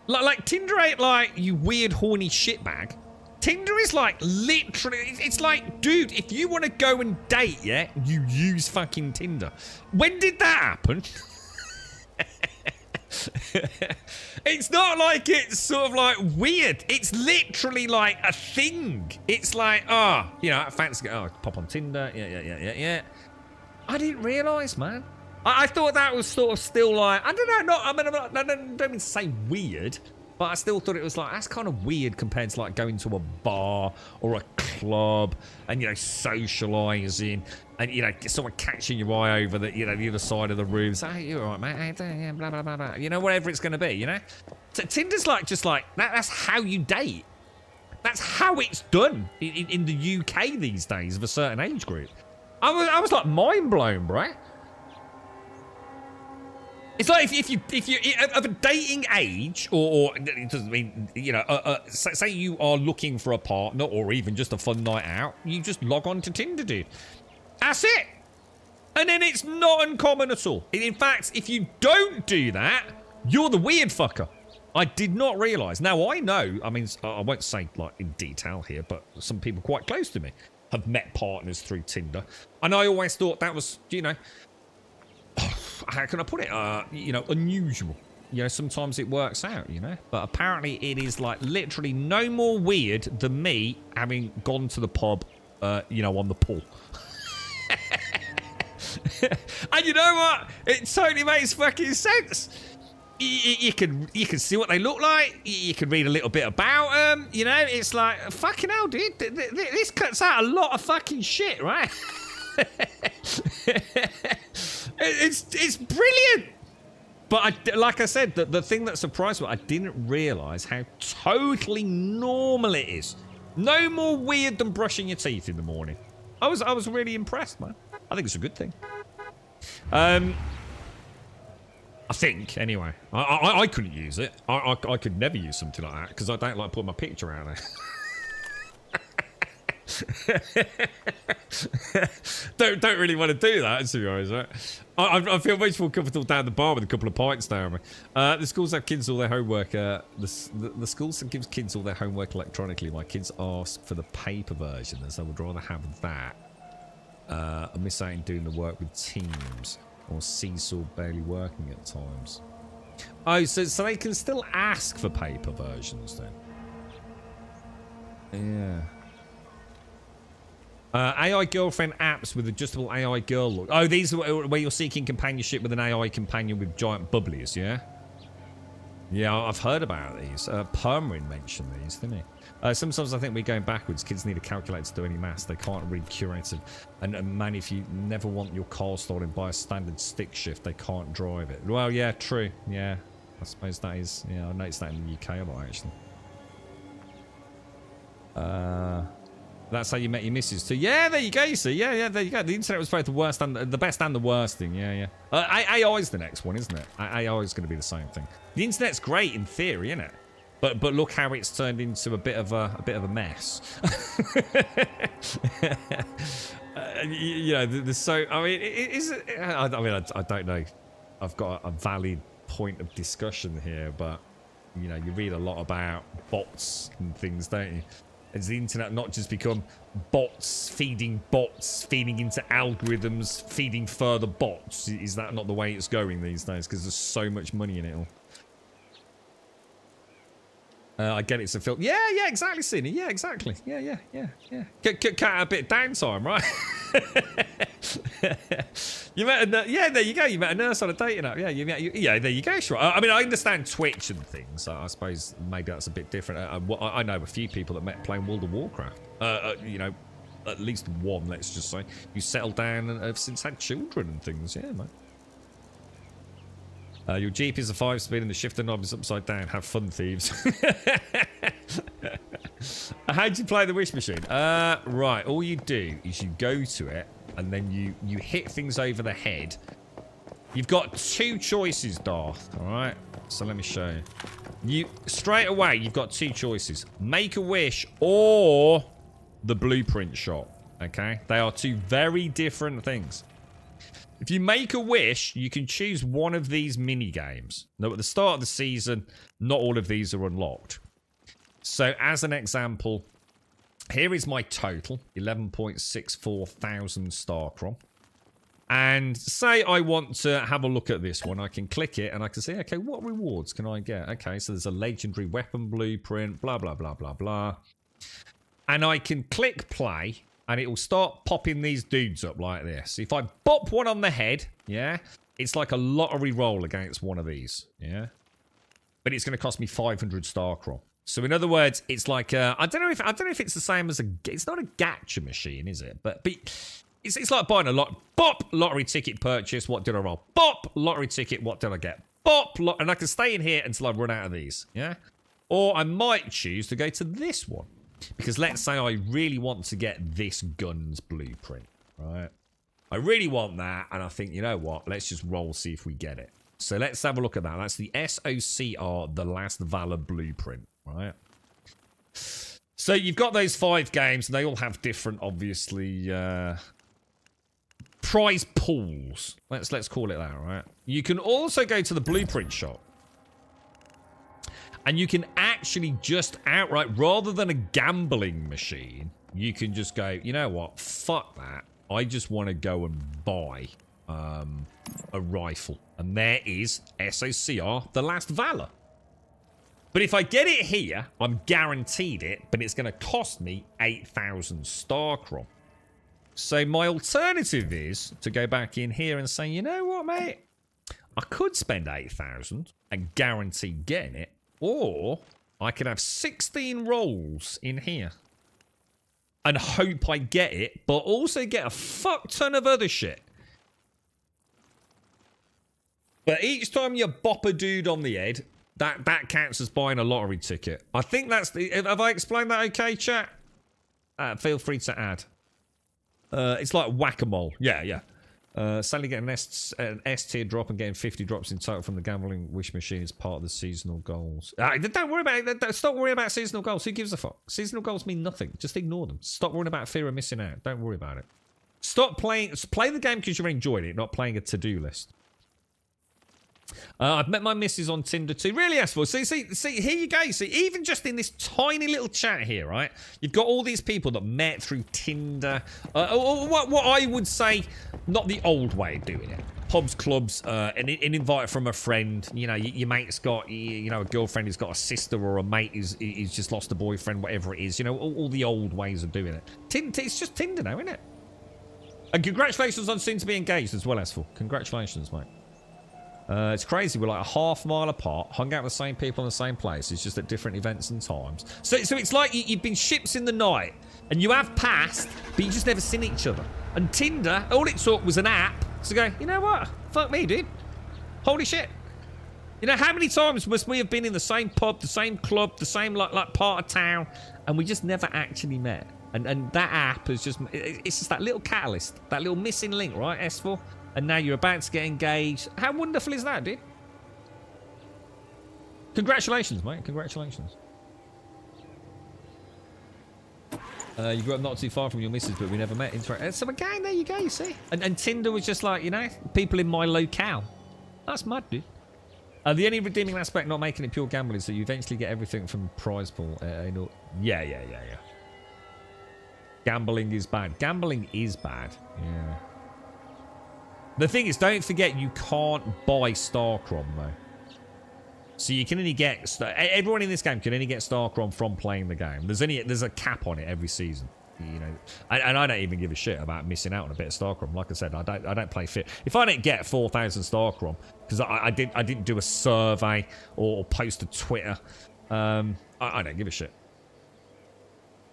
Like Tinder ain't like you weird horny shitbag. Tinder is like literally, it's like, dude, if you want to go and date, yeah, you use fucking Tinder. When did that happen? It's not like it's sort of like weird. It's literally like a thing. It's like, you know, fancy, pop on Tinder. Yeah. I didn't realise, man. I thought that was sort of still like, I don't know, I don't mean to say weird, but I still thought it was like, that's kind of weird compared to like going to a bar or a club and, you know, socialising and, you know, someone catching your eye over the, you know, the other side of the room. So, hey, you all right, mate? How you doing? Yeah, blah, blah, blah, blah. You know, whatever it's going to be, you know? So Tinder's like, just like, that's how you date. That's how it's done in the UK these days of a certain age group. I was like mind blown, bro. It's like if you of a dating age, or it doesn't mean, you know, say you are looking for a partner or even just a fun night out, you just log on to Tinder, dude. That's it. And then it's not uncommon at all. In fact, if you don't do that, you're the weird fucker. I did not realise. Now I know. I mean, I won't say like in detail here, but some people quite close to me have met partners through Tinder, and I always thought that was, you know. How can I put it? You know, unusual. You know, sometimes it works out, you know. But apparently it is like literally no more weird than me having gone to the pub, you know, on the pool. And you know what? It totally makes fucking sense. You can see what they look like. You can read a little bit about them. You know, it's like, fucking hell, dude. This cuts out a lot of fucking shit, right? It's brilliant. But like I said, the thing that surprised me, I didn't realise how totally normal it is. No more weird than brushing your teeth in the morning. I was really impressed, man. I think it's a good thing. I think, anyway. I couldn't use it. I could never use something like that because I don't like putting my picture out there. don't really want to do that, to be honest, right? I feel much more comfortable down the bar with a couple of pints down me. The schools have kids all their homework. The schools that gives kids all their homework electronically. My kids ask for the paper version, as I would rather have that. I miss out in doing the work with Teams or Seesaw barely working at times. Oh, so they can still ask for paper versions then? Yeah. AI girlfriend apps with adjustable AI girl look. Oh, these are where you're seeking companionship with an AI companion with giant bubblies, yeah? Yeah, I've heard about these. Permarin mentioned these, didn't he? Sometimes I think we're going backwards. Kids need a calculator to do any maths. They can't read curated. And man, if you never want your car stolen by a standard stick shift, they can't drive it. Well, yeah, true. Yeah, I suppose that is... Yeah, I noticed that in the UK a lot, actually. That's how you met your missus too. Yeah, there you go, you see. Yeah, there you go. The internet was both the worst and the best and the worst thing. Yeah. AI is the next one, isn't it? AI is going to be the same thing. The internet's great in theory, isn't it? But look how it's turned into a bit of a mess. You know, there's so... I mean, I don't know. I've got a valid point of discussion here, but you know, you read a lot about bots and things, don't you? Has the internet not just become bots feeding into algorithms, feeding further bots? Is that not the way it's going these days? Because there's so much money in it all. I get it's a film. Yeah, exactly, Sydney. Yeah, exactly. Yeah. Cut out a bit of downtime, right? You met a, yeah, there you go. You met a nurse on a dating app. Yeah, yeah, there you go. Sure. I mean, I understand Twitch and things. I suppose maybe that's a bit different. I know a few people that met playing World of Warcraft. You know, at least one. Let's just say you settled down and have since had children and things. Yeah, mate. Your Jeep is a 5-speed and the shifter knob is upside down. Have fun, thieves. How'd you play the wish machine? Right, all you do is you go to it and then you hit things over the head. You've got two choices, Darth, alright? So let me show you. Straight away, you've got two choices. Make a wish or the blueprint shot, okay? They are two very different things. If you make a wish, you can choose one of these mini games. Now, at the start of the season, not all of these are unlocked. So, as an example, here is my total, 11.64 thousand Starcrom. And say I want to have a look at this one. I can click it and I can say, okay, what rewards can I get? Okay, so there's a legendary weapon blueprint, blah, blah, blah, blah, blah. And I can click play. And it will start popping these dudes up like this. If I bop one on the head, yeah, it's like a lottery roll against one of these, yeah. But it's going to cost me 500 Starcrom. So in other words, it's like I don't know if it's the same as it's not a gacha machine, is it? But it's like buying a lot. Bop, lottery ticket purchase. What did I roll? Bop, lottery ticket. What did I get? Bop, and I can stay in here until I run out of these, yeah. Or I might choose to go to this one. Because let's say I really want to get this gun's blueprint, right? I really want that, and I think, you know what? Let's just roll, see if we get it. So let's have a look at that. That's the S01, the Last Valor blueprint, right? So you've got those 5 games, and they all have different, obviously, prize pools. Let's call it that, right? You can also go to the blueprint shop. And you can actually just outright, rather than a gambling machine, you can just go, you know what, fuck that. I just want to go and buy a rifle. And there is SOCR, the Last Valor. But if I get it here, I'm guaranteed it, but it's going to cost me 8,000 Starcrom. So my alternative is to go back in here and say, you know what, mate? I could spend 8,000 and guarantee getting it. Or I could have 16 rolls in here and hope I get it, but also get a fuck ton of other shit. But each time you bop a dude on the head, that counts as buying a lottery ticket. I think that's the... Have I explained that okay, chat? Feel free to add. It's like whack-a-mole. Yeah. Suddenly getting an S tier drop and getting 50 drops in total from the gambling wish machine is part of the seasonal goals. Don't worry about it. Stop worrying about seasonal goals. Who gives a fuck? Seasonal goals mean nothing. Just ignore them. Stop worrying about fear of missing out. Don't worry about it. Stop playing. Play the game because you're enjoying it, not playing a to-do list. I've met my missus on Tinder too. Really, Asphalt. See, here you go. See, even just in this tiny little chat here, right? You've got all these people that met through Tinder. What I would say, not the old way of doing it. Pubs, clubs, an invite from a friend. You know, your mate's got, you know, a girlfriend who's got a sister or a mate who's just lost a boyfriend, whatever it is. You know, all the old ways of doing it. It's just Tinder now, isn't it? And congratulations on soon to be engaged as well, Asphalt. Congratulations, mate. It's crazy. We're like a half mile apart, hung out with the same people in the same place. It's just at different events and times. So it's like you've been ships in the night, and you have passed, but you just never seen each other. And Tinder, all it took was an app to go, you know what? Fuck me, dude. Holy shit. You know, how many times must we have been in the same pub, the same club, the same like part of town, and we just never actually met? And that app is just, it's just that little catalyst, that little missing link, right, S4? And now you're about to get engaged. How wonderful is that, dude? Congratulations, mate. Congratulations. You grew up not too far from your missus, but we never met. So again, there you go, you see. And Tinder was just like, you know, people in my locale. That's mad, dude. The only redeeming aspect not making it pure gambling is that you eventually get everything from prize pool. Yeah. Gambling is bad. Gambling is bad. Yeah. The thing is, don't forget you can't buy Starcrom, though. So you can only get... Everyone in this game can only get Starcrom from playing the game. There's a cap on it every season. You know, and I don't even give a shit about missing out on a bit of Starcrom. Like I said, I don't play fit. If I didn't get 4,000 Starcrom, because I didn't do a survey or post to Twitter, I don't give a shit.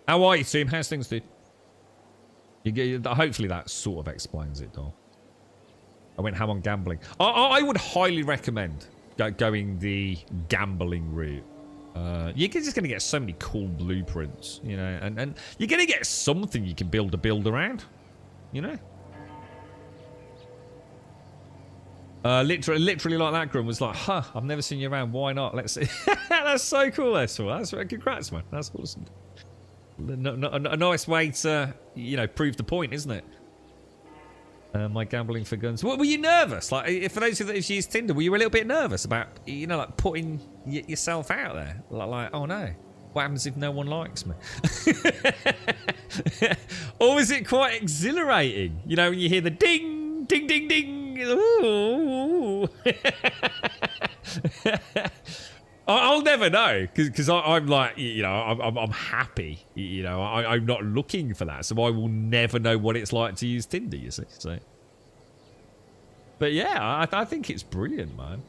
How are you, team? How's things, dude? Hopefully that sort of explains it, doll. I went ham on gambling. I would highly recommend going the gambling route. You're just going to get so many cool blueprints, you know, and you're going to get something you can build around, you know. Literally like that, Grum was like, huh, I've never seen you around, why not? Let's see. That's so cool, that's congrats, man. That's awesome. A nice way to, you know, prove the point, isn't it? My gambling for guns. What, were you nervous? Like, for those of you that use Tinder, were you a little bit nervous about, you know, like putting yourself out there? Like, oh no, what happens if no one likes me? Or was it quite exhilarating? You know, when you hear the ding, ding, ding, ding. Ooh. I'll never know because I'm like, you know, I'm happy, you know, I'm not looking for that, so I will never know what it's like to use Tinder, you see. So, but yeah, I think it's brilliant, man.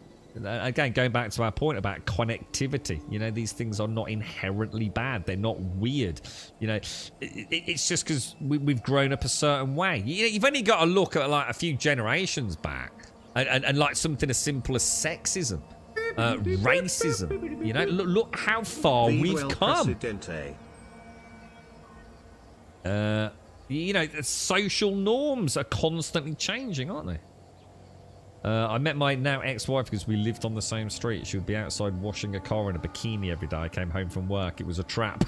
Again, going back to our point about connectivity, you know, these things are not inherently bad. They're not weird. You know, it's just because we've grown up a certain way. You've only got to look at like a few generations back and like something as simple as sexism. Racism, you know, look how far we've come. You know, social norms are constantly changing, aren't they? I met my now ex-wife because we lived on the same street. She would be outside washing a car in a bikini every day. I came home from work. It was a trap.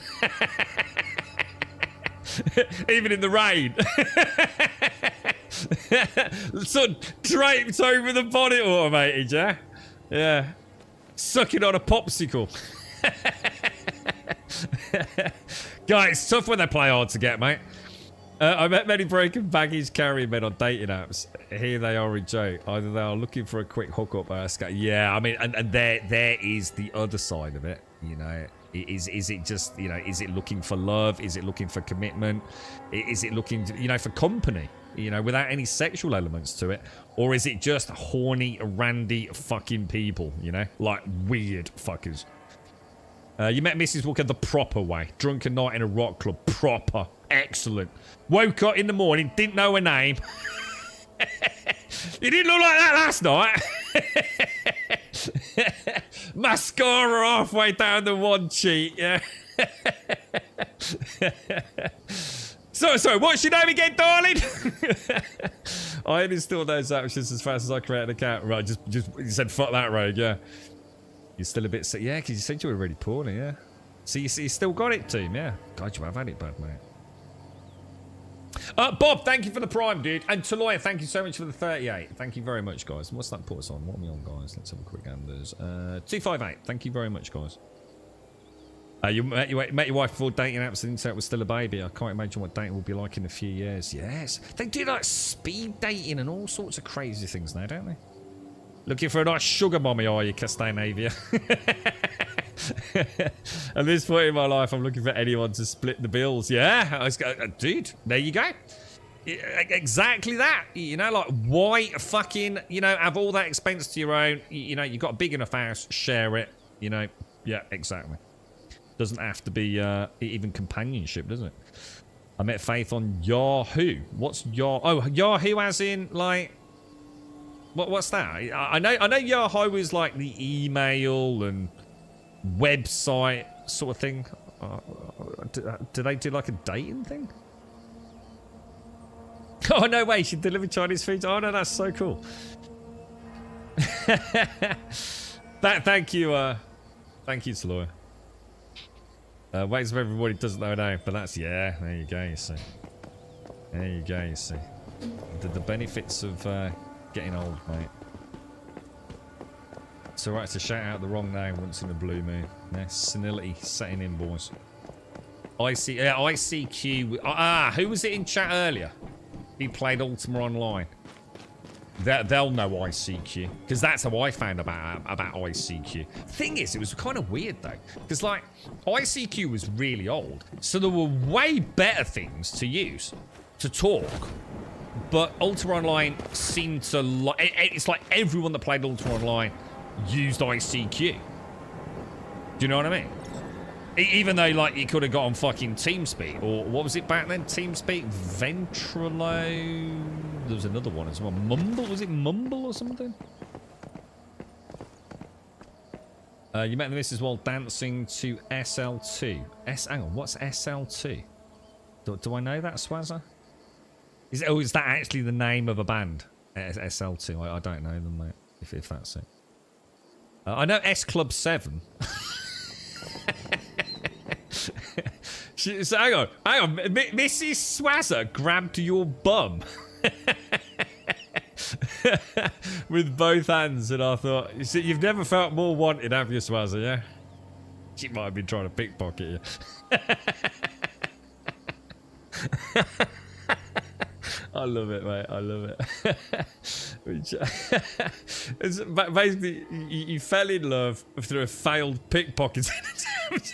Even in the rain. Sun draped over the bonnet automated, yeah? Yeah. Sucking on a popsicle. Guys, it's tough when they play hard to get, mate. I met many broken baggage carrying men on dating apps. Here they are in joke. Either they are looking for a quick hookup or yeah, I mean, and there is the other side of it, you know. Is it just, you know, is it looking for love? Is it looking for commitment? Is it looking, you know, for company, you know, without any sexual elements to it? Or is it just horny, randy fucking people, you know, like weird fuckers? You met Mrs. Walker the proper way. Drunken night in a rock club. Proper. Excellent. Woke up in the morning, didn't know her name. You didn't look like that last night. Mascara halfway down the one cheek, yeah. So, what's your name again, darling? I uninstalled those apps just as fast as I created an account. Right, just you said fuck that, Rogue, yeah. You're still a bit sick, yeah, because you said you were really poorly, yeah. So you still got it, team, yeah. God, you have had it bad, mate. Bob, thank you for the prime, dude. And Taloya, thank you so much for the 38. Thank you very much, guys. What's that put us on? What are we on, guys? Let's have a quick ganders. 258. Thank you very much, guys. You met your wife before dating apps and internet was still a baby. I can't imagine what dating will be like in a few years. Yes. They do like speed dating and all sorts of crazy things now, don't they? Looking for a nice sugar mommy, are you, Castanavia? At this point in my life, I'm looking for anyone to split the bills. Yeah, dude, there you go. Exactly that. You know, like, why fucking, you know, have all that expense to your own? You know, you've got a big enough house, share it. You know, yeah, exactly. Doesn't have to be even companionship, does it? I met Faith on Yahoo. What's Oh, Yahoo as in, like... What's that? I know Yahoo is like the email and website sort of thing. Do they do like a dating thing? Oh, no way. She delivered Chinese food. Oh, no, that's so cool. Thank you, Taloy. Waits for everybody doesn't know now, but that's, yeah, there you go, you see. There you go, you see. The benefits of getting old, mate. It's alright to shout out the wrong name once in a blue moon. Yeah, senility setting in, boys. ICQ. Who was it in chat earlier? He played Ultima Online. They'll know ICQ, because that's how I found about ICQ. Thing is, it was kind of weird though, because like ICQ was really old, so there were way better things to use to talk. But Ultima Online seemed to like it's like everyone that played Ultima Online used ICQ. Do you know what I mean? Even though, like, you could have got on fucking TeamSpeak, or what was it back then? TeamSpeak, Ventrilo... There was another one as well. Mumble? Was it Mumble or something? You met the missus while dancing to SL2. Hang on, what's SL2? Do I know that, Swazza? Is that actually the name of a band? SL2? I don't know them, mate, if that's it. I know S Club 7. So hang on, Mrs. Swazza grabbed your bum with both hands, and I thought, you see, you've never felt more wanted, have you, Swazza? Yeah, she might have been trying to pickpocket you. I love it, mate. I love it. It's basically, you fell in love through a failed pickpocketing attempt.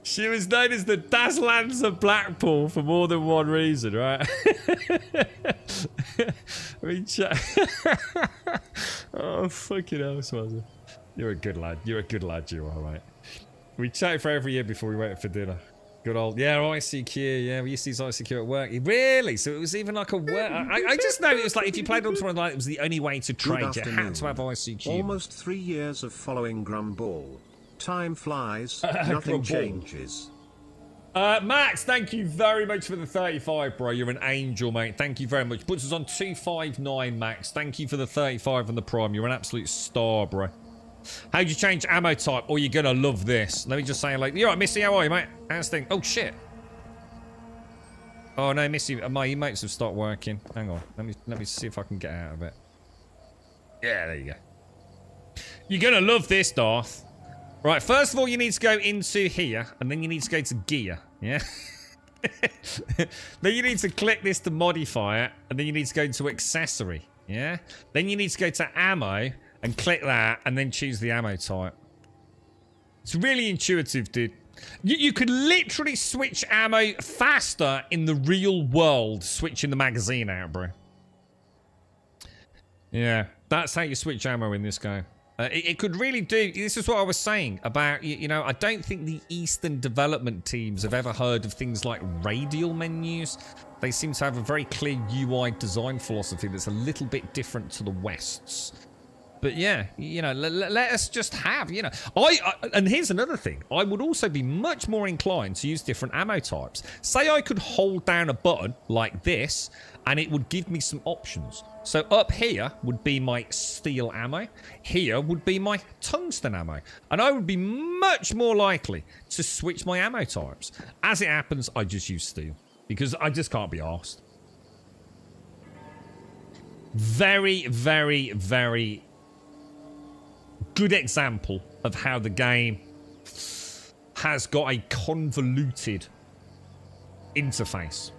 She was known as the Dazzlans of Blackpool for more than one reason, right? Oh, fucking hell, Swazza. You're a good lad. You're a good lad, you are, mate. We chatted for every year before we went for dinner. Good old, yeah, ICQ, yeah, we used to use ICQ at work. Really? So it was even like a work... I just know it was like, if you played on something like it was the only way to trade. You had to have ICQ. Almost 3 years of following Grumball. Time flies, nothing changes. Max, thank you very much for the 35, bro. You're an angel, mate. Thank you very much. Puts us on 259, Max. Thank you for the 35 and the prime. You're an absolute star, bro. How'd you change ammo type? Oh, you're gonna love this. Let me just say, like, you're right, Missy, how are you, mate? How's things? Oh, shit. Oh, no, Missy, my emotes have stopped working. Hang on. Let me see if I can get out of it. Yeah, there you go. You're gonna love this, Darth. Right, first of all, you need to go into here, and then you need to go to gear, yeah? Then you need to click this to modify it, and then you need to go into accessory, yeah? Then you need to go to ammo, and click that, and then choose the ammo type. It's really intuitive, dude. You could literally switch ammo faster in the real world, switching the magazine out, bro. Yeah, that's how you switch ammo in this game. It could really do... This is what I was saying about, you know, I don't think the Eastern development teams have ever heard of things like radial menus. They seem to have a very clear UI design philosophy that's a little bit different to the West's. But yeah, you know, let us just have, you know... and here's another thing. I would also be much more inclined to use different ammo types. Say I could hold down a button like this, and it would give me some options. So up here would be my steel ammo. Here would be my tungsten ammo. And I would be much more likely to switch my ammo types. As it happens, I just use steel. Because I just can't be arsed. Very, very, very... good example of how the game has got a convoluted interface.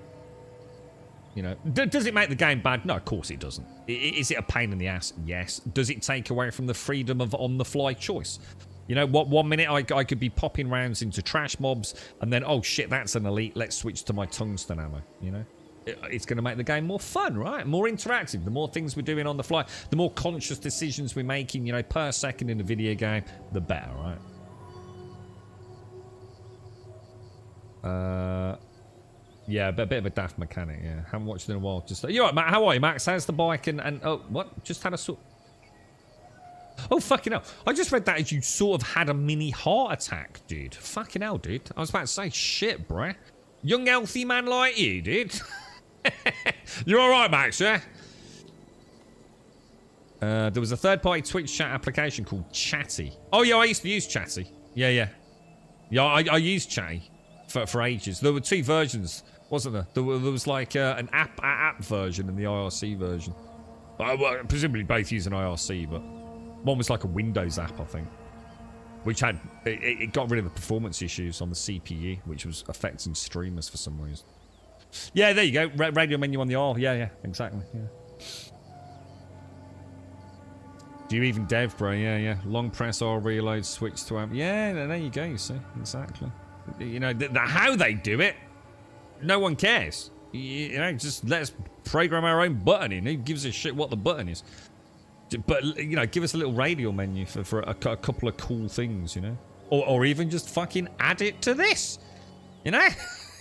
You know, does it make the game bad? No, of course it doesn't. Is it a pain in the ass? Yes. Does it take away from the freedom of on-the-fly choice? You know, what 1 minute I could be popping rounds into trash mobs, and then, oh shit, that's an elite, let's switch to my tungsten ammo, you know? It's going to make the game more fun, right? More interactive. The more things we're doing on the fly, the more conscious decisions we're making, you know, per second in a video game, the better, right? Yeah, a bit of a daft mechanic, yeah. Haven't watched it in a while. Just, you alright, Matt? How are you, Max? How's the bike and oh, what? Just had a sort... Oh, fucking hell. I just read that as you sort of had a mini heart attack, dude. Fucking hell, dude. I was about to say, shit, bruh. Young, healthy man like you, dude. You're alright, Max, yeah? There was a third-party Twitch chat application called Chatty. Oh, yeah, I used to use Chatty. Yeah. Yeah, I used Chatty for ages. There were 2 versions, wasn't there? There was like an app version and the IRC version. Well, presumably both using IRC, but one was like a Windows app, I think. Which had, it got rid of the performance issues on the CPU, which was affecting streamers for some reason. Yeah, there you go. Radio menu on the R. Yeah, exactly. Yeah. Do you even dev, bro? Yeah. Long press R reload, switch to amp. Yeah, there you go, you see. Exactly. You know, how they do it, no one cares. You know, just let's program our own button in. Who gives a shit what the button is? But, you know, give us a little radio menu for a couple of cool things, you know? Or even just fucking add it to this, you know?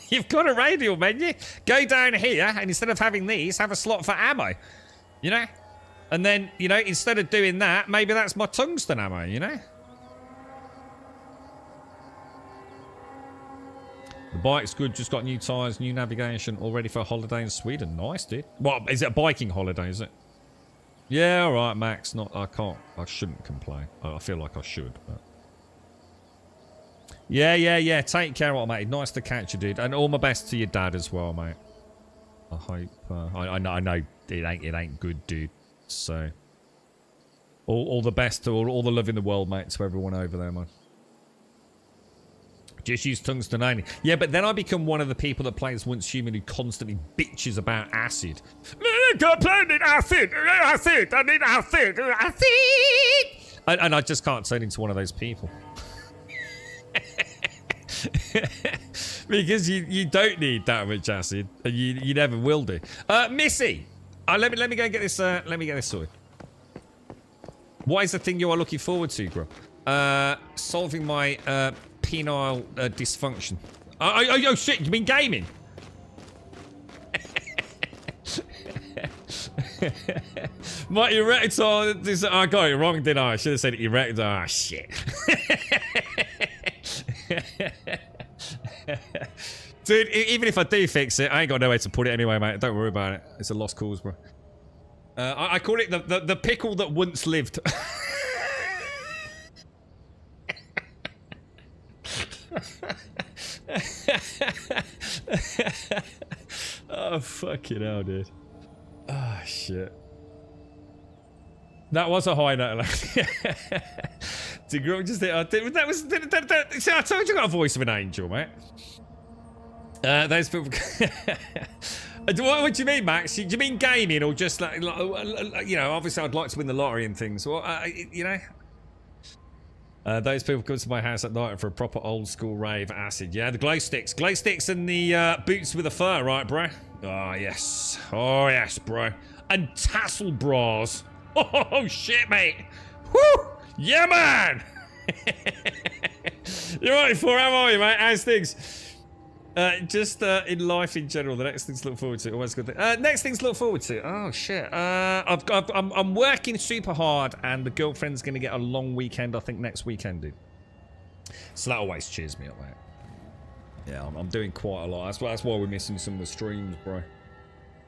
You've got a radio menu. Go down here, and instead of having these, have a slot for ammo, you know? And then, you know, instead of doing that, maybe that's my tungsten ammo, you know? The bike's good, just got new tyres, new navigation, all ready for a holiday in Sweden. Nice, dude. What, is it a biking holiday, is it? Yeah, all right, Max. I shouldn't complain. I feel like I should, but... Yeah. Take care, mate. Nice to catch you, dude. And all my best to your dad as well, mate. I hope... I know it ain't good, dude. So... All the best to all the love in the world, mate, to everyone over there, man. Just use tungsten only. Yeah, but then I become one of the people that plays Once Human who constantly bitches about acid. I need acid! I need acid! And I just can't turn into one of those people. Because you don't need that much acid, and you never will do. Missy! Let me go and get this, let me get this sorted. What is the thing you are looking forward to, bro? Solving my, penile dysfunction. Oh shit, you mean gaming? My erectile... I got it wrong, didn't I? I should have said erectile. Ah, shit. Dude, even if I do fix it, I ain't got nowhere to put it anyway, mate. Don't worry about it. It's a lost cause, bro. I call it the pickle that once lived. Oh, fucking hell, dude. Oh, shit. That was a high note. That was... See, I told you I got a voice of an angel, mate. Those people... What do you mean, Max? Do you mean gaming or just like you know, obviously I'd like to win the lottery and things. Well, you know... those people come to my house at night for a proper old school rave acid. Yeah, the glow sticks. Glow sticks and the boots with the fur, right, bro? Oh, yes. Oh, yes, bro. And tassel bras. Oh, shit, mate. Woo! Yeah, man! You're right for how are you, mate? How's things? Just in life in general, the next things to look forward to. Always good thing. Next things to look forward to. Oh shit. I'm working super hard, and the girlfriend's gonna get a long weekend. I think next weekend, dude. So that always cheers me up, mate. Yeah, I'm doing quite a lot. That's why we're missing some of the streams, bro.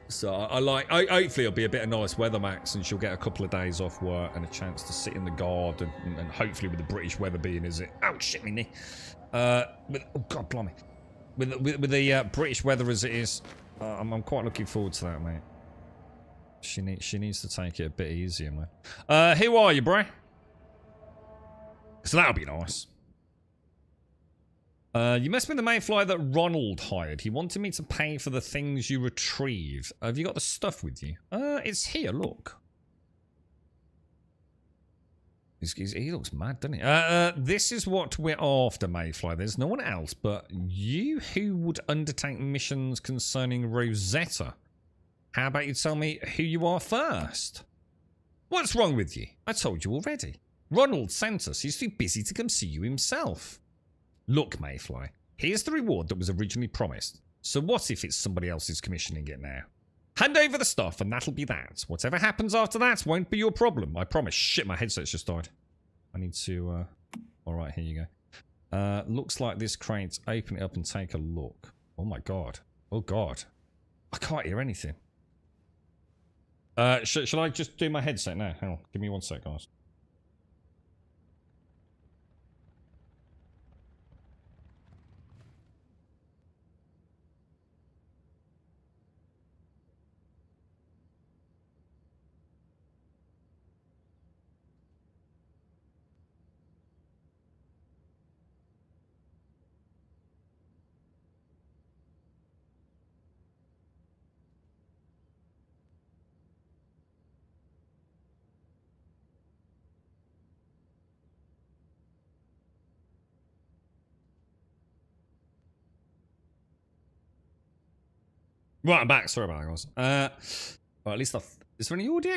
So hopefully it'll be a bit of nice weather, Max, and she'll get a couple of days off work and a chance to sit in the garden, and hopefully with the British weather being as it. Oh shit, me knee. Oh god, blimey. With the British weather as it is, I'm quite looking forward to that, mate. She needs to take it a bit easier, man. Who are you, bro? So that'll be nice. You must have been the main flyer that Ronald hired. He wanted me to pay for the things you retrieve. Have you got the stuff with you? It's here, look. He looks mad, doesn't he? This is what we're after, Mayfly. There's no one else but you who would undertake missions concerning Rosetta. How about you tell me who you are first? What's wrong with you? I told you already. Ronald sent us. He's too busy to come see you himself. Look, Mayfly, here's the reward that was originally promised. So what if it's somebody else who's commissioning it now? Hand over the stuff and that'll be that. Whatever happens after that won't be your problem. I promise. Shit, my headset's just died. I need to... Alright, here you go. Looks like this crate's open it up and take a look. Oh my god. Oh god. I can't hear anything. Shall I just do my headset now? Hang on. Give me 1 sec, guys. Right, I'm back. Sorry about that, guys. Well, at least is there any audio?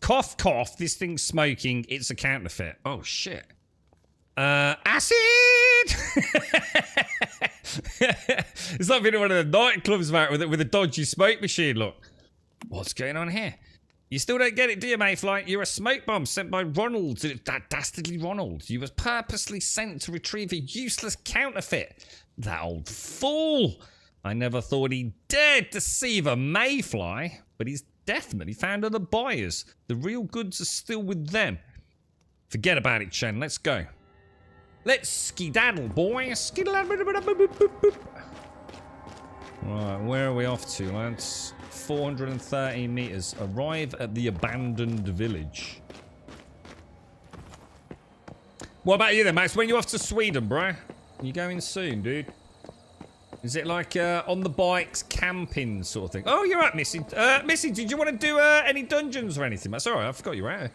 Cough, cough. This thing's smoking. It's a counterfeit. Oh, shit. Acid! It's like being in one of the nightclubs, mate, with a dodgy smoke machine. Look. What's going on here? You still don't get it, do you, Mayfly? You're a smoke bomb sent by Ronald. That dastardly Ronald. You was purposely sent to retrieve a useless counterfeit. That old fool. I never thought he'd dared deceive a Mayfly, but he's definitely found other buyers. The real goods are still with them. Forget about it, Chen. Let's go. Let's skedaddle, boy. Skedaddle. Right, where are we off to, lads? 430 meters. Arrive at the abandoned village. What about you then, Max? When are you off to Sweden, bro? You going soon, dude? Is it like on the bikes, camping sort of thing? Oh, you're right, Missy. Missy, did you want to do any dungeons or anything? That's alright, I forgot you were out.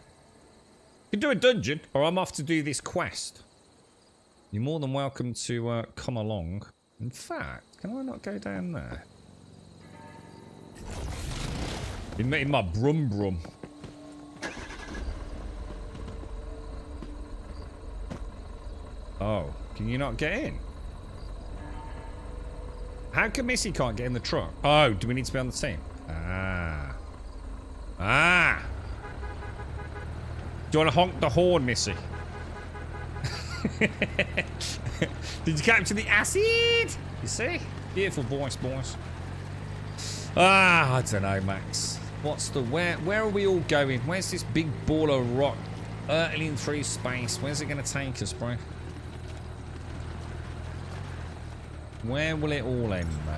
You can do a dungeon, or I'm off to do this quest. You're more than welcome to come along. In fact, can I not go down there? In my brum brum. Oh, can you not get in? How come Missy can't get in the truck? Oh, do we need to be on the team? Ah. Ah. Do you want to honk the horn, Missy? Did you capture the acid? You see? Beautiful voice, boys. Ah, I don't know, Max. What's the... Where are we all going? Where's this big ball of rock hurtling through space? Where's it going to take us, bro? Where will it all end, mate?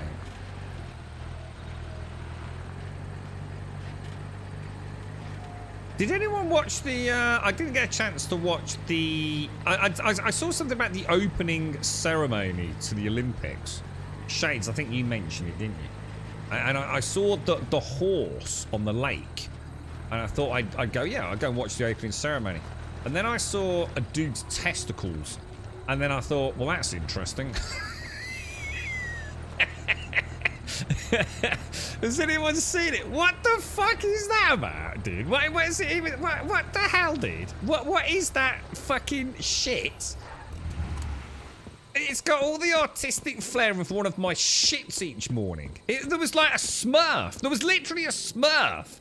Did anyone watch the... I didn't get a chance to watch the... I saw something about the opening ceremony to the Olympics. Shades, I think you mentioned it, didn't you? And I saw the horse on the lake. And I thought I'd go, yeah, I'll go and watch the opening ceremony. And then I saw a dude's testicles. And then I thought, well, that's interesting. Has anyone seen it? What the fuck is that about, dude? What is it even? What the hell, dude? What is that fucking shit? It's got all the artistic flair of one of my shits each morning. There was like a Smurf. There was literally a Smurf.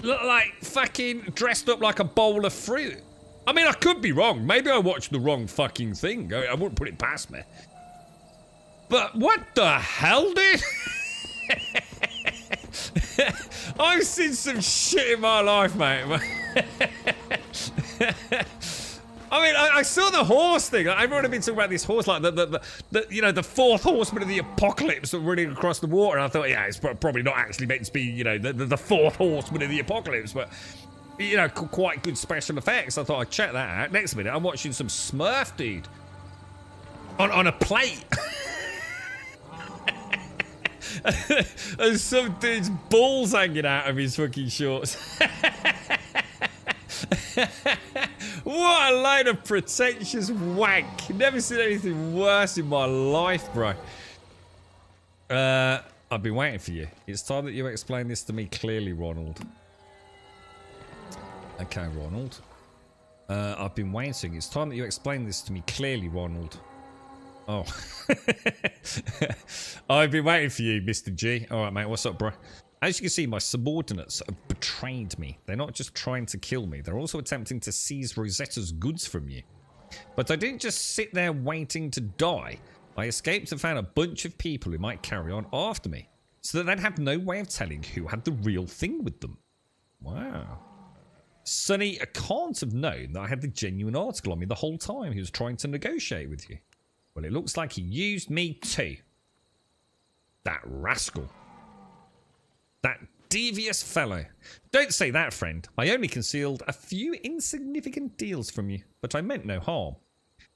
Like fucking dressed up like a bowl of fruit. I mean, I could be wrong. Maybe I watched the wrong fucking thing. I wouldn't put it past me. But what the hell, dude? I've seen some shit in my life, mate. I mean, I saw the horse thing. Everyone had been talking about this horse, like you know, the fourth horseman of the apocalypse running across the water. And I thought, yeah, it's probably not actually meant to be, you know, the fourth horseman of the apocalypse, but you know, quite good special effects. I thought I'd check that out. Next minute, I'm watching some Smurf dude on a plate. And some dude's balls hanging out of his fucking shorts. What a load of pretentious wank. Never seen anything worse in my life, bro. I've been waiting for you. It's time that you explain this to me clearly, Ronald. Okay, Ronald. I've been waiting. It's time that you explain this to me clearly, Ronald. Oh. I've been waiting for you, Mr. G. Alright, mate. What's up, bro? As you can see, my subordinates have betrayed me. They're not just trying to kill me. They're also attempting to seize Rosetta's goods from you. But I didn't just sit there waiting to die. I escaped and found a bunch of people who might carry on after me, so that they'd have no way of telling who had the real thing with them. Wow. Sonny can't have known that I had the genuine article on me the whole time he was trying to negotiate with you. Well, it looks like he used me too. That rascal. That devious fellow. Don't say that, friend. I only concealed a few insignificant deals from you, but I meant no harm.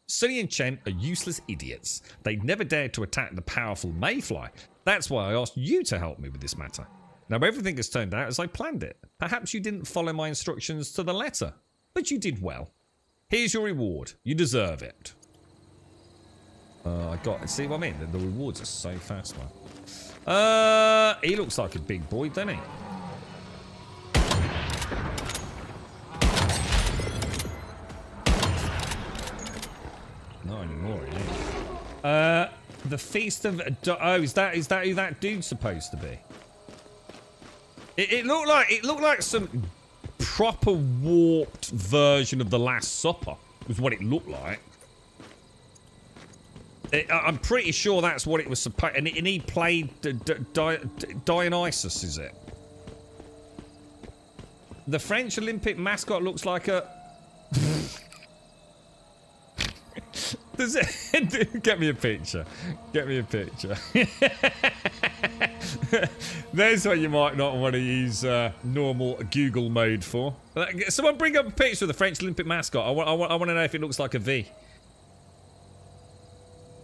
Sonny and Chen are useless idiots. They'd never dared to attack the powerful Mayfly. That's why I asked you to help me with this matter. Now everything has turned out as I planned it. Perhaps you didn't follow my instructions to the letter, but you did well. Here's your reward. You deserve it. I got it. See what I mean? The rewards are so fast, man. He looks like a big boy, doesn't he? Not anymore, yeah. The Feast of... Oh, is that who that dude's supposed to be? It looked like some proper warped version of the Last Supper, was what it looked like. I'm pretty sure that's what it was supposed... And he played Dionysus, is it? The French Olympic mascot looks like a... Does it... Get me a picture. Get me a picture. There's what you might not want to use normal Google mode for. Someone bring up a picture of the French Olympic mascot. I want to know if it looks like a V.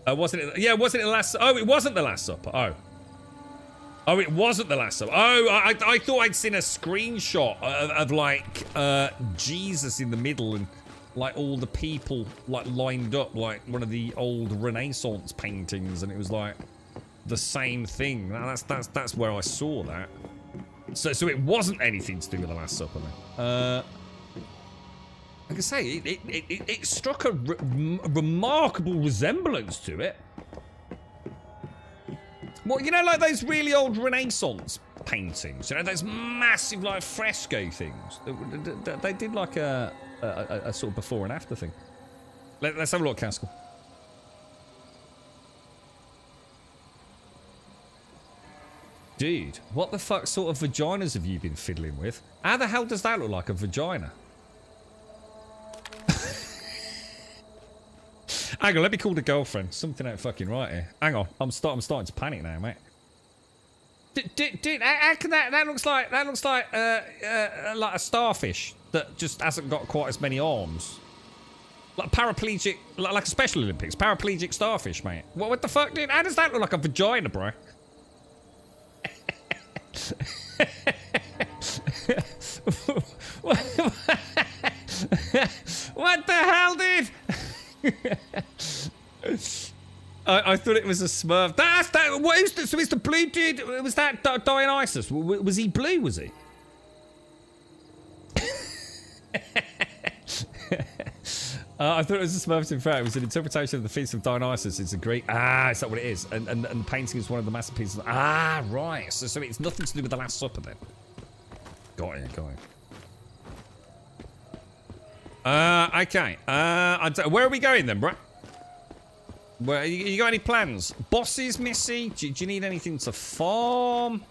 Wasn't it? Yeah, wasn't it the last... Oh, it wasn't the Last Supper. Oh. Oh, it wasn't the Last Supper. Oh, I thought I'd seen a screenshot of like, Jesus in the middle and, like, all the people, like, lined up like one of the old Renaissance paintings, and it was, like, the same thing. That's where I saw that. So it wasn't anything to do with the Last Supper, then. Like I say, it struck a remarkable resemblance to it. Well, you know, like those really old Renaissance paintings. You know, those massive, like, fresco things. They did like a sort of before and after thing. Let's have a look, Caskell. Dude, what the fuck sort of vaginas have you been fiddling with? How the hell does that look like a vagina? Hang on, let me call the girlfriend. Something ain't fucking right here. Hang on, I'm starting to panic now, mate. Dude, how can that looks like a starfish that just hasn't got quite as many arms. Like paraplegic, like a Special Olympics, paraplegic starfish, mate. What the fuck, dude? How does that look like a vagina, bro? What the hell, dude? I thought it was a Smurf. That's that. What is this? So it's the blue dude. Was that Dionysus? Was he blue? Was he? I thought it was a Smurfs. In fact, it was an interpretation of the Feast of Dionysus. It's a Greek. Is that what it is? And the painting is one of the masterpieces. Right. So it's nothing to do with the Last Supper then. Got it. Okay. Where are we going then, bruh? Where you got any plans? Bosses, Missy? Do you need anything to farm?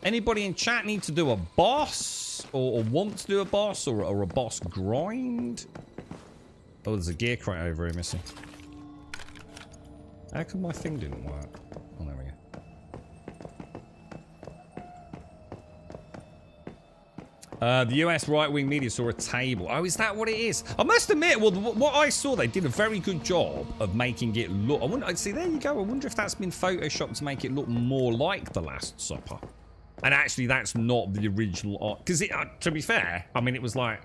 Anybody in chat need to do a boss? Or want to do a boss? Or a boss grind? Oh, there's a gear crate over here, Missy. How come my thing didn't work? Oh, there we go. The US right-wing media saw a table. Oh, is that what it is? I must admit, well, what I saw, they did a very good job of making it look... see, there you go. I wonder if that's been photoshopped to make it look more like The Last Supper. And actually, that's not the original art. Because, to be fair, I mean, it was like...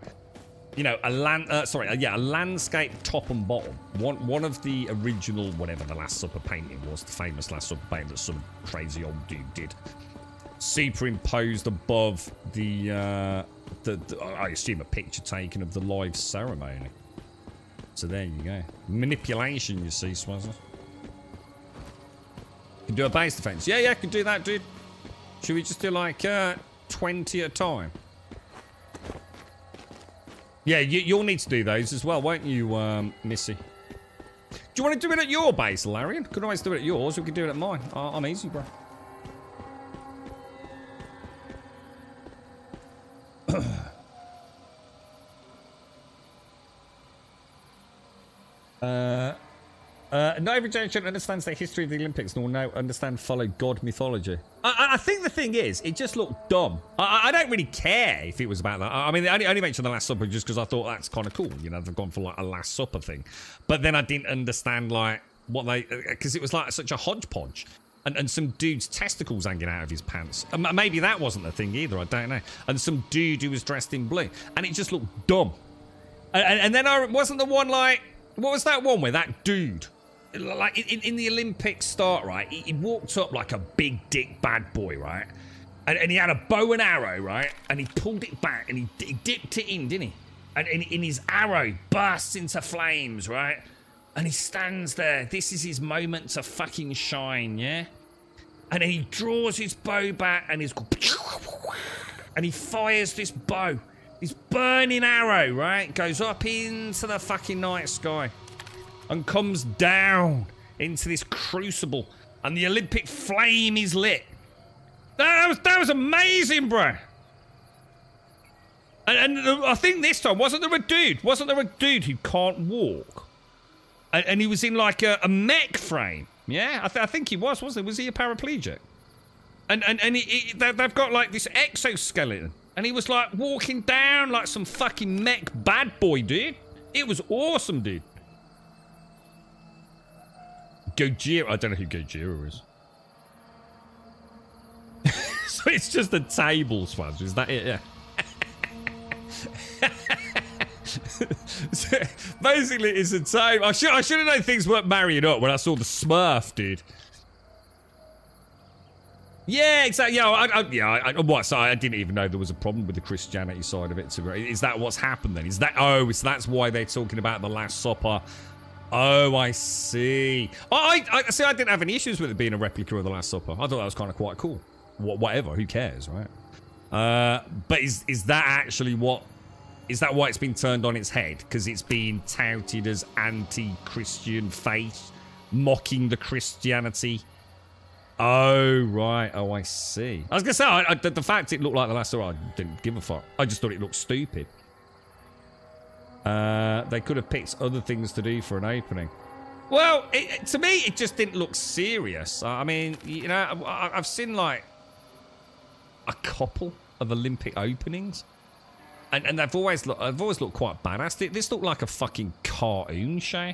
you know, a landscape top and bottom. One of the original, whatever the Last Supper painting was, the famous Last Supper painting that some crazy old dude did, superimposed above the I assume a picture taken of the live ceremony. So there you go. Manipulation, you see, Swazza. Can do a base defense. Yeah, can do that, dude. Should we just do like 20 at a time? Yeah, you'll need to do those as well, won't you, Missy? Do you want to do it at your base, Larian? Could always do it at yours. We could do it at mine. I'm easy, bro. Not every generation understands the history of the Olympics nor follow God mythology. I think the thing is, it just looked dumb. I don't really care if it was about that. I mean, I only mentioned the Last Supper just because I thought that's kind of cool. You know, they've gone for like a Last Supper thing. But then I didn't understand like what they... Because it was like such a hodgepodge. And some dude's testicles hanging out of his pants. Maybe that wasn't the thing either, I don't know. And some dude who was dressed in blue. And it just looked dumb. And then wasn't the one like... What was that one with that dude? Like in the Olympic start, right? He walked up like a big dick bad boy, right? And he had a bow and arrow, right? And he pulled it back and he dipped it in, didn't he? And in his arrow bursts into flames, right? And he stands there. This is his moment to fucking shine, yeah? And then he draws his bow back and he fires this bow. This burning arrow, right? Goes up into the fucking night sky. And comes down into this crucible, and the Olympic flame is lit. That was amazing, bro. And I think this time wasn't there a dude who can't walk, and he was in like a mech frame. Yeah, I think he wasn't he? Was he a paraplegic? And they've got like this exoskeleton, and he was like walking down like some fucking mech bad boy, dude. It was awesome, dude. Gojira. I don't know who Gojira is. So it's just a table, Swaz. Is that it? Yeah. So basically, it's a table. I should have known things weren't marrying up when I saw the Smurf, dude. Yeah, exactly. Yeah, what? So I didn't even know there was a problem with the Christianity side of it. Is that what's happened then? Is that so that's why they're talking about the Last Supper? Oh, I see. I see. I didn't have any issues with it being a replica of the Last Supper. I thought that was kind of quite cool. Whatever, who cares, right? But is that actually what? Is that why it's been turned on its head? Because it's been touted as anti-Christian faith, mocking the Christianity. Oh right. Oh, I see. I was gonna say the fact it looked like the Last Supper, I didn't give a fuck. I just thought it looked stupid. They could have picked other things to do for an opening. Well, to me, it just didn't look serious. I mean, you know, I've seen like a couple of Olympic openings, and they've always looked quite badass. This looked like a fucking cartoon show.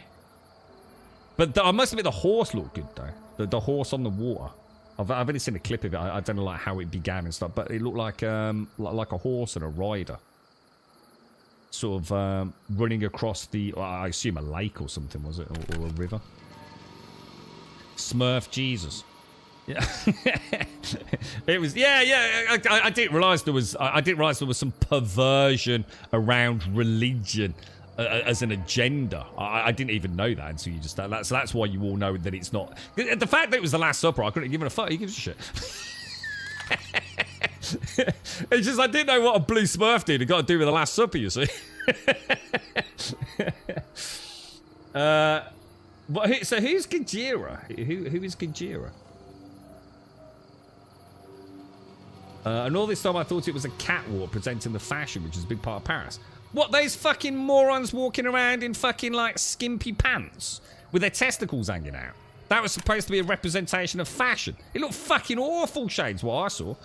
But I must admit, the horse looked good though. The horse on the water. I've only seen a clip of it. I don't know like how it began and stuff, but it looked like a horse and a rider. Sort of running across the, I assume a lake or something, was it, or a river? Smurf Jesus. Yeah, it was. Yeah. I didn't realize there was. I didn't realize there was some perversion around religion as an agenda. I didn't even know that until you just. So that's why you all know that it's not. The fact that it was the Last Supper, I couldn't have given a fuck. Who gives a shit? It's just I didn't know what a blue Smurf did. It got to do with the Last Supper, you see. So who's Gojira? Who is Gojira? And all this time I thought it was a catwalk presenting the fashion, which is a big part of Paris. What, those fucking morons walking around in fucking like skimpy pants with their testicles hanging out? That was supposed to be a representation of fashion. It looked fucking awful, Shades, what I saw.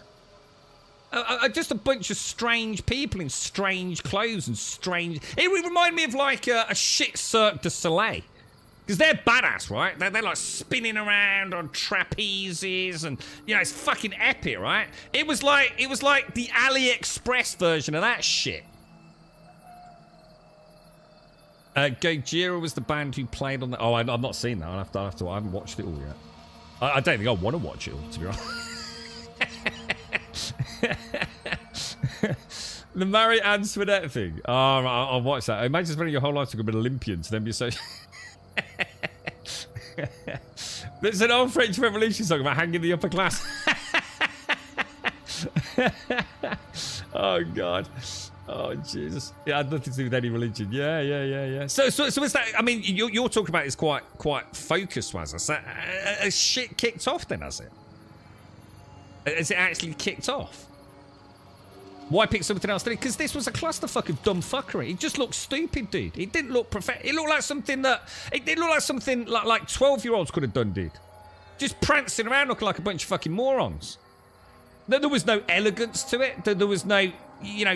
Just a bunch of strange people in strange clothes and strange... It would remind me of like a shit Cirque du Soleil. Because they're badass, right? They're like spinning around on trapezes and, you know, it's fucking epic, right? It was like the AliExpress version of that shit. Gojira was the band who played on the... Oh, I've not seen that. I haven't watched it all yet. I don't think I want to watch it all, to be honest. The Mary Antoinette thing. Oh, right, I'll watch that. Imagine spending your whole life to become an Olympian to then be so... There's an old French Revolution song about hanging the upper class. Oh, God. Oh, Jesus. Yeah, it had nothing to do with any religion. Yeah. So is that... I mean, you're talking about it's quite focused, was it? So, has shit kicked off then, has it? Has it actually kicked off? Why pick something else today? Because this was a clusterfuck of dumb fuckery. It just looked stupid, dude. It didn't look it looked like something that... It didn't look like something like 12-year-olds could have done, dude. Just prancing around looking like a bunch of fucking morons. There was no elegance to it. There was no,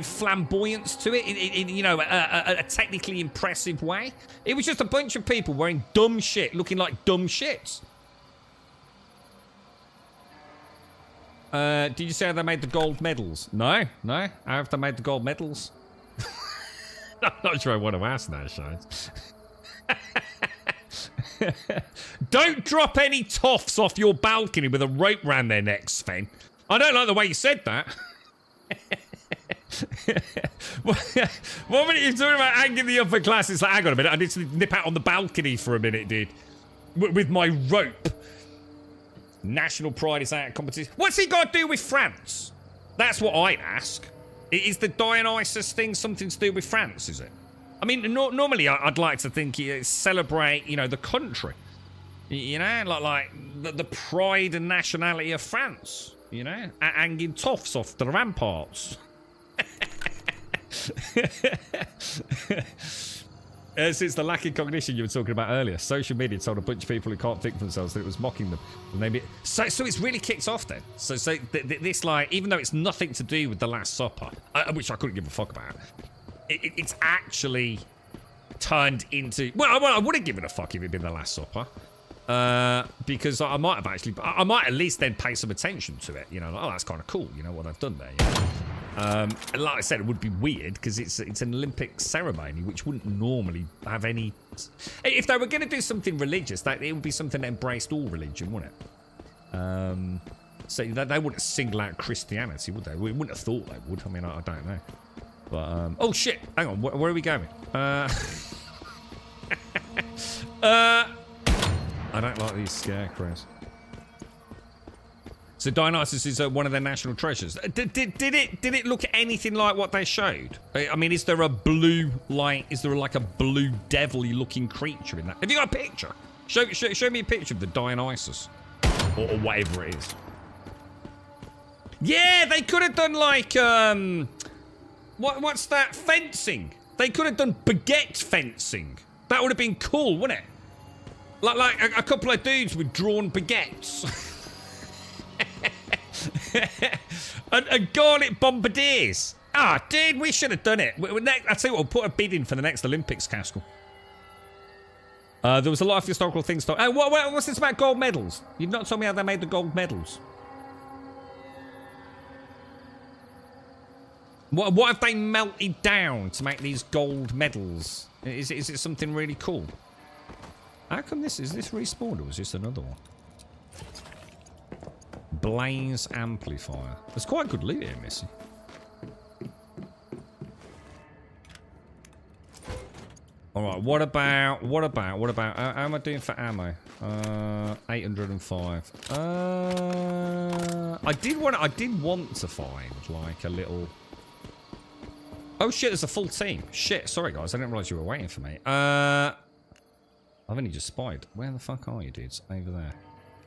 flamboyance to it in a technically impressive way. It was just a bunch of people wearing dumb shit, looking like dumb shits. Did you say how they made the gold medals? No. How have they made the gold medals? I'm not sure I want to ask that, Shines. Don't drop any toffs off your balcony with a rope round their necks, Sven. I don't like the way you said that. One minute you're talking about hanging the upper class, it's like, hang on a minute, I need to nip out on the balcony for a minute, dude. With my rope. National pride is out of competition. What's he got to do with France? That's what I'd ask. Is the Dionysus thing something to do with France, is it? I mean, normally I'd like to think you celebrate, the country. Like the pride and nationality of France. Hanging toffs off the ramparts. Since the lack of cognition you were talking about earlier, social media told a bunch of people who can't think for themselves that it was mocking them. So it's really kicked off then. So this, like, even though it's nothing to do with the Last Supper, which I couldn't give a fuck about, it's actually turned into... Well, I would have given a fuck if it'd been the Last Supper. Because I might at least then pay some attention to it. Oh, that's kind of cool. What they've done there. And like I said, it would be weird because it's an Olympic ceremony, which wouldn't normally have any. If they were going to do something religious, it would be something that embraced all religion, wouldn't it? So they wouldn't single out Christianity, would they? We wouldn't have thought they would. I mean, I don't know. But oh shit! Hang on, where are we going? I don't like these scarecrows. So Dionysus is one of their national treasures. Did it look anything like what they showed? I mean, is there a blue is there like a blue devil-y looking creature in that? Have you got a picture? Show me a picture of the Dionysus. Or whatever it is. Yeah, they could have done like, what's that? Fencing. They could have done baguette fencing. That would have been cool, wouldn't it? Like a couple of dudes with drawn baguettes. and garnet bombardiers. Ah, dude, we should have done it. I tell you what, we'll put a bid in for the next Olympics, Castle. There was a lot of historical things. What's this about gold medals? You've not told me how they made the gold medals. What have they melted down to make these gold medals? Is it something really cool? How come is this respawned or was this another one? Blaze amplifier. There's quite good loot here, Missy. Alright, what about how am I doing for ammo? 805. I did want to find like a little... Oh shit, there's a full team. Shit, sorry guys, I didn't realise you were waiting for me. I've only just spied. Where the fuck are you, dudes? Over there.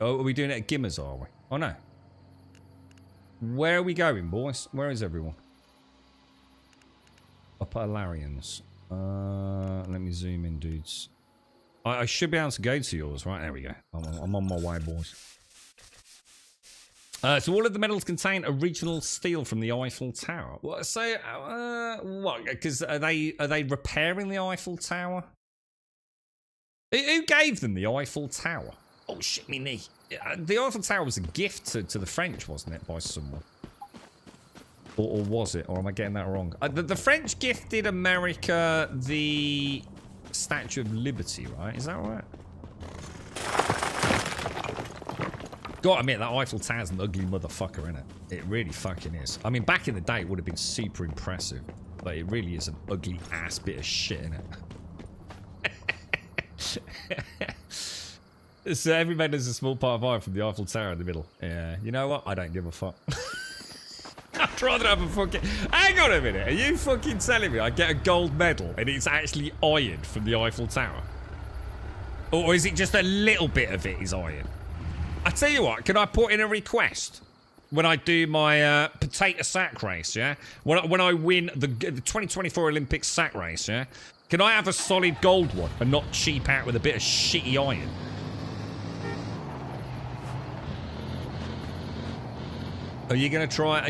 Oh, are we doing it at Gimmers, are we? Oh, no. Where are we going, boys? Where is everyone? Up at Larians. Let me zoom in, dudes. I should be able to go to yours, right? There we go. I'm on my way, boys. So all of the medals contain original steel from the Eiffel Tower. What? So, what? Because are they repairing the Eiffel Tower? Who gave them the Eiffel Tower? Oh, shit, me knee. The Eiffel Tower was a gift to the French, wasn't it, by someone? Or was it? Or am I getting that wrong? The French gifted America the Statue of Liberty, right? Is that right? Gotta admit, that Eiffel Tower's an ugly motherfucker, innit? It really fucking is. I mean, back in the day, it would have been super impressive. But it really is an ugly ass bit of shit, innit? So every man has a small part of iron from the Eiffel Tower in the middle. Yeah, you know what? I don't give a fuck. I'd rather have a fucking... Hang on a minute. Are you fucking telling me I get a gold medal and it's actually iron from the Eiffel Tower? Or is it just a little bit of it is iron? I tell you what, can I put in a request when I do my potato sack race, yeah? When I win the 2024 Olympic sack race, yeah? Can I have a solid gold one and not cheap out with a bit of shitty iron? Are you gonna try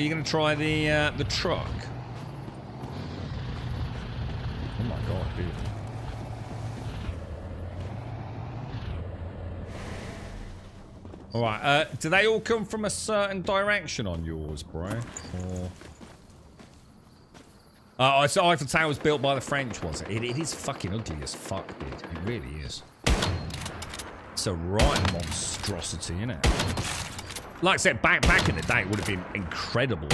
the truck? Oh my god, dude. Alright, do they all come from a certain direction on yours, bro? Or... Oh, so Eiffel Tower was built by the French, was it? It is fucking ugly as fuck, dude. It really is. It's a right monstrosity, isn't it? Like I said, back in the day, it would have been incredible.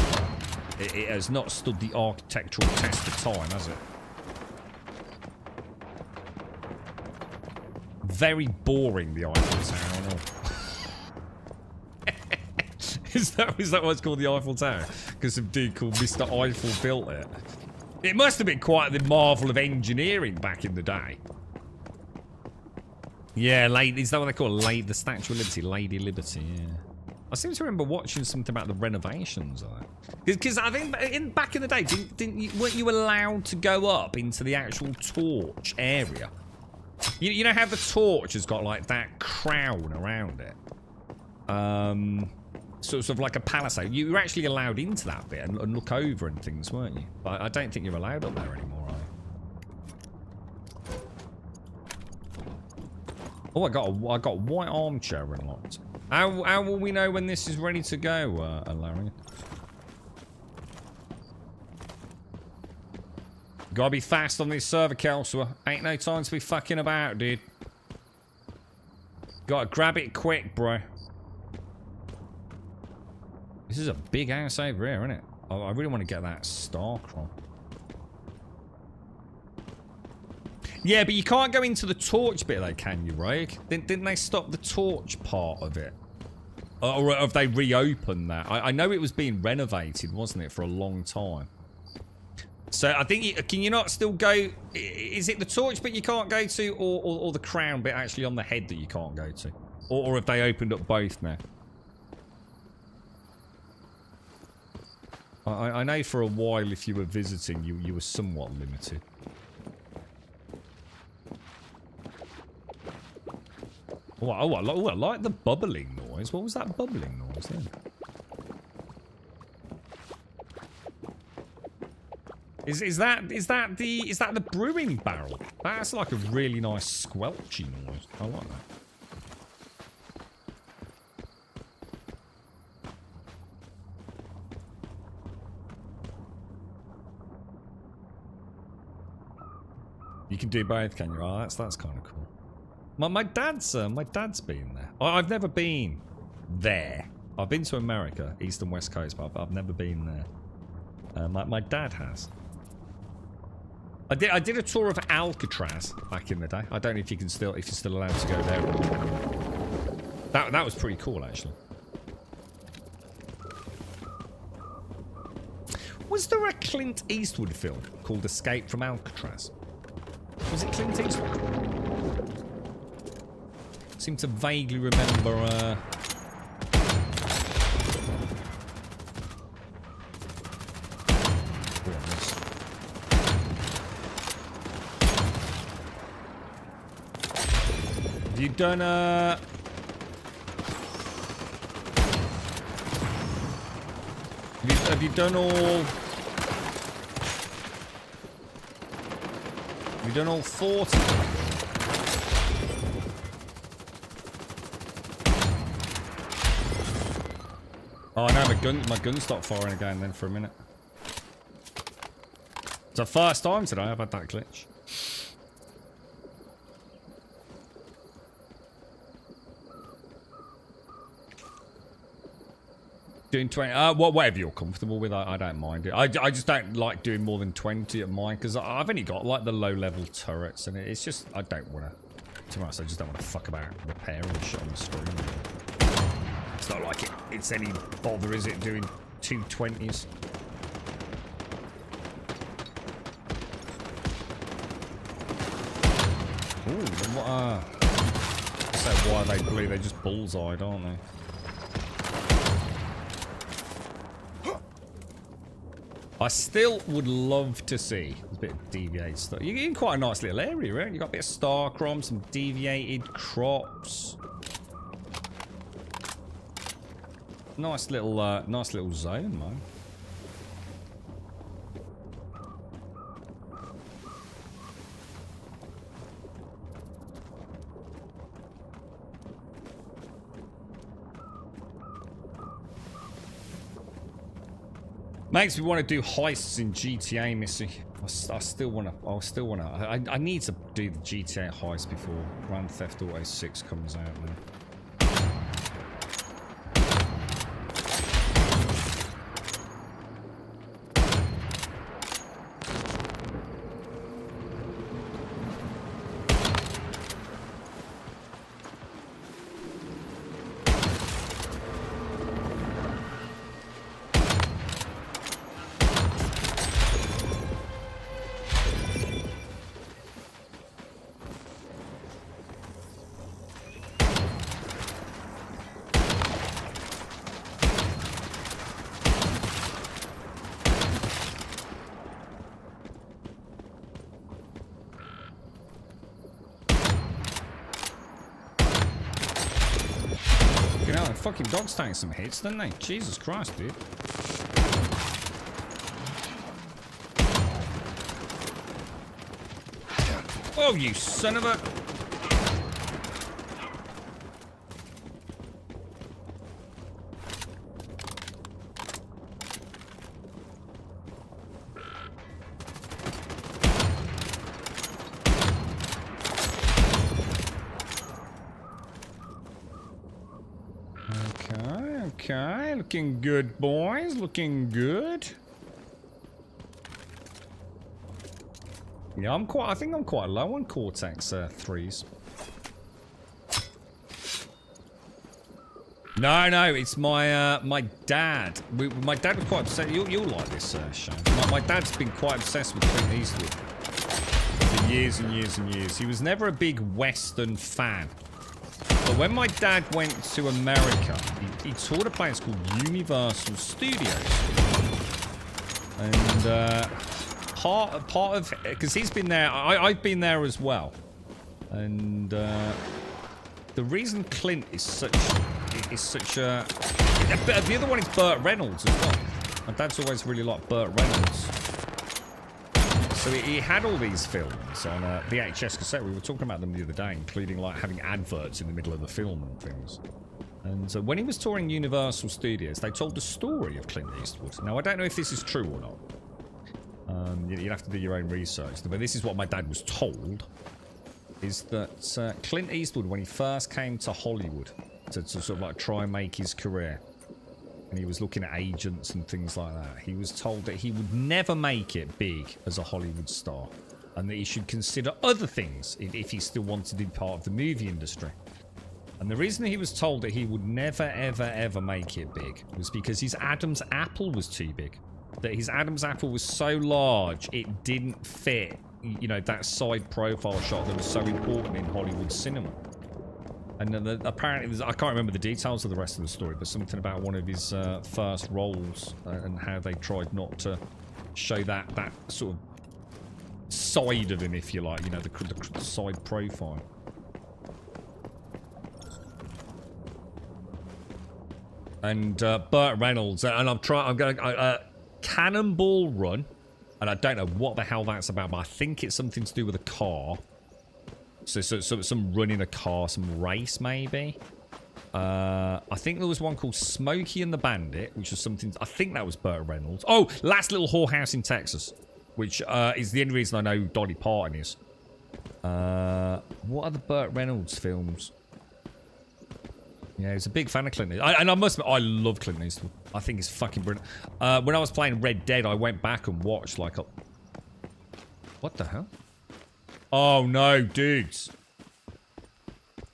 It has not stood the architectural test of time, has it? Very boring, the Eiffel Tower. Is that why it's called the Eiffel Tower? Because some dude called Mr. Eiffel built it. It must have been quite the marvel of engineering back in the day. Yeah, is that what they call it? The Statue of Liberty, Lady Liberty, yeah. I seem to remember watching something about the renovations of that. Because I think back in the day, weren't you allowed to go up into the actual torch area? You know how the torch has got like that crown around it? Sort of like a palisade. You were actually allowed into that bit and look over and things, weren't you? But I don't think you're allowed up there anymore, are you? Oh, I got a white armchair unlocked. How will we know when this is ready to go, Larry? Gotta be fast on this server, Kelso. Ain't no time to be fucking about, dude. Gotta grab it quick, bro. This is a big house over here, isn't it? I really want to get that Starcron. Yeah, but you can't go into the torch bit though, can you, Rogue? Didn't they stop the torch part of it? Or have they reopened that? I know it was being renovated, wasn't it, for a long time? So I think, can you not still go... Is it the torch bit you can't go to, or the crown bit actually on the head that you can't go to? Or have they opened up both now? I know for a while if you were visiting, you were somewhat limited. Oh, I like the bubbling noise. What was that bubbling noise then? Is that the brewing barrel? That's like a really nice squelchy noise. I like that. You can do both, can you? Oh, that's kind of cool. My dad's been there. I've never been there. I've been to America, East and West Coast, but I've never been there. My dad has. I did a tour of Alcatraz back in the day. I don't know if you're still allowed to go there. That was pretty cool, actually. Was there a Clint Eastwood film called Escape from Alcatraz? Was it Clint Eastwood? I seem to vaguely remember. Have you done Have you done all? Have you done all 40? Oh no, my gun stopped firing again then for a minute. It's the first time today I've had that glitch. Doing 20, whatever you're comfortable with, I don't mind it. I just don't like doing more than 20 at mine, because I've only got, like, the low-level turrets, and it's just, I don't want to, to be honest, I just don't want to fuck about repairing the shit on the screen. It's not like it's any bother, is it, doing 220s? Ooh, then what, so why are they blue? They're just bullseyed, aren't they? I still would love to see a bit of deviated stuff. You're in quite a nice little area, right? You got a bit of star chrome, some deviated crops. Nice little zone, man. Makes me want to do heists in GTA, Missy. I still want to. I need to do the GTA heist before Grand Theft Auto 6 comes out, man. Fucking dogs taking some hits, didn't they? Jesus Christ, dude. Oh, you son of a... Okay, looking good, boys. Looking good. Yeah, I think I'm quite low on Cortex 3s. No, it's my my dad. My dad was quite obsessed. You'll like this, Shane. My dad's been quite obsessed with Clint Eastwood for years and years and years. He was never a big Western fan. But when my dad went to America, he toured a place called Universal Studios. And part of... Because he's been there... I've been there as well. And the reason Clint is such a... The other one is Burt Reynolds as well. My dad's always really liked Burt Reynolds. So he had all these films on VHS cassette. We were talking about them the other day, including like having adverts in the middle of the film and things. And so when he was touring Universal Studios, they told the story of Clint Eastwood. Now, I don't know if this is true or not. You'd have to do your own research. But this is what my dad was told, is that Clint Eastwood, when he first came to Hollywood to sort of like try and make his career, and he was looking at agents and things like that, he was told that he would never make it big as a Hollywood star, and that he should consider other things if he still wanted to be part of the movie industry. And the reason he was told that he would never, ever, ever make it big was because his Adam's apple was too big. That his Adam's apple was so large, it didn't fit, you know, that side profile shot that was so important in Hollywood cinema. And apparently, I can't remember the details of the rest of the story, but something about one of his first roles and how they tried not to show that sort of side of him, if you like, you know, the side profile. And Burt Reynolds, and I'm going Cannonball Run, and I don't know what the hell that's about, but I think it's something to do with a car. So some running a car, some race maybe. I think there was one called Smokey and the Bandit, which was something, I think that was Burt Reynolds. Oh, Last Little Whorehouse in Texas, which is the only reason I know Dolly Parton is. What are the Burt Reynolds films? Yeah, he's a big fan of Clint Eastwood. And I must admit, I love Clint Eastwood. I think he's fucking brilliant. When I was playing Red Dead, I went back and watched like a... What the hell? Oh no, dudes.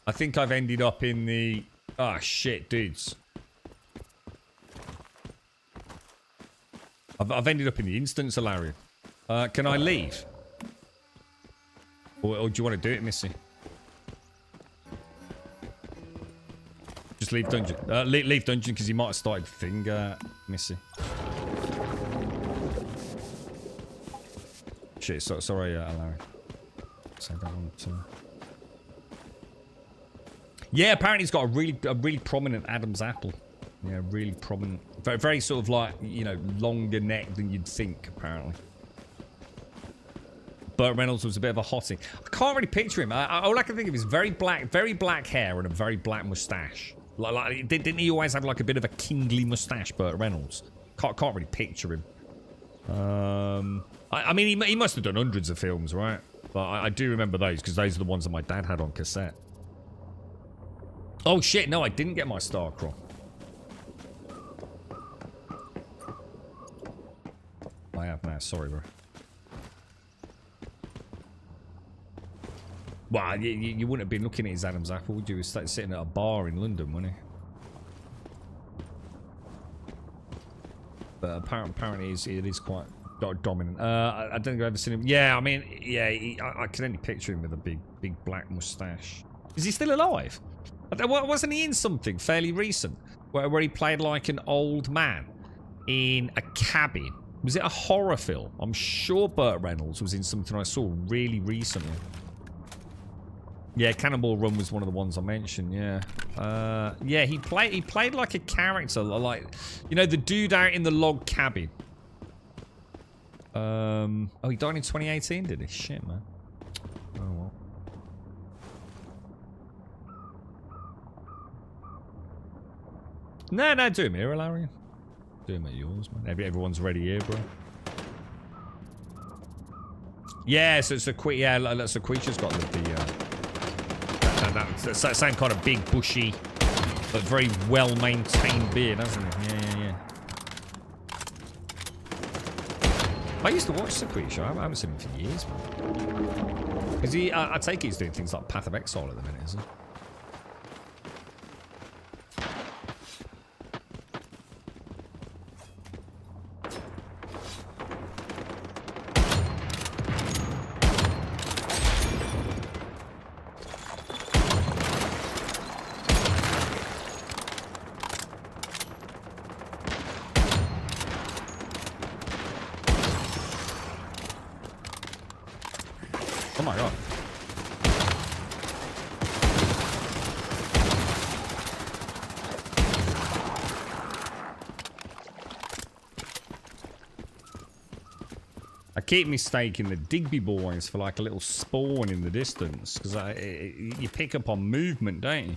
I think I've ended up in the... Ah, shit, dudes. I've ended up in the instance, Hilarion. Can I leave? Or do you want to do it, Missy? Just leave dungeon. Leave dungeon because he might have started thing, Missy. Shit, sorry, Larry. So I don't want to... Yeah, apparently he's got a really prominent Adam's apple. Yeah, really prominent. Very, very sort of like, you know, longer neck than you'd think, apparently. Burt Reynolds was a bit of a hottie. I can't really picture him. All I can think of is very black hair and a very black mustache. Like didn't he always have like a bit of a kingly mustache, Burt Reynolds? Can't really picture him. I mean, he must have done hundreds of films, right? But I do remember those because those are the ones that my dad had on cassette. Oh shit! No, I didn't get my Starcraft. I have now. Sorry, bro. Well, you wouldn't have been looking at his Adam's apple, would you? He was sitting at a bar in London, wasn't he? But apparently it is quite dominant. I don't think I've ever seen him. Yeah, I mean, yeah, I can only picture him with a big black mustache. Is he still alive? Wasn't he in something fairly recent where he played like an old man in a cabin? Was it a horror film? I'm sure Burt Reynolds was in something I saw really recently. Yeah, Cannonball Run was one of the ones I mentioned. Yeah, yeah, he played like a character, like, you know, the dude out in the log cabin. Oh, he died in 2018, did he? Shit, man. Oh well. No, do him here, Larry. Do him at yours, man. Everyone's ready here, bro. Yeah, so it's a quick. Yeah, that's a creature's got that same kind of big, bushy, but very well-maintained beard, hasn't it? Yeah. I used to watch the creature. I haven't seen him for years, man. Is he? I take it he's doing things like Path of Exile at the minute, isn't he? Oh my god. I keep mistaking the Digby boys for like a little spawn in the distance because you pick up on movement, don't you?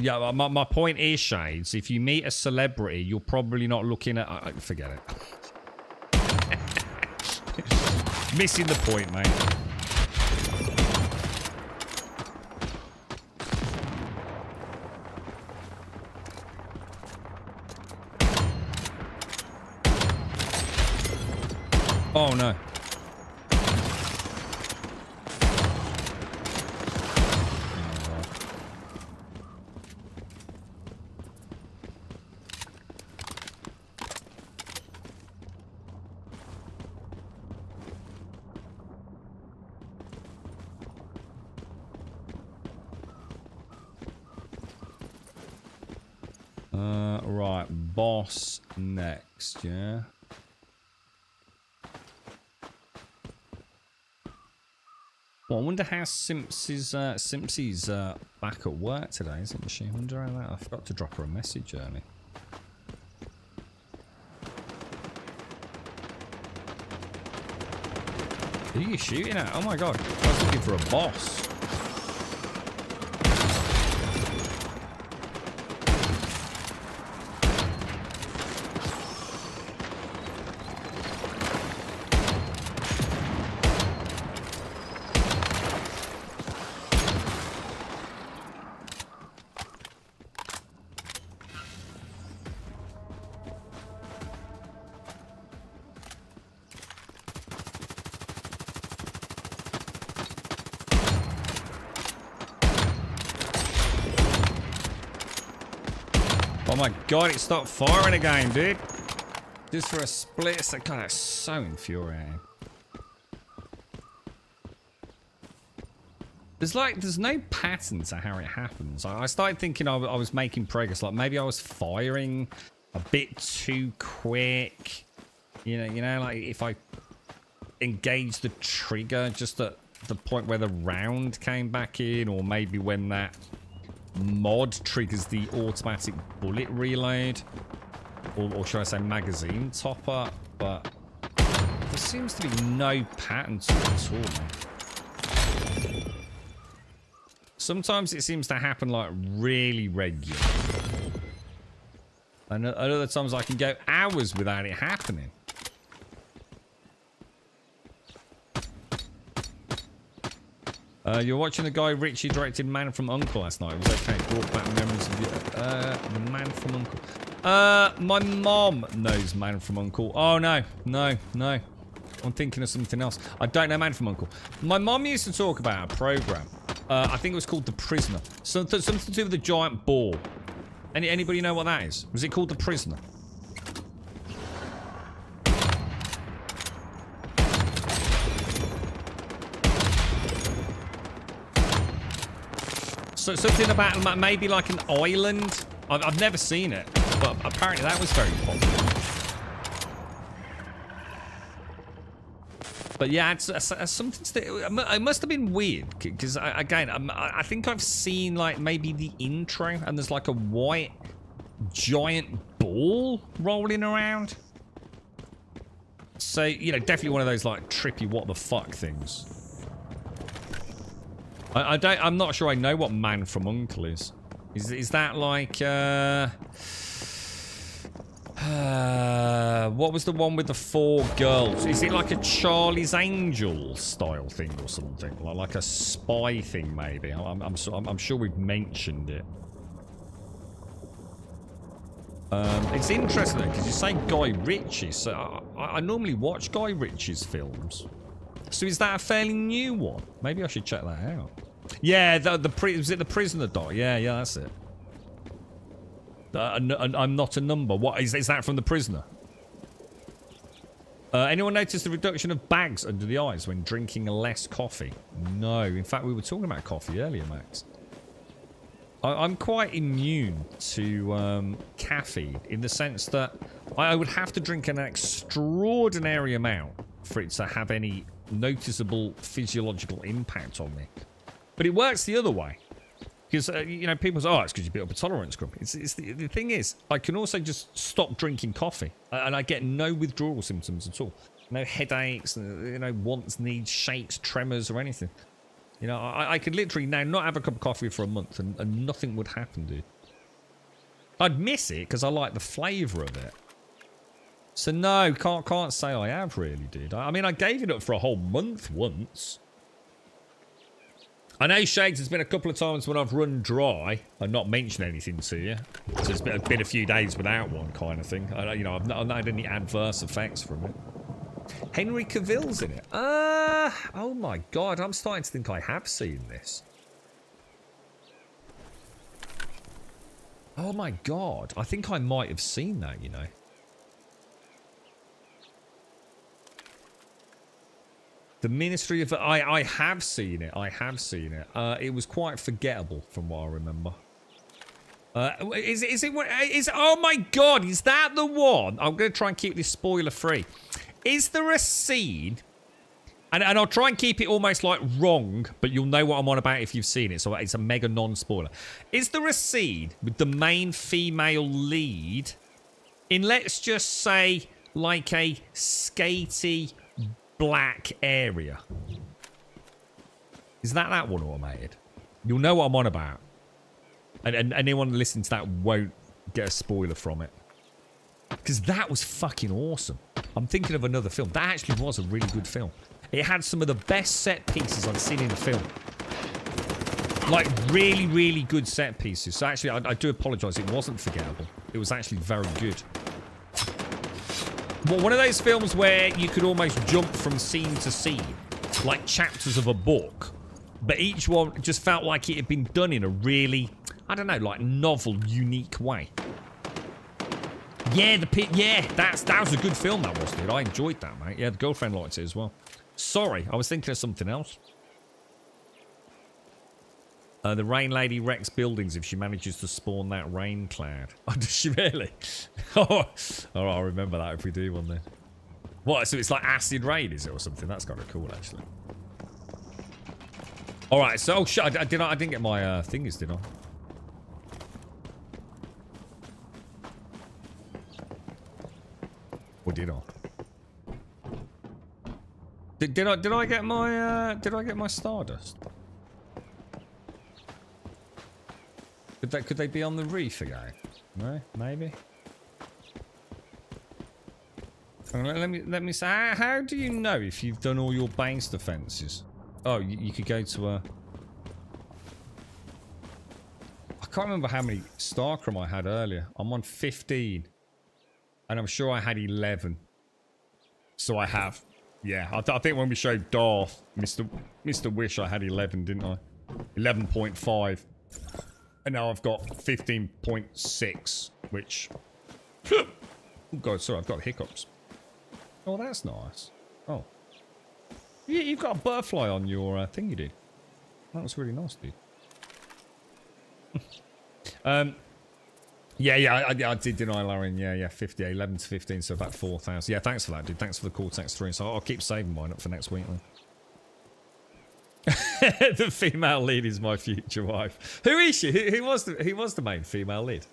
Yeah, my point is, Shades, if you meet a celebrity, you're probably not looking at... forget it. Missing the point, mate. Oh, no. Right, boss next, yeah. Well, I wonder how Simpsy's back at work today, isn't she? I wonder how that... I forgot to drop her a message early. Who are you shooting at? Oh my god, I was looking for a boss. Oh my god, it stopped firing again, dude. Just for a split second. That's so infuriating. There's no pattern to how it happens. I started thinking I was making progress. Like maybe I was firing a bit too quick. You know, like if I engage the trigger just at the point where the round came back in, or maybe when that mod triggers the automatic bullet reload, or should I say magazine topper. But there seems to be no pattern to it at all. Sometimes it seems to happen like really regular. And at other times I can go hours without it happening. You're watching the Guy Ritchie directed Man from U.N.C.L. last night. It was okay. Brought back memories of the Man from U.N.C.L. My mom knows Man from U.N.C.L. Oh, no. I'm thinking of something else. I don't know Man from U.N.C.L. My mom used to talk about a program. I think it was called The Prisoner. Something to do with a giant ball. Anybody know what that is? Was it called The Prisoner? So something about maybe like an island. I've never seen it, but apparently that was very popular. But yeah, it's something. It must have been weird because I think I've seen like maybe the intro, and there's like a white giant ball rolling around. So you know, definitely one of those like trippy what the fuck things. I'm not sure I know what Man from U.N.C.L. is. Is that like what was the one with the 4 girls? Is it like a Charlie's Angels style thing or something? Like a spy thing maybe? I'm sure we've mentioned it. It's interesting because you say Guy Ritchie, so I normally watch Guy Ritchie's films. So is that a fairly new one? Maybe I should check that out. Yeah, was it The Prisoner Doc? Yeah, that's it. I'm not a number. What is that from The Prisoner? Anyone notice the reduction of bags under the eyes when drinking less coffee? No. In fact, we were talking about coffee earlier, Max. I'm quite immune to caffeine in the sense that I would have to drink an extraordinary amount for it to have any noticeable physiological impact on me. But it works the other way. Because, you know, people say, oh, it's because you built up a tolerance, Grumpy. The thing is, I can also just stop drinking coffee. And I get no withdrawal symptoms at all. No headaches, you know, wants, needs, shakes, tremors, or anything. You know, I could literally now not have a cup of coffee for a month and nothing would happen, dude. I'd miss it because I like the flavour of it. So no, can't say I have really, dude. I mean, I gave it up for a whole month once. I know, Shakes, there's been a couple of times when I've run dry and not mentioned anything to you. So it's been a few days without one kind of thing. You know, I've not had any adverse effects from it. Henry Cavill's in it. Oh my god, I'm starting to think I have seen this. Oh my god, I think I might have seen that, you know. The Ministry of... I have seen it. I have seen it. It was quite forgettable from what I remember. Oh my god, is that the one? I'm going to try and keep this spoiler free. Is there a scene... And I'll try and keep it almost like wrong, but you'll know what I'm on about if you've seen it. So it's a mega non-spoiler. Is there a scene with the main female lead in, let's just say, like a skatey... black area? Is that one automated? You'll know what I'm on about. And anyone listening to that won't get a spoiler from it. Because that was fucking awesome. I'm thinking of another film. That actually was a really good film. It had some of the best set pieces I've seen in a film. Like, really, really good set pieces. So actually, I do apologise. It wasn't forgettable. It was actually very good. Well, one of those films where you could almost jump from scene to scene, like chapters of a book, but each one just felt like it had been done in a really, I don't know, like novel, unique way. Yeah, that was a good film, that was, dude. I enjoyed that, mate. Yeah, the girlfriend liked it as well. Sorry, I was thinking of something else. The rain lady wrecks buildings if she manages to spawn that rain cloud. Oh, does she really? Oh, all right, I'll remember that if we do one then. What, so it's like acid rain, is it, or something? That's kind of cool, actually. All right, so, oh, shit, I didn't get my thingies, did I? Or did I? Did I get my Stardust? Could they be on the reef again? No, maybe. Let me say, how do you know if you've done all your base defenses? Oh, you could go to a. I can't remember how many Starcrum I had earlier. I'm on 15, and I'm sure I had 11. So I have. Yeah, I think when we showed Darth, Mr. Wish, I had 11, didn't I? 11.5. And now I've got 15.6, which... Oh god, sorry, I've got hiccups. Oh, that's nice. Oh. You've got a butterfly on your thing you did. That was really nice, dude. Yeah, I did deny Larian. Yeah, 50, 11 to 15, so about 4,000. Yeah, thanks for that, dude. Thanks for the Cortex 3. So I'll keep saving mine up for next week, then. The female lead is my future wife. Who is she? Who was the main female lead?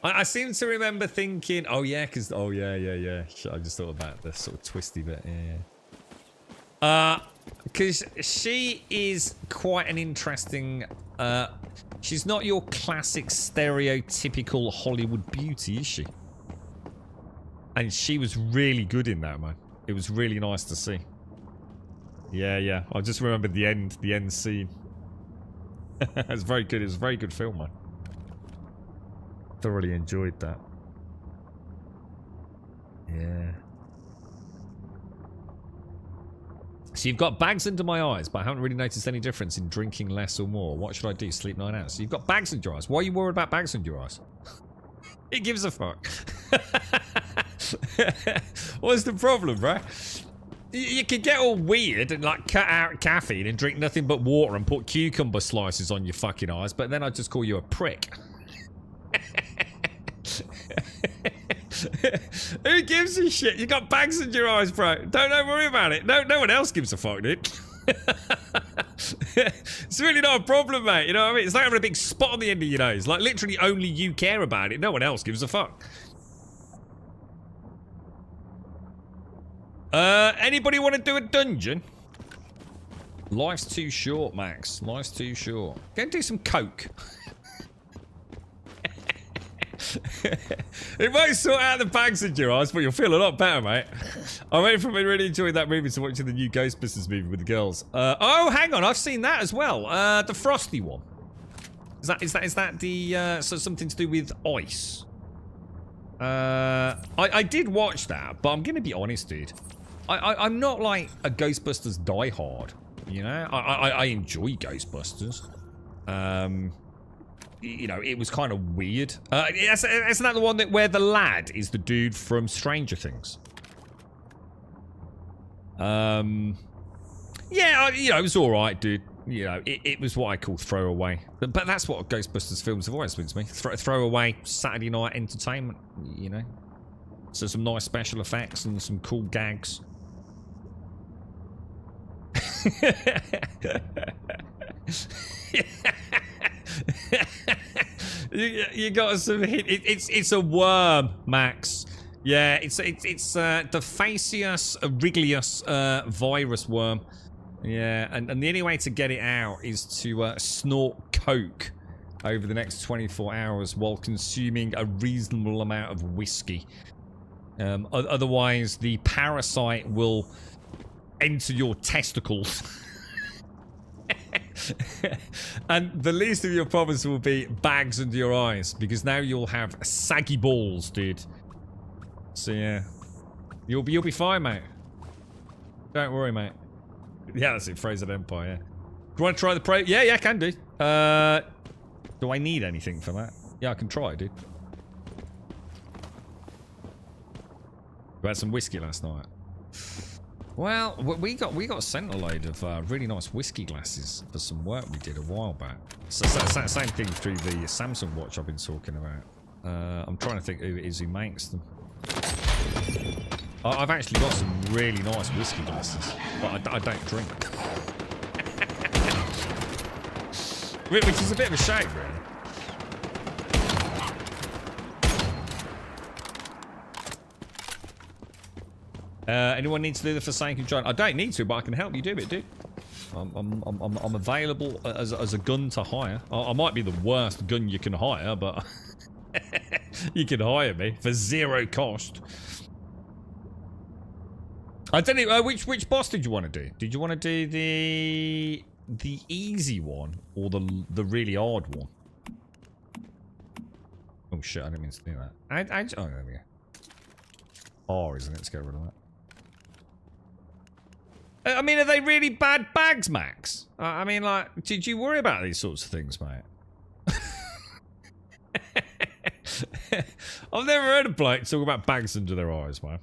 I seem to remember thinking, oh yeah, because yeah. I just thought about the sort of twisty bit. Yeah. Because she is quite an interesting. She's not your classic stereotypical Hollywood beauty, is she? And she was really good in that, man. It was really nice to see. Yeah. I just remember the end scene. It was very good. It was a very good film, man. Thoroughly enjoyed that. Yeah. So you've got bags under my eyes, but I haven't really noticed any difference in drinking less or more. What should I do? Sleep 9 hours. So you've got bags under your eyes. Why are you worried about bags under your eyes? It gives a fuck. What's the problem, bro? You could get all weird and like cut out caffeine and drink nothing but water and put cucumber slices on your fucking eyes, but then I'd just call you a prick. Who gives a shit? You got bags in your eyes, bro. Don't worry about it. No one else gives a fuck, dude. It's really not a problem, mate. You know what I mean? It's like having a big spot on the end of your nose. Like literally only you care about it. No one else gives a fuck. Anybody want to do a dungeon? Life's too short, Max. Life's too short. Go and do some coke. It might sort out the bags in your eyes, but you'll feel a lot better, mate. I went from really enjoying that movie to watching the new Ghostbusters movie with the girls. Oh, hang on, I've seen that as well. The Frosty one. Is that the so something to do with ice? I did watch that, but I'm gonna be honest, dude. I'm not like a Ghostbusters diehard, you know. I enjoy Ghostbusters. You know, it was kind of weird. Isn't that the one where the lad is the dude from Stranger Things? Yeah, you know, it was all right, dude. You know, it was what I call throwaway. But that's what Ghostbusters films have always been to me. Throwaway Saturday night entertainment, you know. So some nice special effects and some cool gags. You got some hint. It's a worm, Max. Yeah, it's the Facius Wriggleus virus worm. Yeah, and the only way to get it out is to snort coke over the next 24 hours while consuming a reasonable amount of whiskey. Otherwise, the parasite will enter your testicles. And the least of your problems will be bags under your eyes, because now you'll have saggy balls, dude. So yeah, you'll be fine, mate. Don't worry, mate. Yeah, that's it. Fraser Empire. Yeah. Do you want to try the pro? Yeah, I can do. Do I need anything for that? Yeah, I can try, dude. We had some whiskey last night. Well, we got sent a load of really nice whiskey glasses for some work we did a while back. So, same thing through the Samsung watch I've been talking about. I'm trying to think who it is who makes them. I've actually got some really nice whiskey glasses, but I don't drink. Which is a bit of a shame, really. Anyone need to do the Forsaken Giant? I don't need to, but I can help you do it, dude. I'm available as a gun to hire. I might be the worst gun you can hire, but you can hire me for 0 cost. I don't know. Which boss did you want to do? Did you want to do the easy one or the really hard one? Oh shit! I didn't mean to do that. Oh, there we go. R, isn't it? Let's get rid of that. I mean, are they really bad bags, Max? I mean, like, did you worry about these sorts of things, mate? I've never heard a bloke talk about bags under their eyes, man.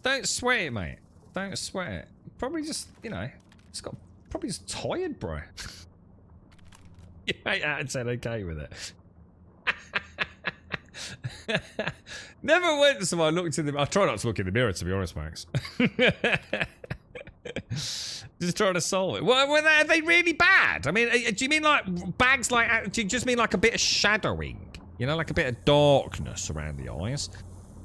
Don't sweat it, mate. Don't sweat it. Probably just, you know, it's got probably just tired, bro. You 8 out of 10 okay with it. Never once have I looked in the... I try not to look in the mirror, to be honest, Max. Just trying to solve it. Well, are they really bad? I mean, do you mean like bags like... Do you just mean like a bit of shadowing? You know, like a bit of darkness around the eyes?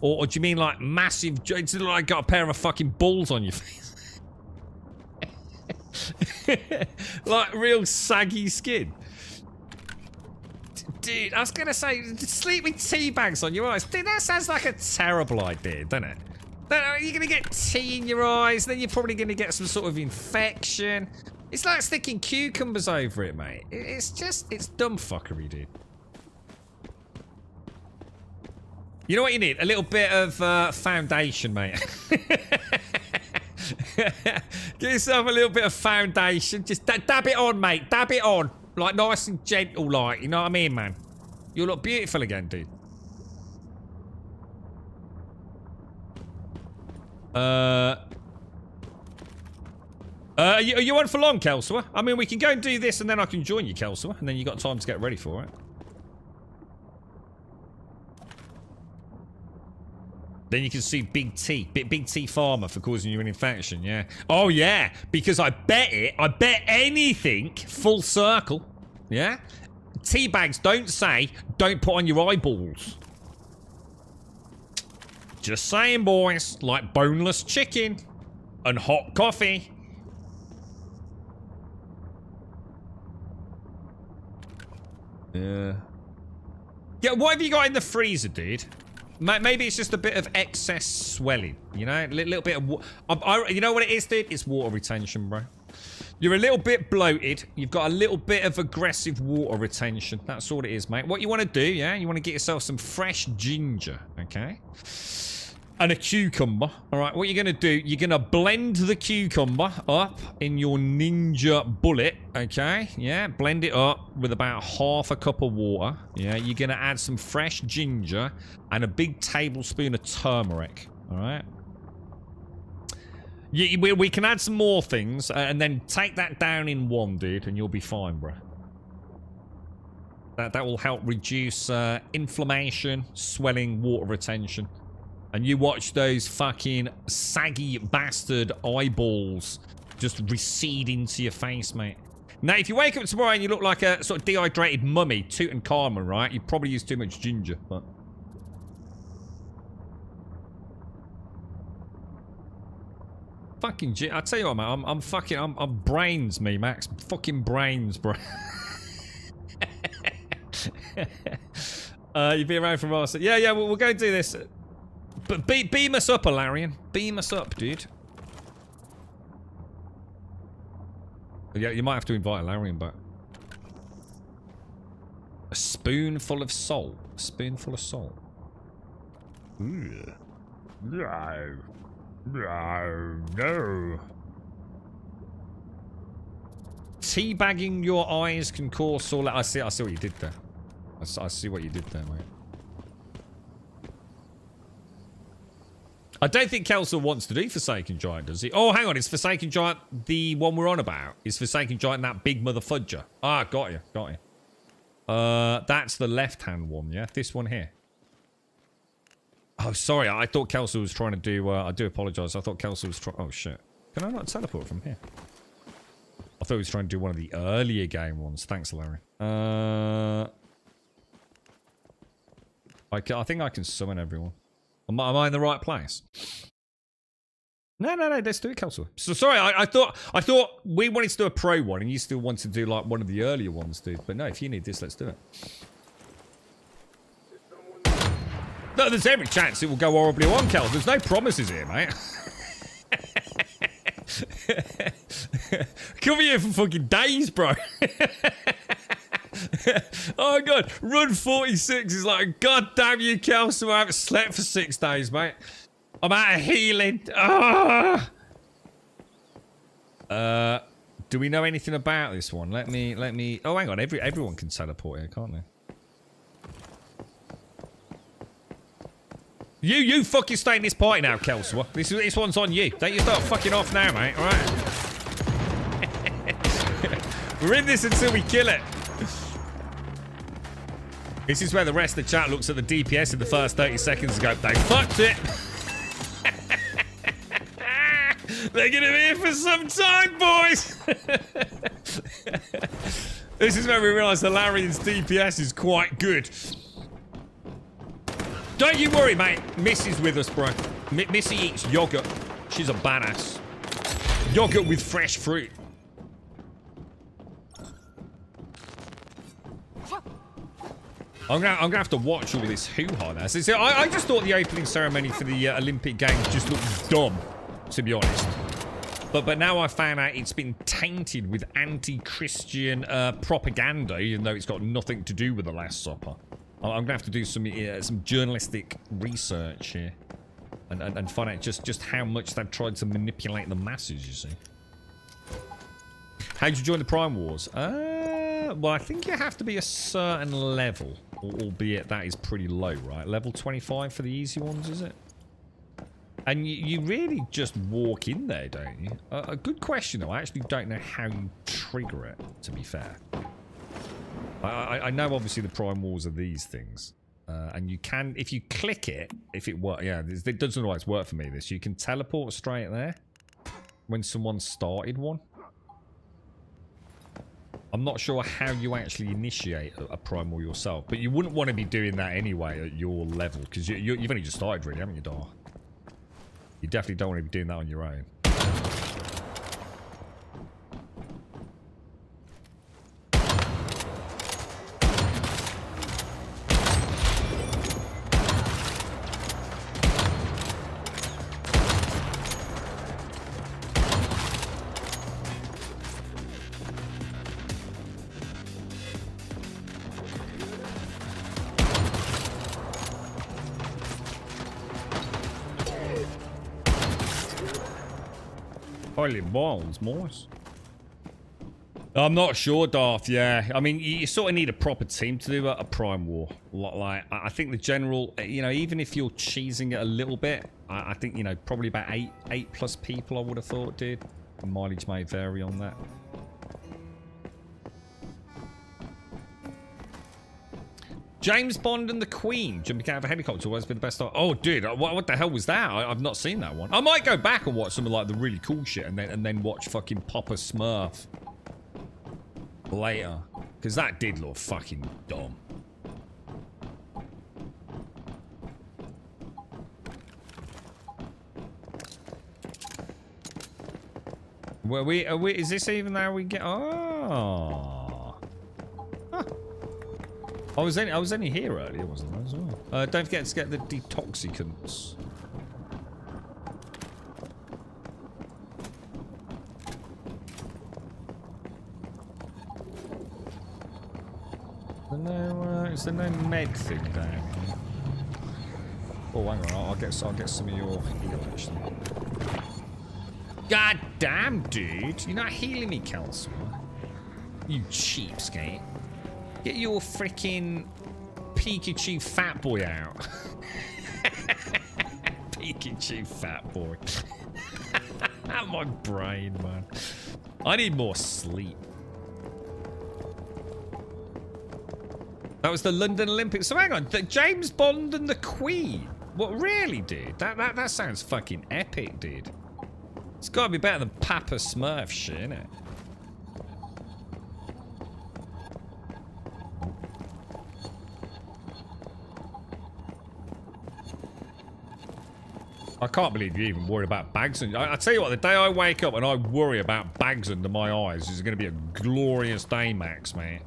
Or do you mean like massive... It's like got a pair of fucking balls on your face? Like real saggy skin? Dude, I was going to say, sleep with tea bags on your eyes. Dude, that sounds like a terrible idea, doesn't it? You're going to get tea in your eyes, then you're probably going to get some sort of infection. It's like sticking cucumbers over it, mate. It's just, it's dumb fuckery, dude. You know what you need? A little bit of foundation, mate. Get yourself a little bit of foundation. Just dab it on, mate. Dab it on. Like, nice and gentle, like. You know what I mean, man? You'll look beautiful again, dude. Are you on for long, Kelsua? I mean, we can go and do this, and then I can join you, Kelsua. And then you got time to get ready for it. Then you can sue Big T, Big T Farmer for causing you an infection, yeah? Oh, yeah, because I bet anything full circle, yeah? Tea bags don't say, don't put on your eyeballs. Just saying, boys, like boneless chicken and hot coffee. Yeah. Yeah, what have you got in the freezer, dude? Maybe it's just a bit of excess swelling, you know? A little bit of... you know what it is, dude? It's water retention, bro. You're a little bit bloated. You've got a little bit of aggressive water retention. That's all it is, mate. What you want to do, yeah? You want to get yourself some fresh ginger, okay? And a cucumber, all right? What you're going to do, you're going to blend the cucumber up in your Ninja Bullet, okay? Yeah, blend it up with about half a cup of water. Yeah, you're going to add some fresh ginger and a big tablespoon of turmeric, all right? We can add some more things and then take that down in one, dude, and you'll be fine, bro. That will help reduce inflammation, swelling, water retention. And you watch those fucking saggy bastard eyeballs just recede into your face, mate. Now, if you wake up tomorrow and you look like a sort of dehydrated mummy, Tutankhamun, right? You probably use too much ginger, but... Fucking I tell you what, man, I'm brains, me, Max. Fucking brains, bro. You be around for a while. So yeah, we'll go do this. But beam us up, Alarian. Beam us up, dude. Yeah, you might have to invite Alarian back. A spoonful of salt. A spoonful of salt. Ooh. No. No. Teabagging your eyes can cause sore. I see what you did there. I see what you did there, mate. I don't think Kelso wants to do Forsaken Giant, does he? Oh, hang on. Is Forsaken Giant the one we're on about? Is Forsaken Giant that big mother fudger? Ah, got you. Got you. That's the left-hand one, yeah? This one here. Oh, sorry. I thought Kelso was trying to do... I do apologise. I thought Kelso was trying... Oh, shit. Can I not teleport from here? I thought he was trying to do one of the earlier game ones. Thanks, Larry. I think I can summon everyone. Am I in the right place? No, let's do it, Kelso. So sorry, I thought we wanted to do a pro one, and you still want to do like one of the earlier ones, dude. But no, if you need this, let's do it. No, there's every chance it will go horribly wrong, Kel. There's no promises here, mate. Come here for fucking days, bro. Oh god, run 46 is like, god damn you, Kelso. I haven't slept for 6 days, mate. I'm out of healing. Ah! Do we know anything about this one? Let me. Oh, hang on. Everyone can teleport here, can't they? You fucking stay in this party now, Kelso. This one's on you. Don't you start fucking off now, mate. All right. We're in this until we kill it. This is where the rest of the chat looks at the DPS in the first 30 seconds and go, they fucked it. They're gonna be here for some time, boys. This is where we realise the Larian's DPS is quite good. Don't you worry, mate. Missy's with us, bro. Missy eats yogurt. She's a badass. Yogurt with fresh fruit. I'm gonna have to watch all this hoo-ha now. So, I just thought the opening ceremony for the Olympic Games just looked dumb, to be honest. But now I found out it's been tainted with anti-Christian propaganda, even though it's got nothing to do with the Last Supper. I'm gonna have to do some journalistic research here, and find out just how much they've tried to manipulate the masses. You see. How'd you join the Prime Wars? Well, I think you have to be a certain level, albeit that is pretty low, right? Level 25 for the easy ones, is it? And you really just walk in there, don't you? A good question, though. I actually don't know how you trigger it, to be fair. I know, obviously, the Prime Wars are these things. And you can, if you click it, if it works, yeah, it doesn't always work for me, this. You can teleport straight there when someone started one. I'm not sure how you actually initiate a Prime War yourself, but you wouldn't want to be doing that anyway at your level, because you've only just started, really, haven't you, Dar? You definitely don't want to be doing that on your own. Holy balls, Morris. I'm not sure, Darth, yeah. I mean, you sort of need a proper team to do a Prime War. Like, I think the general, you know, even if you're cheesing it a little bit, I think, you know, probably about 8 plus people I would have thought did. The mileage may vary on that. James Bond and the Queen jumping out of a helicopter always been the best. Oh, dude, what the hell was that? I've not seen that one. I might go back and watch some of like the really cool shit, and then watch fucking Papa Smurf later, because that did look fucking dumb. Are we? Is this even how we get? Oh. Huh. I was only here earlier, wasn't I, as well? Don't forget to get the detoxicants. Is there no med thing down here? Oh, hang on, I'll get some of your heal, actually. God damn, dude! You're not healing me, Kelso. You cheapskate. Get your freaking Pikachu fat boy out. Look at you, fat boy. My brain, man. I need more sleep. That was the London Olympics. So hang on, James Bond and the Queen. What, really, dude? That sounds fucking epic, dude. It's got to be better than Papa Smurf shit, innit? I can't believe you even worry about bags. I tell you what, the day I wake up and I worry about bags under my eyes is going to be a glorious day, Max, mate.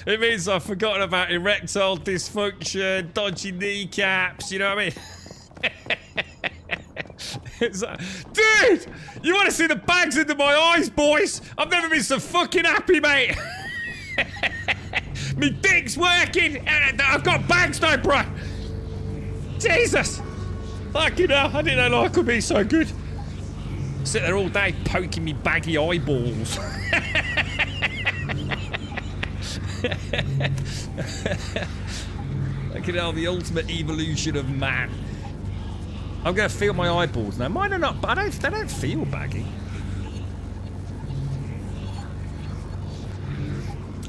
It means I've forgotten about erectile dysfunction, dodgy kneecaps, you know what I mean? It's like, dude! You want to see the bags under my eyes, boys? I've never been so fucking happy, mate! Me dick's working, and I've got bags now, bro. Jesus, fucking hell! I didn't know life could be so good. Sit there all day poking me baggy eyeballs. Look at how the ultimate evolution of man. I'm gonna feel my eyeballs now. Mine are not, but they don't feel baggy.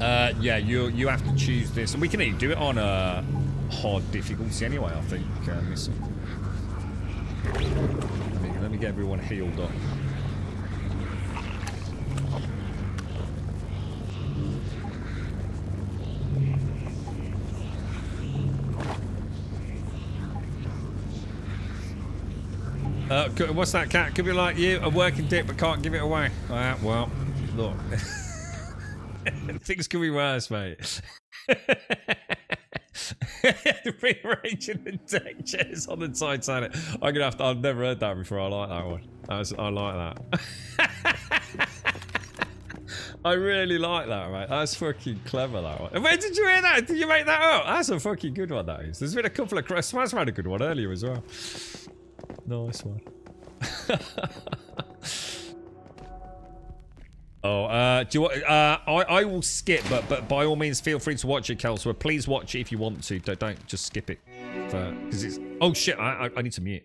Yeah, you have to choose this, and we can even do it on a hard difficulty anyway. I think. Listen, let me get everyone healed up. What's that, cat? Could be like you, a working dick, but can't give it away. Well, look. Things could be worse, mate. Rearranging the deck chairs on the Titanic. I'm gonna have to. I've never heard that before. I like that one. I like that. I really like that, mate. That's fucking clever, that one. Where did you hear that? Did you make that up? That's a fucking good one, that is. There's been a couple of... Smaz had a good one earlier as well. Nice one. Oh, do you want... I will skip, but by all means, feel free to watch it, Kelsey. Please watch it if you want to. Don't just skip it. Because it's... Oh, shit. I need to mute.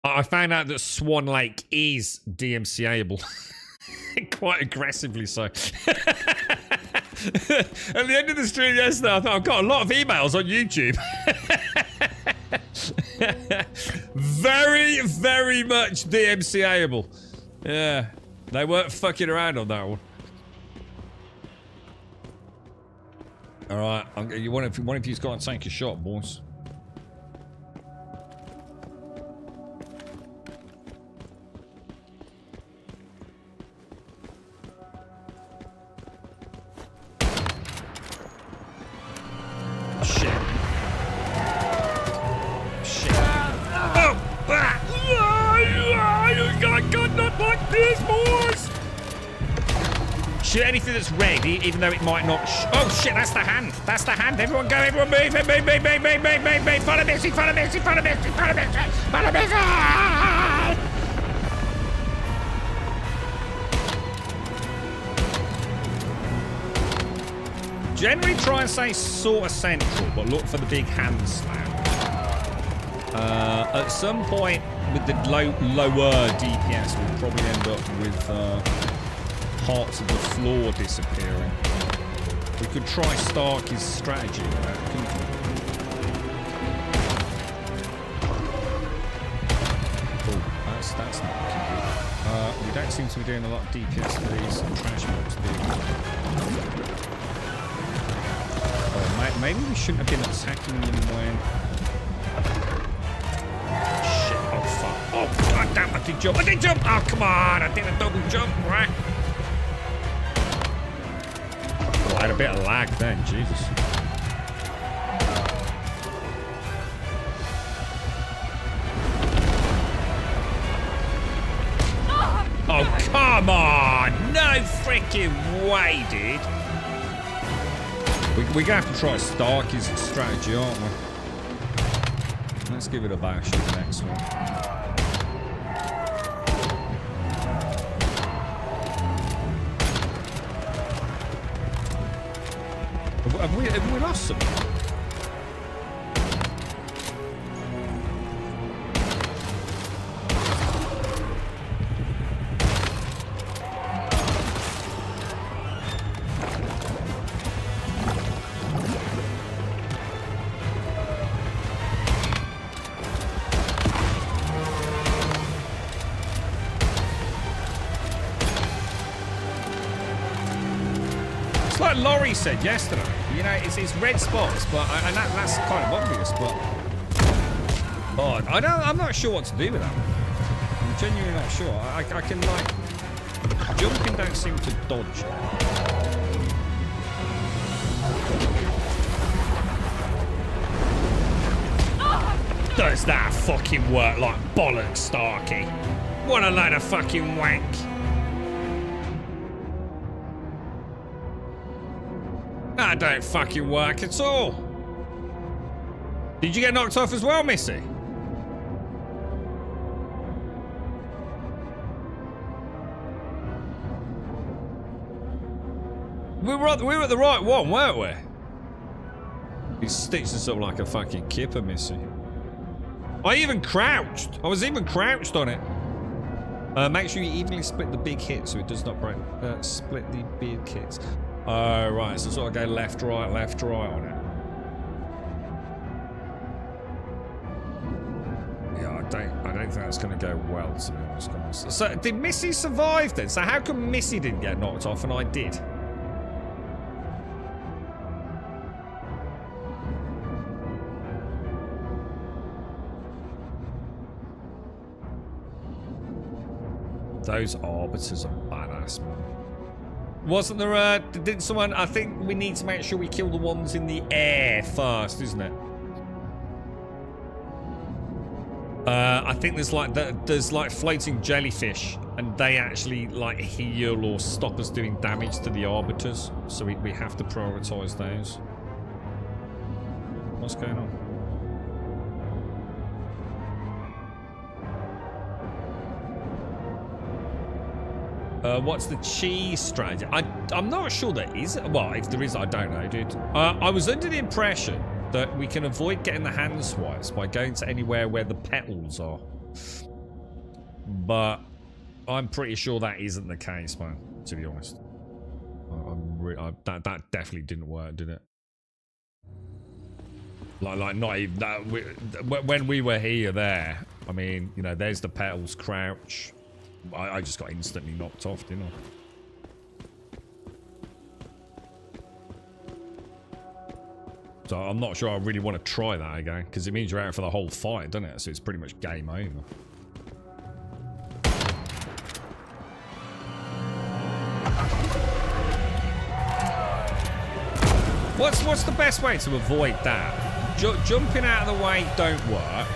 I found out that Swan Lake is DMCA-able. Quite aggressively so. At the end of the stream yesterday, I thought I've got a lot of emails on YouTube. Very, very much DMCA-able. Yeah. They weren't fucking around on that one. Alright, one of you's got to take a shot, boys. Shit. Shit. Oh! Ah! I got not like this, boys! Shoot anything that's red, even though it might not. Oh shit! That's the hand. That's the hand. Everyone go! Everyone move! Move! Follow Missy! Follow Missy! Follow Missy! Follow Missy! Follow Missy! Generally try and say sort of central, but look for the big hand slam. At some point with the lower DPS, we'll probably end up with parts of the floor disappearing. We could try Starkey's strategy with that, couldn't we? Oh, that's not looking good. We don't seem to be doing a lot of DPS for these trash mobs, do we? Maybe we shouldn't have been attacking them when... Shit, oh fuck. Oh god damn, I did jump. I did jump! Oh come on, I did a double jump, right? Oh, I had a bit of lag then, Jesus. Oh come on! No freaking way, dude! We're gonna have to try Starkey's strategy, aren't we? Let's give it a bash in the next one. Have we lost something? Like Laurie said yesterday, you know, it's red spots, but and that's kind of obvious. But I'm not sure what to do with that. I'm genuinely not sure. I can like jumping don't seem to dodge. Does that fucking work like bollocks, Starkey? What a load of fucking wank. That don't fucking work at all. Did you get knocked off as well, Missy? We were at the right one, weren't we? He stitched us up like a fucking kipper, Missy. I even crouched. I was even crouched on it. Make sure you evenly split the big hit so it does not break. Split the big hits. Oh, right. So sort of go left, right on it. Yeah, I don't think that's going to go well, to be honest, guys. So did Missy survive then? So how come Missy didn't get knocked off and I did? Those arbiters are badass, man. Wasn't there did someone, I think we need to make sure we kill the ones in the air first, isn't it? I think there's like floating jellyfish and they actually like heal or stop us doing damage to the arbiters. So we have to prioritize those. What's going on? What's the cheese strategy? I'm not sure there is. Well, if there is, I don't know, dude. I was under the impression that we can avoid getting the hand swipes by going to anywhere where the petals are. But I'm pretty sure that isn't the case, man, to be honest. That definitely didn't work, did it? Like not even that. When we were there, I mean, you know, there's the petals, crouch. I just got instantly knocked off, didn't I? So I'm not sure I really want to try that again, because it means you're out for the whole fight, doesn't it? So it's pretty much game over. What's the best way to avoid that? Jumping out of the way don't work.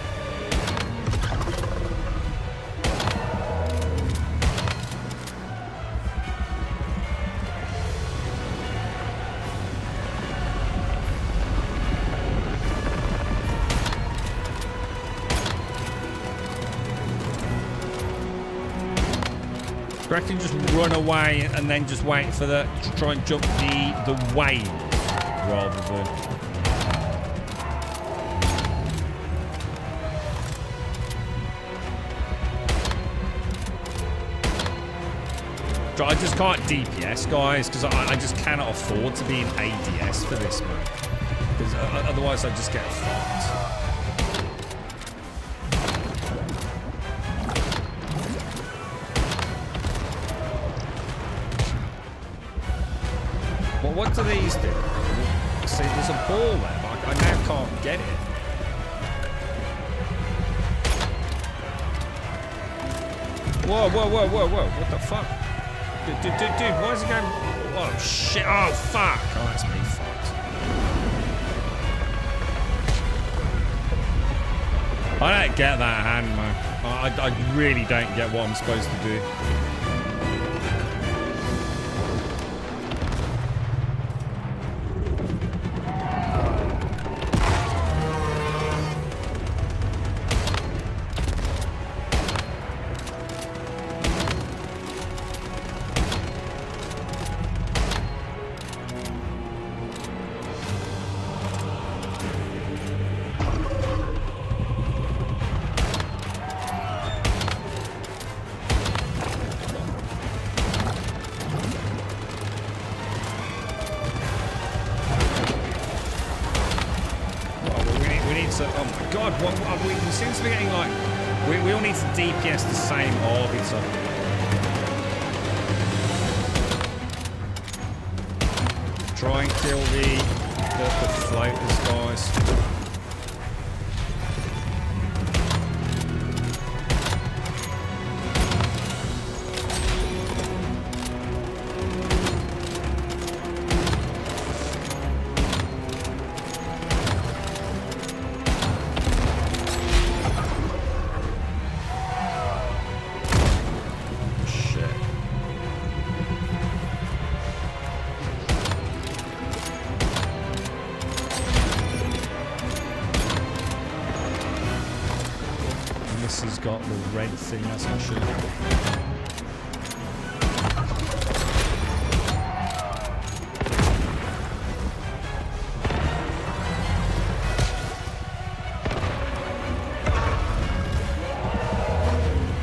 I reckon just run away and then just wait for to try and jump the waves rather than. I just can't DPS, guys, because I just cannot afford to be in ADS for this, man. Because otherwise I just get fucked. What do these do? See, there's a ball there, but I now can't get it. Whoa, what the fuck? Dude, why is it going... Oh, shit, oh, fuck. Oh, that's me fucked. I don't get that hand, man. I really don't get what I'm supposed to do. We seem to be getting like... We all need to DPS the same arbiter. Try and kill the floaters, guys. This has got the red thing, that's for sure.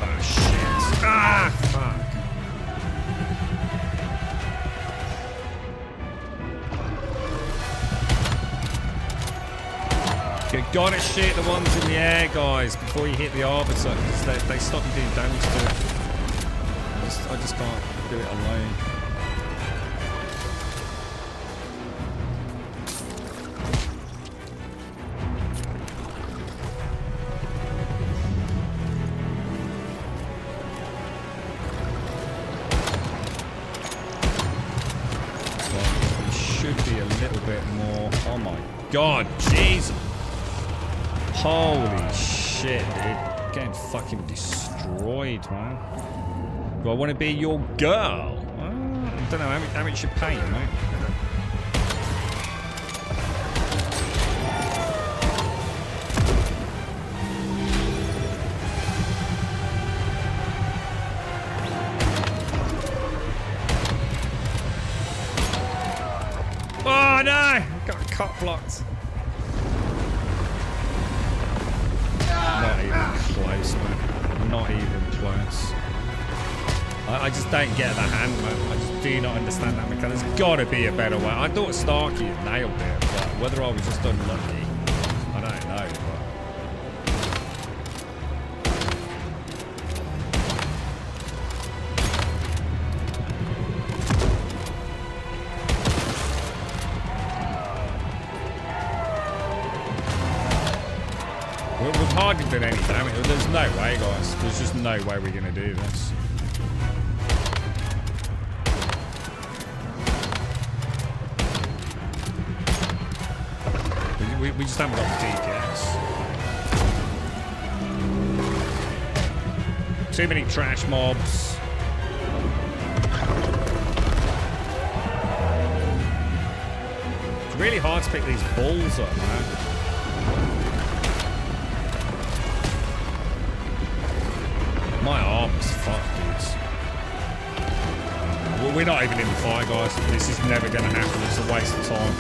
Oh shit. Ah, fuck. You gotta shoot the ones in the air, guys, before you hit the arbiter, because they stop you doing damage to it. I just can't do it alone. But it should be a little bit more. Oh my god, Jesus. Holy shit, dude. Getting fucking destroyed, man. Do I want to be your girl? I don't know how much you pay, mate. Oh no! Got cut blocked. Not even close, man. Not even close. I just don't get the hand, man. I just do not understand that mechanic. There's got to be a better way. I thought Starkey had nailed it, but whether I was just unlucky, I don't know. We've hardly done any damage. There's no way, guys. There's just no way we're going to do this. We just haven't got the DPS. Too many trash mobs. It's really hard to pick these balls up, man. My arm's fucked, dudes. Well, we're not even in the fight, guys. This is never going to happen. It's a waste of time.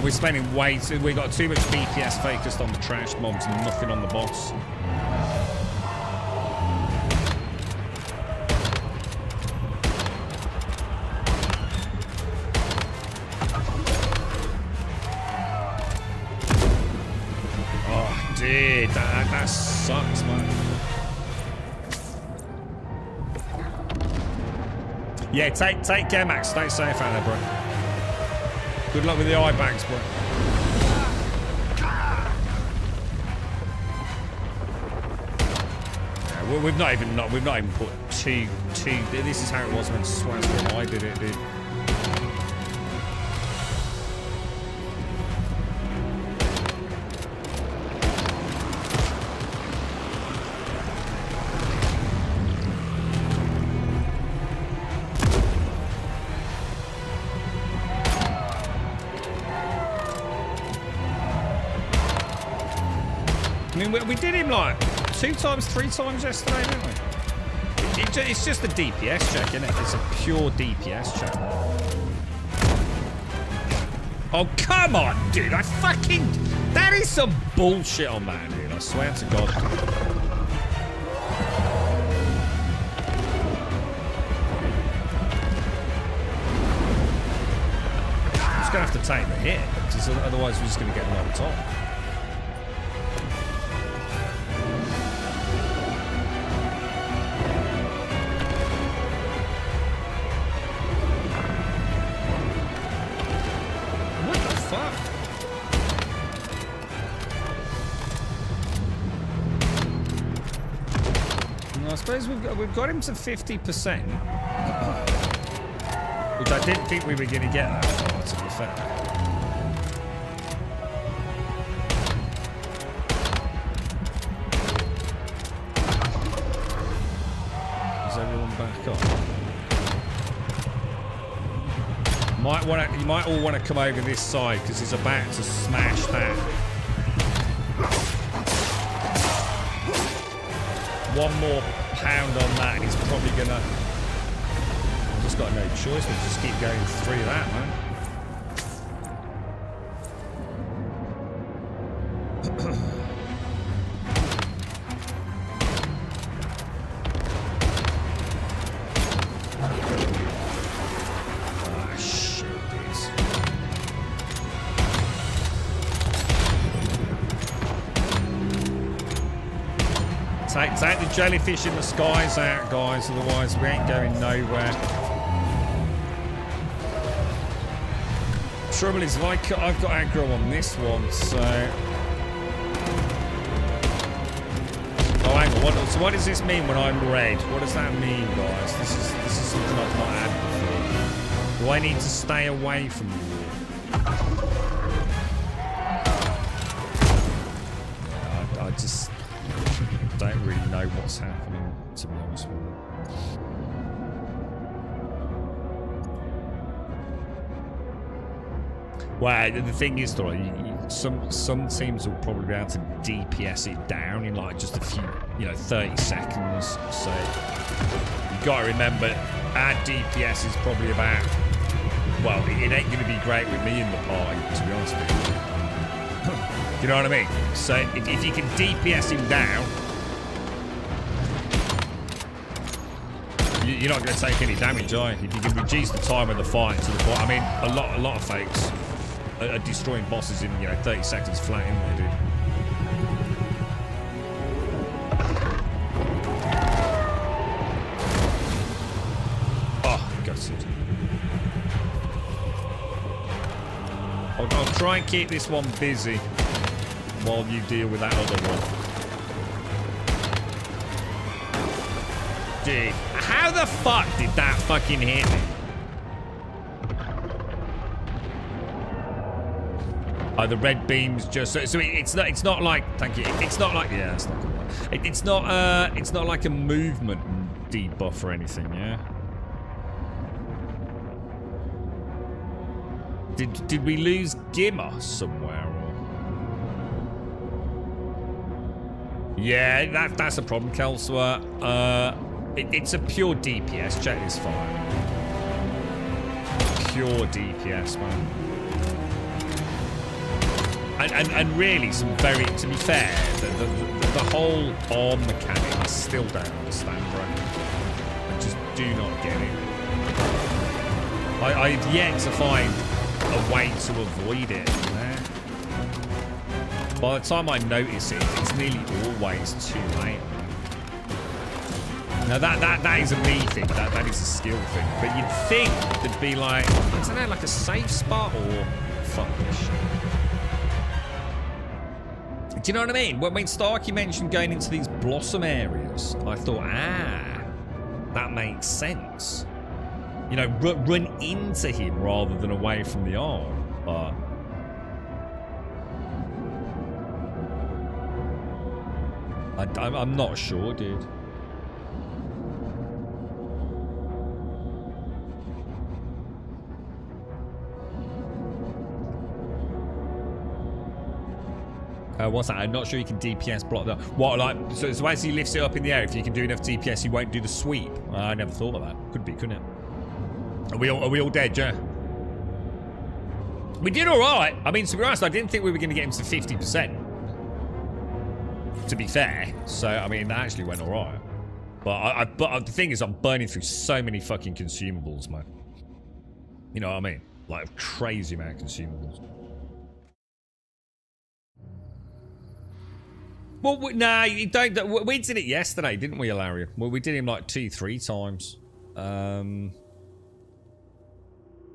We're spending way too... We got too much DPS focused on the trash mobs and nothing on the boss. Oh, dude, that sucks, man. Yeah, take care, Max. Stay safe out there, bro. Good luck with the eye bags, bro. Yeah, we've not even put two. This is how it was when Swaz and I did it, dude. I mean, we did him like 2 times, 3 times yesterday, didn't we? It's just a DPS check, isn't it? It's a pure DPS check. Oh, come on, dude. That is some bullshit on that, dude. I swear to God. have to take the hit, because otherwise we're just going to get knocked off. What the fuck? I suppose we've got him to 50%, which I didn't think we were going to get that far, to be fair. Is everyone back up? You might all want to come over this side because he's about to smash that. One more pound on that and he's probably gonna... I've just got no choice but just keep going through that, man. Ah, shit, this. Take the jellyfish in the skies out, guys, otherwise we ain't going nowhere. Trouble is, I've got aggro on this one, so... Oh, hang on, so what does this mean when I'm red? What does that mean, guys? This is something I've not had before. Do I need to stay away from you? Yeah, I just... don't really know what's happening, to be honest with you. Well, the thing is, though, some teams will probably be able to DPS it down in like just a few, 30 seconds. So you got to remember, our DPS is probably about, well, it ain't going to be great with me in the party, to be honest with you. Do you know what I mean? So if you can DPS him down, you're not going to take any damage, are you? If you can reduce the time of the fight to the point. I mean, a lot of folks are destroying bosses in 30 seconds flat, in there, dude. Oh, gutted. I'll try and keep this one busy while you deal with that other one. Dude, how the fuck did that fucking hit me? Oh, the red beams just so it's not like, thank you. It's not like, yeah, it's not good. It's not like a movement debuff or anything, yeah. Did we lose Gimmer somewhere? Or? Yeah, that's a problem, Kelswa. It's a pure DPS. Check this fire. Pure DPS, man. And really, to be fair, the whole arm mechanic I still don't understand, bro. I just do not get it. I've yet to find a way to avoid it. By the time I notice it, it's nearly always too late. Now that is a me thing. That is a skill thing. But you'd think there'd be like, I don't know, like a safe spot or fuck this shit. Do you know what I mean? When Starkey mentioned going into these blossom areas, I thought, that makes sense. Run into him rather than away from the arm. But I'm not sure, dude. What's that? I'm not sure you can DPS block that. What, like, so as he lifts it up in the air, if you can do enough DPS, he won't do the sweep. I never thought of that. Could be, couldn't it? Are we all dead, yeah? We did all right. I mean, to be honest, I didn't think we were going to get him to 50%. To be fair. So, I mean, that actually went all right. But the thing is, I'm burning through so many fucking consumables, man. You know what I mean? Like, crazy amount of consumables. Well, nah, you don't. We did it yesterday, didn't we, Ilarion? Well, we did him like 2-3 times.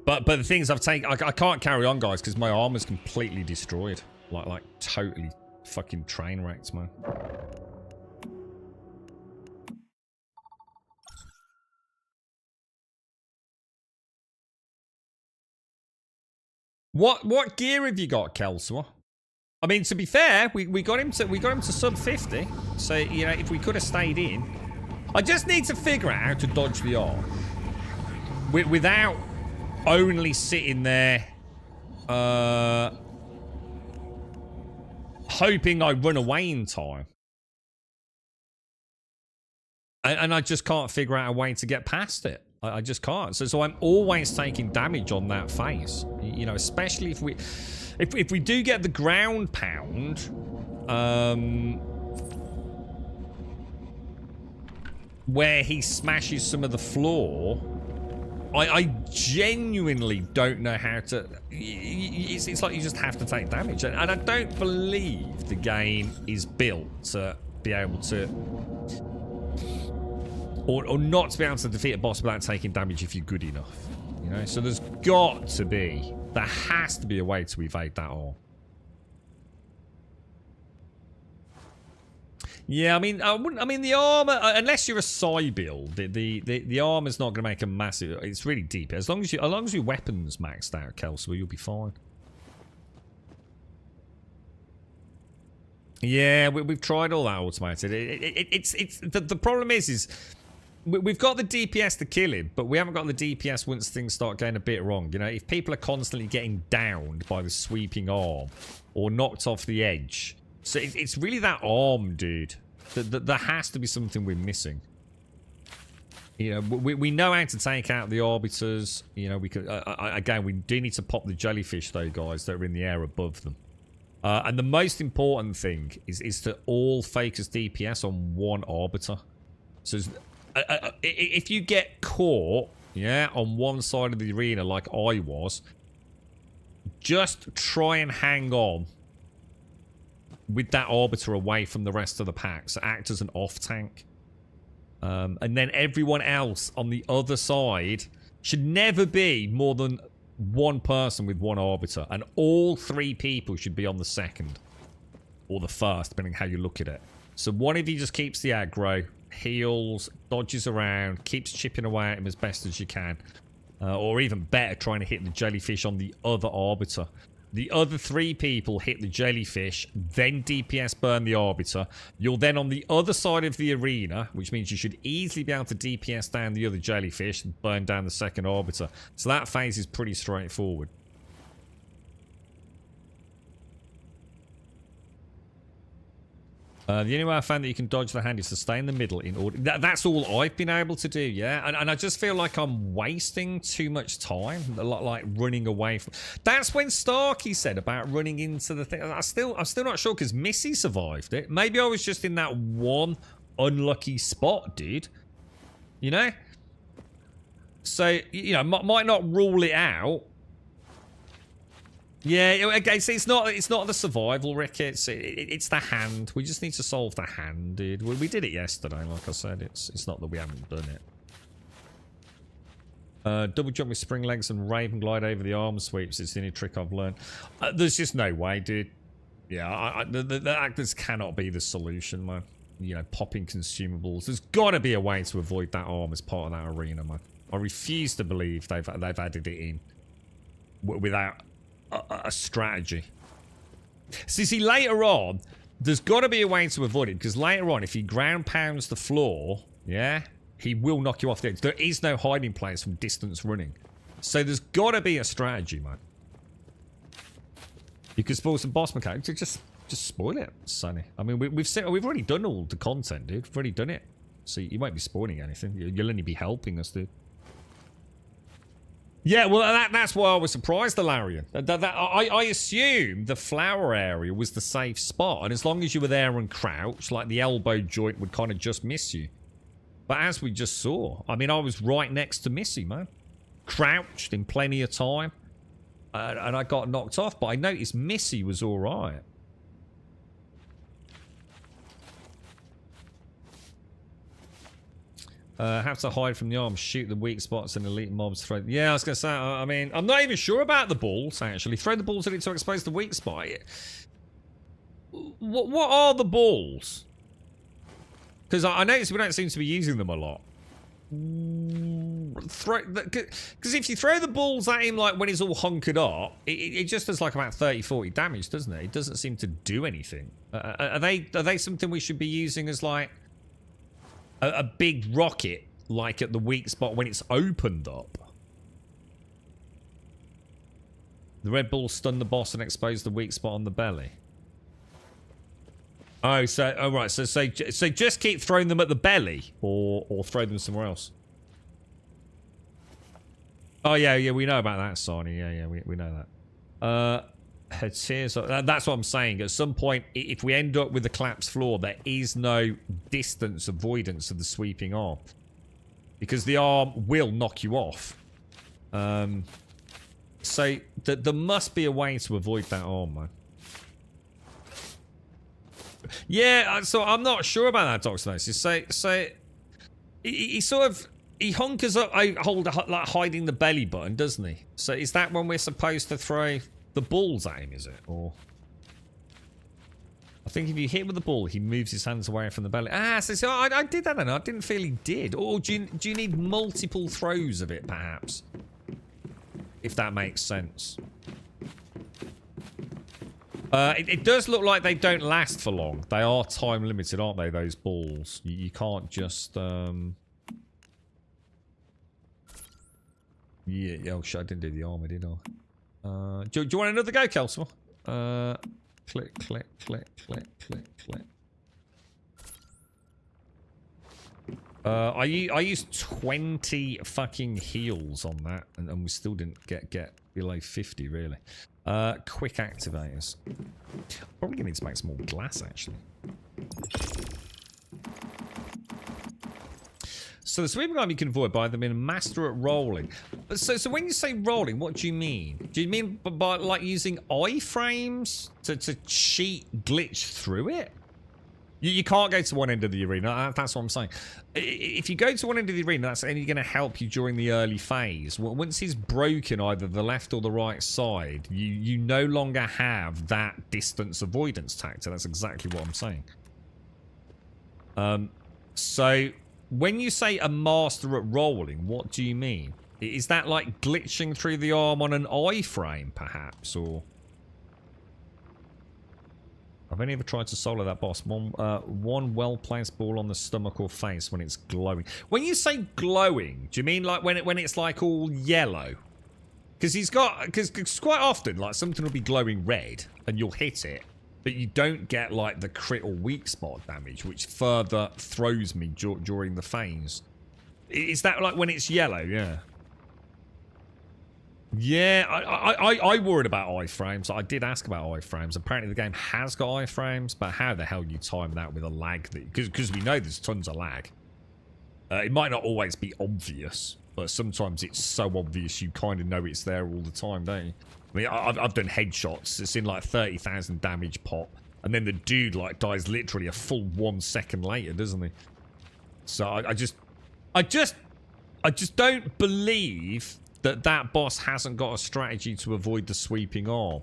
But the things I've taken, I can't carry on, guys, because my armor's completely destroyed. Like totally fucking train wrecked, man. What gear have you got, Kelso? I mean, to be fair, we got him to sub 50. So, you know, if we could have stayed in. I just need to figure out how to dodge the arm. Without only sitting there hoping I run away in time. And I just can't figure out a way to get past it. I just can't. So I'm always taking damage on that face. You know, especially if we do get the ground pound, where he smashes some of the floor, I genuinely don't know how to. It's like you just have to take damage, and I don't believe the game is built to be able to, or not to be able to defeat a boss without taking damage if you're good enough. You know, so there has to be a way to evade that arm. Yeah, I mean, the armor, unless you're a Psy build, the armor's not going to make a massive. It's really deep. As long as your weapons maxed out, Kelso, you'll be fine. Yeah, we've tried all that automated. It's the problem is we've got the DPS to kill him, but we haven't got the DPS once things start going a bit wrong. You know, if people are constantly getting downed by the sweeping arm or knocked off the edge. So it's really that arm, dude. There has to be something we're missing. You know, we know how to take out the arbiters. You know, we could again, we do need to pop the jellyfish though, guys, that are in the air above them. And the most important thing is to all focus DPS on one arbiter. So if you get caught, yeah, on one side of the arena like I was, just try and hang on with that arbiter away from the rest of the pack, so act as an off tank, and then everyone else on the other side should never be more than one person with one arbiter, and all 3 people should be on the second or the first, depending how you look at it. So one of you just keeps the aggro, heals, dodges around, keeps chipping away at him as best as you can, or even better, trying to hit the jellyfish on the other arbiter. The other 3 people hit the jellyfish, then DPS burn the arbiter. You're then on the other side of the arena, which means you should easily be able to DPS down the other jellyfish and burn down the second arbiter. So that phase is pretty straightforward. The only way I found that you can dodge the hand is to stay in the middle in order. That's all I've been able to do, yeah. And I just feel like I'm wasting too much time, a lot like running away from. That's when Starkey said about running into the thing. I'm still not sure because Missy survived it. Maybe I was just in that one unlucky spot, dude. You know. So you know, might not rule it out. Yeah, okay, so it's not the survival, Rick. It's the hand. We just need to solve the hand, dude. We did it yesterday, like I said. It's not that we haven't done it. Double jump with spring legs and Raven glide over the arm sweeps. It's the only trick I've learned. There's just no way, dude. Yeah, this cannot be the solution, man. You know, popping consumables. There's got to be a way to avoid that arm as part of that arena, man. I refuse to believe they've added it in without a strategy. So you see, later on, there's got to be a way to avoid it, because later on, if he ground pounds the floor, yeah, he will knock you off the edge. There is no hiding place from distance running. So there's got to be a strategy, man. You could spoil some boss mechanics. Just spoil it, Sonny. I mean, we've already done all the content, dude. We've already done it. So you won't be spoiling anything. You'll only be helping us, dude. Yeah, well, that's why I was surprised, Ilarion. I assumed the flower area was the safe spot, and as long as you were there and crouched, like the elbow joint would kind of just miss you. But as we just saw, I mean, I was right next to Missy, man. Crouched in plenty of time. and I got knocked off, but I noticed Missy was all right. Have to hide from the arms, shoot the weak spots and elite mobs. Throw. Yeah, I was going to say, I mean, I'm not even sure about the balls, actually. Throw the balls at it to expose the weak spot. What are the balls? Because I noticed we don't seem to be using them a lot. Because if you throw the balls at him like when he's all hunkered up, it just does like about 30-40 damage, doesn't it? It doesn't seem to do anything. Are they something we should be using as like a big rocket, like at the weak spot when it's opened up? The red balls stun the boss and expose the weak spot on the belly. Oh, so right. So just keep throwing them at the belly, or throw them somewhere else. Oh yeah, we know about that, Sonny. Yeah, we know that. Her tears. That's what I'm saying. At some point, if we end up with the collapsed floor, there is no distance avoidance of the sweeping arm, because the arm will knock you off. So there must be a way to avoid that arm, man. Yeah, so I'm not sure about that, Doxonosis. So he sort of hunkers up, like hiding the belly button, doesn't he? So is that when we're supposed to throw the balls at him? Is it? Or I think if you hit with the ball, he moves his hands away from the belly. So I did that, and I didn't feel he did. Or do you need multiple throws of it, perhaps? If that makes sense. It does look like they don't last for long. They are time limited, aren't they, those balls? You can't just... Yeah, oh shit, I didn't do the armor, did I? Do you want another go, Kelso? Click, click, click, click, click, click. I used 20 fucking heals on that, and we still didn't get below 50, really. Quick activators. Probably gonna need to make some more glass, actually. So the sweeping arm you can avoid by them being a master at rolling. So when you say rolling, what do you mean? Do you mean by like using iframes to cheat glitch through it? You can't go to one end of the arena. That's what I'm saying. If you go to one end of the arena, that's only going to help you during the early phase. Once he's broken either the left or the right side, you no longer have that distance avoidance tactic. That's exactly what I'm saying. So when you say a master at rolling, what do you mean? Is that like glitching through the arm on an iframe, perhaps, or? I've only ever tried to solo that boss. One well-placed ball on the stomach or face when it's glowing. When you say glowing, do you mean like when it's like all yellow? Because quite often, like, something will be glowing red and you'll hit it, but you don't get like the crit or weak spot damage, which further throws me during the phase. Is that like when it's yellow? Yeah. Yeah, I worried about iframes. I did ask about iframes. Apparently the game has got iframes, but how the hell you time that with a lag? Because we know there's tons of lag. It might not always be obvious, but sometimes it's so obvious you kind of know it's there all the time, don't you? I mean, I've done headshots. It's in like 30,000 damage pop, and then the dude like dies literally a full 1 second later, doesn't he? So I just don't believe that boss hasn't got a strategy to avoid the sweeping arm.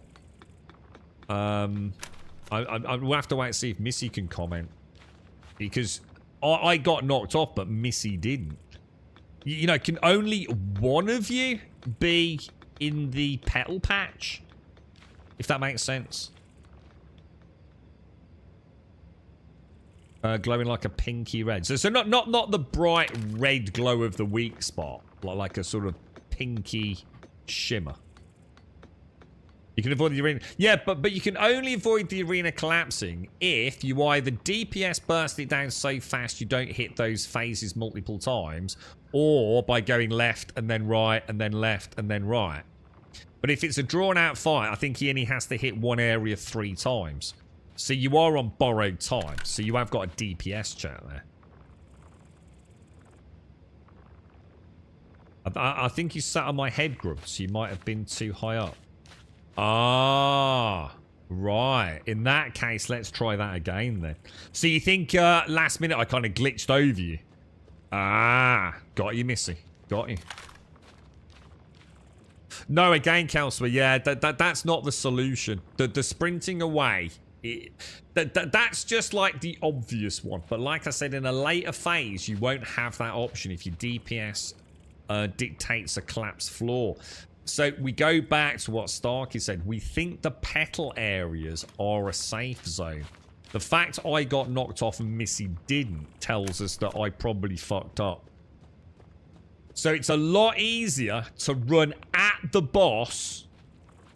We'll have to wait and see if Missy can comment, because I got knocked off, but Missy didn't. You know, can only one of you be in the petal patch? If that makes sense. Glowing like a pinky red. So not the bright red glow of the weak spot, like a sort of pinky shimmer. You can avoid the arena. Yeah, but you can only avoid the arena collapsing if you either DPS burst it down so fast you don't hit those phases multiple times, or by going left and then right and then left and then right. But if it's a drawn out fight, I think he only has to hit one area 3 times. So you are on borrowed time. So you have got a DPS chat there. I think you sat on my head, Grub, so you might have been too high up. Ah, right. In that case, let's try that again then. So you think last minute I kind of glitched over you? Ah, got you, Missy. Got you. No, again, Counselor, yeah, that's not the solution. The sprinting away, that's just like the obvious one. But like I said, in a later phase, you won't have that option if your DPS dictates a collapsed floor. So we go back to what Starkey said. We think the petal areas are a safe zone. The fact I got knocked off and Missy didn't tells us that I probably fucked up. So it's a lot easier to run at the boss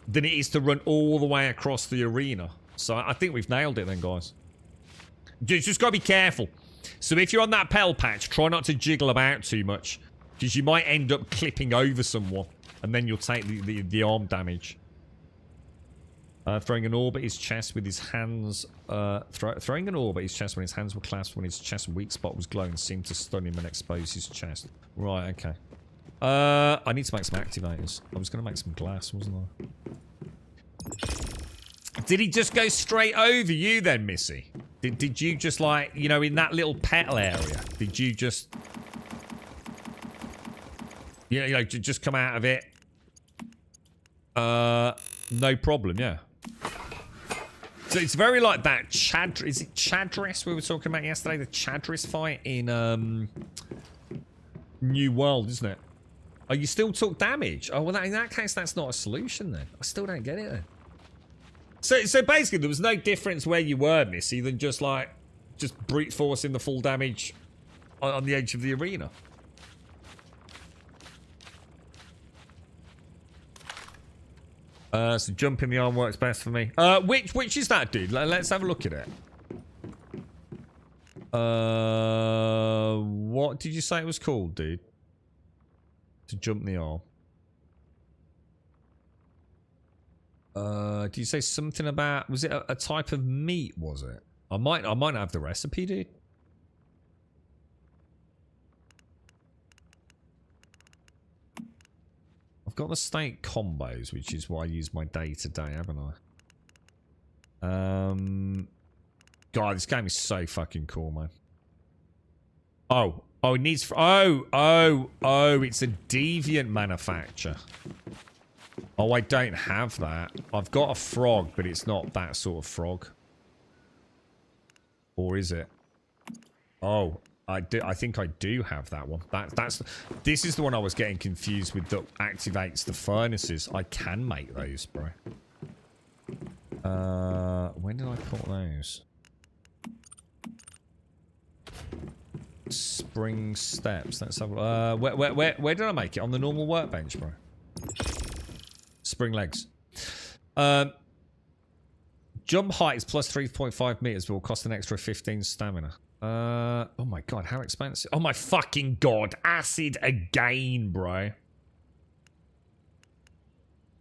than it is to run all the way across the arena. So I think we've nailed it then, guys. Just got to be careful. So if you're on that petal patch, try not to jiggle about too much, because you might end up clipping over someone, and then you'll take the arm damage. Throwing an orb at his chest with his hands... throwing an orb at his chest when his hands were clasped when his chest weak spot was glowing seemed to stun him and expose his chest. Right, okay. I need to make some activators. I was going to make some glass, wasn't I? Did he just go straight over you then, Missy? Did you just like, you know, in that little petal area, did you just... You know, just come out of it? No problem, yeah. So it's very like that is it Chadris we were talking about yesterday? The Chadris fight in New World, isn't it? Oh, you still took damage? Oh, well, in that case, that's not a solution then. I still don't get it then. So basically, there was no difference where you were, Missy, than just like, just brute forcing the full damage on the edge of the arena. So jumping the arm works best for me. Which is that, dude? Let's have a look at it. What did you say it was called, dude? To jump the arm. Did you say something about... Was it a type of meat, was it? I might not have the recipe, dude. I've got the steak combos, which is why I use my day-to-day, haven't I? God, this game is so fucking cool, man. Oh, it needs... Oh, it's a deviant manufacture. Oh, I don't have that. I've got a frog, but it's not that sort of frog. Or is it? Oh, I think I do have that one. This is the one I was getting confused with that activates the furnaces. I can make those, bro. When did I put those? Spring steps. Let's have. Where did I make it? On the normal workbench, bro. Spring legs. Jump height is plus 3.5 meters, but will cost an extra 15 stamina. Oh my god, how expensive? Oh my fucking god, acid again, bro.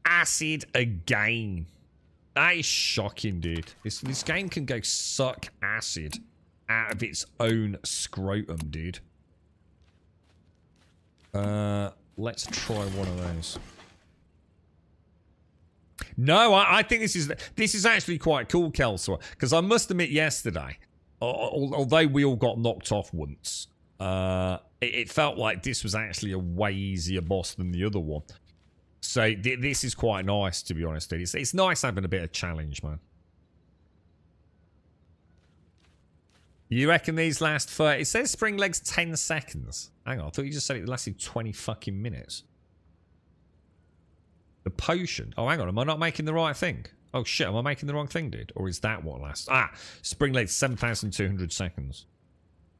Acid again. That is shocking, dude. This game can go suck acid out of its own scrotum, dude. Let's try one of those. No, I think this is actually quite cool, Kelso, because I must admit yesterday, although we all got knocked off once, it felt like this was actually a way easier boss than the other one. So this is quite nice, to be honest. It's nice having a bit of challenge, man. You reckon these last 30? It says spring legs 10 seconds. Hang on, I thought you just said it lasted 20 fucking minutes. The potion. Oh, hang on. Am I not making the right thing? Oh, shit. Am I making the wrong thing, dude? Or is that what lasts? Ah, spring legs 7,200 seconds.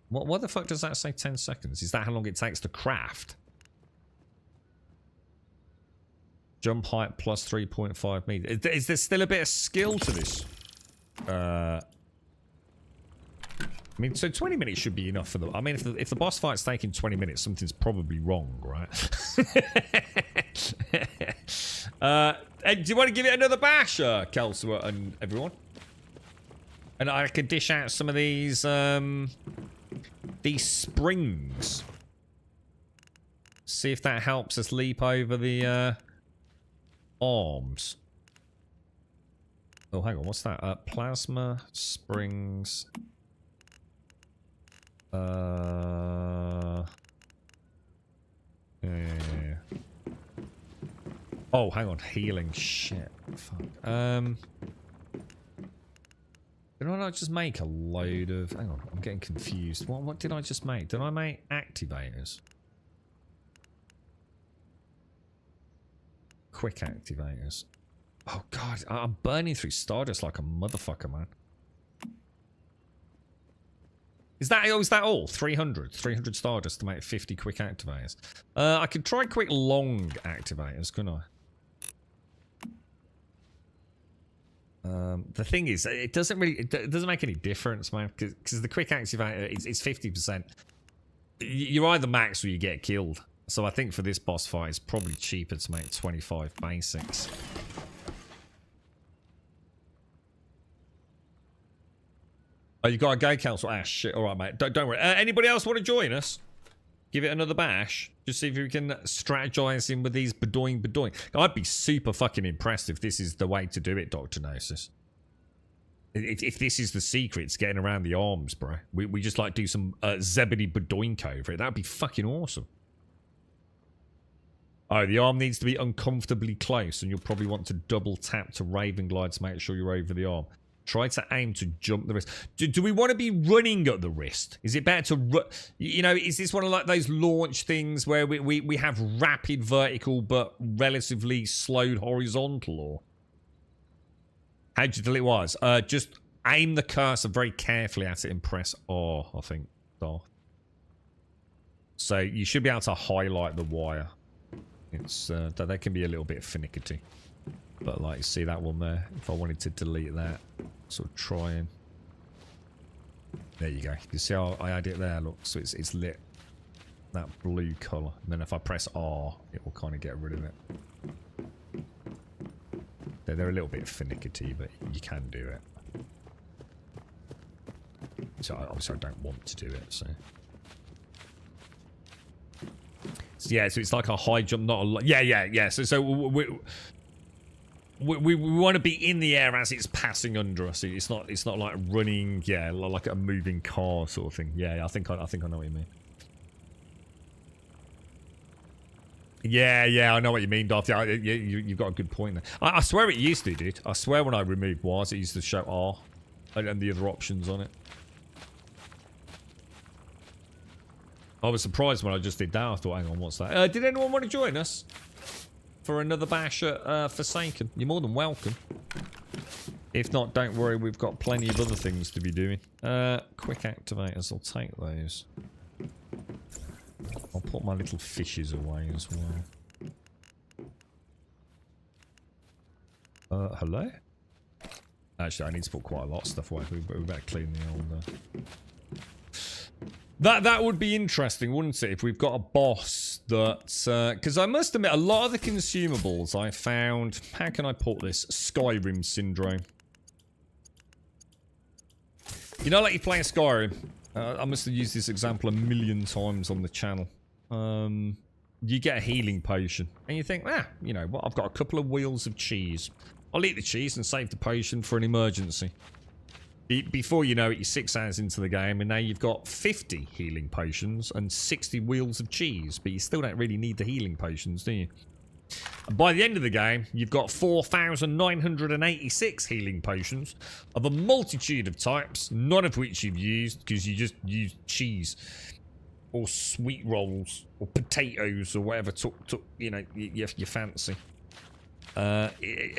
What the fuck does that say 10 seconds? Is that how long it takes to craft? Jump height plus 3.5 meters. Is there still a bit of skill to this? I mean, so 20 minutes should be enough for them. I mean, if the boss fight's taking 20 minutes, something's probably wrong, right? Do you want to give it another bash, Kelso and everyone? And I could dish out some of these springs. See if that helps us leap over the arms. Oh, hang on, what's that? Plasma springs. Yeah. Oh, hang on, healing. Shit. Fuck. Did I not just make a load of... Hang on, I'm getting confused. What did I just make? Did I make activators? Quick activators. Oh, God. I'm burning through Stardust like a motherfucker, man. Is that all? 300 Stardust to make 50 quick activators. I could try quick long activators, couldn't I? The thing is, it doesn't make any difference, man, because the quick activator is 50%. You're either max or you get killed. So I think for this boss fight, it's probably cheaper to make 25 basics. Oh, you got a gay council? Ah, shit. All right, mate. Don't worry. Anybody else want to join us? Give it another bash. Just see if we can strategize in with these bedoing. I'd be super fucking impressed if this is the way to do it, Dr. Gnosis. If this is the secret, it's getting around the arms, bro. We just like do some Zebedee bedoink over it. That'd be fucking awesome. Oh, the arm needs to be uncomfortably close, and you'll probably want to double tap to Raven Glide to make sure you're over the arm. Try to aim to jump the wrist. Do we want to be running at the wrist? Is it better to you know, is this one of like those launch things where we have rapid vertical but relatively slowed horizontal, or how do you delete wires? Just aim the cursor very carefully at it and press R, I think. So you should be able to highlight the wire. It's they can be a little bit finicky. But like, see that one there? If I wanted to delete that, sort of try and... There you go. You see how I had it there? Look, so it's lit that blue colour. And then if I press R, it will kind of get rid of it. They're a little bit finicky, but you can do it. So obviously I don't want to do it, so... Yeah, so it's like a high jump, not a... Yeah. So we want to be in the air as it's passing under us. It's not like running, yeah, like a moving car sort of thing. Yeah, I think I know what you mean. Yeah, I know what you mean, Darth. Yeah, you've got a good point there. I swear it used to, dude. I swear when I removed wires, it used to show R and the other options on it. I was surprised when I just did that. I thought, hang on, what's that? Did anyone want to join us for another bash at Forsaken? You're more than welcome. If not, don't worry. We've got plenty of other things to be doing. Quick activators. I'll take those. I'll put my little fishes away as well. Hello? Actually, I need to put quite a lot of stuff away. We better clean the old... That would be interesting, wouldn't it? If we've got a boss that... Because I must admit, a lot of the consumables I found... How can I put this? Skyrim syndrome. You know, like you're playing Skyrim. I must have used this example a million times on the channel. You get a healing potion. And you think, you know what? I've got a couple of wheels of cheese. I'll eat the cheese and save the potion for an emergency. Before you know it, you're 6 hours into the game, and now you've got 50 healing potions and 60 wheels of cheese, but you still don't really need the healing potions, do you? And by the end of the game, you've got 4,986 healing potions of a multitude of types, none of which you've used because you just used cheese or sweet rolls or potatoes or whatever took you know, your fancy.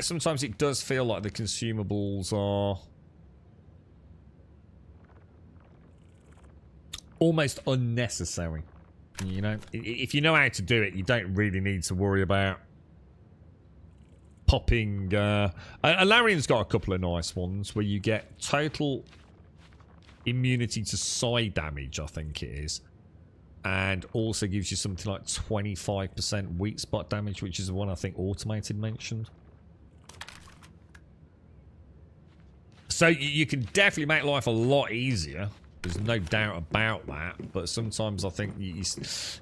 Sometimes it does feel like the consumables are almost unnecessary. You know, if you know how to do it, you don't really need to worry about popping. Alarian's got a couple of nice ones where you get total immunity to psi damage, I think it is, and also gives you something like 25% weak spot damage, which is the one I think Automated mentioned. So you can definitely make life a lot easier. There's no doubt about that, but sometimes I think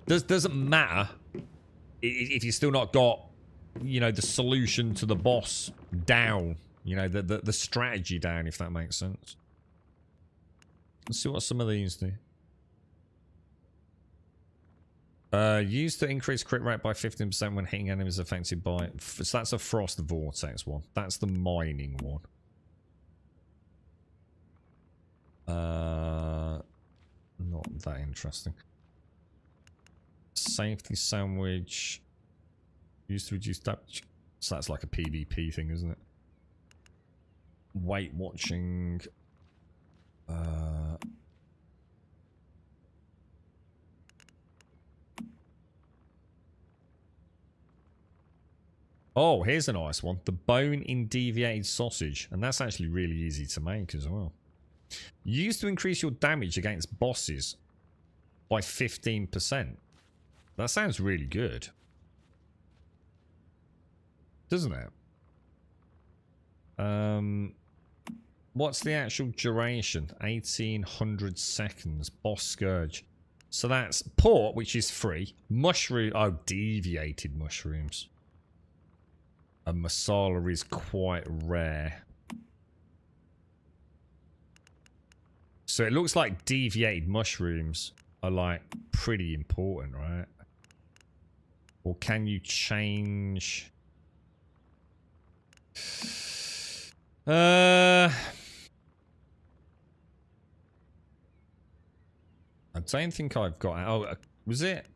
doesn't matter if you've still not got, you know, the solution to the boss down You know, the strategy down, if that makes sense. Let's see what some of these do. Used to increase crit rate by 15% when hitting enemies affected by... So that's a Frost Vortex one. That's the mining one. Not that interesting. Safety Sandwich. Used to reduce damage. So that's like a PvP thing, isn't it? Weight Watching. Oh, here's a nice one. The Bone in Deviated Sausage. And that's actually really easy to make as well. Used to increase your damage against bosses by 15%. That sounds really good. Doesn't it? What's the actual duration? 1800 seconds. Boss Scourge. So that's port, which is free. Mushroom. Oh, deviated mushrooms. And masala is quite rare. So it looks like deviated mushrooms are like pretty important, right? Or can you change... I don't think I've got... Oh, was it?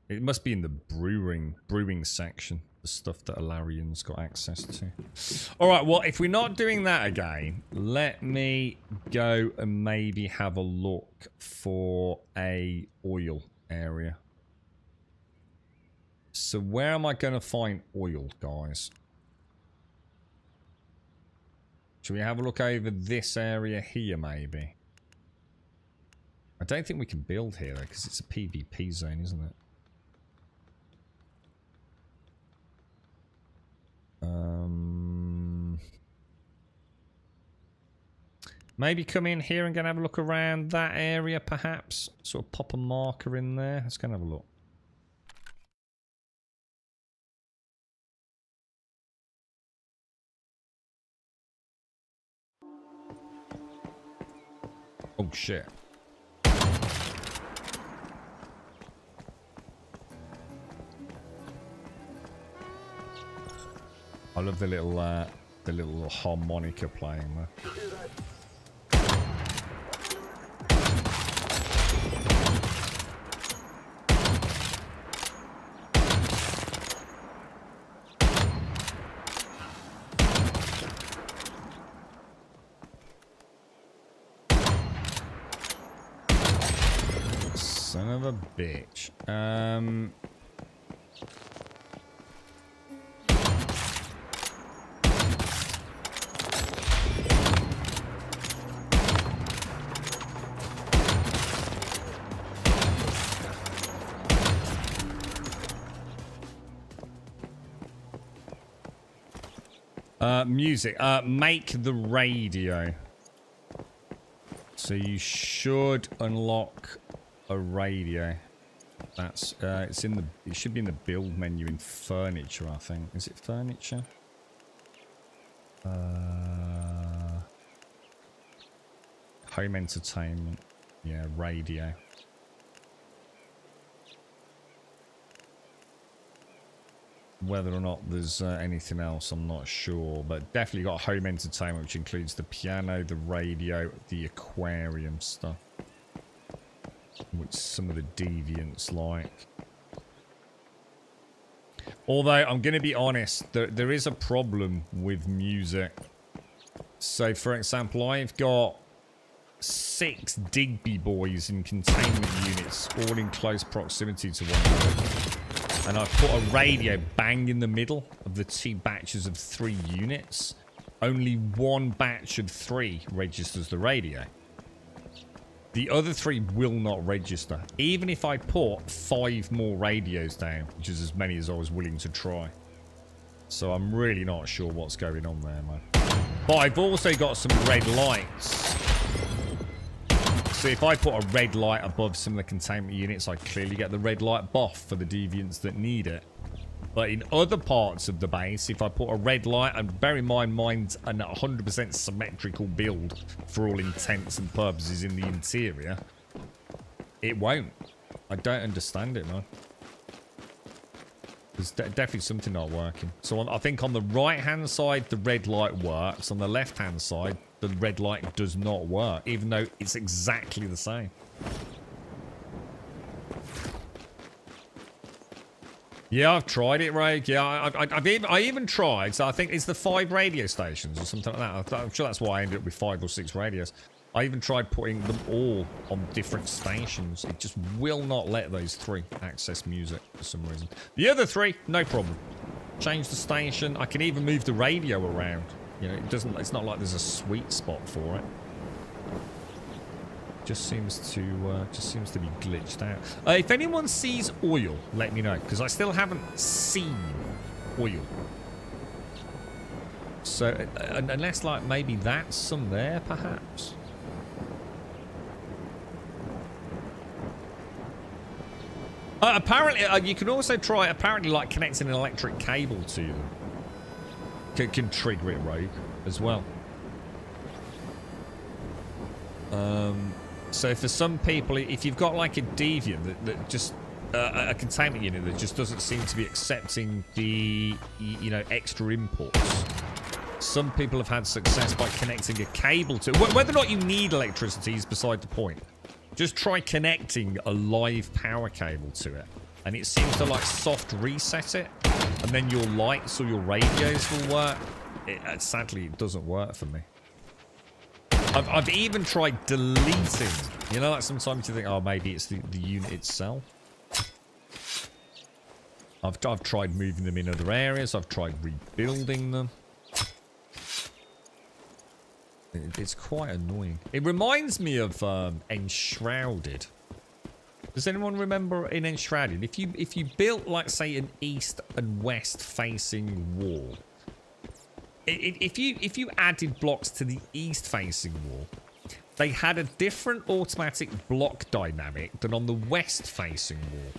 It must be in the brewing section. The stuff that Alarian's got access to. Alright, well, if we're not doing that again, let me go and maybe have a look for a oil area. So where am I going to find oil, guys? Should we have a look over this area here, maybe? I don't think we can build here, though, because it's a PvP zone, isn't it? Maybe come in here and go and have a look around that area, perhaps. Sort of pop a marker in there. Let's go and have a look. Oh, shit. I love the little harmonica playing there. Son of a bitch. Music. Make the radio. So you should unlock a radio. That's it's in the. It should be in the build menu in furniture, I think. Is it furniture? Home entertainment. Yeah, radio. Whether or not there's anything else, I'm not sure. But definitely got home entertainment, which includes the piano, the radio, the aquarium stuff. Which some of the deviants like. Although, I'm going to be honest, there is a problem with music. So, for example, I've got 6 Digby boys in containment units, all in close proximity to one another. And I've put a radio bang in the middle of the 2 batches of 3 units. Only one batch of 3 registers the radio. The other 3 will not register. Even if I put 5 more radios down, which is as many as I was willing to try. So I'm really not sure what's going on there, man. But I've also got some red lights. So if I put a red light above some of the containment units, I clearly get the red light buff for the deviants that need it. But in other parts of the base, if I put a red light, and bear in mind mine's an 100% symmetrical build for all intents and purposes in the interior, it won't. I don't understand it, man. There's definitely something not working. So I think on the right-hand side, the red light works. On the left-hand side, the red light does not work, even though it's exactly the same. Yeah, I've tried it, Rogue. Yeah, I even tried. So I think it's the 5 radio stations or something like that. I'm sure that's why I ended up with 5 or 6 radios. I even tried putting them all on different stations. It just will not let those 3 access music for some reason. The other 3, no problem. Change the station. I can even move the radio around. You know, it doesn't. It's not like there's a sweet spot for it. Just seems to be glitched out. If anyone sees oil, let me know, because I still haven't seen oil. So unless like maybe that's some there, perhaps. Apparently, you can also try, apparently, like, connecting an electric cable to them. Can trigger it, Rogue, as well. So for some people, if you've got, like, a deviant that just... a containment unit that just doesn't seem to be accepting the, you know, extra inputs. Some people have had success by connecting a cable to... Whether or not you need electricity is beside the point. Just try connecting a live power cable to it. And it seems to like soft reset it. And then your lights or your radios will work. Sadly, it doesn't work for me. I've even tried deleting. You know, like sometimes you think, oh, maybe it's the unit itself. I've tried moving them in other areas. I've tried rebuilding them. It's quite annoying. It reminds me of Enshrouded. Does anyone remember in Enshrouded? If you built, like, say, an east and west facing wall, if you added blocks to the east facing wall, they had a different automatic block dynamic than on the west facing wall.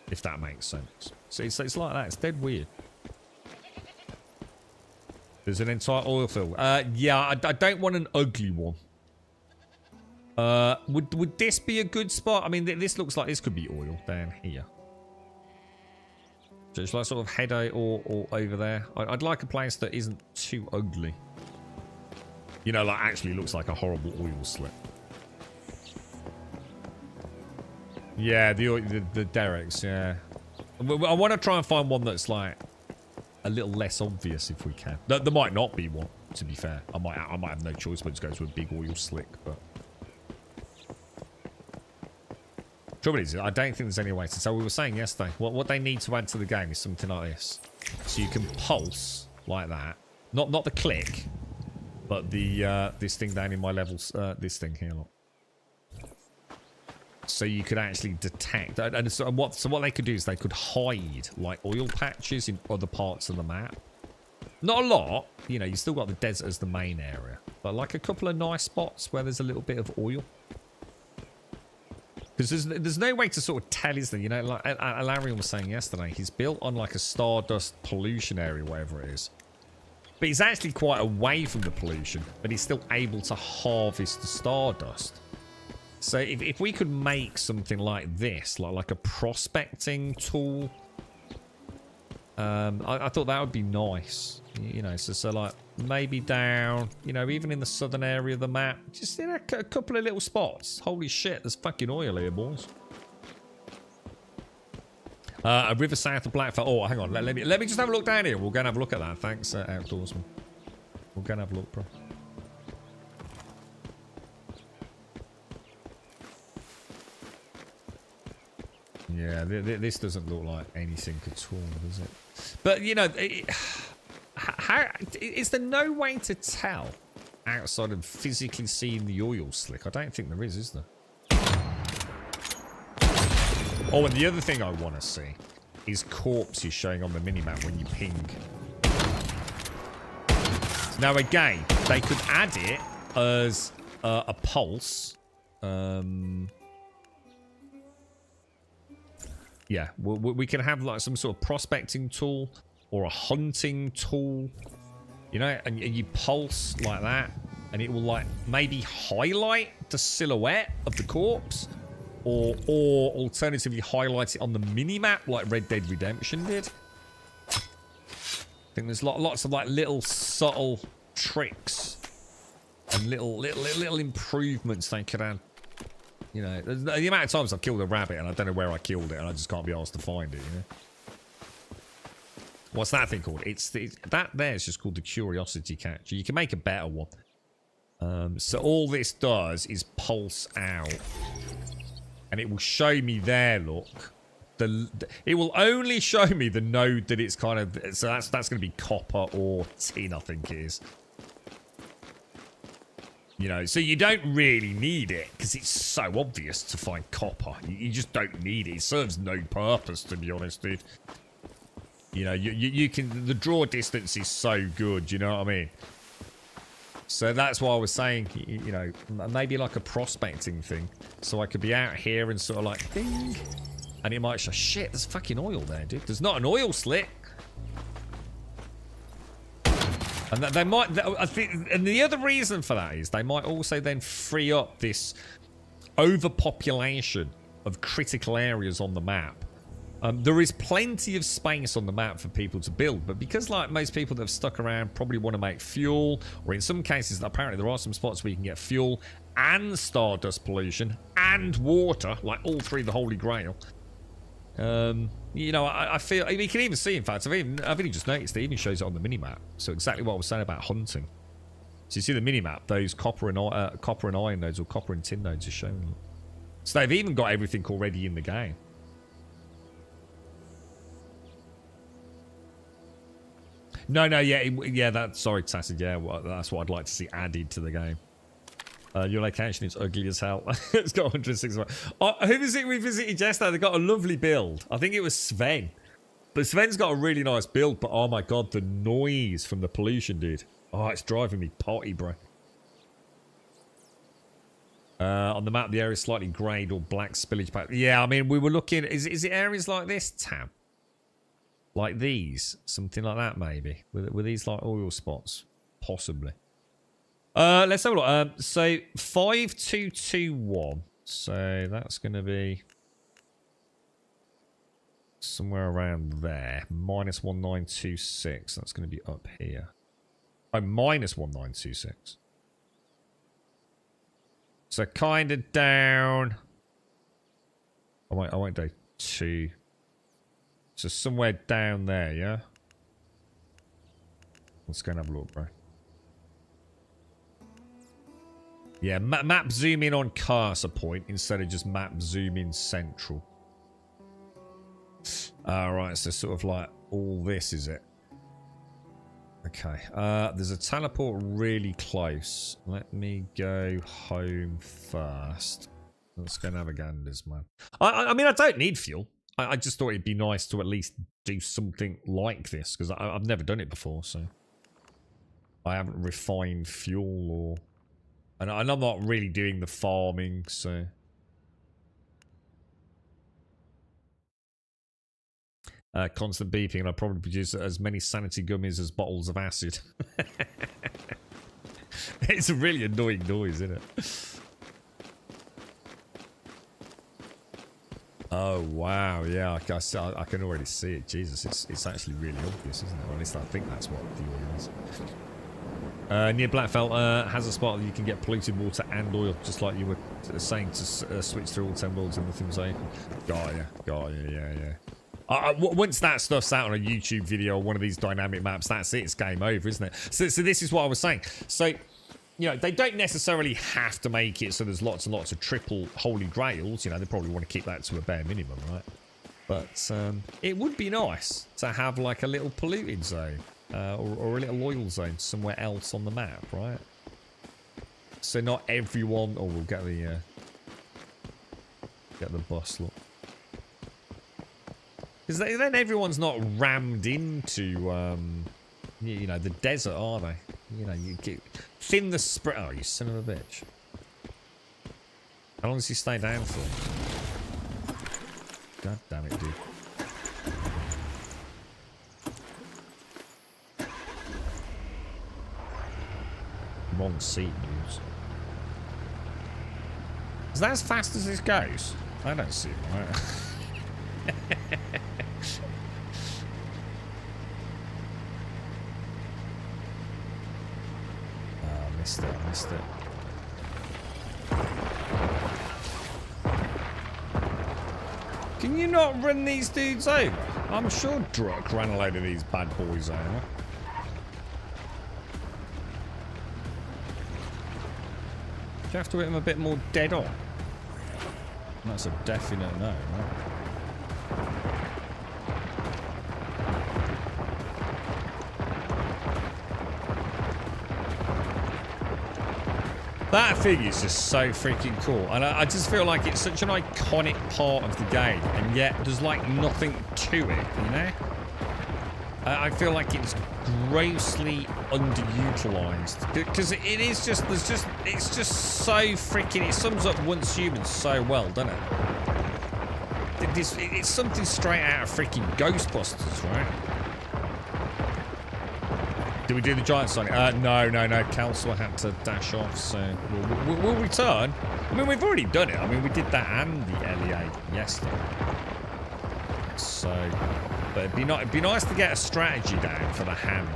If that makes sense. So it's like that. It's dead weird. There's an entire oil field. Yeah, I don't want an ugly one. Would this be a good spot? I mean, this looks like this could be oil down here. So it's like sort of head out or over there. I'd like a place that isn't too ugly. You know, like actually looks like a horrible oil slip. Yeah, the derricks, yeah. I want to try and find one that's like a little less obvious if we can. There might not be one, to be fair. I might have no choice but to go to a big oil slick, but trouble is, I don't think there's any way to tell. We were saying yesterday, what they need to add to the game is something like this. So you can pulse like that. Not the click, but the this thing down in my levels, this thing here, look. So you could actually detect, and so what they could do is they could hide like oil patches in other parts of the map. Not a lot, you know, you still got the desert as the main area, but like a couple of nice spots where there's a little bit of oil. Because there's no way to sort of tell, is there? You know, like Alarion was saying yesterday, he's built on like a stardust pollution area, whatever it is. But he's actually quite away from the pollution, but he's still able to harvest the stardust. So if we could make something like this, like a prospecting tool, I thought that would be nice. You know, so like maybe down, you know, even in the southern area of the map, just in a couple of little spots. Holy shit, there's fucking oil here, boys. A river south of Blackfell. Oh, hang on, let me just have a look down here. We'll go and have a look at that. Thanks, Outdoorsman. We'll go and have a look, bro. Yeah, this doesn't look like anything at all, does it? But, you know, is there no way to tell outside of physically seeing the oil slick? I don't think there is there? Oh, and the other thing I want to see is corpses showing on the minimap when you ping. Now, again, they could add it as a pulse. yeah, we can have like some sort of prospecting tool or a hunting tool, you know, and you pulse like that, and it will like maybe highlight the silhouette of the corpse, or alternatively highlight it on the mini-map like Red Dead Redemption did. I think there's lots of like little subtle tricks and little improvements they could add. You know, the amount of times I've killed a rabbit and I don't know where I killed it and I just can't be asked to find it, you know? What's that thing called? That there is just called the curiosity catcher. You can make a better one. So all this does is pulse out. And it will show me there, look. It will only show me the node that it's kind of... So that's going to be copper or tin, I think it is. You know, so you don't really need it because it's so obvious to find copper. You just don't need it. It serves no purpose, to be honest, dude. You know, you can... The draw distance is so good, you know what I mean? So that's why I was saying, you know, maybe like a prospecting thing. So I could be out here and sort of like, ding. And it might show, shit, there's fucking oil there, dude. There's not an oil slick. And they might, I think, and the other reason for that is they might also then free up this overpopulation of critical areas on the map. There is plenty of space on the map for people to build, but because like most people that have stuck around probably want to make fuel, or in some cases apparently there are some spots where you can get fuel and stardust pollution and water, like all three, the Holy Grail. You know, I feel you can even see. In fact, I've only just noticed it even shows it on the minimap. So exactly what I was saying about hunting. So you see the minimap, those copper and iron nodes or copper and tin nodes are shown. So they've even got everything already in the game. No, yeah, that's sorry, Tacid. Yeah, well, that's what I'd like to see added to the game. Your location is ugly as hell. It's got 106. Who was it we visited yesterday? They got a lovely build. I think it was Sven. But Sven's got a really nice build. But oh my god, the noise from the pollution, dude. Oh, it's driving me potty, bro. On the map, the area is slightly greyed or black spillage back. Yeah, I mean, we were looking. Is it areas like this, Tab? Like these? Something like that, maybe? Were these like oil spots? Possibly. Let's have a look. So 5221. So that's going to be somewhere around there. Minus 1926. That's going to be up here. Oh, minus 1926. So kind of down. I won't go too. So somewhere down there, yeah? Let's go and have a look, bro. Yeah, map zoom in on cursor point instead of just map zoom in central. Alright, so sort of like all this, is it? Okay, there's a teleport really close. Let me go home first. Let's go and have a ganders, man. I mean, I don't need fuel. I just thought it'd be nice to at least do something like this, because I've never done it before, so... I haven't refined fuel or... And I'm not really doing the farming, so... Constant beeping, and I probably produce as many sanity gummies as bottles of acid. It's a really annoying noise, isn't it? Oh, wow, yeah, I can already see it. Jesus, it's actually really obvious, isn't it? Or at least I think that's what the oil is. Near Blackfelt has a spot that you can get polluted water and oil, just like you were saying to switch through all 10 worlds and nothing's open. Got ya, yeah. Once that stuff's out on a YouTube video or one of these dynamic maps, that's it. It's game over, isn't it? So this is what I was saying. So, you know, they don't necessarily have to make it so there's lots and lots of triple Holy Grails. You know, they probably want to keep that to a bare minimum, right? But it would be nice to have like a little polluted zone. Or a little oil zone somewhere else on the map, right? So not everyone... Oh, we'll get the bus, look. Because then everyone's not rammed into, you know, the desert, are they? You know, you get... Thin the spread... Oh, you son of a bitch. How long does he stay down for? God damn it, dude. Wrong seat, dudes. Is that as fast as this goes? I don't see it, right? Oh, missed it, missed it. Can you not run these dudes over? I'm sure Druck ran a load of these bad boys over. Do you have to hit them a bit more dead on? That's a definite no, right? That thing is just so freaking cool. And I just feel like it's such an iconic part of the game. And yet there's like nothing to it, you know? I feel like it's grossly underutilized. Because it is just, it's just so freaking, it sums up Once Human so well, doesn't it? It's something straight out of freaking Ghostbusters, right? Did we do the giant Sonic? No. Council had to dash off, so we'll return. I mean, we've already done it. I mean, we did that and the LEA yesterday. So, but it'd be nice to get a strategy down for the hand.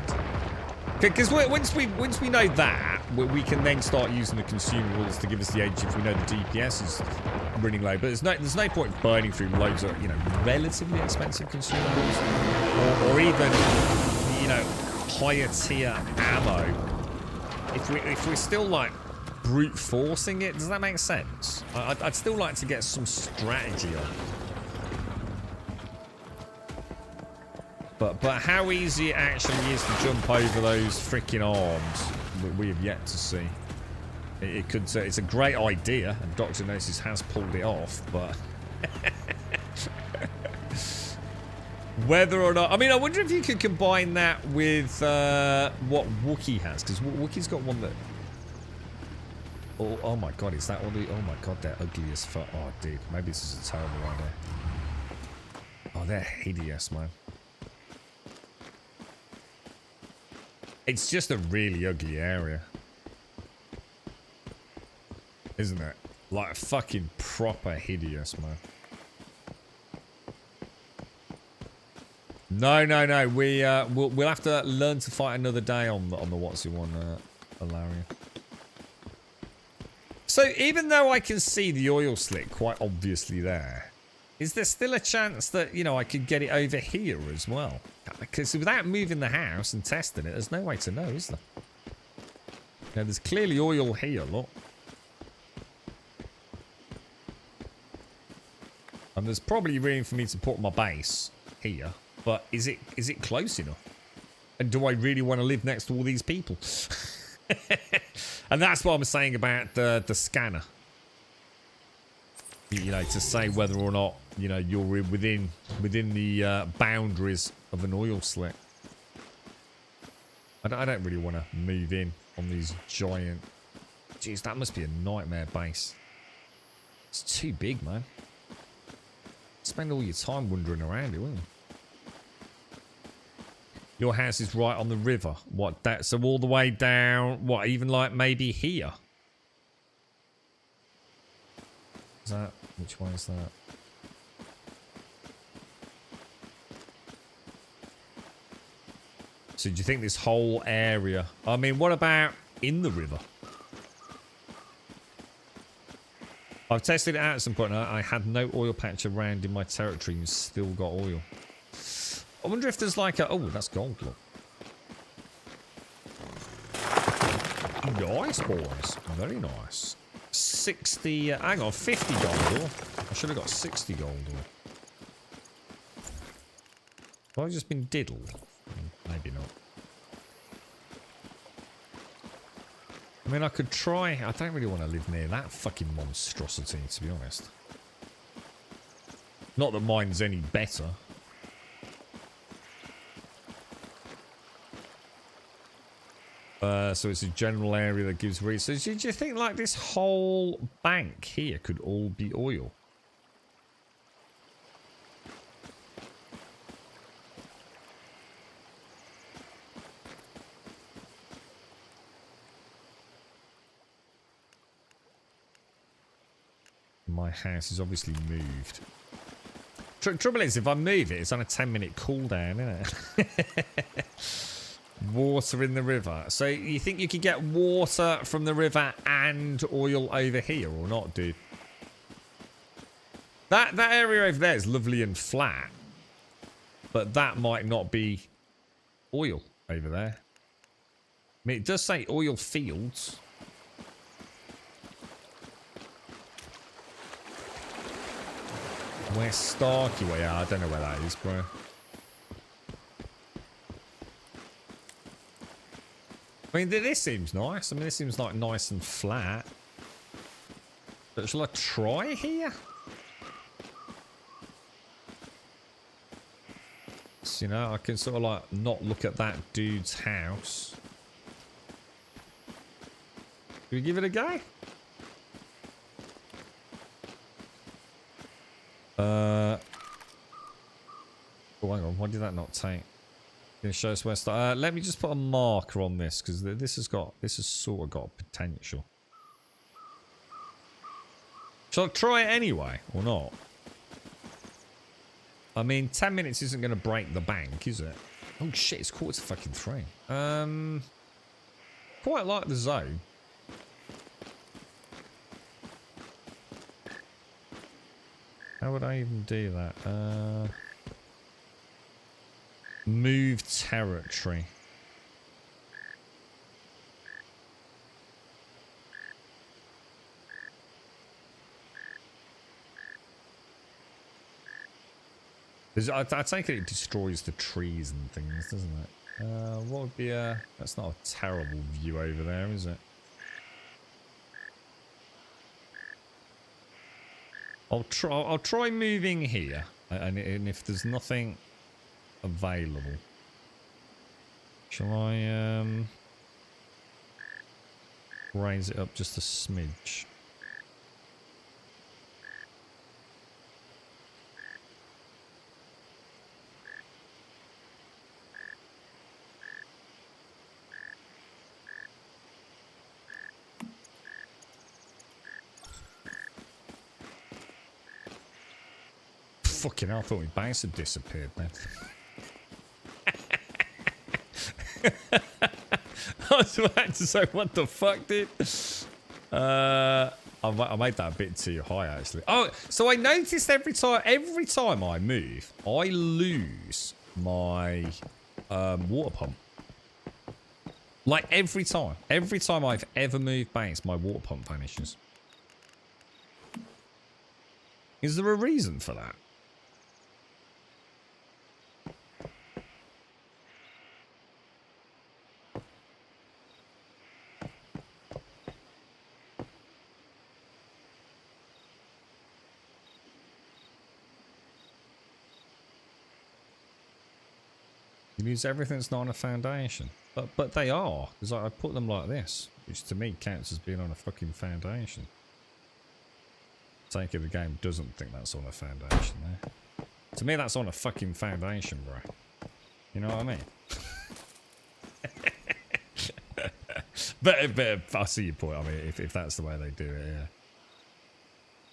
Because once we know that, we can then start using the consumables to give us the edge if we know the DPS is running low. But there's no point burning through loads of relatively expensive consumables, or even higher tier ammo. If we're still like brute forcing it, does that make sense? I'd still like to get some strategy on. But how easy it actually is to jump over those freaking arms, we have yet to see. It could. It's a great idea, and Dr. Gnosis has pulled it off, but whether or not, I mean, I wonder if you could combine that with what Wookiee has, because Wookiee's got one that. Oh my god, is that one? Oh my god, they're ugly as fuck. Oh, dude, maybe this is a terrible idea. Oh, they're hideous, man. It's just a really ugly area, isn't it? Like fucking proper hideous, man. No. We'll have to learn to fight another day on the what's it one, Alaria. So even though I can see the oil slick quite obviously there, is there still a chance that I could get it over here as well? Because without moving the house and testing it, there's no way to know, is there? There's clearly oil here, look. And there's probably room for me to put my base here. But is it close enough? And do I really want to live next to all these people? And that's what I'm saying about the scanner. To say whether or not, you're within the boundaries of an oil slick. I don't really want to move in on these giant... Jeez, that must be a nightmare base. It's too big, man. Spend all your time wandering around it, wouldn't you? Your house is right on the river. What, that? So all the way down, what, even like maybe here? Is that, which one is that? So do you think this whole area, I mean, what about in the river? I've tested it out at some point and I had no oil patch around in my territory and still got oil. I wonder if there's like a... Oh, that's gold, look. Nice, boys. Very nice. 60... hang on, 50 gold ore. I should have got 60 gold ore. Have I just been diddled? Maybe not. I mean, I could try... I don't really want to live near that fucking monstrosity, to be honest. Not that mine's any better. So it's a general area that gives research. Do you think like this whole bank here could all be oil? my house is obviously moved. Trouble is, if I move it, it's on a 10-minute cooldown, isn't it? Water in the river. So you think you could get water from the river and oil over here or not, dude? That area over there is lovely and flat. But that might not be oil over there. I mean, it does say oil fields. Where's Starkey Way? I don't know where that is, bro. I mean, this seems nice. I mean, this seems like nice and flat. But shall I try here? So, you know, I can sort of like not look at that dude's house. Should we give it a go? Oh, hang on. Why did that not take? Gonna show us where start. Let me just put a marker on this because this has sort of got potential. Shall I try it anyway or not? I mean, 10 minutes isn't going to break the bank, is it? Oh shit! It's 2:45. Quite like the zone. How would I even do that? Move territory. I take it destroys the trees and things, doesn't it? What would be a... That's not a terrible view over there, is it? I'll try moving here, and if there's nothing available, shall I raise it up just a smidge? Fucking hell, I thought my base had disappeared, man. I was about to say, what the fuck, dude? I made that a bit too high, actually. Oh, so I noticed every time I move, I lose my water pump. Like every time I've ever moved base, my water pump vanishes. Is there a reason for that? You use everything that's not on a foundation. But they are, because I put them like this, which to me counts as being on a fucking foundation. Take it the game doesn't think that's on a foundation there. To me that's on a fucking foundation, bro. You know what I mean? but I see your point. I mean, if that's the way they do it, yeah.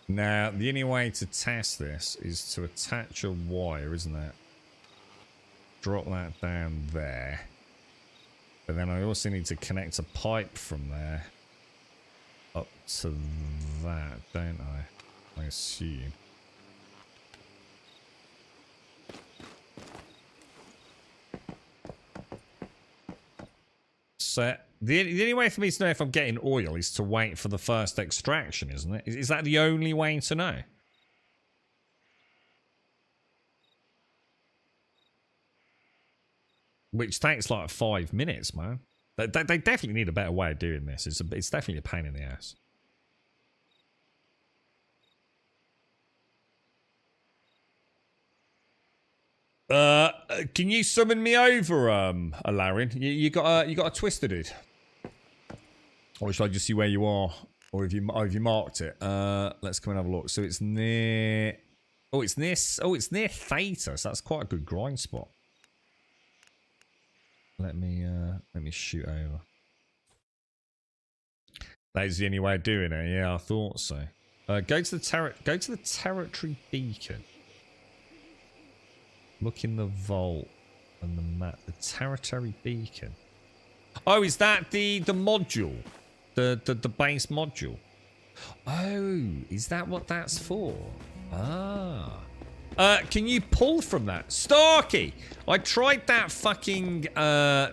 Now, the only way to test this is to attach a wire, isn't it? Drop that down there. But then I also need to connect a pipe from there up to that, don't I? I assume. So the only way for me to know if I'm getting oil is to wait for the first extraction, isn't it? Is that the only way to know? Which takes like 5 minutes, man. They definitely need a better way of doing this. It's definitely a pain in the ass. Can you summon me over, Alarin? You got a twister, dude. Or should I just see where you are? Or have you marked it? Let's come and have a look. So it's near... Oh, it's near Theta, so that's quite a good grind spot. Let me shoot over. That is the only way of doing it. Yeah, I thought so. Go to the territory beacon. Look in the vault and the map. The territory beacon. Oh, is that the module? The base module? Oh, is that what that's for? Ah. Can you pull from that? Starkey! I tried that fucking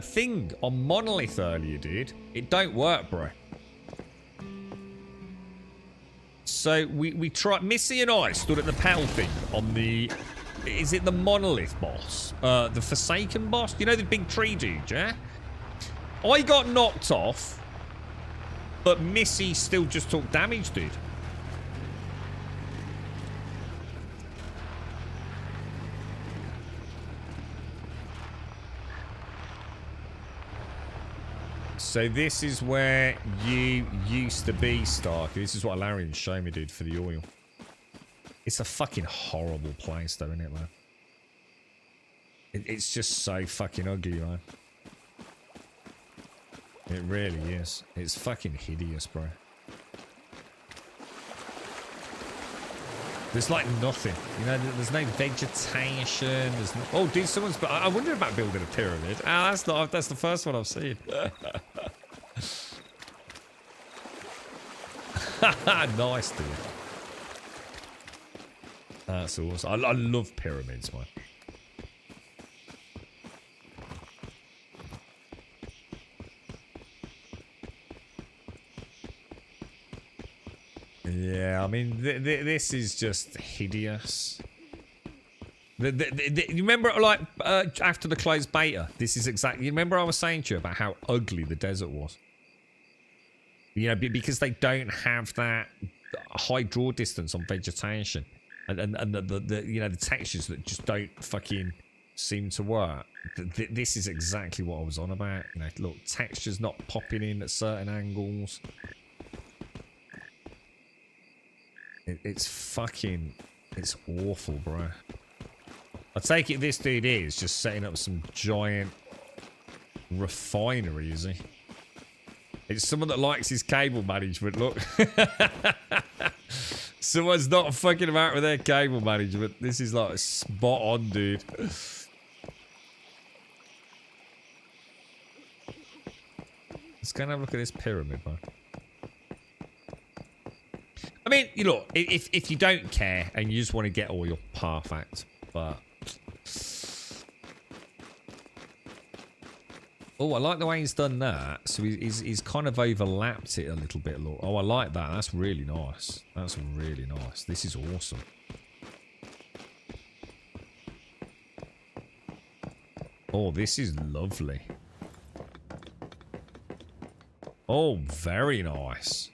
thing on Monolith earlier, dude. It don't work, bro. So we tried. Missy and I stood at the panel thing on the. Is it the Monolith boss? The Forsaken boss? You know the big tree dude, yeah? I got knocked off, but Missy still just took damage, dude. So this is where you used to be, Stark. This is what Larian showed me, dude, for the oil. It's a fucking horrible place, though, isn't it, man? It's just so fucking ugly, man. It really is. It's fucking hideous, bro. There's like nothing. You know, there's no vegetation. There's no... Oh, dude, someone's... I wonder about building a pyramid. Ah, that's the first one I've seen. Nice, dude. That's awesome. I love pyramids, man. Yeah, I mean, this is just hideous. You remember, like, after the closed beta, this is exactly... You remember I was saying to you about how ugly the desert was? You know, because they don't have that high draw distance on vegetation. And the you know, the textures that just don't fucking seem to work. This is exactly what I was on about. You know, look, textures not popping in at certain angles. It's fucking... It's awful, bro. I take it this dude is just setting up some giant refinery, is he? It's someone that likes his cable management, look. Someone's not fucking about with their cable management. This is like spot on, dude. Let's go and have a look at this pyramid, man. I mean, you know, if you don't care and you just want to get all your perfect, but... Oh, I like the way he's done that. So he's kind of overlapped it a little bit. Look. Oh, I like that. That's really nice. That's really nice. This is awesome. Oh, this is lovely. Oh, very nice.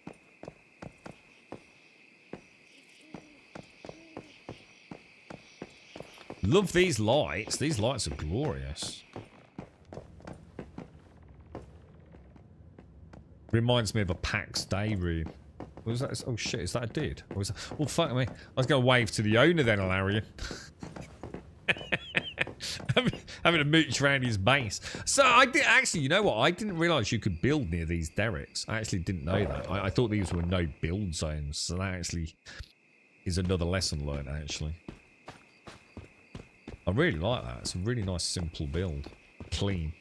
Love these lights. These lights are glorious. Reminds me of a PAX Day room. What was that? Oh shit, is that a dude? Or was that... Oh fuck me. I was going to wave to the owner then, Alarian. Having a mooch around his base. So I did actually, you know what? I didn't realise you could build near these derricks. I actually didn't know that. I thought these were no build zones. So that actually is another lesson learned, actually. I really like that. It's a really nice, simple build. Clean.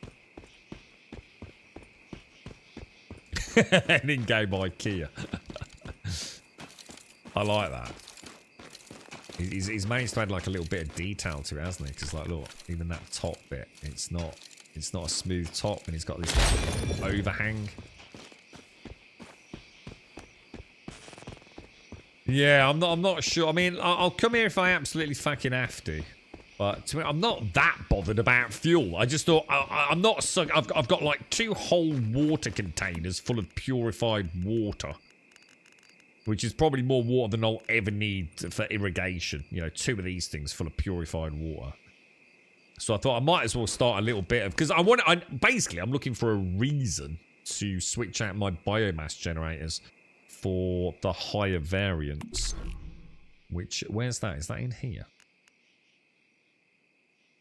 An in-game IKEA. I like that. He's managed to add like a little bit of detail to it, hasn't he? Because like, look, even that top bit, it's not a smooth top, and he's got this overhang. Yeah, I'm not sure. I mean, I'll come here if I absolutely fucking have to. But to me, I'm not that bothered about fuel. I just thought I'm not. I've got like 2 whole water containers full of purified water, which is probably more water than I'll ever need for irrigation. You know, 2 of these things full of purified water. So I thought I might as well start a little bit of, because basically I'm looking for a reason to switch out my biomass generators for the higher variants. Which, where's that? Is that in here?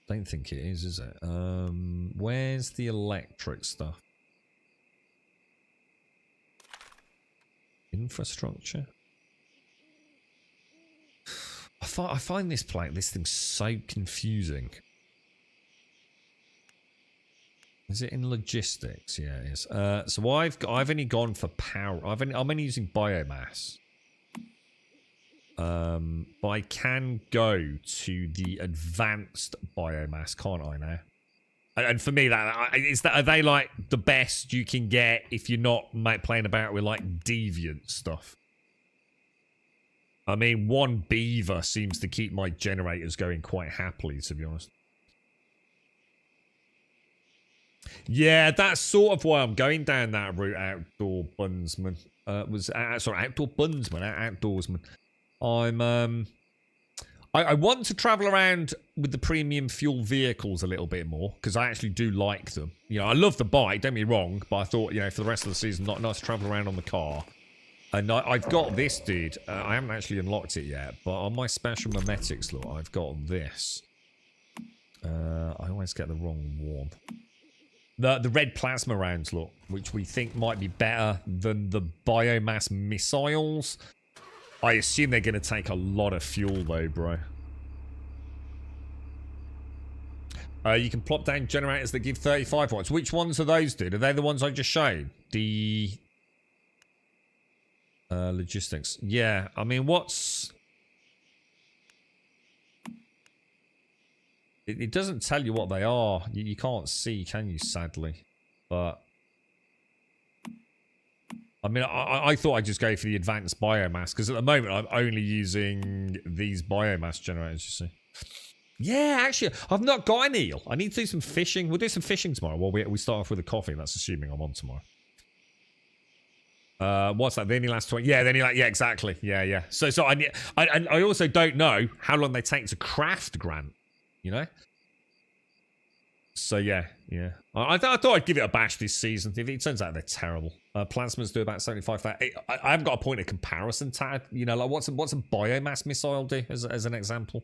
Don't think it is it? Where's the electric stuff? Infrastructure? I find this thing so confusing. Is it in logistics? Yeah, it is. So I've only gone for power. I'm only using biomass. But I can go to the advanced biomass, can't I now? And for me, are they like the best you can get if you're not playing about with like deviant stuff? I mean, one beaver seems to keep my generators going quite happily, to be honest. Yeah, that's sort of why I'm going down that route, outdoor bunsman. Outdoor bunsman, outdoorsman. I want to travel around with the premium fuel vehicles a little bit more, because I actually do like them. You know, I love the bike, don't get me wrong, but I thought, you know, for the rest of the season, not nice to travel around on the car. And I've got this, dude. I haven't actually unlocked it yet, but on my special memetics, look, I've got this. I always get the wrong one. The red plasma rounds, look, which we think might be better than the biomass missiles. I assume they're going to take a lot of fuel, though, bro. You can plop down generators that give 35 watts. Which ones are those, dude? Are they the ones I just showed? The... logistics. Yeah, I mean, what's... It doesn't tell you what they are. You can't see, can you, sadly? But... I mean, I thought I'd just go for the advanced biomass, because at the moment I'm only using these biomass generators, you see. Yeah, actually, I've not got an eel. I need to do some fishing. We'll do some fishing tomorrow. Well, we start off with a coffee. That's assuming I'm on tomorrow. What's that? They only last 20. Yeah, yeah, exactly. Yeah. So I also don't know how long they take to craft Grant. You know. So yeah. I thought I'd give it a bash this season. If it turns out they're terrible, plasmas do about 75,000. I haven't got a point of comparison, Tad. You know, like what's a biomass missile do as an example?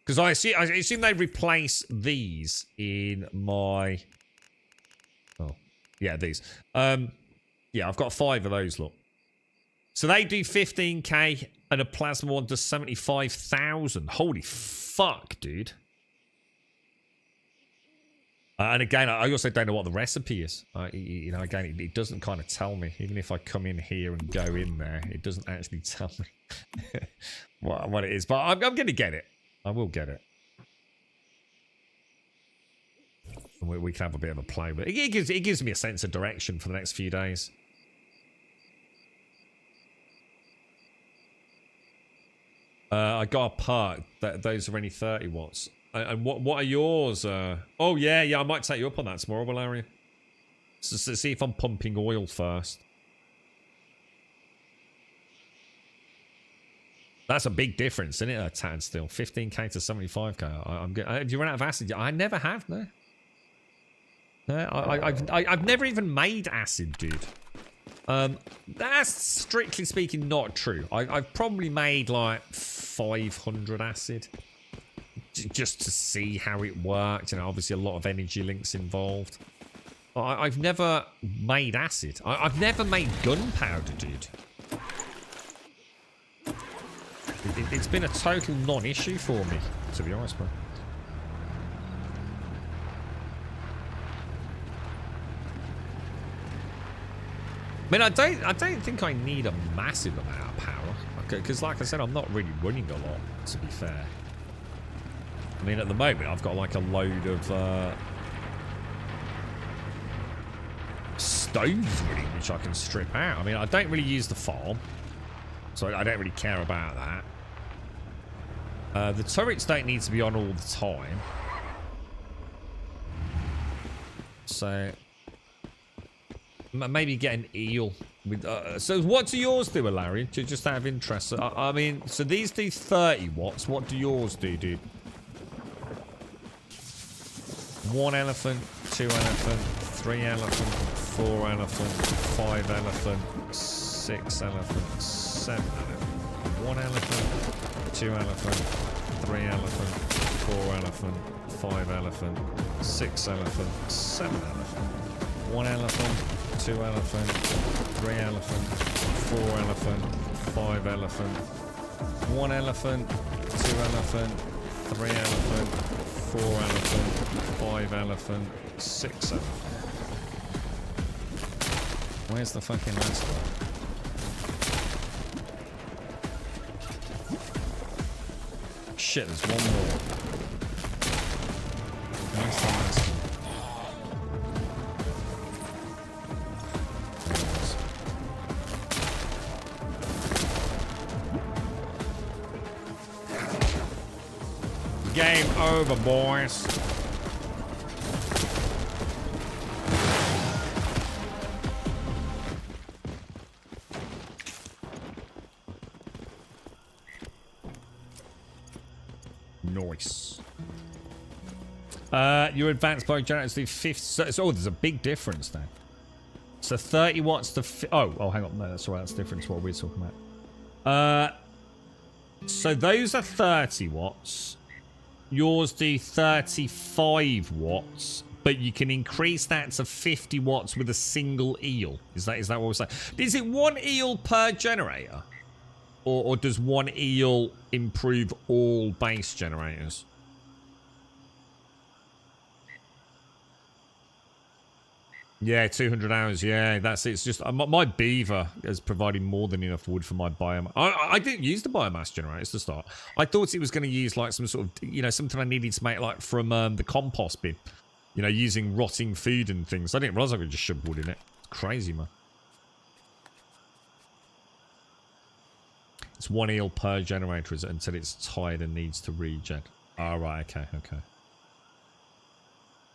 Because I assume they replace these in my. Oh, yeah, these. Yeah, I've got 5 of those, look. So they do 15k and a plasma one does 75,000. Holy fuck, dude. And again, I also don't know what the recipe is. You know, again, it doesn't kind of tell me. Even if I come in here and go in there, it doesn't actually tell me what it is. But I'm going to get it. I will get it. And we can have a bit of a play. But it gives me a sense of direction for the next few days. I got a part. Those are only 30 watts. And what are yours? Oh, yeah, I might take you up on that tomorrow, Valerian. So see if I'm pumping oil first. That's a big difference, isn't it, Tad, still? 15k to 75k. Have you run out of acid? I never have, no. No, I've never even made acid, dude. That's strictly speaking not true. I've probably made like 500 acid. Just to see how it worked. You know, obviously a lot of energy links involved. I've never made acid. I've never made gunpowder, dude. It's been a total non-issue for me, to be honest, bro. I mean, I don't think I need a massive amount of power. Because like I said, I'm not really running a lot, to be fair. I mean, at the moment, I've got like a load of stoves running, which I can strip out. I mean, I don't really use the farm, so I don't really care about that. The turrets don't need to be on all the time. So, maybe get an eel. With, so what do yours do, Larry? Just out of interest. I mean, so these do 30 watts. What do yours do, dude? 1 elephant, 2 elephant, 3 elephant, 4 elephant, 5 elephant, 6 elephant, 7 elephant. 1 elephant, 2 elephant, 3 elephant, 4 elephant, 5 elephant, 6 elephant, 7 elephant. 1 elephant, 2 elephant, 3 elephant, 4 elephant, 5 elephant. 1 elephant, 2 elephant, 3 elephant, 4 elephant, 5 elephant, 6 elephant. Where's the fucking last one? Shit, there's one more. Where's the last one? Game over, boys. Nice. Your advanced power generators do 50. So, there's a big difference then. So 30 watts to. Oh, hang on. No, that's all right. That's different to what we're talking about. So those are 30 watts. Yours do 35 watts, but you can increase that to 50 watts with a single eel. Is that what we're saying? Is it one eel per generator? Or does one eel improve all base generators? Yeah, 200 hours. Yeah, that's it. It's just my beaver is providing more than enough wood for my biomass. I didn't use the biomass generators to start. I thought it was going to use like some sort of, something I needed to make like from the compost bin. Using rotting food and things. I didn't realize I could just shove wood in it. It's crazy, man. It's one eel per generator until it's tired and needs to regen. Oh, right. Okay.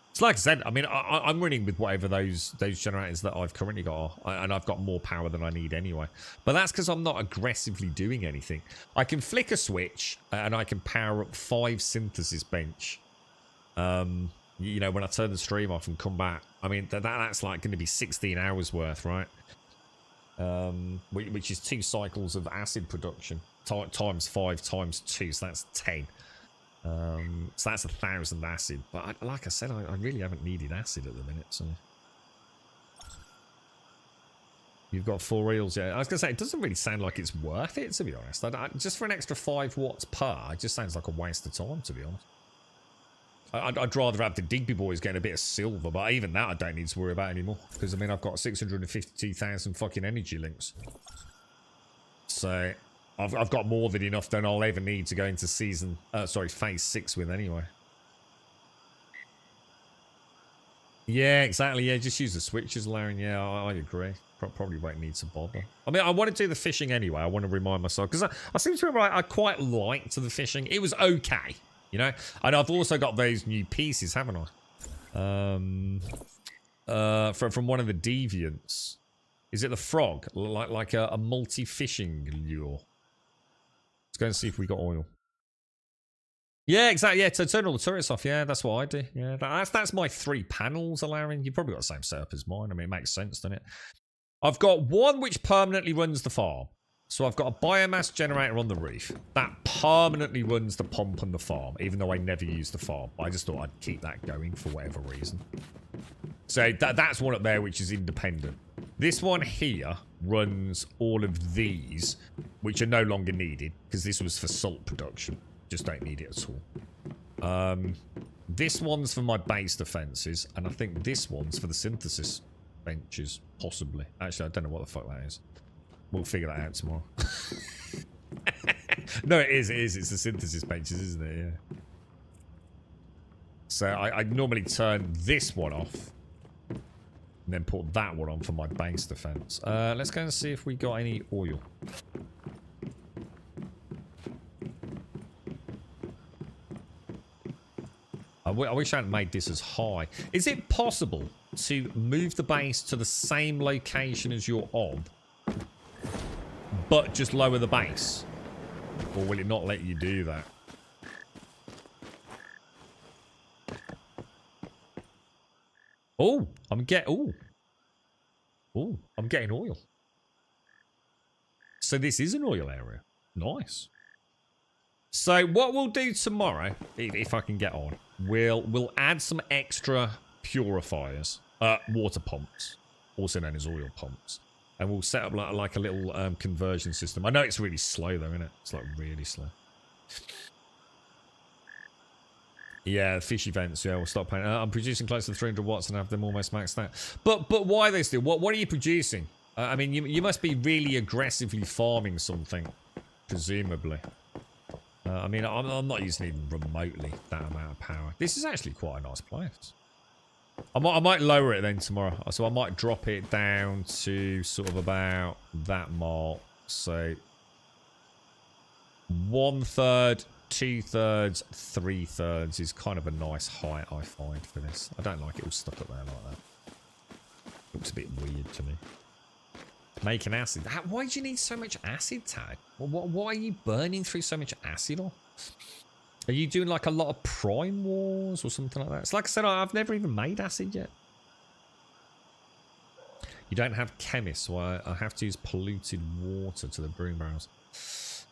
It's like I said, I mean, I'm running with whatever those generators that I've currently got are, and I've got more power than I need anyway. But that's because I'm not aggressively doing anything. I can flick a switch, and I can power up 5 synthesis bench. When I turn the stream off and come back. I mean, that's like going to be 16 hours worth, right? Which is 2 cycles of acid production. Times 5 times 2, so that's 10. So that's 1,000 acid, but like I said, I really haven't needed acid at the minute. So you've got 4 eels, yeah. I was gonna say it doesn't really sound like it's worth it, to be honest. Just for an extra 5 watts per, it just sounds like a waste of time, to be honest. I'd rather have the Digby boys getting a bit of silver, but even that I don't need to worry about anymore because I mean I've got 652,000 fucking energy links, so. I've got more than enough than I'll ever need to go into phase 6 with anyway. Yeah, exactly. Yeah, just use the switches, Laren. Yeah, I agree. Probably won't need to bother. I mean, I want to do the fishing anyway. I want to remind myself because I seem to remember I quite liked the fishing. It was okay, and I've also got those new pieces, haven't I? From one of the deviants. Is it the frog? Like a multi-fishing lure. Let's go and see if we got oil. Yeah, exactly. Yeah, to turn all the turrets off. Yeah, that's what I do. Yeah, that's my 3 panels allowing. You've probably got the same setup as mine. I mean, it makes sense, doesn't it? I've got one which permanently runs the farm. So I've got a biomass generator on the roof. That permanently runs the pump and the farm, even though I never use the farm. I just thought I'd keep that going for whatever reason. So that's one up there which is independent. This one here runs all of these, which are no longer needed, because this was for salt production. Just don't need it at all. This one's for my base defenses, and I think this one's for the synthesis benches, possibly. Actually, I don't know what the fuck that is. We'll figure that out tomorrow. No, it is. It's the synthesis benches, isn't it? Yeah. So I normally turn this one off. And then put that one on for my base defense. Let's go and see if we got any oil. I wish I hadn't made this as high. Is it possible to move the base to the same location as you're on, but just lower the base? Or will it not let you do that? Oh, I'm getting oil. So this is an oil area. Nice. So what we'll do tomorrow, if I can get on, we'll add some extra purifiers, water pumps, also known as oil pumps, and we'll set up like a little conversion system. I know it's really slow though, isn't it? It's like really slow. Yeah, fish events. Yeah, we'll stop paying. I'm producing close to 300 watts and have them almost maxed out. But why are they still? What are you producing? I mean, you must be really aggressively farming something, presumably. I mean, I'm not using even remotely that amount of power. This is actually quite a nice place. I might lower it then tomorrow. So I might drop it down to sort of about that mark. So 1/3, 2/3, 3/3 is kind of a nice height I find for this. I don't like it all stuck up there like that. Looks a bit weird to me. Making acid. Why do you need so much acid, Tad? Why are you burning through so much acid? Are you doing like a lot of Prime Wars or something like that? It's like I said, I've never even made acid yet. You don't have chemists, so I have to use polluted water to the brewing barrels.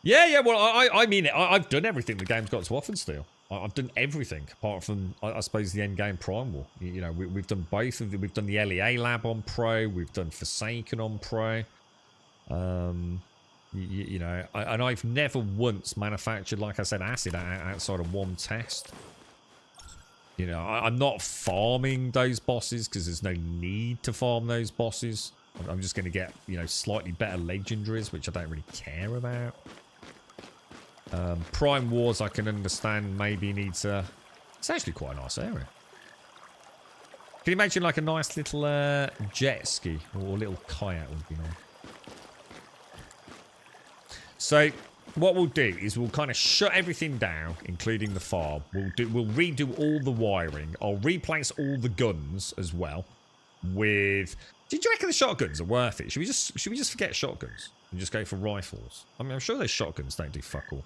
Yeah, well, I mean it. I've done everything the game's got to offer still. I've done everything apart from, I suppose, the end game Prime War. You know, we've done both of them. We've done the LEA lab on Pro. We've done Forsaken on Pro. You know, and I've never once manufactured, like I said, acid outside of one test. You know, I'm not farming those bosses because there's no need to farm those bosses. I'm just going to get, you know, slightly better legendaries, which I don't really care about. Prime Wars, I can understand maybe needs a... It's actually quite a nice area. Can you imagine like a nice little jet ski or a little kayak would be nice. So what we'll do is we'll kind of shut everything down, including the farm. We'll redo all the wiring. I'll replace all the guns as well with... Did you reckon the shotguns are worth it? Should we just forget shotguns and just go for rifles? I mean, I'm sure those shotguns don't do fuck all.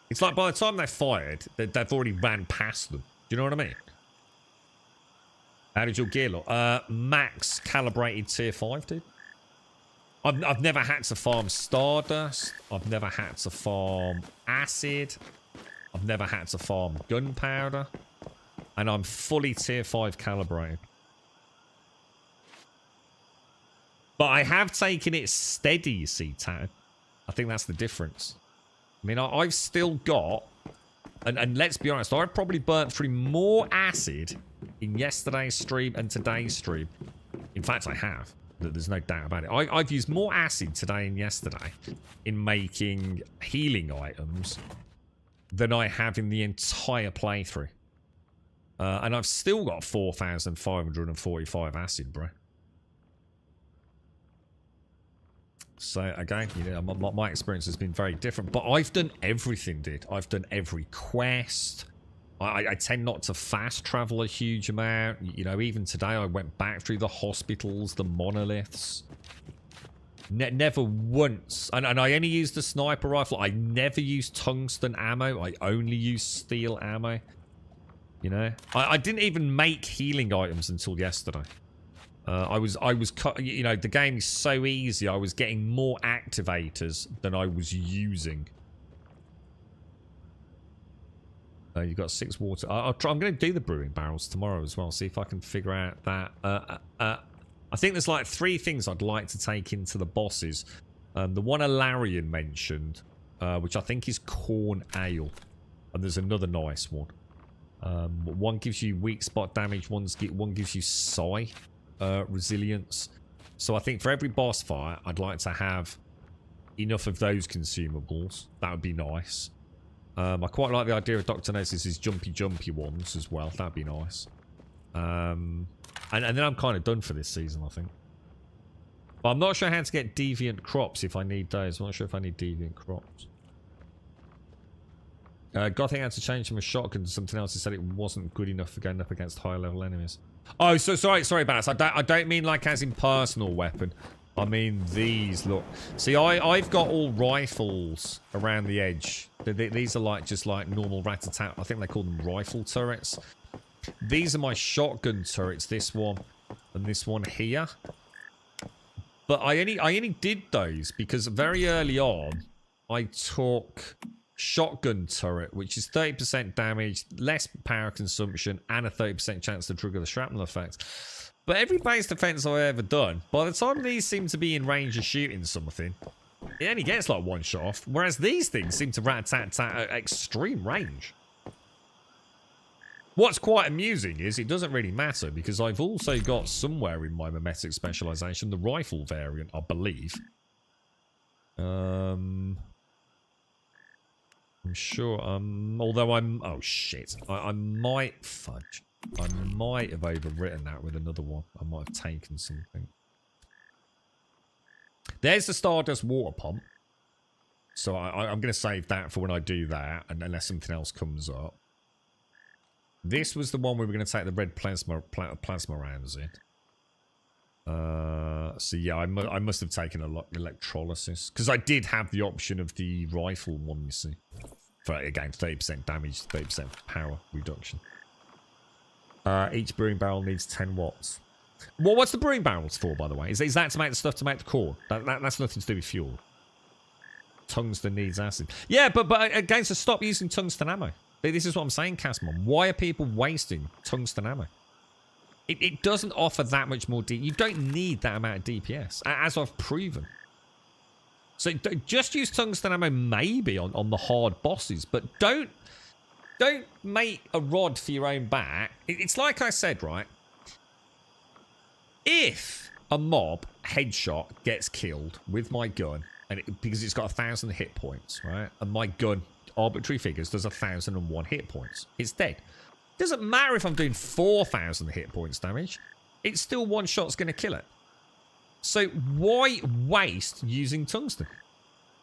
It's like by the time they're fired, they've already ran past them. Do you know what I mean? How did your gear look? Max calibrated tier 5, dude. I've never had to farm Stardust. I've never had to farm Acid. I've never had to farm Gunpowder. And I'm fully tier 5 calibrated. But I have taken it steady, you see, Tad. I think that's the difference. I mean, I've still got... And let's be honest, I've probably burnt through more acid in yesterday's stream and today's stream. In fact, I have. There's no doubt about it. I've used more acid today and yesterday in making healing items than I have in the entire playthrough. And I've still got 4,545 acid, bro. So, again, you know, my experience has been very different. But I've done everything, dude. I've done every quest. I tend not to fast travel a huge amount. You know, even today I went back through the hospitals, the monoliths. Never once. And I only used the sniper rifle. I never used tungsten ammo. I only used steel ammo. You know? I didn't even make healing items until yesterday. I was, you know, the game is so easy. I was getting more activators than I was using. You've got 6 water. I'm going to do the brewing barrels tomorrow as well. See if I can figure out that. I think there's like 3 things I'd like to take into the bosses. The one Alarian mentioned, which I think is corn ale. And there's another nice one. One gives you weak spot damage. One gives you psi resilience. So I think for every boss fight, I'd like to have enough of those consumables. That would be nice. I quite like the idea of Dr. Nesis' jumpy ones as well. That'd be nice. And then I'm kind of done for this season, I think. But I'm not sure how to get deviant crops if I need those. I'm not sure if I need deviant crops. Gothic had to change from a shotgun to something else. He said it wasn't good enough for going up against higher level enemies. Oh, so sorry, Bass. I don't mean like as in personal weapon. I mean these, look. See, I've got all rifles around the edge. These are like just like normal rat-a-tat. I think they call them rifle turrets. These are my shotgun turrets, this one and this one here. But I only did those because very early on I took shotgun turret, which is 30% damage, less power consumption, and a 30% chance to trigger the shrapnel effect. But every base defense I've ever done, by the time these seem to be in range of shooting something, it only gets like 1 shot off. Whereas these things seem to rat-tat-tat at extreme range. What's quite amusing is it doesn't really matter because I've also got somewhere in my mimetic specialization the rifle variant, I believe. I'm sure. Although oh shit, I might fudge. I might have overwritten that with another one. I might have taken something. There's the Stardust water pump. So I'm going to save that for when I do that, and unless something else comes up. This was the one we were going to take the red plasma rounds in. So yeah, I must have taken a lot electrolysis because I did have the option of the rifle one. You see, for again 30% damage, 30% power reduction. Each brewing barrel needs 10 watts. Well, what's the brewing barrels for, by the way? Is that to make the stuff to make the core? That's nothing to do with fuel. Tungsten needs acid. Yeah, but again, so stop using tungsten ammo. This is what I'm saying, Casmon. Why are people wasting tungsten ammo? It doesn't offer that much more You don't need that amount of DPS, as I've proven. So just use tungsten ammo maybe on the hard bosses, but don't make a rod for your own back. It's like I said, right? If a mob headshot gets killed with my gun, because it's got 1,000 hit points, right? And my gun, arbitrary figures, does 1,001 hit points. It's dead. Doesn't matter if I'm doing 4,000 hit points damage. It's still one shot's going to kill it. So why waste using tungsten?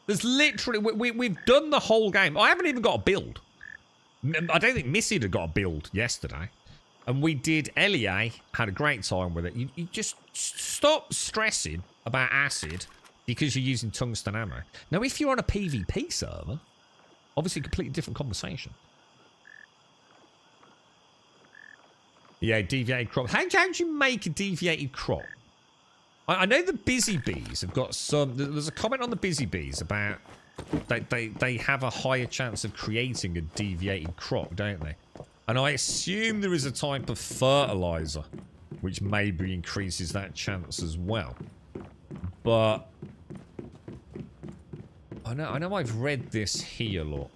There's literally... We've done the whole game. I haven't even got a build. I don't think Missy had got a build yesterday. And we did LEA, had a great time with it. You just stop stressing about acid because you're using tungsten ammo. Now, if you're on a PvP server, obviously a completely different conversation. Yeah, deviated crop. How do you make a deviated crop? I know the busy bees have got some... There's a comment on the busy bees about... They have a higher chance of creating a deviated crop, don't they? And I assume there is a type of fertilizer which maybe increases that chance as well. But I know I've read this here, look.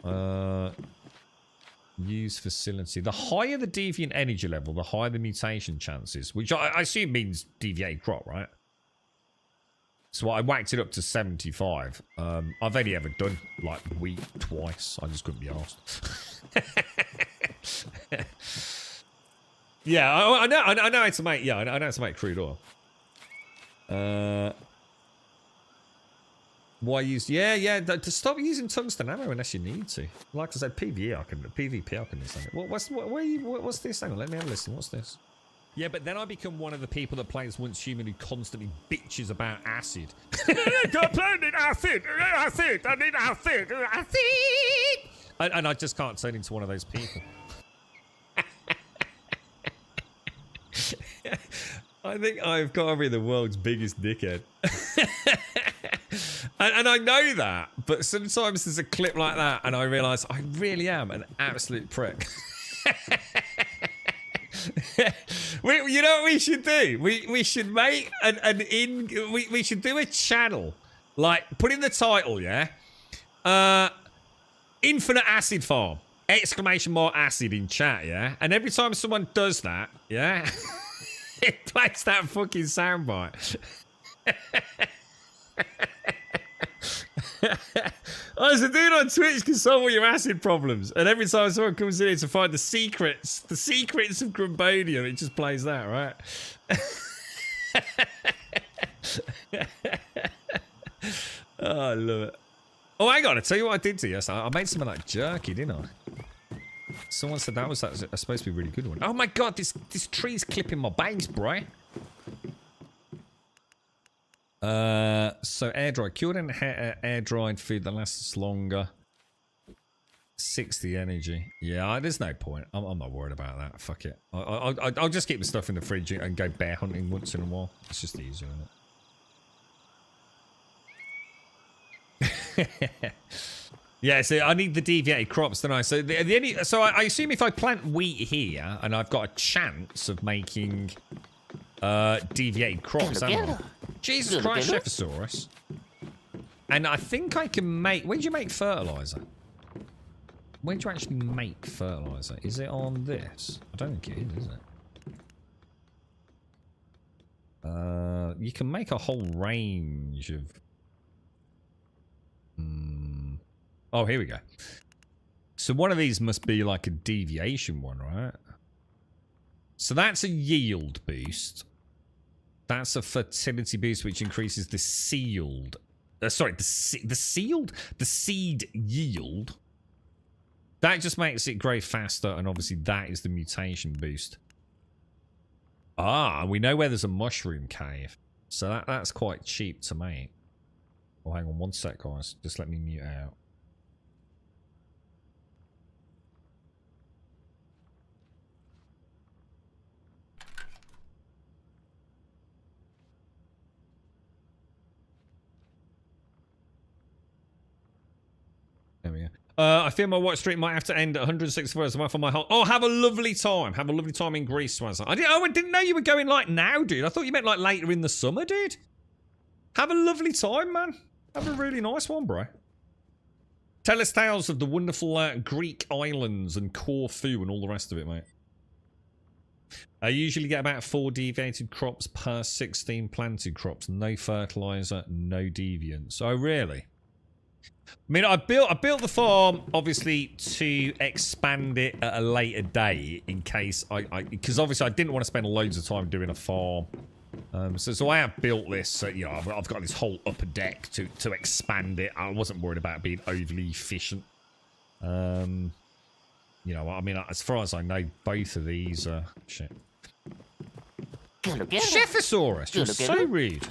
Use facility. The higher the deviant energy level, the higher the mutation chances, which I assume means deviated crop, right? So I whacked it up to 75. I've only ever done like wheat twice. I just couldn't be asked. Yeah, I know how to make. Yeah, I know how to make crude oil. Why use? Yeah. To stop using tungsten ammo unless you need to. Like I said, PvP I can listen. What's this? Hang on, let me have a listen. What's this? Yeah, but then I become one of the people that plays Once Human who constantly bitches about acid. I need acid. I need acid. And I just can't turn into one of those people. I think I've got to be the world's biggest dickhead. and I know that, but sometimes there's a clip like that and I realise I really am an absolute prick. You know what we should do? We should make we should do a channel, like put in the title, yeah. Infinite acid farm! ! Acid in chat, yeah. And every time someone does that, yeah, it plays that fucking soundbite. I was a dude on Twitch can solve all your acid problems, and every time someone comes in here to find the secrets of Grumbodium, it just plays that, right? Oh, I love it. Oh, hang on, I tell you what I did to you. I made some of that jerky, didn't I? Someone said that was supposed to be a really good one. Oh my god, this tree's clipping my bangs, bro. So air dry. Cured and air dried food that lasts longer. 60 energy. Yeah, there's no point. I'm not worried about that. Fuck it. I'll just keep the stuff in the fridge and go bear hunting once in a while. It's just easier, isn't it? Yeah, so I need the deviated crops, don't I? So so I assume if I plant wheat here and I've got a chance of making deviated crops, haven't I? Jesus Christ, Chephosaurus. And I think I can make... When do you make fertilizer? Where do you actually make fertilizer? Is it on this? I don't think it is it? You can make a whole range of... Oh, here we go. So one of these must be like a deviation one, right? So that's a yield boost. That's a fertility boost, which increases the sealed... sorry, the seed yield. That just makes it grow faster, and obviously that is the mutation boost. Ah, we know where there's a mushroom cave. So that's quite cheap to make. Oh, hang on one sec, guys. Just let me mute out. There we go. I fear my watch stream might have to end at 160 hours a month on my whole. Oh, have a lovely time. Have a lovely time in Greece, Swazza. I didn't know you were going like now, dude. I thought you meant like later in the summer, dude. Have a lovely time, man. Have a really nice one, bro. Tell us tales of the wonderful Greek islands and Corfu and all the rest of it, mate. I usually get about 4 deviated crops per 16 planted crops. No fertilizer, no deviants. Oh, really? I mean, I built the farm obviously to expand it at a later date in case because obviously I didn't want to spend loads of time doing a farm. So I have built this. You know, I've got this whole upper deck to expand it. I wasn't worried about being overly efficient. You know, I mean, as far as I know, both of these are shit. Chephosaurus, you're so rude.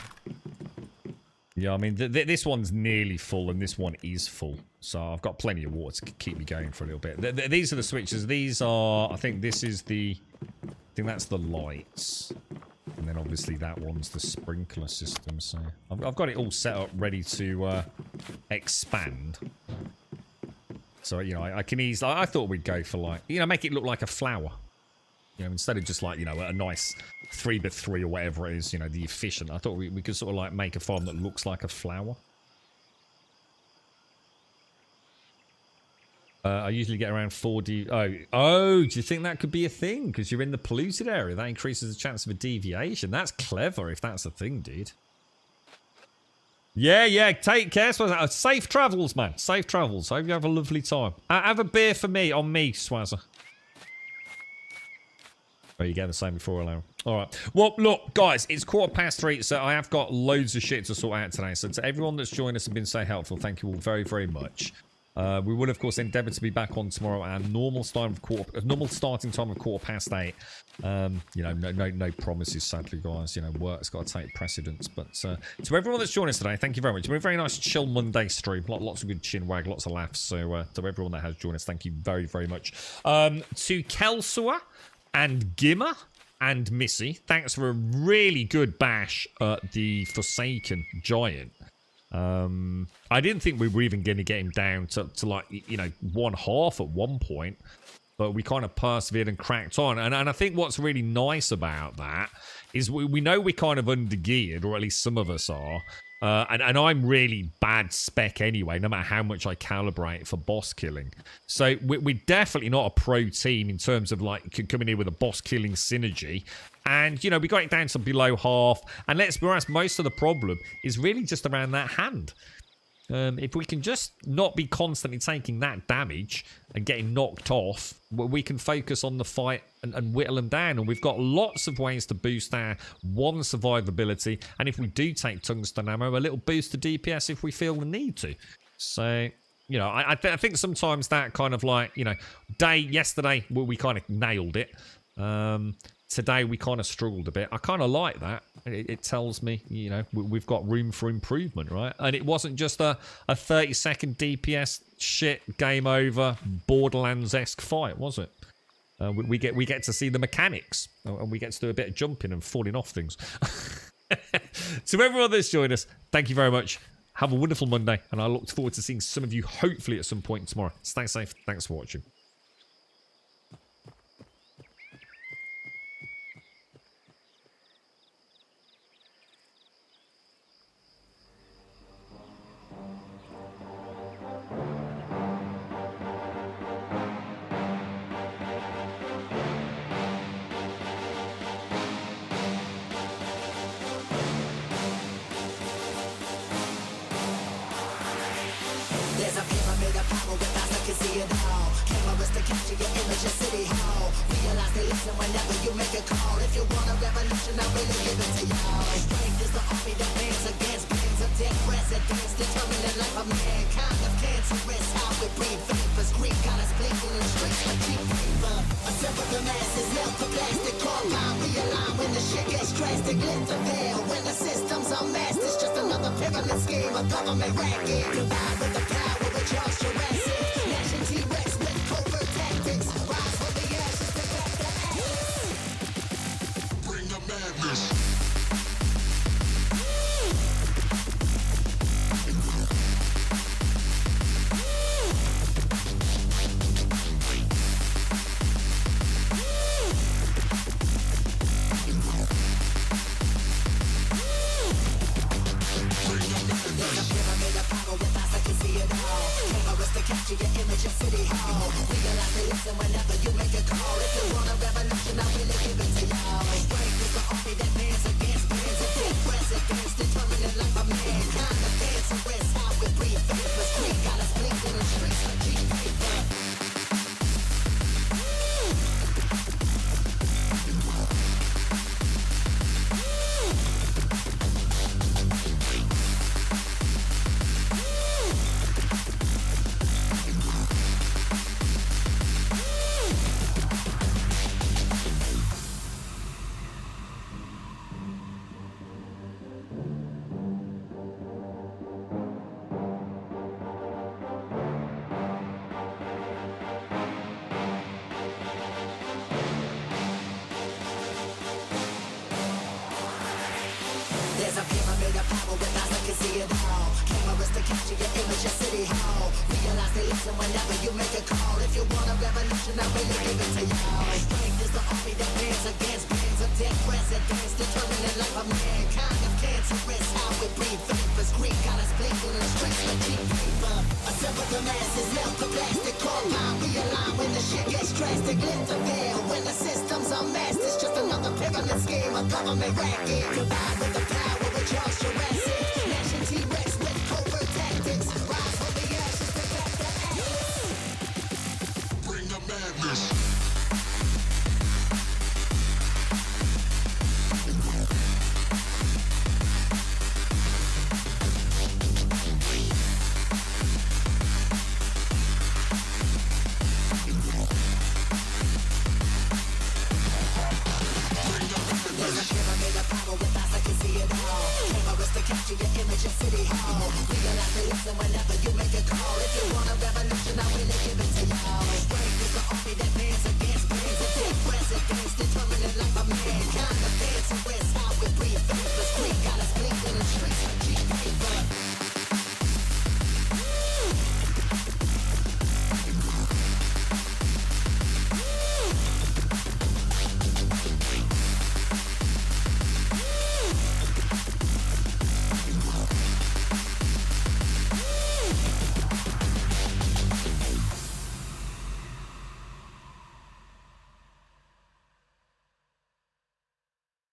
Yeah, I mean, this one's nearly full and this one is full. So I've got plenty of water to keep me going for a little bit. These are the switches. These are, I think this is the, I think that's the lights. And then obviously that one's the sprinkler system. So I've got it all set up ready to expand. So, you know, I can easily, I thought we'd go for like, you know, make it look like a flower. You know, instead of just like, you know, a nice 3x3 or whatever it is, you know, the efficient. I thought we could sort of like make a farm that looks like a flower. I usually get around 4D. Oh, do you think that could be a thing? Because you're in the polluted area. That increases the chance of a deviation. That's clever if that's a thing, dude. Yeah, take care. Swazza. Safe travels, man. Safe travels. Hope you have a lovely time. Have a beer for me, on me, Swazza. Oh, you get the same before, Alan. All right. Well, look, guys, it's 3:15, so I have got loads of shit to sort out today. So to everyone that's joined us and been so helpful, thank you all very, very much. We will, of course, endeavour to be back on tomorrow at our normal starting time of 8:15. You know, no promises, sadly, guys. You know, work's got to take precedence. But to everyone that's joined us today, thank you very much. It's been a very nice, chill Monday stream. Lots of good chin wag, lots of laughs. So to everyone that has joined us, thank you very, very much. To Kelsua and Gimmer and Missy, thanks for a really good bash at the Forsaken Giant. I didn't think we were even going to get him down to like, you know, 1/2 at one point, but we kind of persevered and cracked on. And I think what's really nice about that is we know we're kind of under-geared, or at least some of us are. And I'm really bad spec anyway, no matter how much I calibrate for boss killing. So we're definitely not a pro team in terms of like coming in with a boss killing synergy. And, you know, we got it down to below half. And let's be honest, most of the problem is really just around that hand. If we can just not be constantly taking that damage and getting knocked off, we can focus on the fight and whittle them down. And we've got lots of ways to boost our survivability. And if we do take tungsten ammo, a little boost to DPS if we feel the need to. So, you know, I think sometimes that kind of like, you know, yesterday we kind of nailed it. Today we kind of struggled a bit. I kind of like that. It tells me, you know, we've got room for improvement, right? And it wasn't just a 30-second DPS shit, game over, Borderlands-esque fight, was it? We get to see the mechanics, and we get to do a bit of jumping and falling off things. To everyone that's joined us, thank you very much. Have a wonderful Monday, and I look forward to seeing some of you hopefully at some point tomorrow. Stay safe. Thanks for watching. listen whenever you make a call. If you want a revolution, I really give it to y'all. Strength is the army that bands against bands of dead presidents, determined the life of mankind of cancerous. How we breathe vapors, grief got us blinking in the streets like cheap paper. Assemble the masses, melt the plastic, compound, realign when the shit gets drastic. Lift the veil when the system's unmasked. It's just another pyramid scheme, a government racket. Combined with the power of Charles Jurassic, gnashing T-Rex with covert tactics. Rise from the ashes to back the atlas. Bring the madness. Capture your image of City Hall. Realize they listen whenever you make a call. If you want a revolution, I really give it to y'all. Strength is the army that bands against bands of dead presidents, determined the life of mankind of cancerous. How we breathe vapors, grief got us blinking in the streets like cheap paper. There's a pyramid of power with eyes that can see it all. Cameras to capture your image of City Hall. Realize they listen whenever you make a call. If you want a revolution, I really give it to y'all. Strength is the army that bands against bands of dead presidents, determined the life of mankind of cancerous. How we breathe vapors, grief got us blinking in the streets like cheap paper. Assemble the masses, melt the plastic, compound, realign when the shit gets drastic. Lift the veil when the system's unmasked. It's just another pyramid scheme, a government racket. Combined with the power